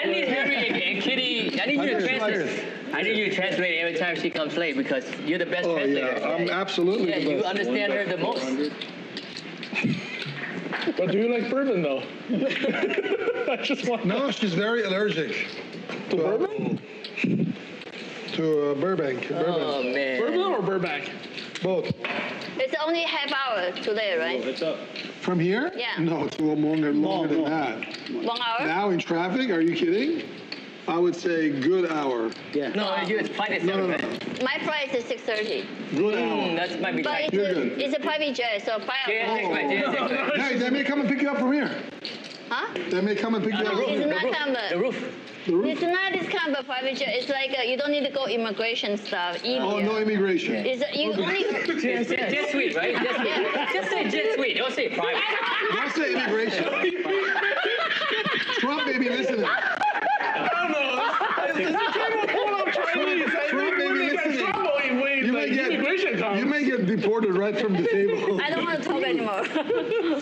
need Henry and Kitty. I need you to translate. I need you to translate every time she comes late because you're the best translator. Yeah, I'm absolutely Yeah, the you best. understand her the most. But do you like bourbon though? I just want. No, she's very allergic. To bourbon? To Burbank. Oh man. Bourbon or Burbank? Both. It's only half hour today, right? From here? Yeah. No, it's a little longer than that. 1 hour? Now in traffic? Are you kidding? I would say good hour. Yeah. No, you flight is 7. My flight is 6:30. Good hour. That might be But tight. it's a private jet, so 5 hours. Hey, they may come and pick you up from here. Huh? They may come and pick you up. It's not kind The of. roof. It's not this kind of private jet. It's like you don't need to go immigration stuff. Easier. Oh, no immigration. It's you only. Jet suite, right? Jet suite. Just say jet suite. Don't say private. Don't say immigration. Trump may be listening. I don't know. Trump may be listening. You may get deported right from the table. I don't want to talk anymore.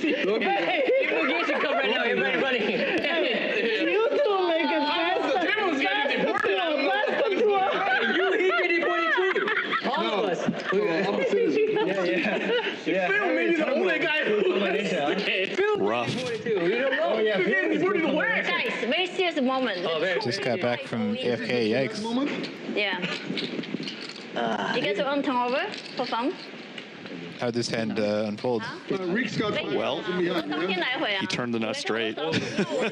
Hey, immigration come right now. Everybody running. You two make it faster. The table's getting deported. You get deported too. All of us. I'm a citizen. Yeah. Phil may be the only guy who Rough. We don't know. you're getting deported to where? Guys, very serious moment. Just got back from AFK. Yikes. Yeah. You guys want to turn over for fun? How'd this hand unfold? Rick's got Well, 当天来回啊。 he turned the nut straight.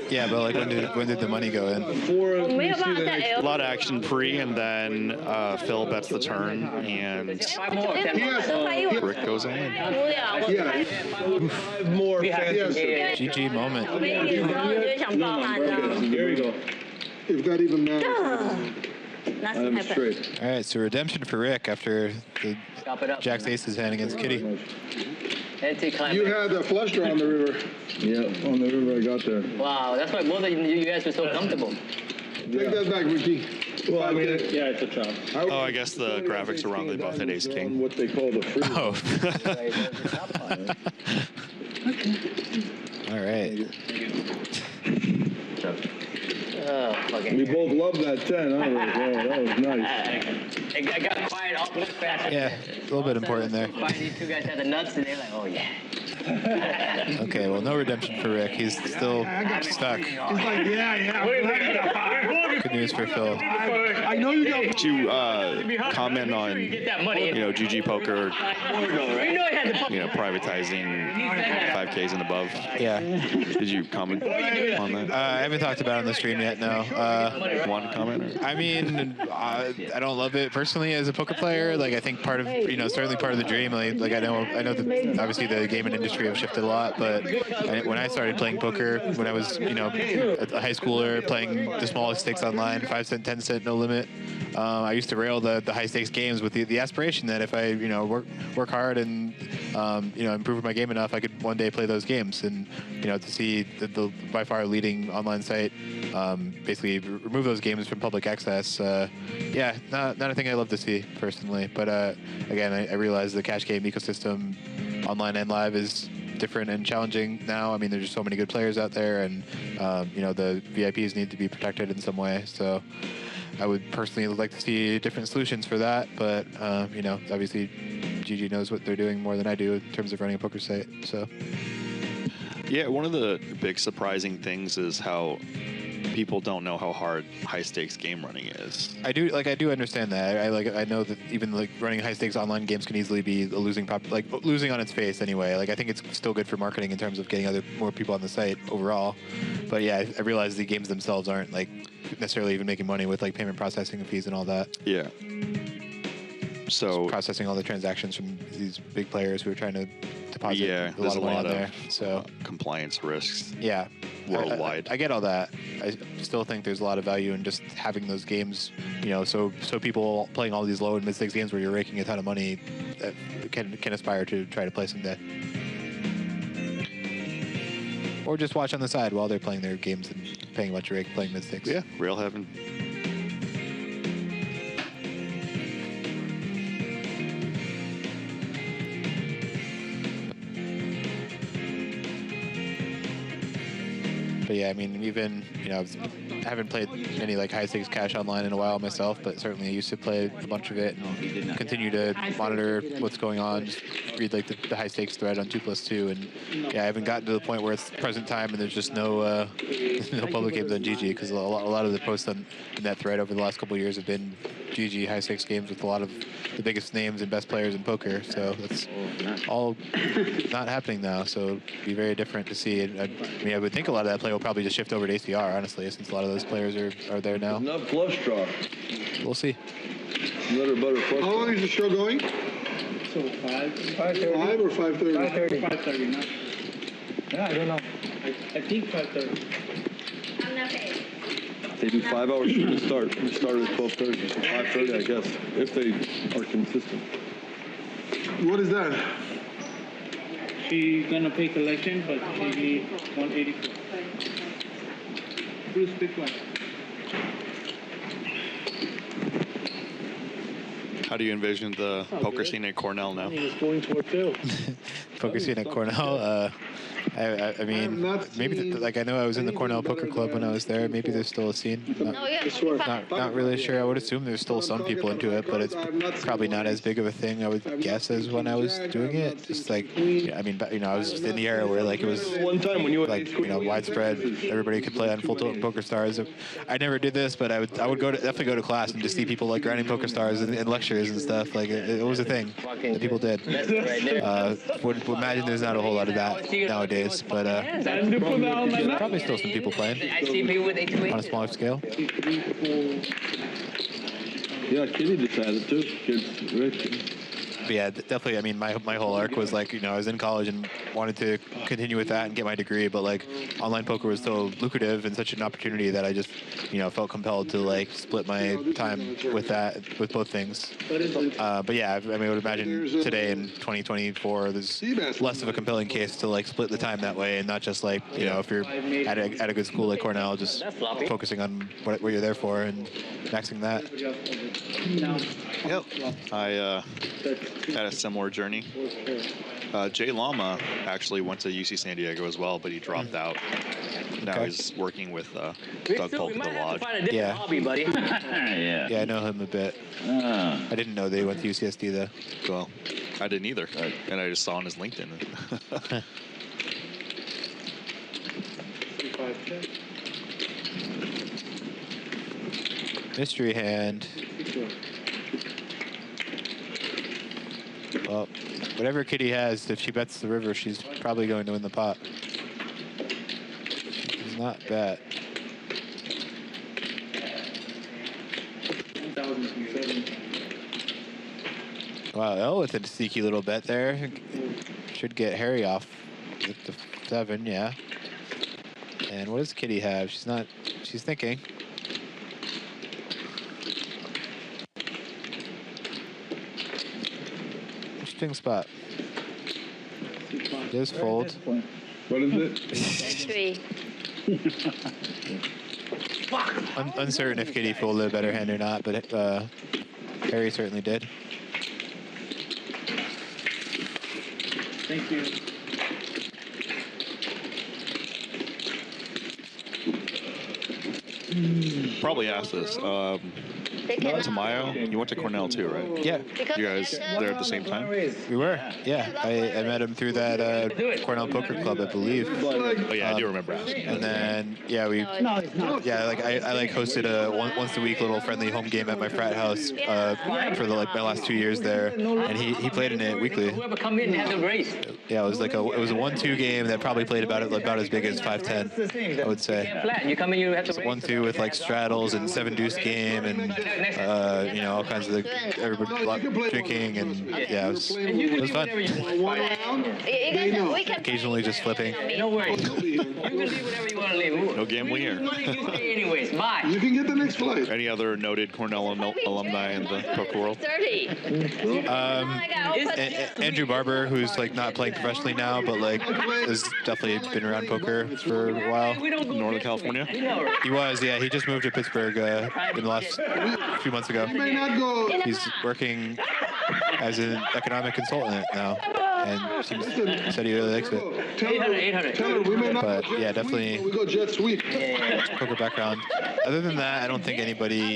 Yeah, but like when did the money go in? 我没有办法在 A L。 lot of action pre, and then Phil bets the turn, and Rick goes in. 无聊，我 Yeah. More fans. GG moment. 没你的时候你就想抱他，你知道吗 There you go. If that even matters.？Nothing happened. All right, so redemption for Rick after the Jack's Aces hand against Kitty. You had a flush draw on the river. Yeah, on the river I got there. Wow, that's why both of you guys were so comfortable. Take that back, Ricky. Well, I mean, yeah, it's a chop. Oh, I guess the graphics are wrong. They both had Ace King. What they call the free. Oh. All right. Oh, fucking. We both love that 10, huh? Oh, that was nice. I got quiet all the fast. Yeah, a little bit important there. These two guys had the nuts, and they're like, oh yeah. Okay, well, no redemption for Rick. He's still stuck. He's like, yeah. Good news for Phil. I know you got. Did you comment on, GG poker, privatizing 5Ks and above? Yeah. Did you comment on that? I haven't talked about it on the stream yet, no. Want to comment? I mean, I don't love it personally as a poker player. Like, I think part of, certainly part of the dream. Like I know that obviously the gaming industry have shifted a lot, but when I started playing poker, when I was, a high schooler playing the smallest stakes online, 5 cent, 10 cent, no limit, I used to rail the high stakes games with the aspiration that if I, work hard and, improve my game enough, I could one day play those games. And, to see the by far leading online site basically remove those games from public access, not a thing I love to see personally. But again, I realize the cash game ecosystem, online and live, is different and challenging now. I mean, there's just so many good players out there, and the VIPs need to be protected in some way. So I would personally like to see different solutions for that. But obviously, GG knows what they're doing more than I do in terms of running a poker site. So yeah, one of the big surprising things is how people don't know how hard high stakes game running is. I do understand that. I know that even running high stakes online games can easily be a losing on its face anyway. I think it's still good for marketing in terms of getting more people on the site overall. But yeah, I realize the games themselves aren't necessarily even making money with payment processing fees and all that. Yeah. So just processing all the transactions from these big players who are trying to deposit a lot of money on there. So compliance risks. Yeah. Worldwide. I get all that. I still think there's a lot of value in just having those games, so people playing all these low and mid stakes games where you're raking a ton of money can aspire to try to play someday. Or just watch on the side while they're playing their games and paying a bunch of rake playing mid stakes. Yeah, real heaven. But yeah, I mean, even, I haven't played any high stakes cash online in a while myself, but certainly I used to play a bunch of it and continue to monitor what's going on, just read the high stakes thread on 2+2, and yeah, I haven't gotten to the point where it's present time and there's just no public games on GG, because a lot of the posts in that thread over the last couple of years have been GG high stakes games with a lot of the biggest names and best players in poker. So that's all not happening now. So it'd be very different to see. I would think a lot of that play will probably just shift over to ACR, honestly, since a lot of those players are there now. Not flush draw. We'll see. Better flush. How long is the show going? So 5:30. 5 or 5:30? 5:30. 5:30. No. Yeah, I don't know. I think 5:30. They do 5 hours from the start. We started at 12:30, so 5:30, I guess, if they are consistent. What is that? She's gonna pay collection, but she need 184. Bruce, pick one. How do you envision the poker scene at Cornell now? He's going toward Phil. Poker scene at Cornell. I mean, maybe I know I was in the Cornell Poker Club when I was there. Maybe there's still a scene. Not really sure. I would assume there's still some people into it, but it's probably not as big of a thing, I would guess, as when I was doing it. Just I was in the era where it was one time when you widespread. Everybody could play on full tilt Poker Stars. I never did this, but I would definitely go to class and just see people grinding Poker Stars in lectures and stuff. It was a thing that people did. Would imagine there's not a whole lot of that nowadays, but probably still some people playing on a smaller scale. Yeah, Kitty decided too. Kids, Rick. But yeah, definitely. I mean, my whole arc was I was in college and wanted to continue with that and get my degree, but online poker was so lucrative and such an opportunity that I just felt compelled to split my time with both things. But yeah, I mean, I would imagine today in 2024, there's less of a compelling case to split the time that way and not just if you're at a good school like Cornell, just focusing on what you're there for and maxing that. Yep. I had a similar journey. Jay Lama actually went to UC San Diego as well, but he dropped out. Now he's working with Doug Polk at the Lodge. Yeah. Hobby, buddy. Yeah, I know him a bit. I didn't know they went to UCSD though. Well, I didn't either. And I just saw on his LinkedIn. Mystery hand. Well, whatever Kitty has, if she bets the river, she's probably going to win the pot. She's not bad. Wow, L with a sneaky little bet there. Should get Harry off with the 7, yeah. And what does Kitty have? She's not, she's thinking. Interesting spot. It does fold. What is it? 3. Uncertain if Kitty folded a better hand or not, but Harry certainly did. Thank you. Probably asked this. Tamayo, you went to Cornell too, right? Yeah. You guys there at the same time? We were, yeah. I met him through that Cornell Poker Club, I believe. Oh yeah, I do remember asking. And then, yeah, we, yeah, like I like hosted a once a week little friendly home game at my frat house for the, like my last 2 years there, and he played in it weekly. Whoever come in has a race. Yeah, it was like it was a 1-2 game that probably played about as big as 5-10, I would say. Flat. You come in, you have to It's 1-2 with like straddles and 7-deuce game and you know, all kinds of everybody drinking and yeah, it was fun. Occasionally just flipping. No worries. You can leave whatever you want to leave. No gambling here. Anyways, bye. You can get the next flight. Any other noted Cornell alumni in the poker world? 30. Andrew Barber, who's like not playing professionally now, but like has definitely been around poker for a while. Northern California? He was, yeah. He just moved to Pittsburgh in the last few months ago. He's working as an economic consultant now, and said he really likes it. 800. But yeah, definitely poker background. Other than that, I don't think anybody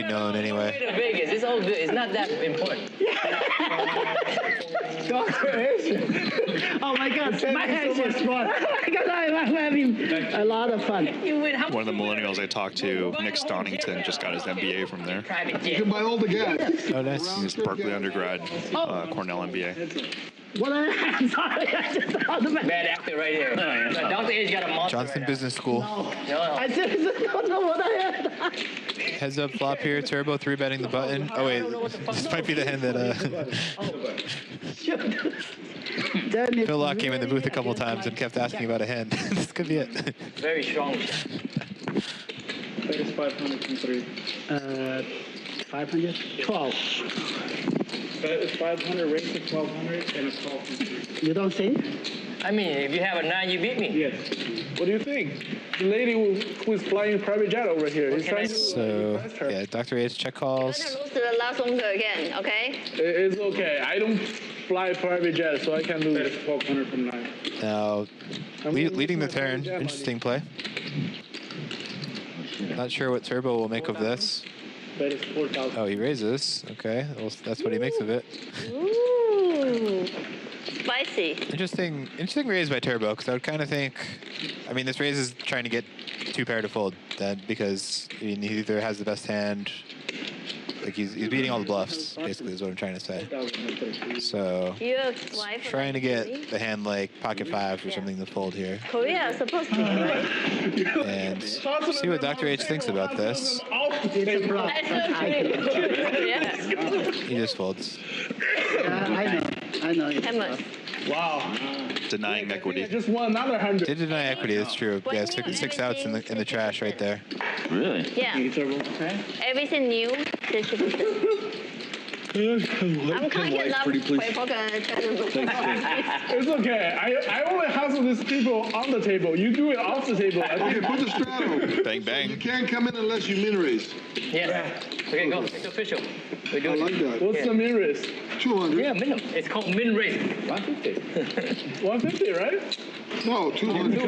known anyway. Vegas, it's all good. It's not that important. Oh my God, my hands are smart. Because I'm having a lot of fun. One of the millennials I talked to, Nick Stonington, just got his MBA from there. You can buy all the gas. Oh, nice. He's Berkeley undergrad, Cornell MBA. What I'm sorry, I just thought about Bad actor right here. Dr. A's got a monster. Johnson Business School. I seriously don't know what I had. Heads up flop here, turbo 3-betting the button. Oh wait, this might be the hand that Phil Locke came in the booth a couple times and kept asking about a hand. This could be it. Very strong. That is 500 from 3. 500? 12. That is 500, raise to 1200, and a call from 3. You don't think? I mean, if you have a 9, you beat me. Yes. What do you think? The lady who is flying private jet over here. He's trying to So, yeah, Dr. A's check calls. Lose the last one again, okay? It's okay. I don't fly private jet, so I can lose. That is 1200 from 9. Now, leading the turn. Interesting play. Not sure what Turbo will make of this. That is 4,000. Oh, he raises. Okay, well, that's what he makes of it. Ooh. Spicy. Interesting raise by Turbo, because I would kind of think, I mean, this raise is trying to get 2-pair to fold, then, because I mean, he either has the best hand, like he's beating all the bluffs, basically, is what I'm trying to say. So, trying to get the hand like pocket 5 or something to fold here. Korea is supposed to be right. And see what Dr. H thinks about this. He just folds. I know. Wow. Denying equity. Just won another 100. Did deny equity, that's true. Yeah, 6 outs in the trash right there. Really? Yeah. Everything new. I'm kind of not play poker. It's okay. I only hustle these people on the table. You do it off the table. Okay, put the straddle. Bang, bang. You can't come in unless you min raise. Yeah. Okay, go. It's official. We do I like that. What's the min raise? 200. Yeah, minimum. It's called min raise. 150. 150, right? No, 200. You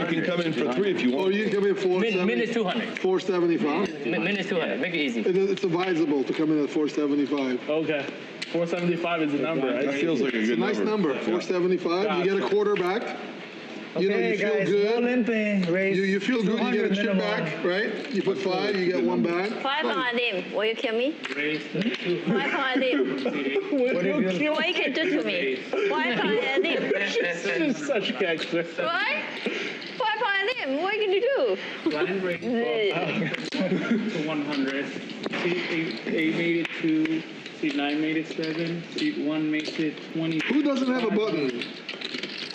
can come in for 3 if you want. Or you can come in 470. Min is 200. 475. Min is 200. Make it easy. It's advisable to come in at 475. Okay. 475 is the number. That feels like a good Nice number, 475. You get a quarter back. You know, you feel good. You feel good, you get a chip back, right? You put 5, you get 1 back. 5 on him. Will you kill me? 5 on him. What you can do to me? 5 on him. This is such a gangster. What? 5 on him. What can you do? Line rate to 100. Seat 8 made it 2. Seat 9 made it 7. Seat 1 makes it 20. Who doesn't have a button?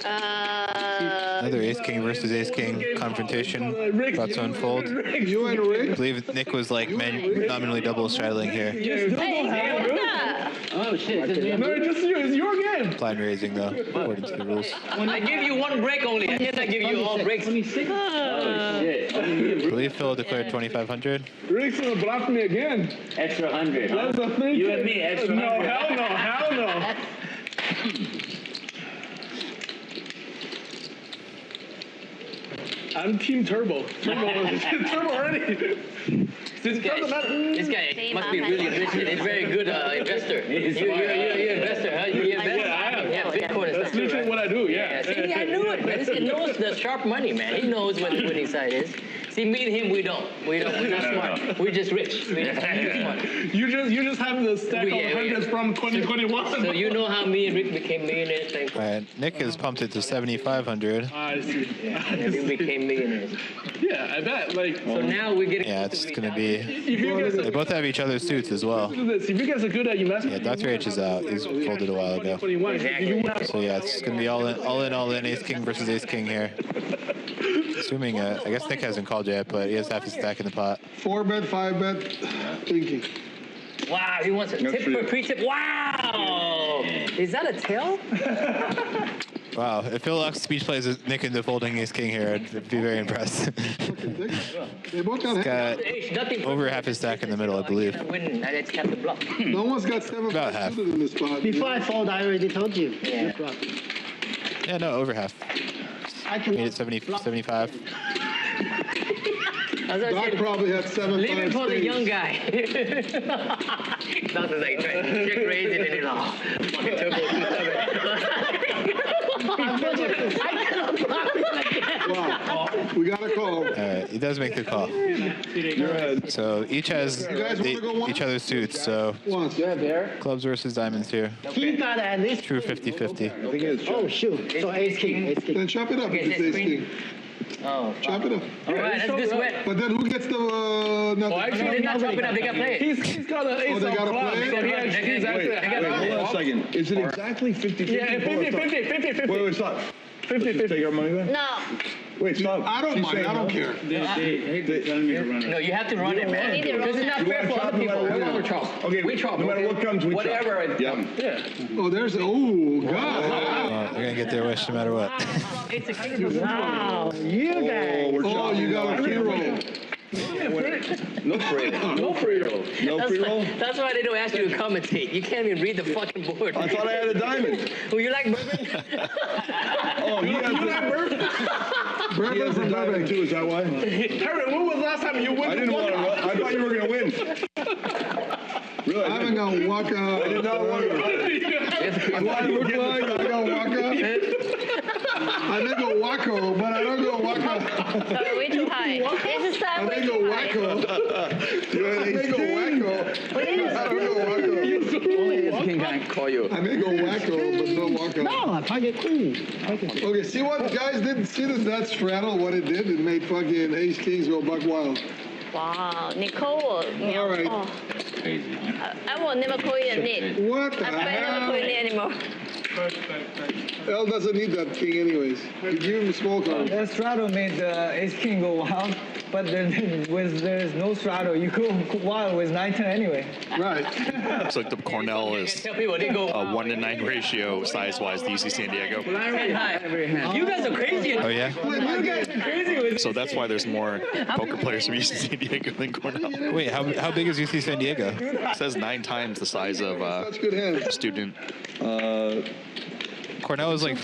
Another Ace King versus Ace King confrontation about to unfold. You and Rick? I believe Nick was like nominally double straddling here. Oh shit! No, it's your game. Blind raising though, according to the rules. When I give you 1 break only, I guess I give you all breaks. 26. Oh shit! I believe Phil declared 2,500. Rick's gonna block me again. Extra 100. That's the thing. You and me, extra 100. No, hell no. I'm Team Turbo. Turbo already. This guy must be really rich. He's a very good investor. You're an investor, huh? You invest? Yeah, I am. Yeah, Bitcoin is That's literally what I do, yeah. See, I knew it, man. This guy knows the sharp money, man. He knows what the winning side is. See, me and him, we don't. We're not smart. We're just rich. We're just smart. You just have the stack of hundreds from 2021. So you know how me and Rick became millionaires? All right, Nick has pumped it to 7,500. I see. And we became millionaires. Yeah, I bet. Like. So now we're getting. Yeah, it's gonna be. They both have each other's suits as well. If you guys are good at investment. Yeah, Dr. H is out. He's folded a while ago. So yeah, it's gonna be all in. Ace King versus Ace King here. Assuming, I guess Nick hasn't called yet, but he has half his stack in the pot. 4-bet, 5-bet, thinking. Wow, he wants a tip for pre-tip. Wow! Is that a tail? Wow, if Phil Luck's speech plays Nick into folding Ace King here, I'd be very impressed. They both got over half his stack in the middle, I believe. No one's got 7 About half. in this spot. Before I fold, I already told you. Yeah, no, over half. Made it 75. Doc probably had 7. Leave it for the young guy. Doc's like trying to check raise it and then fucking turbo 27. Wow. We got a call. All right, he does make the call. So each has each other's suits. So clubs versus diamonds here. He got at least true 50-50. Oh shoot! So Ace King. Ace King. Then chop it up if it's Ace King. Oh. Chop it up. All right, that's good sweat. But then who gets the nothing? Oh, actually, they're not chopping up. They got to play it. He's got an ace they on gotta club. play it? So he's actually Hold on a second. Is it exactly 50-50? Yeah, 50-50. Wait, stop. 50-50. Take our money back? No. Wait, stop. I don't mind. I don't care. No, you have to run it, man. Because it's not fair for other people. We never chop. Okay, we chop. no matter what comes, we chop. Whatever it comes. Yeah. Oh, there's. Oh, God. They're gonna get their wish no matter what. It's a king. Wow, you guys. Oh, you got a free roll. No free roll. No free roll. No free roll? That's why they don't ask you to commentate. You can't even read the fucking board. I thought I had a diamond. Oh, you like bourbon? Oh, he has Bourbon he has a diamond too, is that why? Harry, when was the last time you won? I didn't want to run. I thought you were going to win. Really? I haven't got Waka. I did not want to run. What I look like, I got Waka. I think go Wacko, but I don't go Waka. Way too high. This is I way think go too high. Wacko. I think go Wacko. I don't go Wacko. Only Ace King can call you. I may go Wacko, but no Wacko. No, I pocket queen. Okay, see what guys didn't see that straddle, what it did? It made fucking Ace Kings go buck wild. Wow, Nicole. All right. Oh. I will never call you a need. What the I never call you hell? anymore. L doesn't need that king anyways. You give him a small card. That straddle made Ace King go wild, but there's no straddle. You go wild with 9-10 anyway. Right. Looks like the Cornell is a 1-to-9 ratio size-wise to UC San Diego. You guys are crazy. Oh yeah. You guys are crazy with So that's why there's more poker players from UC San Diego than Cornell. Wait, how big is UC San Diego? It says 9 times the size of Such good hands. student. Cornell is like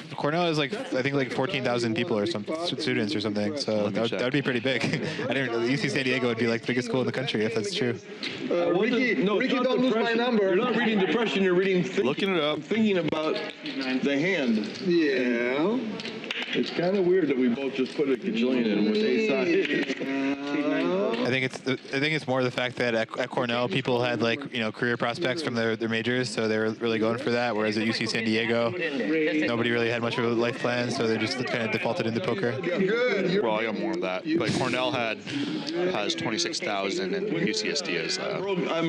I think like 14,000 people or some students or something. So that would be pretty big. I didn't know UC San Diego would be like the biggest school in the country if that's true. Ricky, don't lose my number. You're not reading depression. You're reading. Looking it up. Thinking about the hand. Yeah. It's kind of weird that we both just put a gajillion in with A I think it's more the fact that at Cornell people had like career prospects from their majors, so they were really going for that. Whereas at UC San Diego, nobody really had much of a life plan, so they just kind of defaulted into poker. Good. Well, I got more of that, but Cornell has 26,000 and UCSD is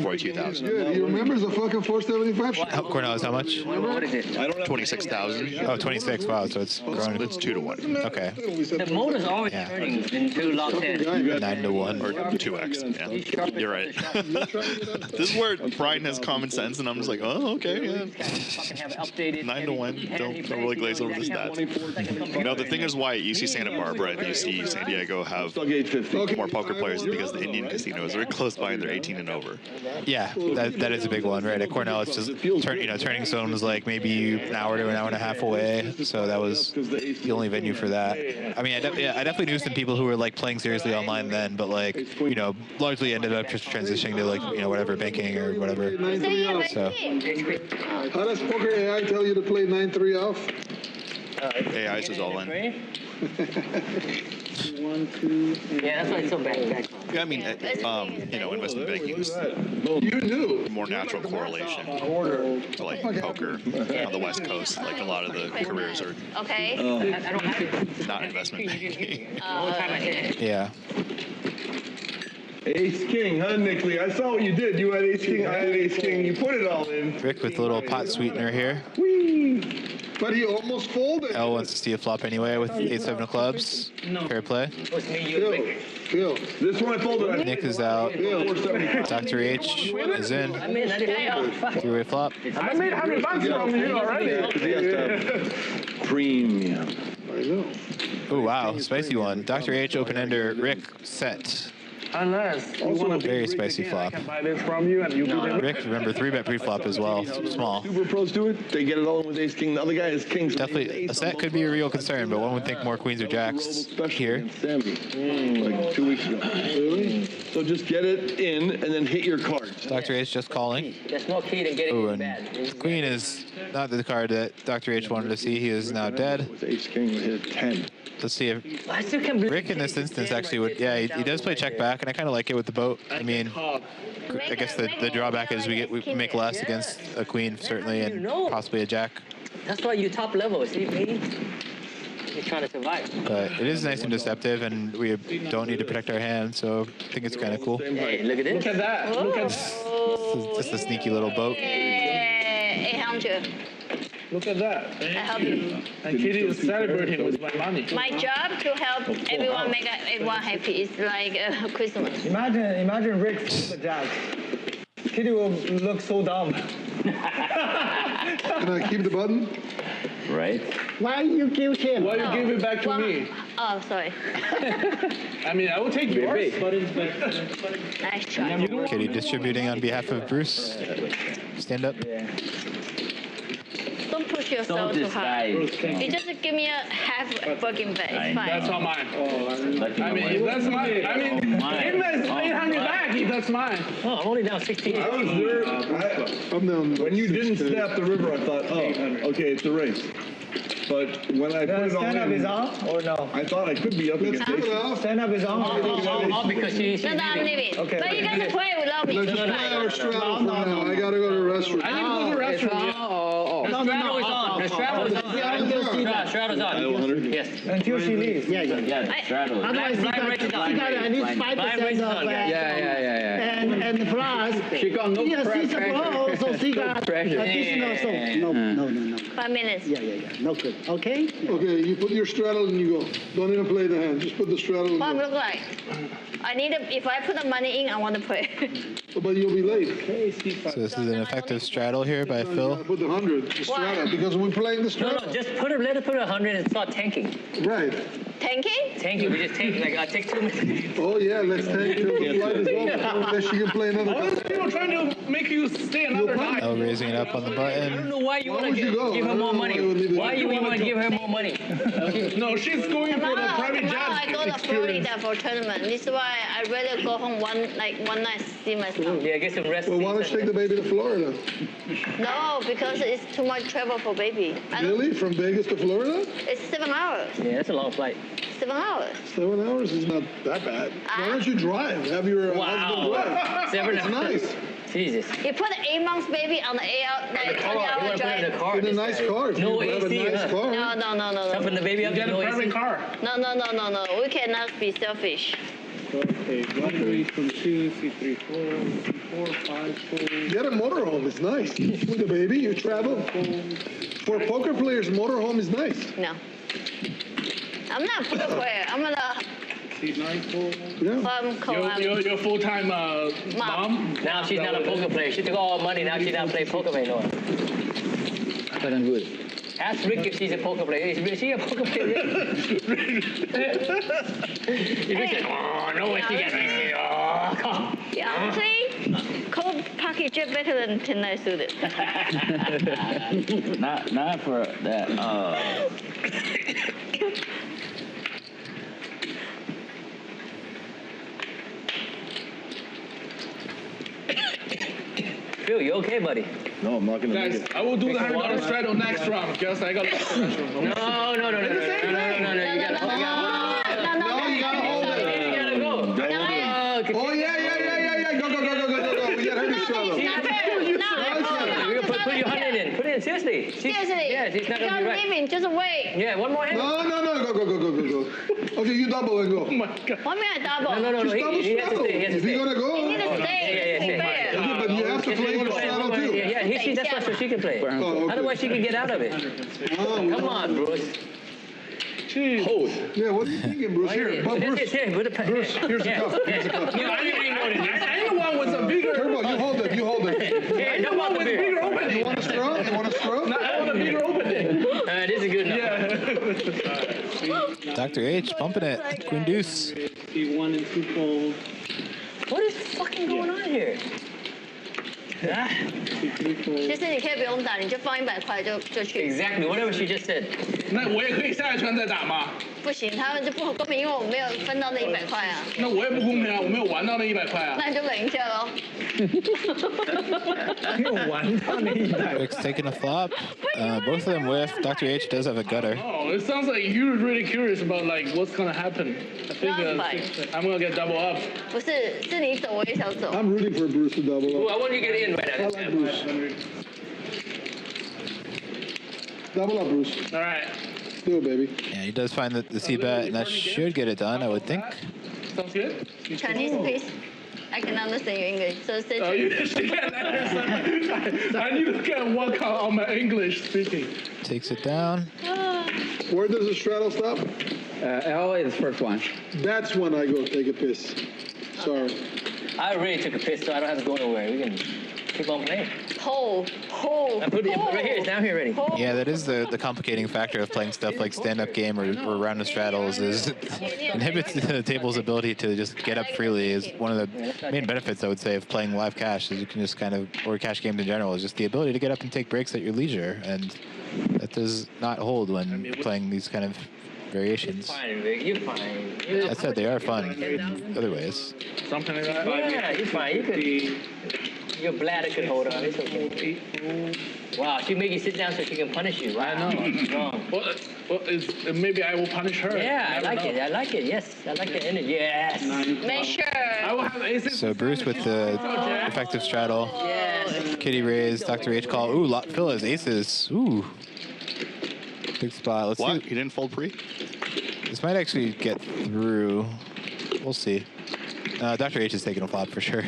42,000. Good. You remember the fucking 475? Cornell is how much? What is it? 26,000. Oh, 26. Wow, so it's growing. It's 2 to 1. Okay. The motor's always turning into lot 10. 9 to 1. Or 2x. Yeah. You're right. This is where Brian has common sense, and I'm just like, oh, okay, yeah. 9 to 1. Don't really glaze over the stats. No, the thing is why UC Santa Barbara and UC San Diego have more poker players is because the Indian casino is very close by and they're 18 and over. Yeah, that is a big one, right? At Cornell, it's just Turning Stone was like maybe an hour to an hour and a half away, so that was the only venue for that. I mean, I definitely knew some people who were like playing seriously online then, but like largely ended up just transitioning to like whatever banking or whatever. So how does Poker AI tell you to play 9-3 off? AI is all in. 1, 2. Yeah, that's why it's so bad. Yeah, I mean, investment banking is more natural correlation to like poker on the West Coast. Like a lot of the careers are not investment banking. Yeah. Ace King, huh, Nickley? I saw what you did. You had Ace King, I had Ace King. You put it all in. Rick with a little pot sweetener here. Whee! But he almost folded. L wants to see a flop anyway with 8-7 of clubs. Fair play. Phil. This one I folded. Nick is out. Dr. H is in. Three-way flop. I made $100 from you already. Premium. I know. Oh, wow. Spicy one. Dr. H, open-ender. Rick, set. Unless you want to very spicy flop. I can buy this from you and you Rick, remember 3-bet pre-flop as well. Small. Super pros do it. They get it all in with Ace King. The other guy is Kings. Definitely, a set could be a real concern, but one would think more queens or jacks here. Like 2 weeks ago. Really? So just get it in and then hit your cards. Dr. H just calling. There's no key to getting it bad. Queen is not the card that Dr. H wanted to see. He is now dead. With Ace King, we hit 10. Let's see if Rick in this instance actually would. Yeah, he does play check back, and I kind of like it with the boat. I mean, I guess the drawback is we make less against a queen certainly, and possibly a jack. That's why you top level. See me? You're trying to survive. But it is nice and deceptive, and we don't need to protect our hand, so I think it's kind of cool. Hey, look at this. Look at that. Look at that. Just a sneaky little boat. 800. Look at that. I help you. And Kitty is celebrating with my money. My job to help everyone make everyone happy is like Christmas. Imagine Rick for the jack. Kitty will look so dumb. Can I keep the button? Right. Why you give him? Why you give it back to me? Oh, sorry. I mean, I will take yours. Nice try. Kitty distributing on behalf of Bruce. Stand up. Don't push yourself too hard. You just give me a half fucking bet. It's fine. That's all mine. I mean, that's mine. I mean, even if it's 800 back, that's mine. Oh, I'm only down 16. I was there. I'm down. When you didn't snap the river, I thought, oh, okay, it's a race. But when I put it all stand up in, is off or no? I thought I could be up against Ace. Stand up is on. Oh, because she's No, I'm leaving. Okay. But you guys play without me. Let's just play our straddle for now. I gotta go to the restroom. I need to go to the restroom. The straddle is on. The straddle is on. Straddle's on. Yes. Until she leaves. Yeah. Yeah, straddle. Otherwise, he got at least 5% of and plus, She got no she's a pro, so she got additional. So no. 5 minutes. Yeah. No good. Okay? Okay, you put your straddle and you go. Don't even play the hand. Just put the straddle and What go. look like? I need to, if I put the money in, I want to play. But you'll be late. So this is an effective straddle here by Phil. Put the 100, the straddle, because we're playing the straddle. No, just let her put 100 and start tanking. Right. Tanking? Tanking, we just tank, like, take 2 minutes. Oh, yeah, let's tank till the flight is over. Unless she can play another All these people trying to make you stay another night. Oh, raising it up on the I button. don't know why you want to give her more money. Why you want to give her more money? No, she's going for the private jet I go to experience. Florida for tournament. This is why I rather go home one night, see my son. Yeah, get some rest. Well, why don't you take the baby to Florida? No, because it's too much travel for baby. Really? From Vegas to Florida? It's 7 hours. Yeah, that's a long flight. 7 hours. 7 hours is not that bad. Why don't you drive? Have your husband drive. 7 It's hours. nice. Jesus. You put an 8 months baby on the 20-hour drive. In a nice car. No You have a AC, nice huh? car. No. Jumping the baby up, Get a no private AC. car. No. We cannot be selfish. Okay, 1, 2, 3, 4, 5, 6. Get a motorhome. It's nice. With a baby, you travel. For poker players, motorhome is nice. No. I'm not a poker player. I'm a You're full-time mom? Now she's not a poker player. She took all our money. Now she's not playing poker anymore. But I'm good. Ask Rick if she's a poker player. Is she a poker player? Rick said, oh, no way she gets me. Oh. Yeah, honestly, cold pocket jet better than 10-night suited. Not for that. Phil, you okay, buddy? No, I'm not gonna make Guys, it. I will do the $100 straddle next round because I got No. You gotta hold it. You gotta go. Oh, yeah. Go. We got her to straddle. We're gonna put your 100 in. Put it in, seriously. Seriously. Yeah, she's not gonna be right. leaving, just wait. Yeah, one more hand. No. Go. Okay, you double and go. Oh my God. What mean I double? No. Just double He has to straddle. stay. He has to If you're stay. gonna go. You need to stay. Yeah. Okay, but you have to play your straddle too. Yeah, that's why so she can play. Oh, okay. Otherwise, she can get out of it. Come on, Bruce. Hold. Yeah, what are you thinking, Bruce? Here, but Bruce. Here, put it. Bruce, here's the cup. Here's the cup. Anyone with a bigger... Turbo, you hold it. Yeah, no Anyone with bigger opening. You want a straw? No, I want a bigger opening. This is good enough. Yeah. Dr. H bumping it. Queen deuce. 1 and 2 fold. What is fucking going on here? 其实你可以不用打，你就放100块就去。 Exactly, whatever she just said. 那我也可以下一圈再打吗？不行，他们就不公平，因为我没有分到那100块啊。那我也不公平啊，我没有玩到那100块啊。那你就忍一下喽。没有玩到那100。 Rick's taking a flop. Both of them whiff. Dr. H does have a gutter. Oh, it sounds like you're really curious about like what's gonna happen. I think I'm gonna get double up. 不是，是你走，我也想走。 I'm rooting for Bruce to double Ooh, up. I want you to get in right now. I like Bruce. Double up, Bruce. All right. Do it, baby. Yeah, he does find the C-bet, and that should get it done, I would think. Sounds good. Chinese, please. I can understand your English, so say Oh, you can understand. I need to get work on my English speaking. Takes it down. Where does the straddle stop? L is first one. That's when I go take a piss. Sorry. I already took a piss, so I don't have to go nowhere. We can keep on playing. Hole. I put it right here. It's down here already. Yeah, that is the complicating factor of playing stuff like stand-up game or round of straddles is it inhibits the table's ability to just get up freely is one of the main benefits, I would say, of playing live cash is you can just kind of, or cash games in general, is just the ability to get up and take breaks at your leisure. And that does not hold when playing these kind of variations. You're fine. I said they are fun in other ways. Something like that. Yeah, you're fine. You could. Your bladder could hold on. It's okay. Wow, she made you sit down so she can punish you. Wow. I know. Strong. Well, maybe I will punish her. Yeah, I like it. I like it. Yes, I like the energy. Yes. Make sure. I will have aces. So Bruce with the effective straddle. Yes. Kitty raise, Dr. H call. Ooh, Phil has aces. Ooh. Big spot. Let's What? see. You didn't fold pre? This might actually get through. We'll see. Dr. H is taking a flop for sure.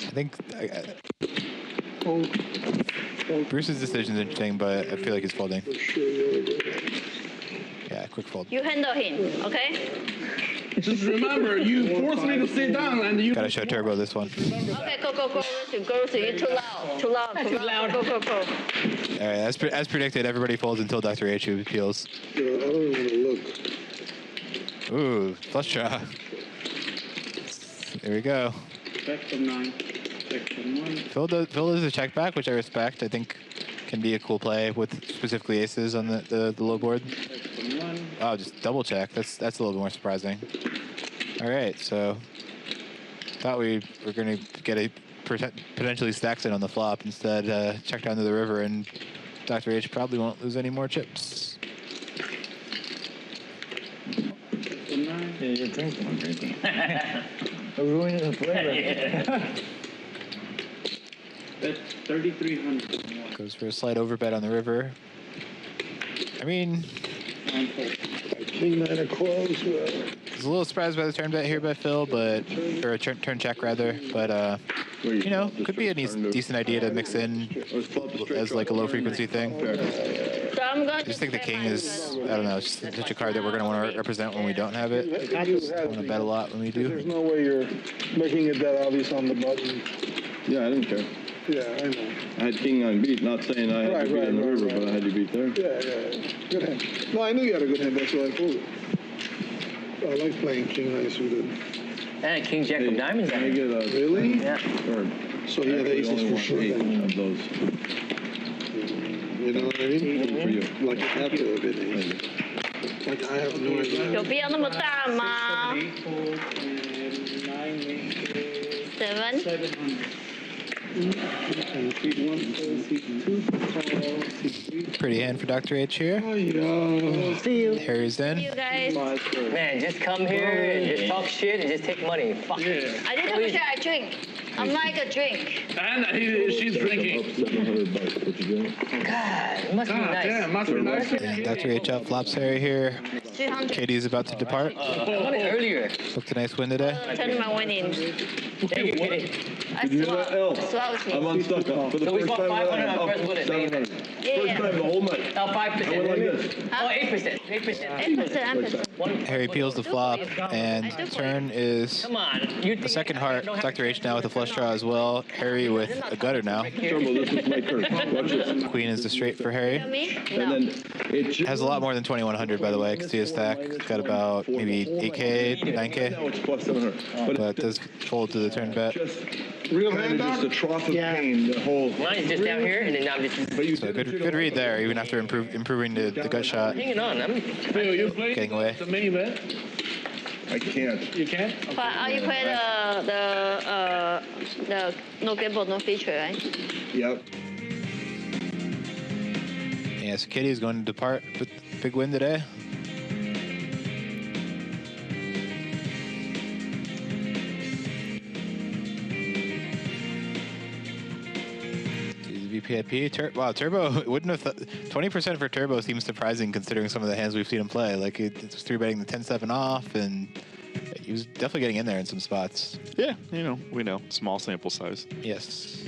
I think Bruce's decision is interesting, but I feel like he's folding. Yeah, quick fold. You handle him, okay? Just remember, you forced me to sit down and you... Gotta show Turbo this one. Okay, go, you're too loud. Go. All right, as predicted, everybody folds until Dr. H appeals. I don't even want to look. Ooh, flush draw. There we go. Check from 9. Check from 1. Phil does a check back, which I respect. I think can be a cool play with specifically aces on the low board. Check from 1. Oh, just double check. That's a little bit more surprising. All right, so thought we were going to get a potentially stacks in on the flop. Instead, check down to the river, and Dr. H probably won't lose any more chips. Yeah, you're drinking. I'm drinking. I'm ruining the flavor. That's 3,300. Goes for a slight overbet on the river. I mean, King 9 of clubs. I was a little surprised by the turn bet here by Phil, but or a turn check rather. But you know, could be a decent idea to mix in as like a low frequency thing. I just think the king is, I don't know, it's just such a card that we're going to want to represent when we don't have it. I want to bet a lot when we do. There's no way you're making it that obvious on the button. Yeah, I didn't care. Yeah, I know. I had king 9 beat, not saying I had to beat in the river, but I had you beat there. Yeah. Good hand. No, I knew you had a good hand. That's why I pulled it. I like playing king 9 suited. And king jack of diamonds. Can I get a Really? Yeah. So he had aces for sure. 8 of those. You know what I mean? For you. Like it have to have been aces. Like I have no idea. 有必要那么大吗 700. ？7. And seat 1, seat 2, call, seat 3. Pretty hand for Dr. H here. See you. Harry's in. See you guys. Man, just come here and just talk shit and just take money. Fuck. Yeah. I didn't share. I drink. I'm like a drink. And she's drinking. $700. What you doing? God, it must be nice. Damn, must be nice. And Dr. H out flops Harry here. 300. Katie's about to depart. I want it earlier. Booked a nice win today. Turn my winning. Thank you, Kitty. I Did you hear that? L. swap with I'm me. unstuck. For the So we first bought time 500 I'm on up first bullet. 700. Yeah. First time the whole night. Oh, 5%. I went like this. Oh, 8%. 8%. 8%. Harry peels the flop, and turn is Come on. the second heart. Dr. H now with a flush draw as well. Harry with a gutter now. Turbo, this is my turn. Watch this. Queen is the straight for Harry. Me? And No. then it just Has a lot more than 2,100, by the way. I can see his stack. It's got about maybe 8K, 9K, now it's plus 700. but it does fold to the turn bet. Just Real kind hand, of just Doc? a trough of Yeah. pain. The whole. Mine's just down here, and then now this is But you So good read there, even after improving the gut shot. hanging on. Phil, you play Getting away. the main event? I can't. You can't? But you play the no gamble, no feature, right? Yep. Yeah, so Kitty's going to depart with big win today. VPIP. Wow, Turbo wouldn't have 20% for Turbo seems surprising considering some of the hands we've seen him play. Like it's 3-betting the 10-7 off, and he was definitely getting in there in some spots. Yeah, you know, we know. Small sample size. Yes.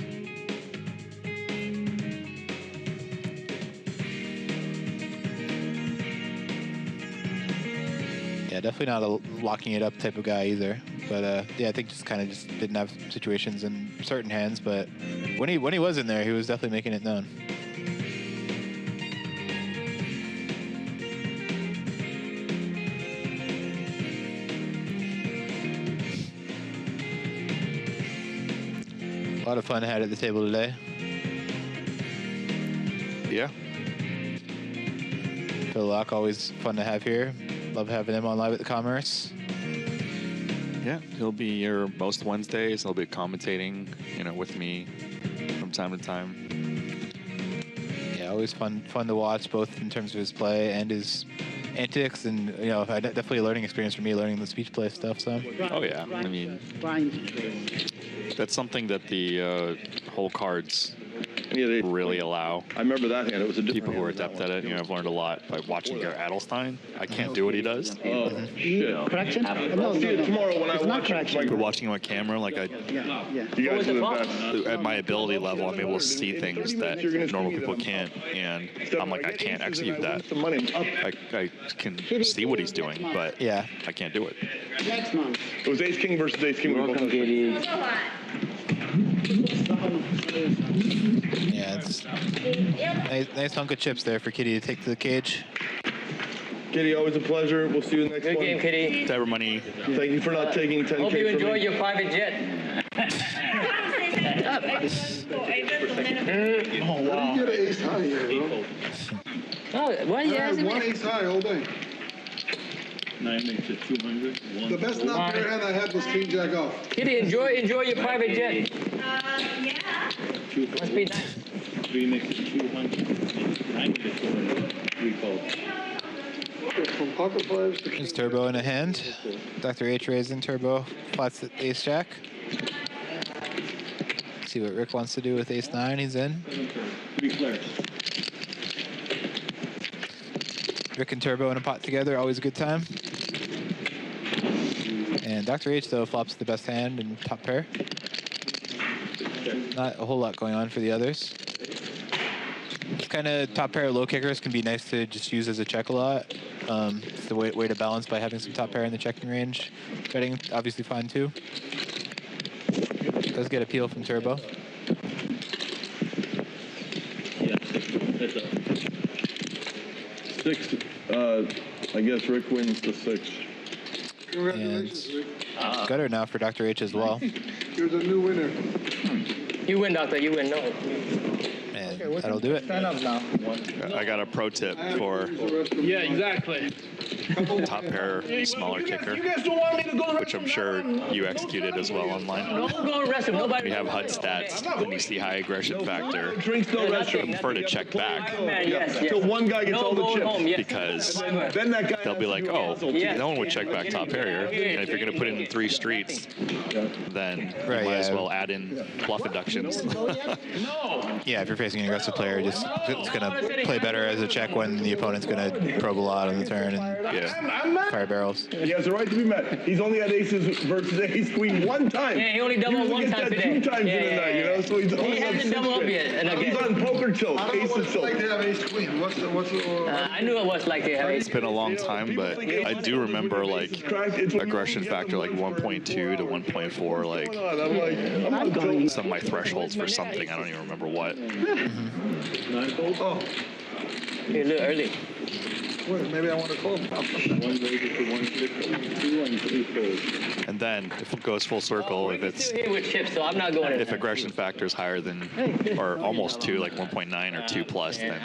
Yeah, definitely not a locking it up type of guy either. But yeah, I think just didn't have situations in certain hands. But when he was in there, he was definitely making it known. A lot of fun had at the table today. Yeah. Phil Locke, always fun to have here. Love having him on Live at the Commerce. Yeah, he'll be here most Wednesdays. He'll be commentating, you know, with me from time to time. Yeah, always fun to watch, both in terms of his play and his antics, and you know, definitely a learning experience for me, learning the speech play stuff. So. Oh yeah, I mean, that's something that the whole cards really allow. I remember that hand. It was a different people who are adept at it. You know, I've learned a lot by watching Garrett Adelstein. I can't do what he does. Oh shit! Correction? I'll see it tomorrow when I watch it. Like watching him on camera, like I, You guys are the best. at my ability level, I'm able to see things that normal people can't, and I'm like, I can't execute that. I can see what he's doing, but yeah, I can't do it. Next month. It was Ace King versus Ace King. Welcome, Katie. Yeah, it's nice hunk of chips there for Kitty to take to the cage. Kitty, always a pleasure. We'll see you next one. Good game, Kitty. Cyber money. Thank you for not taking 10K Hope you from enjoy me. your private jet. Oh, wow. You get an ace high here, bro. Oh, why you I had asking one me? ace high all day. 9 makes it 200. The best non-pair hand I had was king jack off. Kitty, enjoy your private jet. Must be nice. 3 makes it 200. 9 makes it 200. 3 calls. From pocket fives to There's turbo in a hand. Dr. H raising turbo. Flats at ace jack. See what Rick wants to do with ace 9. He's in. 3 flares. Rick and turbo in a pot together. Always a good time. And Dr. H, though, flops the best hand in top pair. Not a whole lot going on for the others. This kind of top pair low kickers can be nice to just use as a check a lot. It's the way to balance by having some top pair in the checking range. Betting, obviously fine too. Does get appeal from turbo. Yeah, that's up. 6. I guess Rick wins the 6. Congratulations, Rick. Gutter now for Dr. H as well. You're the new winner. You win, Doctor. You win. No. And that'll do it. Stand up now. I got a pro tip for Yeah, exactly. top pair smaller kicker, You guys don't want me to go to which I'm sure you executed as well online. Don't go to restroom. Nobody. We have HUD stats. When you see high aggression factor, Drinks no I restroom. prefer to check back Man, yes, yes. So one guy gets No all the going chips. home, yes. because Then that guy they'll be like, oh, Yeah. no one would check back top pair here. And if you're going to put in 3 streets, then you Right, might as yeah. well add in bluff inductions. Yeah, if you're facing an aggressive player, just it's gonna play better as a check when the opponent's gonna probe a lot on the turn and Yeah. fire barrels. He has the right to be mad. He's only had aces versus ace queen one time. Yeah, he only doubled usually one gets time that today. 2 times Yeah, in the night, you know. So he's He only on hasn't 6 doubled up days. yet, and He's again. on poker tilt, I don't know ace what and it's like tilt. to have ace queen. What's the I knew it was like they have. It's been a long time, but I do remember like aggression factor like 1.2 to 1.4, like I'm like, I'm on tilt. some of my thresholds for something. I don't even remember what. 9 calls. Oh, You're a little early. wait, maybe I want to call. 1 raises to 150. 2 and 3 folds. And then if it goes full circle, if it's Still here with chips, so I'm not going in. if aggression factor is higher than or almost 2, like 1.9 or 2 plus, then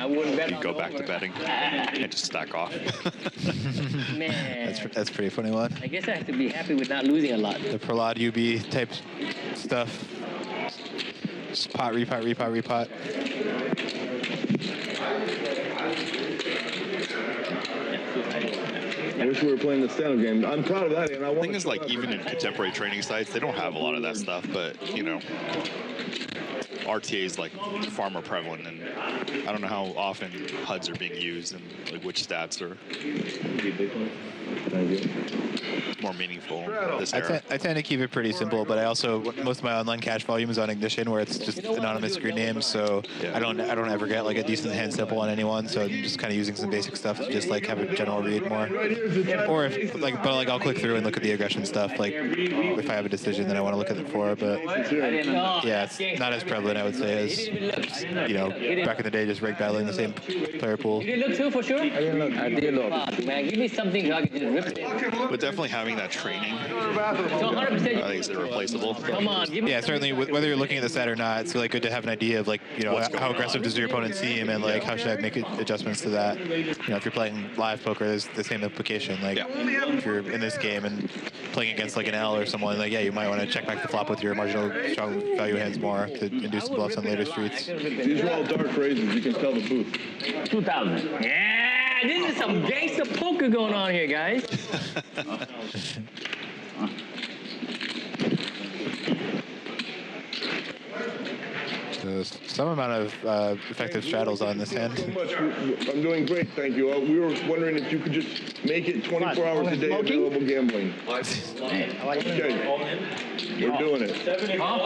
you go back to betting and just stack off. Man. That's a pretty funny one. I guess I have to be happy with not losing a lot. The Prolad UB type stuff. Just pot, repot, repot, repot. I wish we were playing the stand-up game. I'm proud of that, and I The want thing is, like, even in contemporary training sites, they don't have a lot of that stuff, but, you know, RTA is, like, far more prevalent, and I don't know how often HUDs are being used and, like, which stats are more meaneful in this era. I tend to keep it pretty simple, but I also, most of my online cash volume is on Ignition, where it's just anonymous screen names, so I don't ever get like a decent hand sample on anyone, so I'm just kind of using some basic stuff to just like have a general read more. Or if like, but like I'll click through and look at the aggression stuff, like if I have a decision that I want to look at it for, but yeah, it's not as prevalent, I would say, as, you know, back in the day, just reg battling the same player pool. You didn't look too for sure? I didn't look. I did look. Man, give me something so I can just rip it. But definitely having that training, So 100%. I think is irreplaceable. Come on, give me. Yeah, certainly, whether you're looking at the set or not, it's really good to have an idea of like, you know, how aggressive does your opponent seem, and like how should I make adjustments to that. You know, if you're playing live poker, there's the same implication. Like, if you're in this game and playing against like an L or someone, like, yeah, you might want to check back the flop with your marginal strong value hands more to induce some bluffs on later streets. These are all dark raises. You can tell the booth. 2,000. Yeah, this is some gangster poker going on here, guys. So some amount of effective straddles on this hand. So much. I'm doing great, thank you. We were wondering if you could just make it 24 hours a day available gambling. Okay, we're doing it. 20. Wow,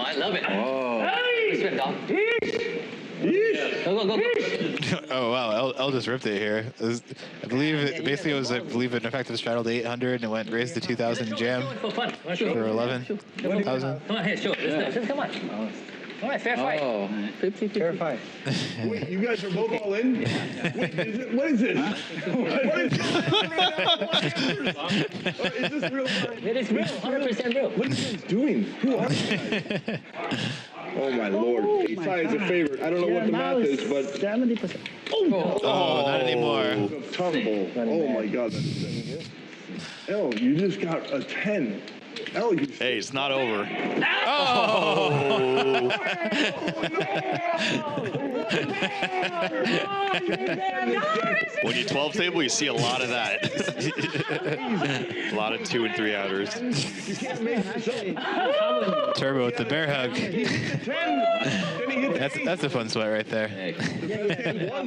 I love it. Oh. Hey! Go, go, go, go. Oh wow, El just ripped it here. I believe it basically was an effective straddle to 800 and it went raised to 2,000 jam For fun. for 11,000. Come on, here, show it. Come on. All right, fair fight. Oh, 50-50. Fair fight. Wait, you guys are both all in? Wait, what is this? What is this real time? It is real, 100% real. What are you guys doing? Who are you guys? Oh my lord. Eastside is a favorite. I don't know what the math is, but 70%. Oh, not anymore. Terrible. Oh my god. L, you just got a 10. L, you Hey, it's not over. Oh! When you 12 table, you see a lot of that. A lot of 2 and 3 outers. Turbo with the bear hug. That's a fun sweat right there.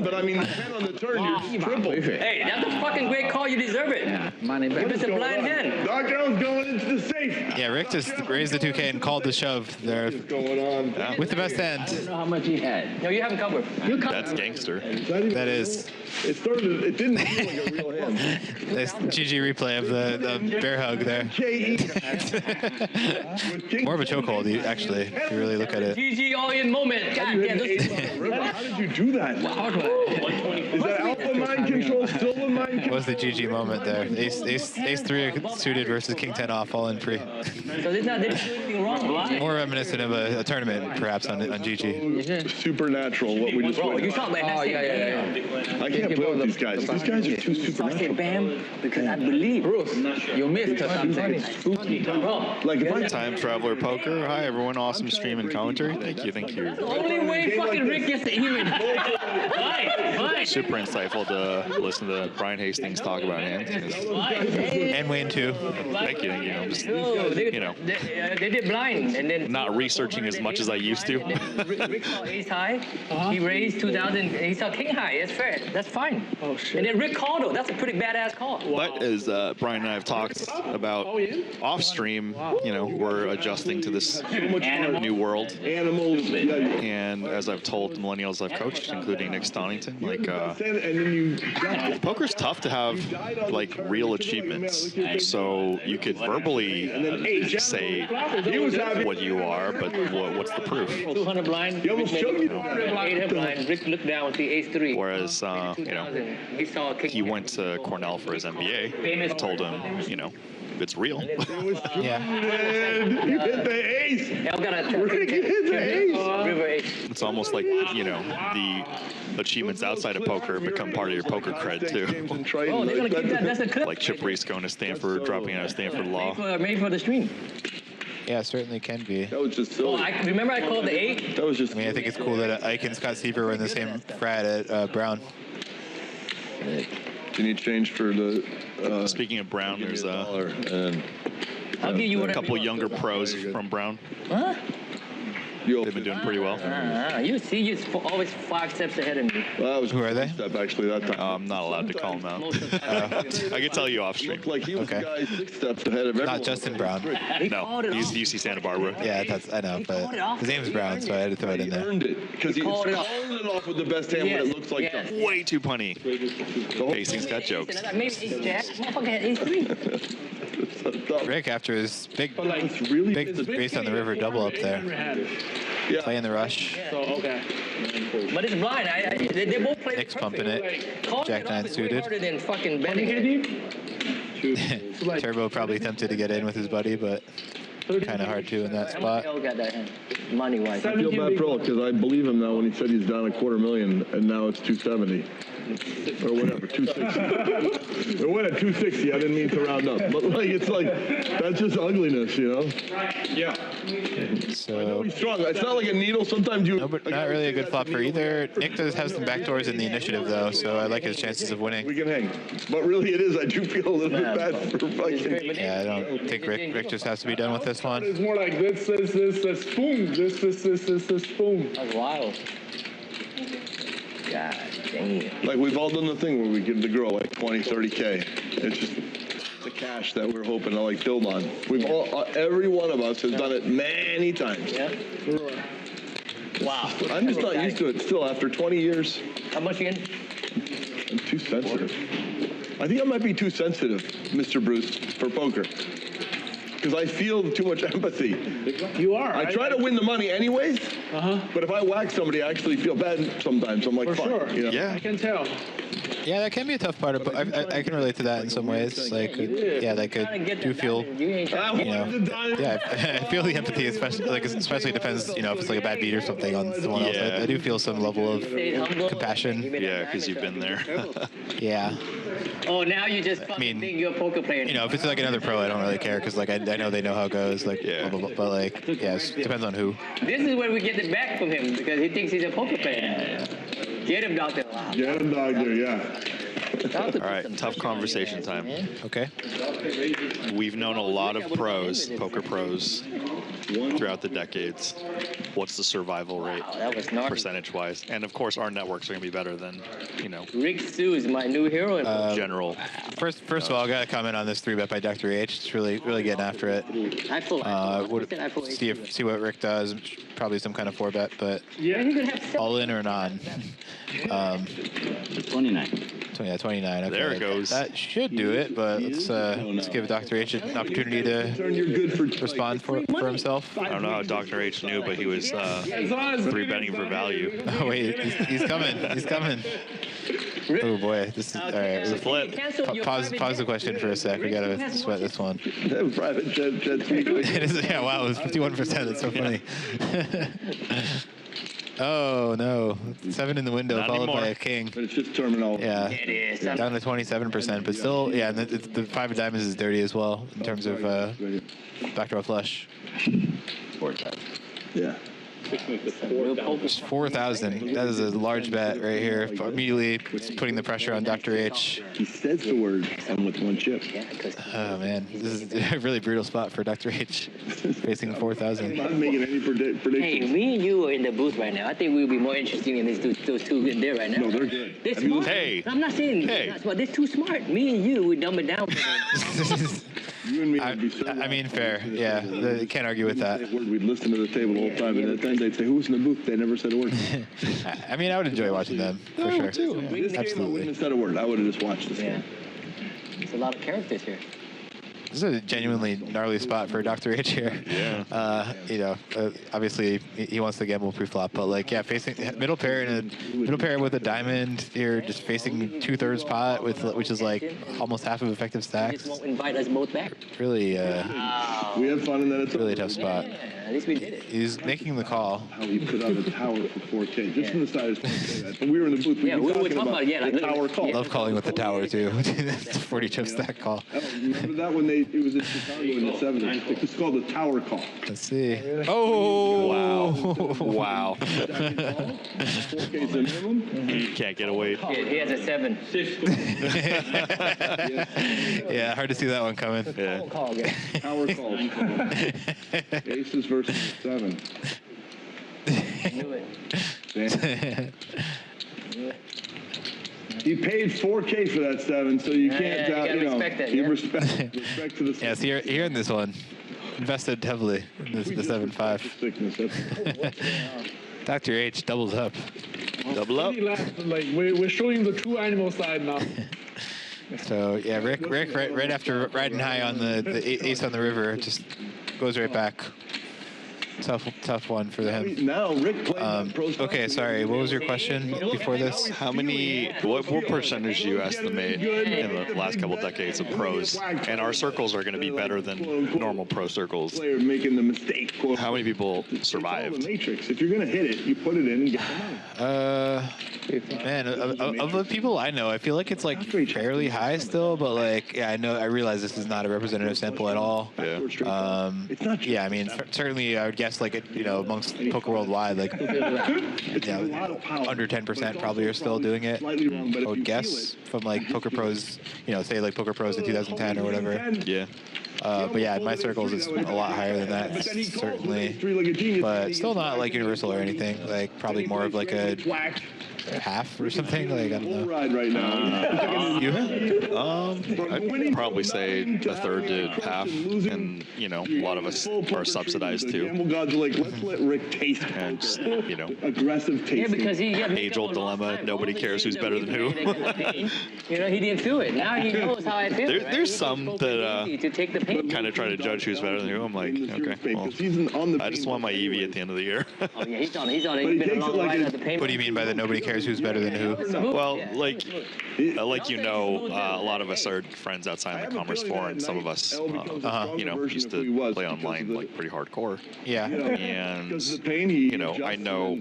But I mean, 10 on the turn, you're triple. Hey, that's a fucking great call. You deserve it. Money back. It's a blind hand. Dark Arrow's going into the safe. Yeah, Rick just raised the 2K and called the shove there What's going on? with the best hand. I don't know how much he had. No, you haven't covered. You covered. That's gangster. That is. It started. It didn't feel like a real hand. Nice GG replay of the bear hug there. More of a chokehold, actually, if you really look at it. GG all in moment. God damn. How did you do that? Is that alpha mind control, silver mind control? What was the GG moment there? Ace 3 suited versus King 10 off, all in free. So they didn't do anything wrong. More reminiscent of a tournament, perhaps, on GG. Supernatural, what we just Bro, went you on. talking about that? I can't play with these guys. These guys are too I say supernatural. bam because I believe. Bruce, you missed something. Bro, Like if I Time Traveler Poker. Hi, everyone. Awesome stream and commentary. Thank you. Thank you. the only way fucking Rick gets to even. Fine. Super insightful to listen to Brian Hastings talk about hands. And Wayne, too. Thank you. Thank you. I'm just, No, they did blind and then. not researching as much as I used to. Rick saw ace high. He raised 2,000. And he saw king high. That's fair. That's fine. Oh shit. And then Rick called though. That's a pretty badass call. But as Brian and I have talked about off stream, we're adjusting to this new world. animals, And as I've told the millennials I've coached, including Nick Stonington, like and then you poker's tough to have like real achievements. So you could verbally say what you are, but what's the proof? 200 blind. You almost showed me. 800 blind. Rick looked down and see ace 3. Whereas, He saw king. he went to Cornell for his MBA. I told him, it's real. Yeah. You hit the ace. Rick hit the ace. River ace. It's almost like, the achievements outside of poker become part of your poker cred, too. Oh, they're going to keep that. That's a clip. Like Chip Reese going to Stanford, dropping out of Stanford Law. Made for the stream. Yeah, it certainly can be. That was just Oh, silly. I remember I called the 8. That was just. I mean, I think it's cool that Ike and Scott Seaver were in the same frat at Brown. Can you change for the? Speaking of Brown, there's and I'll give you a couple younger pros from Brown. Huh? They've been doing pretty well. You see, you're always 5 steps ahead of me. Well, that was Who are they? step actually that time. I'm not allowed to call them out. I can tell you off stream. Looked like he was Okay. the guy 6 steps ahead of everyone. Not Justin Brown. No, he's UC Santa Barbara. Yeah, I know, but his name's Brown, so I had to throw it in He there. earned it because he's called calling it it off. off with the best hand when it looks like that. Way too punny. Hastings got jokes. Maybe ace jack. Motherfucker had ace 3. Rick, after his big really race on the river double up there, playing the rush. So, okay. But it's blind. They both play. Nick's pumping it. Jack 9 suited. Harder than fucking bending. Turbo probably tempted to get in with his buddy, but kind of hard to in that spot. Got that hand. Money-wise. I feel bad for all because I believe him now when he said he's down $250,000 and now it's 270 or whatever, 260. It went at 260. I didn't mean to round up, but it's like that's just ugliness, Yeah. So He's strong. It's not like a needle. Sometimes you. no, but not really a good flop for either. Nick does have some backdoors in the initiative though, so I like his chances of winning. We can hang, but really it is. I do feel a little bit bad for fucking. Yeah, I don't think Rick just has to be done with this one. It's more like this, boom. This, boom. That's wild. God damn. Like we've all done the thing where we give the girl like 20, 30K. It's just the cash that we're hoping to like build on. We've all, every one of us has done it many times. Yeah. Wow. I'm just not used to it still after 20 years. How much you in? I'm too sensitive. I think I might be too sensitive, Mr. Bruce, for poker. Because I feel too much empathy. You are. I try to win the money anyways, But if I whack somebody, I actually feel bad sometimes. I'm like, For fuck. sure. You know? Yeah. I can tell. Yeah, that can be a tough part, but I can relate to that in some ways. Like, yeah, like I do feel, you know, yeah, I feel the empathy, especially depends, you know, if it's like a bad beat or something on someone else. I do feel some level of compassion. Yeah, because you've been there. Yeah. Oh, now you just think you're a poker player. You know, if it's like another pro, I don't really care because like I know they know how it goes. Like, blah, blah, blah, but like, yeah, it depends on who. This is where we get it back from him because he thinks he's a poker player. Get him, doctor. Get him, doctor. Yeah. All right, tough conversation time. Okay. We've known a lot of pros, poker pros, throughout the decades. What's the survival rate, percentage-wise? And of course, our networks are gonna be better than, you know. Rick Sue is my new hero. General. First of all, I gotta comment on this 3-bet by Dr. H. It's really getting after it. See what Rick does. Probably some kind of 4-bet, but all in or non. 29. Yeah, 29. Okay. There it goes. That should do it, but let's give Dr. H an opportunity to respond for himself. I don't know how Dr. H knew, but he was 3-betting for value. Oh wait, he's coming. He's coming. Oh boy, this is all right. It's a flip. Pause the question for a sec. We gotta sweat this one. Private jet. It is, yeah, wow, it was 51%. That's so funny. Oh no, 7 in the window, Not followed anymore. by a king. But it's just terminology. Yeah, down to 27%, but still, yeah, the 5 of diamonds is dirty as well in terms of backdoor flush. 4,000. Yeah. It's 4,000. That is a large bet right here. Immediately putting the pressure on Dr. H. He says the word and with one chip. Oh man, this is a really brutal spot for Dr. H. Facing 4,000. I'm not making any predictions. Hey, me and you are in the booth right now. I think we'll be more interesting in those two in there right now. No, they're good. They're smart. Hey. I'm not saying but they're too smart. Me and you, we dumb it down. You and me would be so I mean, fair. Yeah, can't argue with that. We'd listen to the table the whole time, and at the end they'd say, "Who's in the booth?" They never said a word. I mean, I would enjoy watching them for sure. Too. This game, I wouldn't have said a word. I would have just watched this game. There's a lot of characters here. This is a genuinely gnarly spot for Dr. H here. Yeah. You know, obviously he wants to gamble pre-flop, but like, yeah, facing middle pair with a diamond here, just facing 2/3 pot which is like almost half of effective stacks. Won't invite us both back. Really, we had fun, and then it's really tough spot. At least we did it. He's making the call. How he put out a tower for 4K, just from the side of 4K. When we were in the booth, we were talking about the tower call. Love calling with the tower too. It's a 40 chip stack call. Remember that when it was in Chicago in the 70s? It's called the tower call. Let's see. Oh! Wow. 4K is the minimum. He can't get away. He has a 7. Yeah, hard to see that one coming. Yeah. Tower call. Aces versus 7. Knew it. He paid 4K for that 7, so you can't, you respect that, give respect to the 7. Yes, here in this one. Invested heavily in the 7-5. Dr. H doubles up. Double up. Like we're showing the true animal side now. So yeah, Rick right after riding high on the ace on the river, just goes right back. Tough one for him. Now Rick okay, sorry. What was your question before this? What percentage do you estimate in the last couple decades of pros? And our circles are going to be better than normal pro circles. Player making the mistake. How many people survived? Matrix. If you're going to hit it, you put it in and get the money. Man, of the people I know, I feel like it's like fairly high still, but like, yeah, I realize this is not a representative sample at all. Yeah. Yeah, I mean, certainly I would guess like, amongst poker worldwide, like, under 10% probably are still doing it. I would guess from like poker pros, say like poker pros in 2010 or whatever. Yeah. But yeah, in my circles, it's a lot higher than that, certainly. But still not like universal or anything. Like probably more of like a half or something. Like I don't know. Ride right now. I'd probably say a third to half, and you know, a lot of us are subsidized too. Gamble gods are like, let's let Rick taste. And you know, aggressive taste. Yeah, because age-old dilemma. Nobody cares who's better than who. You know, he didn't do it. Now he knows how I feel. There's some that to take the pain. kind of try to judge who's better than who. I'm like, okay, well, I just want my EV at the end of the year. Oh yeah, he's on it. He's been a long ride at the pain. What do you mean by that? Nobody cares who's better than who? Well, like you know, a lot of us are friends outside the Commerce Forum, and some of us, you know, used to play online like pretty hardcore. Yeah. And you know, I know,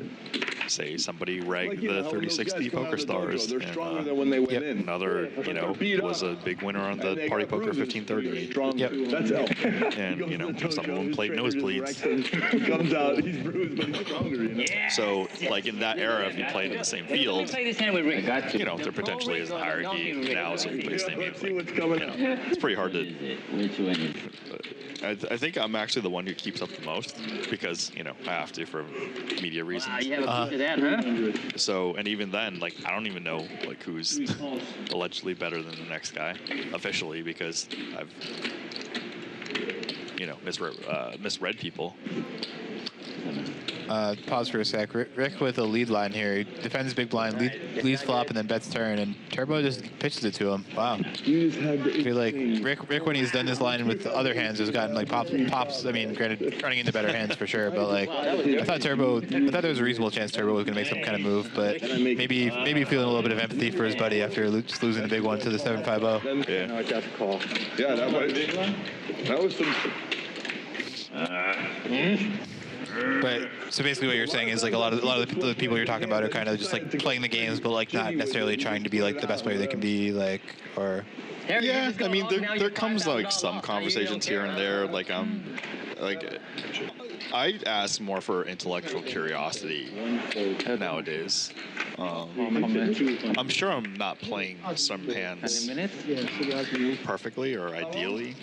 say somebody ragged the 3060 Poker Stars, and another, you know, was a big winner on the Party Poker 1530. Yep. That's L. And you know, some of them played nosebleeds. He comes out, he's bruised, but he's stronger, you know? So, like in that era, if you played in the same field, you know, there potentially is a hierarchy now, so we play the same game. Like, you know, it's pretty hard to. I think I'm actually the one who keeps up the most because, you know, I have to for media reasons. So, and even then, like, I don't even know like who's allegedly better than the next guy officially because I've, you know, misread people. Pause for a sec. Rick with a lead line here. He defends big blind, leads flop, and then bets turn, and Turbo just pitches it to him. Wow. I feel like Rick when he's done this line with the other hands has gotten like pops. I mean, granted, running into better hands for sure, but like I thought there was a reasonable chance Turbo was going to make some kind of move, but maybe feeling a little bit of empathy for his buddy after just losing a big one to the 7-5-0. Yeah, that was some. But so basically, what you're saying is like a lot of the people you're talking about are kind of just like playing the games, but like not necessarily trying to be like the best player they can be, like or. Yeah, I mean there comes like some conversations here and there. Like I ask more for intellectual curiosity nowadays. I'm sure I'm not playing some hands perfectly or ideally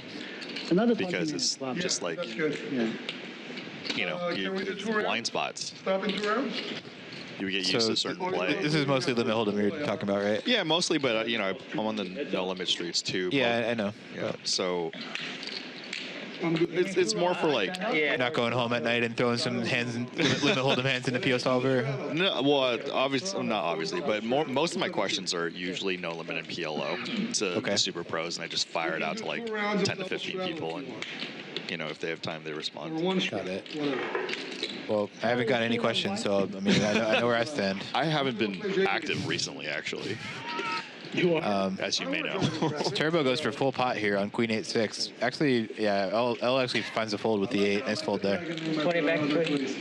because it's just like. You know, it's blind spots. You get used to certain play. This is mostly limit hold'em you're talking about, right? Yeah, mostly, but you know, I'm on the no limit streets too. Yeah, I know. Yeah, so it's more for like not going home at night and throwing some hands and limit hold'em hands in the PO solver. No, well, obviously not obviously, but most of my questions are usually no limit and PLO to the super pros, and I just fire it out to like 10 to 15 people and. You know, if they have time, they respond. Got it. Well, I haven't got any questions, so I mean, I know where I stand. I haven't been active recently, actually. As you may know. Turbo goes for full pot here on Queen 8-6. Actually, yeah, L actually finds a fold with the 8. Nice fold there. 20 back, please.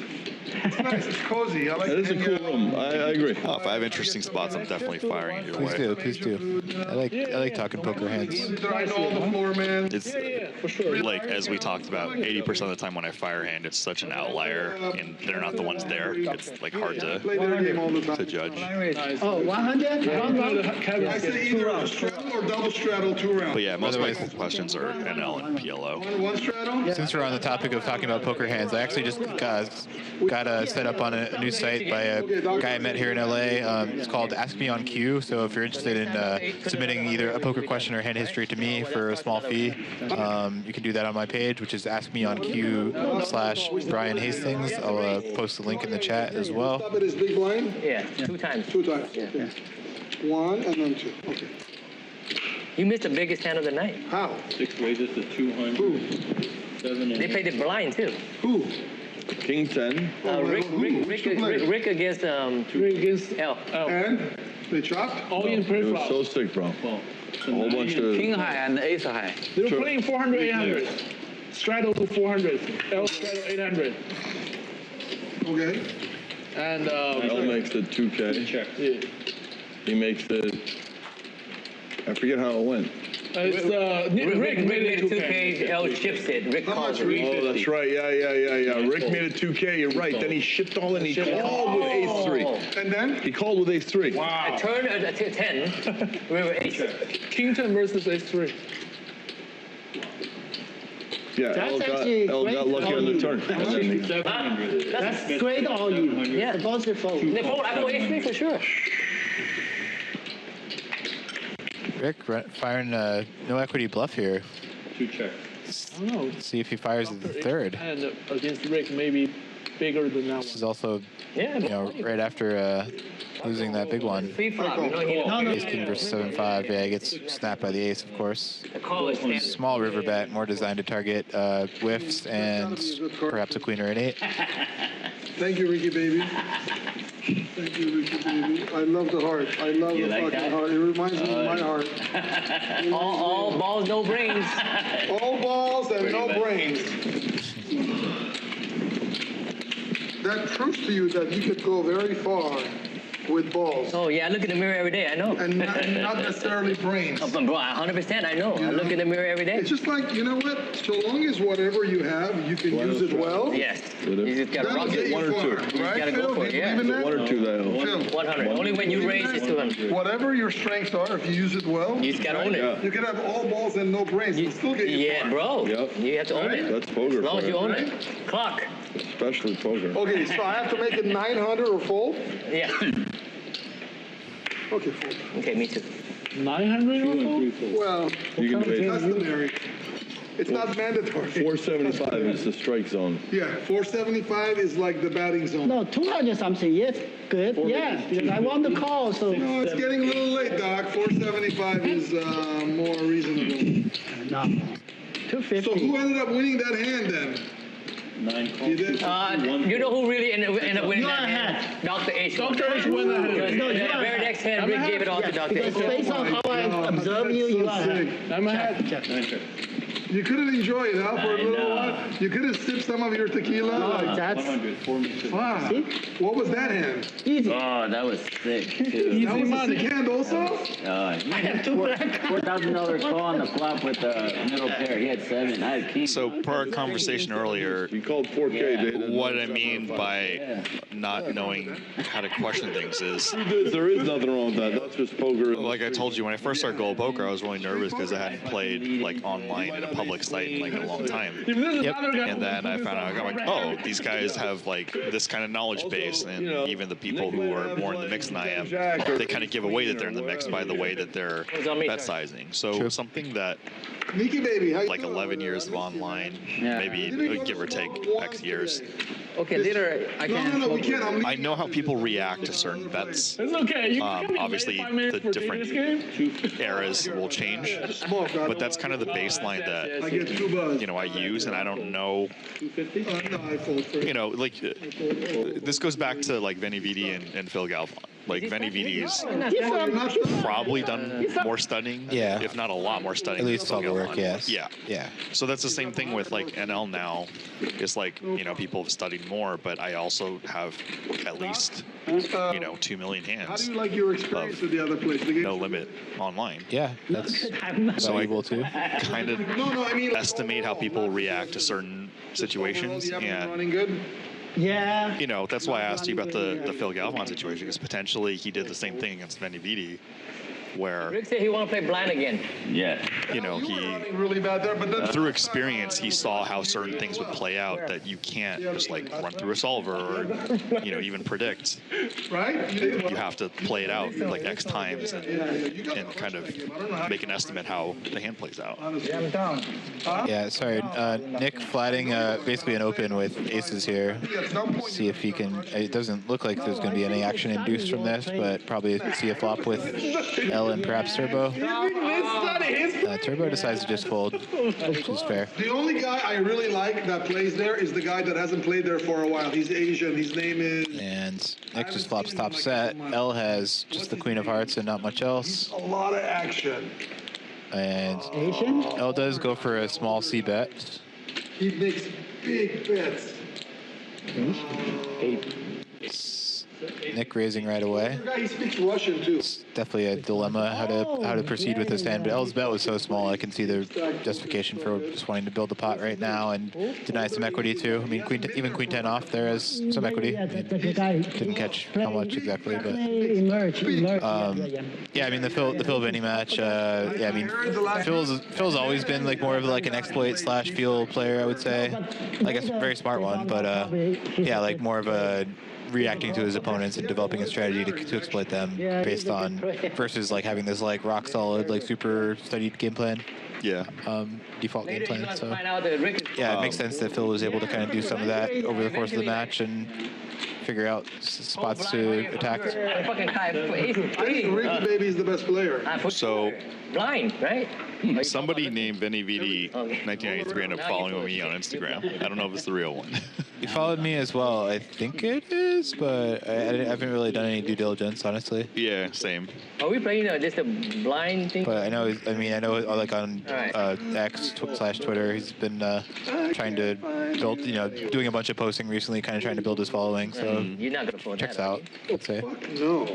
It's nice. It's cozy. I like it. It is a cool room. I agree. Oh, if I have interesting spots, I'm definitely firing it your way. Please do. I like talking poker hands. It's for sure. Like as we talked about, 80% of the time when I fire hand, it's such an outlier, and they're not the ones there. It's like hard to judge. Oh, 100? I say either straddle or double straddle 2 rounds. But yeah, most of my questions are NL and PLO. One straddle? Since we're on the topic of talking about poker hands, I actually just got set up on a new site by a guy I met here in LA. It's called Ask Me on Cue. So if you're interested in submitting either a poker question or hand history to me for a small fee, you can do that on my page, which is askmeonq/Brian Hastings. I'll post the link in the chat as well. Stop at his big blind? Yeah, 2 times. 2 times. Yeah. 1 and then 2. Okay. You missed the biggest hand of the night. How? 6 raises to 200. Who? 7 They played it blind too. Who? King 10. Rick against L. And they chopped? All in pre-flop. So sick, bro. A whole bunch of. King high and ace high. They were playing 400, 800. Straddle to 400. L straddle 800. Okay. And L makes it 2K. Yeah. He makes it. I forget how it went. Rick made it 2K. L chips it. Rick calls it. Oh, that's right. Yeah. Rick made it 2K. You're right. Then he shipped all in. He called with ace 3. And then? He called with ace 3. Wow. A turn at 10. We were ace. King 10 versus ace 3. Yeah, That's actually L got lucky on the turn. That's great all you. Yeah. Supposed to fold. They fold. I go H3 for sure. Rick firing a no equity bluff here. 2 checks. I don't know. Let's see if he fires the third. And against Rick, maybe bigger than that This one. is also, you know, right after losing that big one. Free flop. You know, Ace King versus 7-5. Yeah, he gets snapped by the ace, of course. the call is standard. Small river bet, more designed to target whiffs and perhaps a queen or an 8. Thank you, Ricky baby. Thank you, Ricky baby. I love the heart. I love the like fucking that? heart. It reminds me of my heart. All balls, no brains. All balls and no brains. That proves to you that you could go very far with balls. Oh yeah, I look in the mirror every day. I know. And not necessarily brains. Oh, bro, 100%. I know. I look in the mirror every day. It's just like, you know what? So long as whatever you have, you can use it well. Yes. You just gotta rock it. One or two. You Right, gotta Phil? go for it. Do you Yeah. believe in that? 1 or 2 that'll. Phil, 100. Only when you raise is 200. whatever your strengths are, if you use it well, You just gotta own it. you can have all balls and no brains and still get you Yeah, far. bro. Yep. You have to own it. That's poker. As long as you own right? it. Clock. Especially poker. Okay, so I have to make it 900 or fold? Yeah. Okay, fold. Okay, me too. 900 or so? Well, You can raise customary. It's not mandatory. 475 is the strike zone. Yeah, 475 is like the batting zone. No, 200 something. Yes, good. Yeah, because I want to call, so. No, it's getting a little late, Doc. 475 is more reasonable. No. So 250. who ended up winning that hand then? 9 calls. You did? You know who really ended up winning You that are hand? Dr. H. Dr. H won that hand. No, The you are very next hand, Rick gave it all to Dr. H. Because based on how I observe you, That's so you are. sick. I'm ahead. Check. 9 checks. You couldn't enjoy it, huh, for a little while? You could have sipped some of your tequila. No, Like, that's 100. 4 minutes. wow. See? What was that hand? easy. Oh, that was sick, too. That was a sick hand also? I have two black cards. $4,000 call on the flop with the middle pair. He had 7. I had king. So per our conversation earlier, You called 4K, Dave. what I mean by not knowing how to question things is, There is nothing wrong with that. That's just poker. like I told you, when I first started Gold Poker, I was really nervous because I hadn't played like online in a public site in like a long time. Yep. And then I found out, I'm like, oh, these guys have like this kind of knowledge base, and even the people who are more in the mix than I am, they kind of give away that they're in the mix by the way that they're bet sizing. So something that Nikki baby, how you like doing? 11 years of online, maybe give or take X years. Okay, later I can. No, we can't. I know how people react to certain bets. It's okay. You Obviously, the different eras will change, but that's kind of the baseline I that get 2 buzz. I use, and I don't know. 250? No, I fold first. Like this goes back to like Vinny Vidi and Phil Galfond. Like Vinny Vidi's probably done more studying, Yeah. if not a lot more studying. At than least Phil all the work, Galfond. yes. Yeah. Yeah. So that's the same thing with like NL now. It's like, people have studied more, but I also have at least, 2 million How hands. do you like your experience with the other place? The No limit online. Yeah, that's So I valuable too. kind of No, I mean, estimate how people react to certain situations, You haven't been and running good? Yeah. that's why I asked you about the Phil Galfond situation, because potentially he did the same thing against Vinny Vidi, where Rick said he want to play blind again. Yeah. he Really bad there, but then through experience he saw how certain things would play out that you can't just like run through a solver or even predict. right? You have to play it out like X times and kind of make an estimate how the hand plays out. Yeah, sorry. Nick flatting basically an open with aces here. See if he can. It doesn't look like there's going to be any action induced from this, but probably see a flop with L and perhaps Turbo. Turbo decides to just fold, which is fair. The only guy I really like that plays there is the guy that hasn't played there for a while. He's Asian. His name is... And Nick just flops top set. L has just the Queen of Hearts and not much else. A lot of action. And Asian? L does go for a small C bet. He makes big bets. Nick raising right away. He speaks Russian too. It's definitely a dilemma how to proceed with this hand. But L's bet was so small, I can see the justification for just wanting to build the pot right now and deny some equity too. I mean, even queen 10 off there has some equity. I mean, didn't catch how much exactly, but yeah, I mean the Phil Vinny match. Yeah, I mean Phil's always been like more of like an exploit / feel player, I would say. I guess very smart one, but yeah, like more of a reacting to his opponents and developing a strategy to exploit them based on versus like having this like rock solid like super studied game plan. Yeah. Default game plan. So yeah, it makes sense that Phil was able to kind of do some of that over the course of the match and figure out spots to attack. I think Ricky Baby is the best player. So blind, right? Somebody named Vinny VD 1993 ended up following me on Instagram. I don't know if it's the real one. He followed me as well. I think it is, but I haven't really done any due diligence, honestly. Yeah, same. Are we playing just a blind thing? But I know like on X / Twitter, he's been trying to build, doing a bunch of posting recently, kind of trying to build his following. So you're not gonna pull checks out, I'd say. No.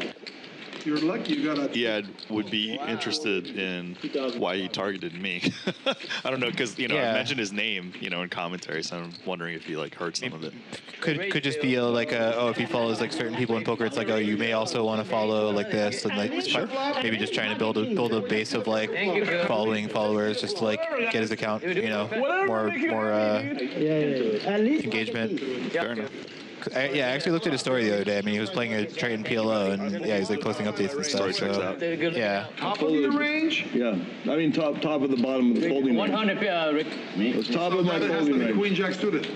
You're lucky you got a... Yeah, would be interested in why he targeted me. I don't know, because, I mentioned his name, in commentary, so I'm wondering if he, like, heard some of it. Could just be if he follows, like, certain people in poker, it's like, oh, you may also want to follow, like, this, and, like, maybe just trying to build a base of, like, following followers just to, like, get his account, more engagement. Fair enough. I actually looked at his story the other day. I mean, he was playing a Triton PLO, and he's like posting updates and stuff. Story checks out. Yeah. Top of your range? Yeah. I mean, top of the bottom of the folding range. 100, Rick. The top of my folding range. Queen Jack student.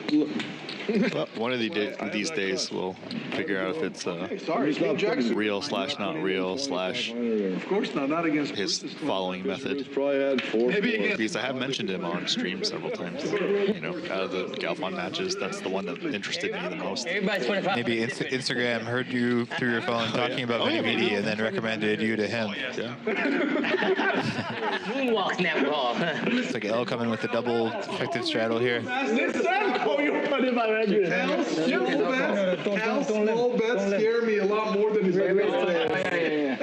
Well, one of these days we'll figure out if it's real / not real / Of course not against his following method. Probably had 4. Because I have mentioned him on stream several times. Out of the Galfond matches, that's the one that interested me the most. Maybe Instagram heard you through your phone talking about Vinny VD and then recommended you to him. Yeah. Moonwalk snap ball. It's like L coming with a double effective straddle here. Small bets scare me a lot more than his big bets.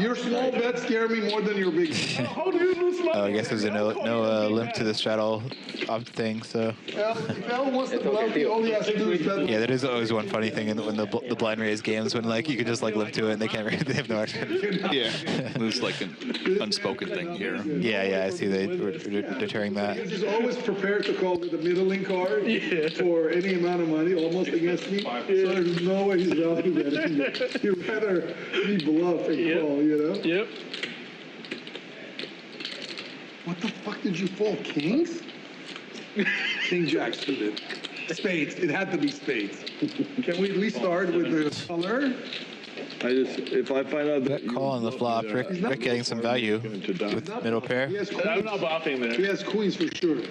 Your small bets scare me more than your big. How do you lose money? Oh, I guess there's no limp to the straddle thing, so. Al wants to bluff, all he has to do is bet. Yeah, that is always one funny thing when the blind raise games when like you can just like limp to it and they have no action. Yeah, there's like an unspoken thing here. Yeah, I see they were deterring that. He's always prepared to call with a middling card for any amount of money, almost against me. So there's no way he's value betting. He'd rather me bluff and call, Yep. What the fuck did you fold? Kings? King Jack suited. Spades. It had to be spades. Can we at least start with the color? If I find out that call on the flop, Rick getting some value with middle pair. I'm not bluffing there. He has queens for sure.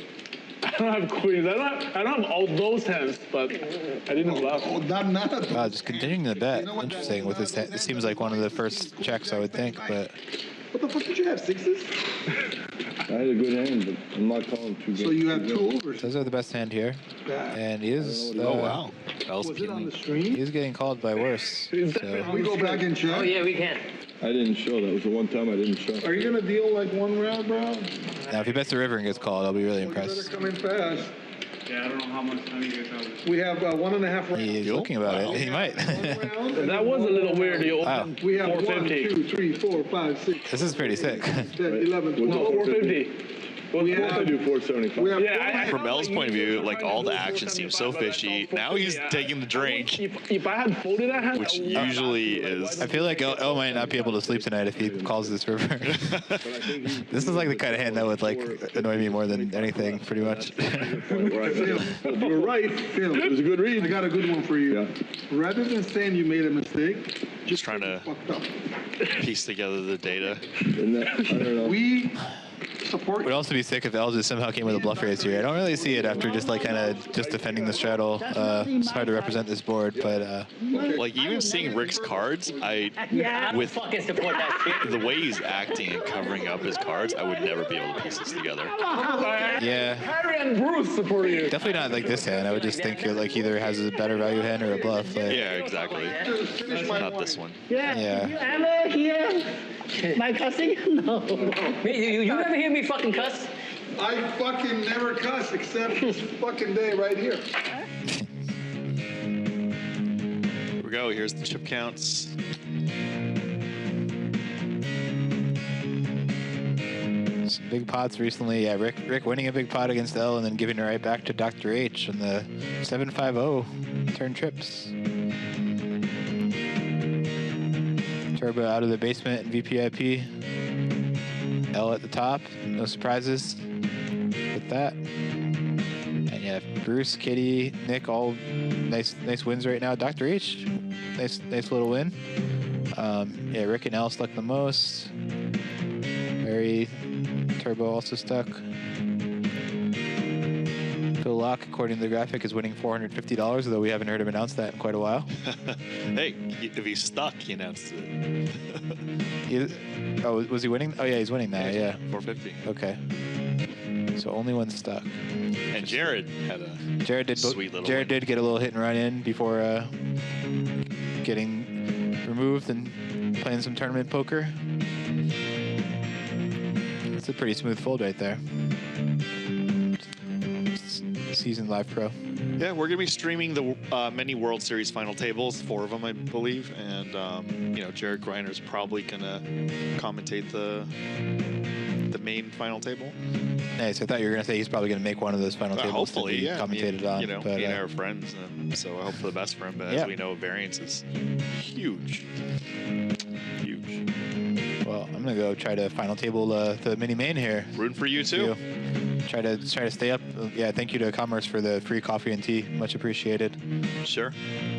I don't have queens. I don't have all those hands, but I didn't bluff. Oh, not wow, just continuing the bet. Interesting with this. It seems like one of the first checks, I would think, but. What the fuck did you have? Sixes? I had a good hand, but I'm not calling too good. So you have 2 overs. Those are the best hand here, and he is. Oh wow, that was on the stream? He is getting called by worse. So. Can we go back and check? Oh yeah, we can. I didn't show. That was the one time I didn't show. Are you gonna deal like one round, bro? Now, if he bets the river and gets called, I'll be really impressed. Better come in fast. Yeah, I don't know how much time you guys have. We have 1.5 rounds. He's looking about it. He might. That was a little weird. Wow. We have 1, 2, 3, 4, 5, 6. This is pretty sick. 10, 11, 12, 450. We have to do 475. From Mel's point of view, like all the action seems so fishy. Now he's taking the drink. If I had folded that hand, which usually is. I feel like El might not be able to sleep tonight if he calls this river. This is like the kind of hand that would like annoy me more than anything, pretty much. You're right, Phil. It was a good read. I got a good one for you. Rather than saying you made a mistake, just trying to piece together the data. I don't know. support. Would also be sick if L just somehow came with a bluff raise here. I don't really see it after just like kind of just defending the straddle. It's hard to represent this board, but like even seeing Rick's cards, with fucking support that shit. the way he's acting and covering up his cards, I would never be able to piece this together. yeah, Harry and Bruce support you. definitely not like this hand. I would just think it like either has a better value hand or a bluff. Like, Yeah, exactly. Not this one. Yeah. You ever hear my cussing? No. You ever hear me fucking cuss? I fucking never cuss except this fucking day right here. Here we go. Here's the chip counts. Some big pots recently. Yeah, Rick winning a big pot against L and then giving it right back to Dr. H on the 750 turn trips. Turbo out of the basement and VPIP. L at the top. No surprises with that. And yeah, Bruce, Kitty, Nick, all nice wins right now. Dr. H, nice little win. Yeah, Rick and L stuck the most. Very Turbo also stuck. Phil Locke, according to the graphic, is winning $450, although we haven't heard him announce that in quite a while. Hey, if he's stuck, he announced it. Oh, was he winning? Oh yeah, he's winning now. Yeah. 450. Okay. So only one stuck. And Jared had a sweet little Jared win. did get a little hit and run in before getting removed and playing some tournament poker. It's a pretty smooth fold right there. Seasoned live pro. Yeah, we're gonna be streaming the many World Series final tables, 4 of them, I believe, and you know, Jared Griner's probably gonna commentate the main final table. Nice. I thought you were gonna say he's probably gonna make one of those final tables hopefully, to be yeah. commentated on. You know, but, me and I are friends, and so I hope for the best for him. But yeah. as we know, variance is huge. Huge. Well, I'm gonna go try to final table the mini main here. Rooting for you too. Try to stay up. Yeah, thank you to Commerce for the free coffee and tea. Much appreciated. Sure.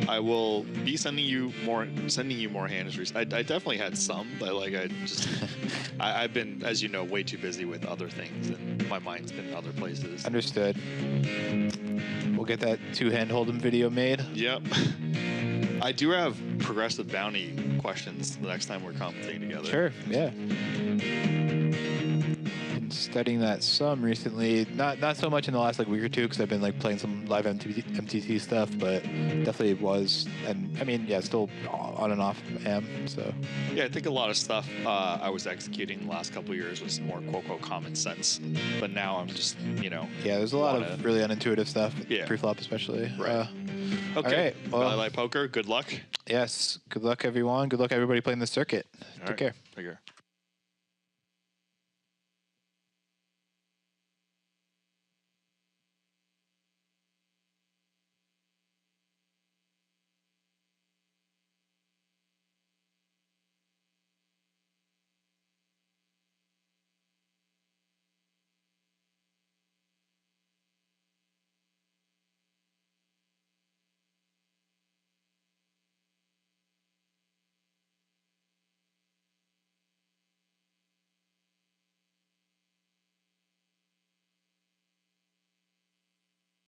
I will be sending you more hand histories. I definitely had some, but like I've been, as you know, way too busy with other things, and my mind's been other places. Understood. We'll get that 2-hand hold'em video made. Yep. I do have progressive bounty questions the next time we're commentating together. Sure. Yeah. Been studying that some recently. Not so much in the last like week or two because I've been like playing some live MTT stuff, but definitely was. And I mean, yeah, still on and off am. So. Yeah, I think a lot of stuff I was executing the last couple of years was more quote common sense, but now I'm just Yeah, there's a lot of really unintuitive stuff. Yeah. Pre-flop especially. Right. Okay. All right. Well, Bally Poker. Good luck. Yes. Good luck, everyone. Good luck, everybody playing the circuit. Take care. Take care.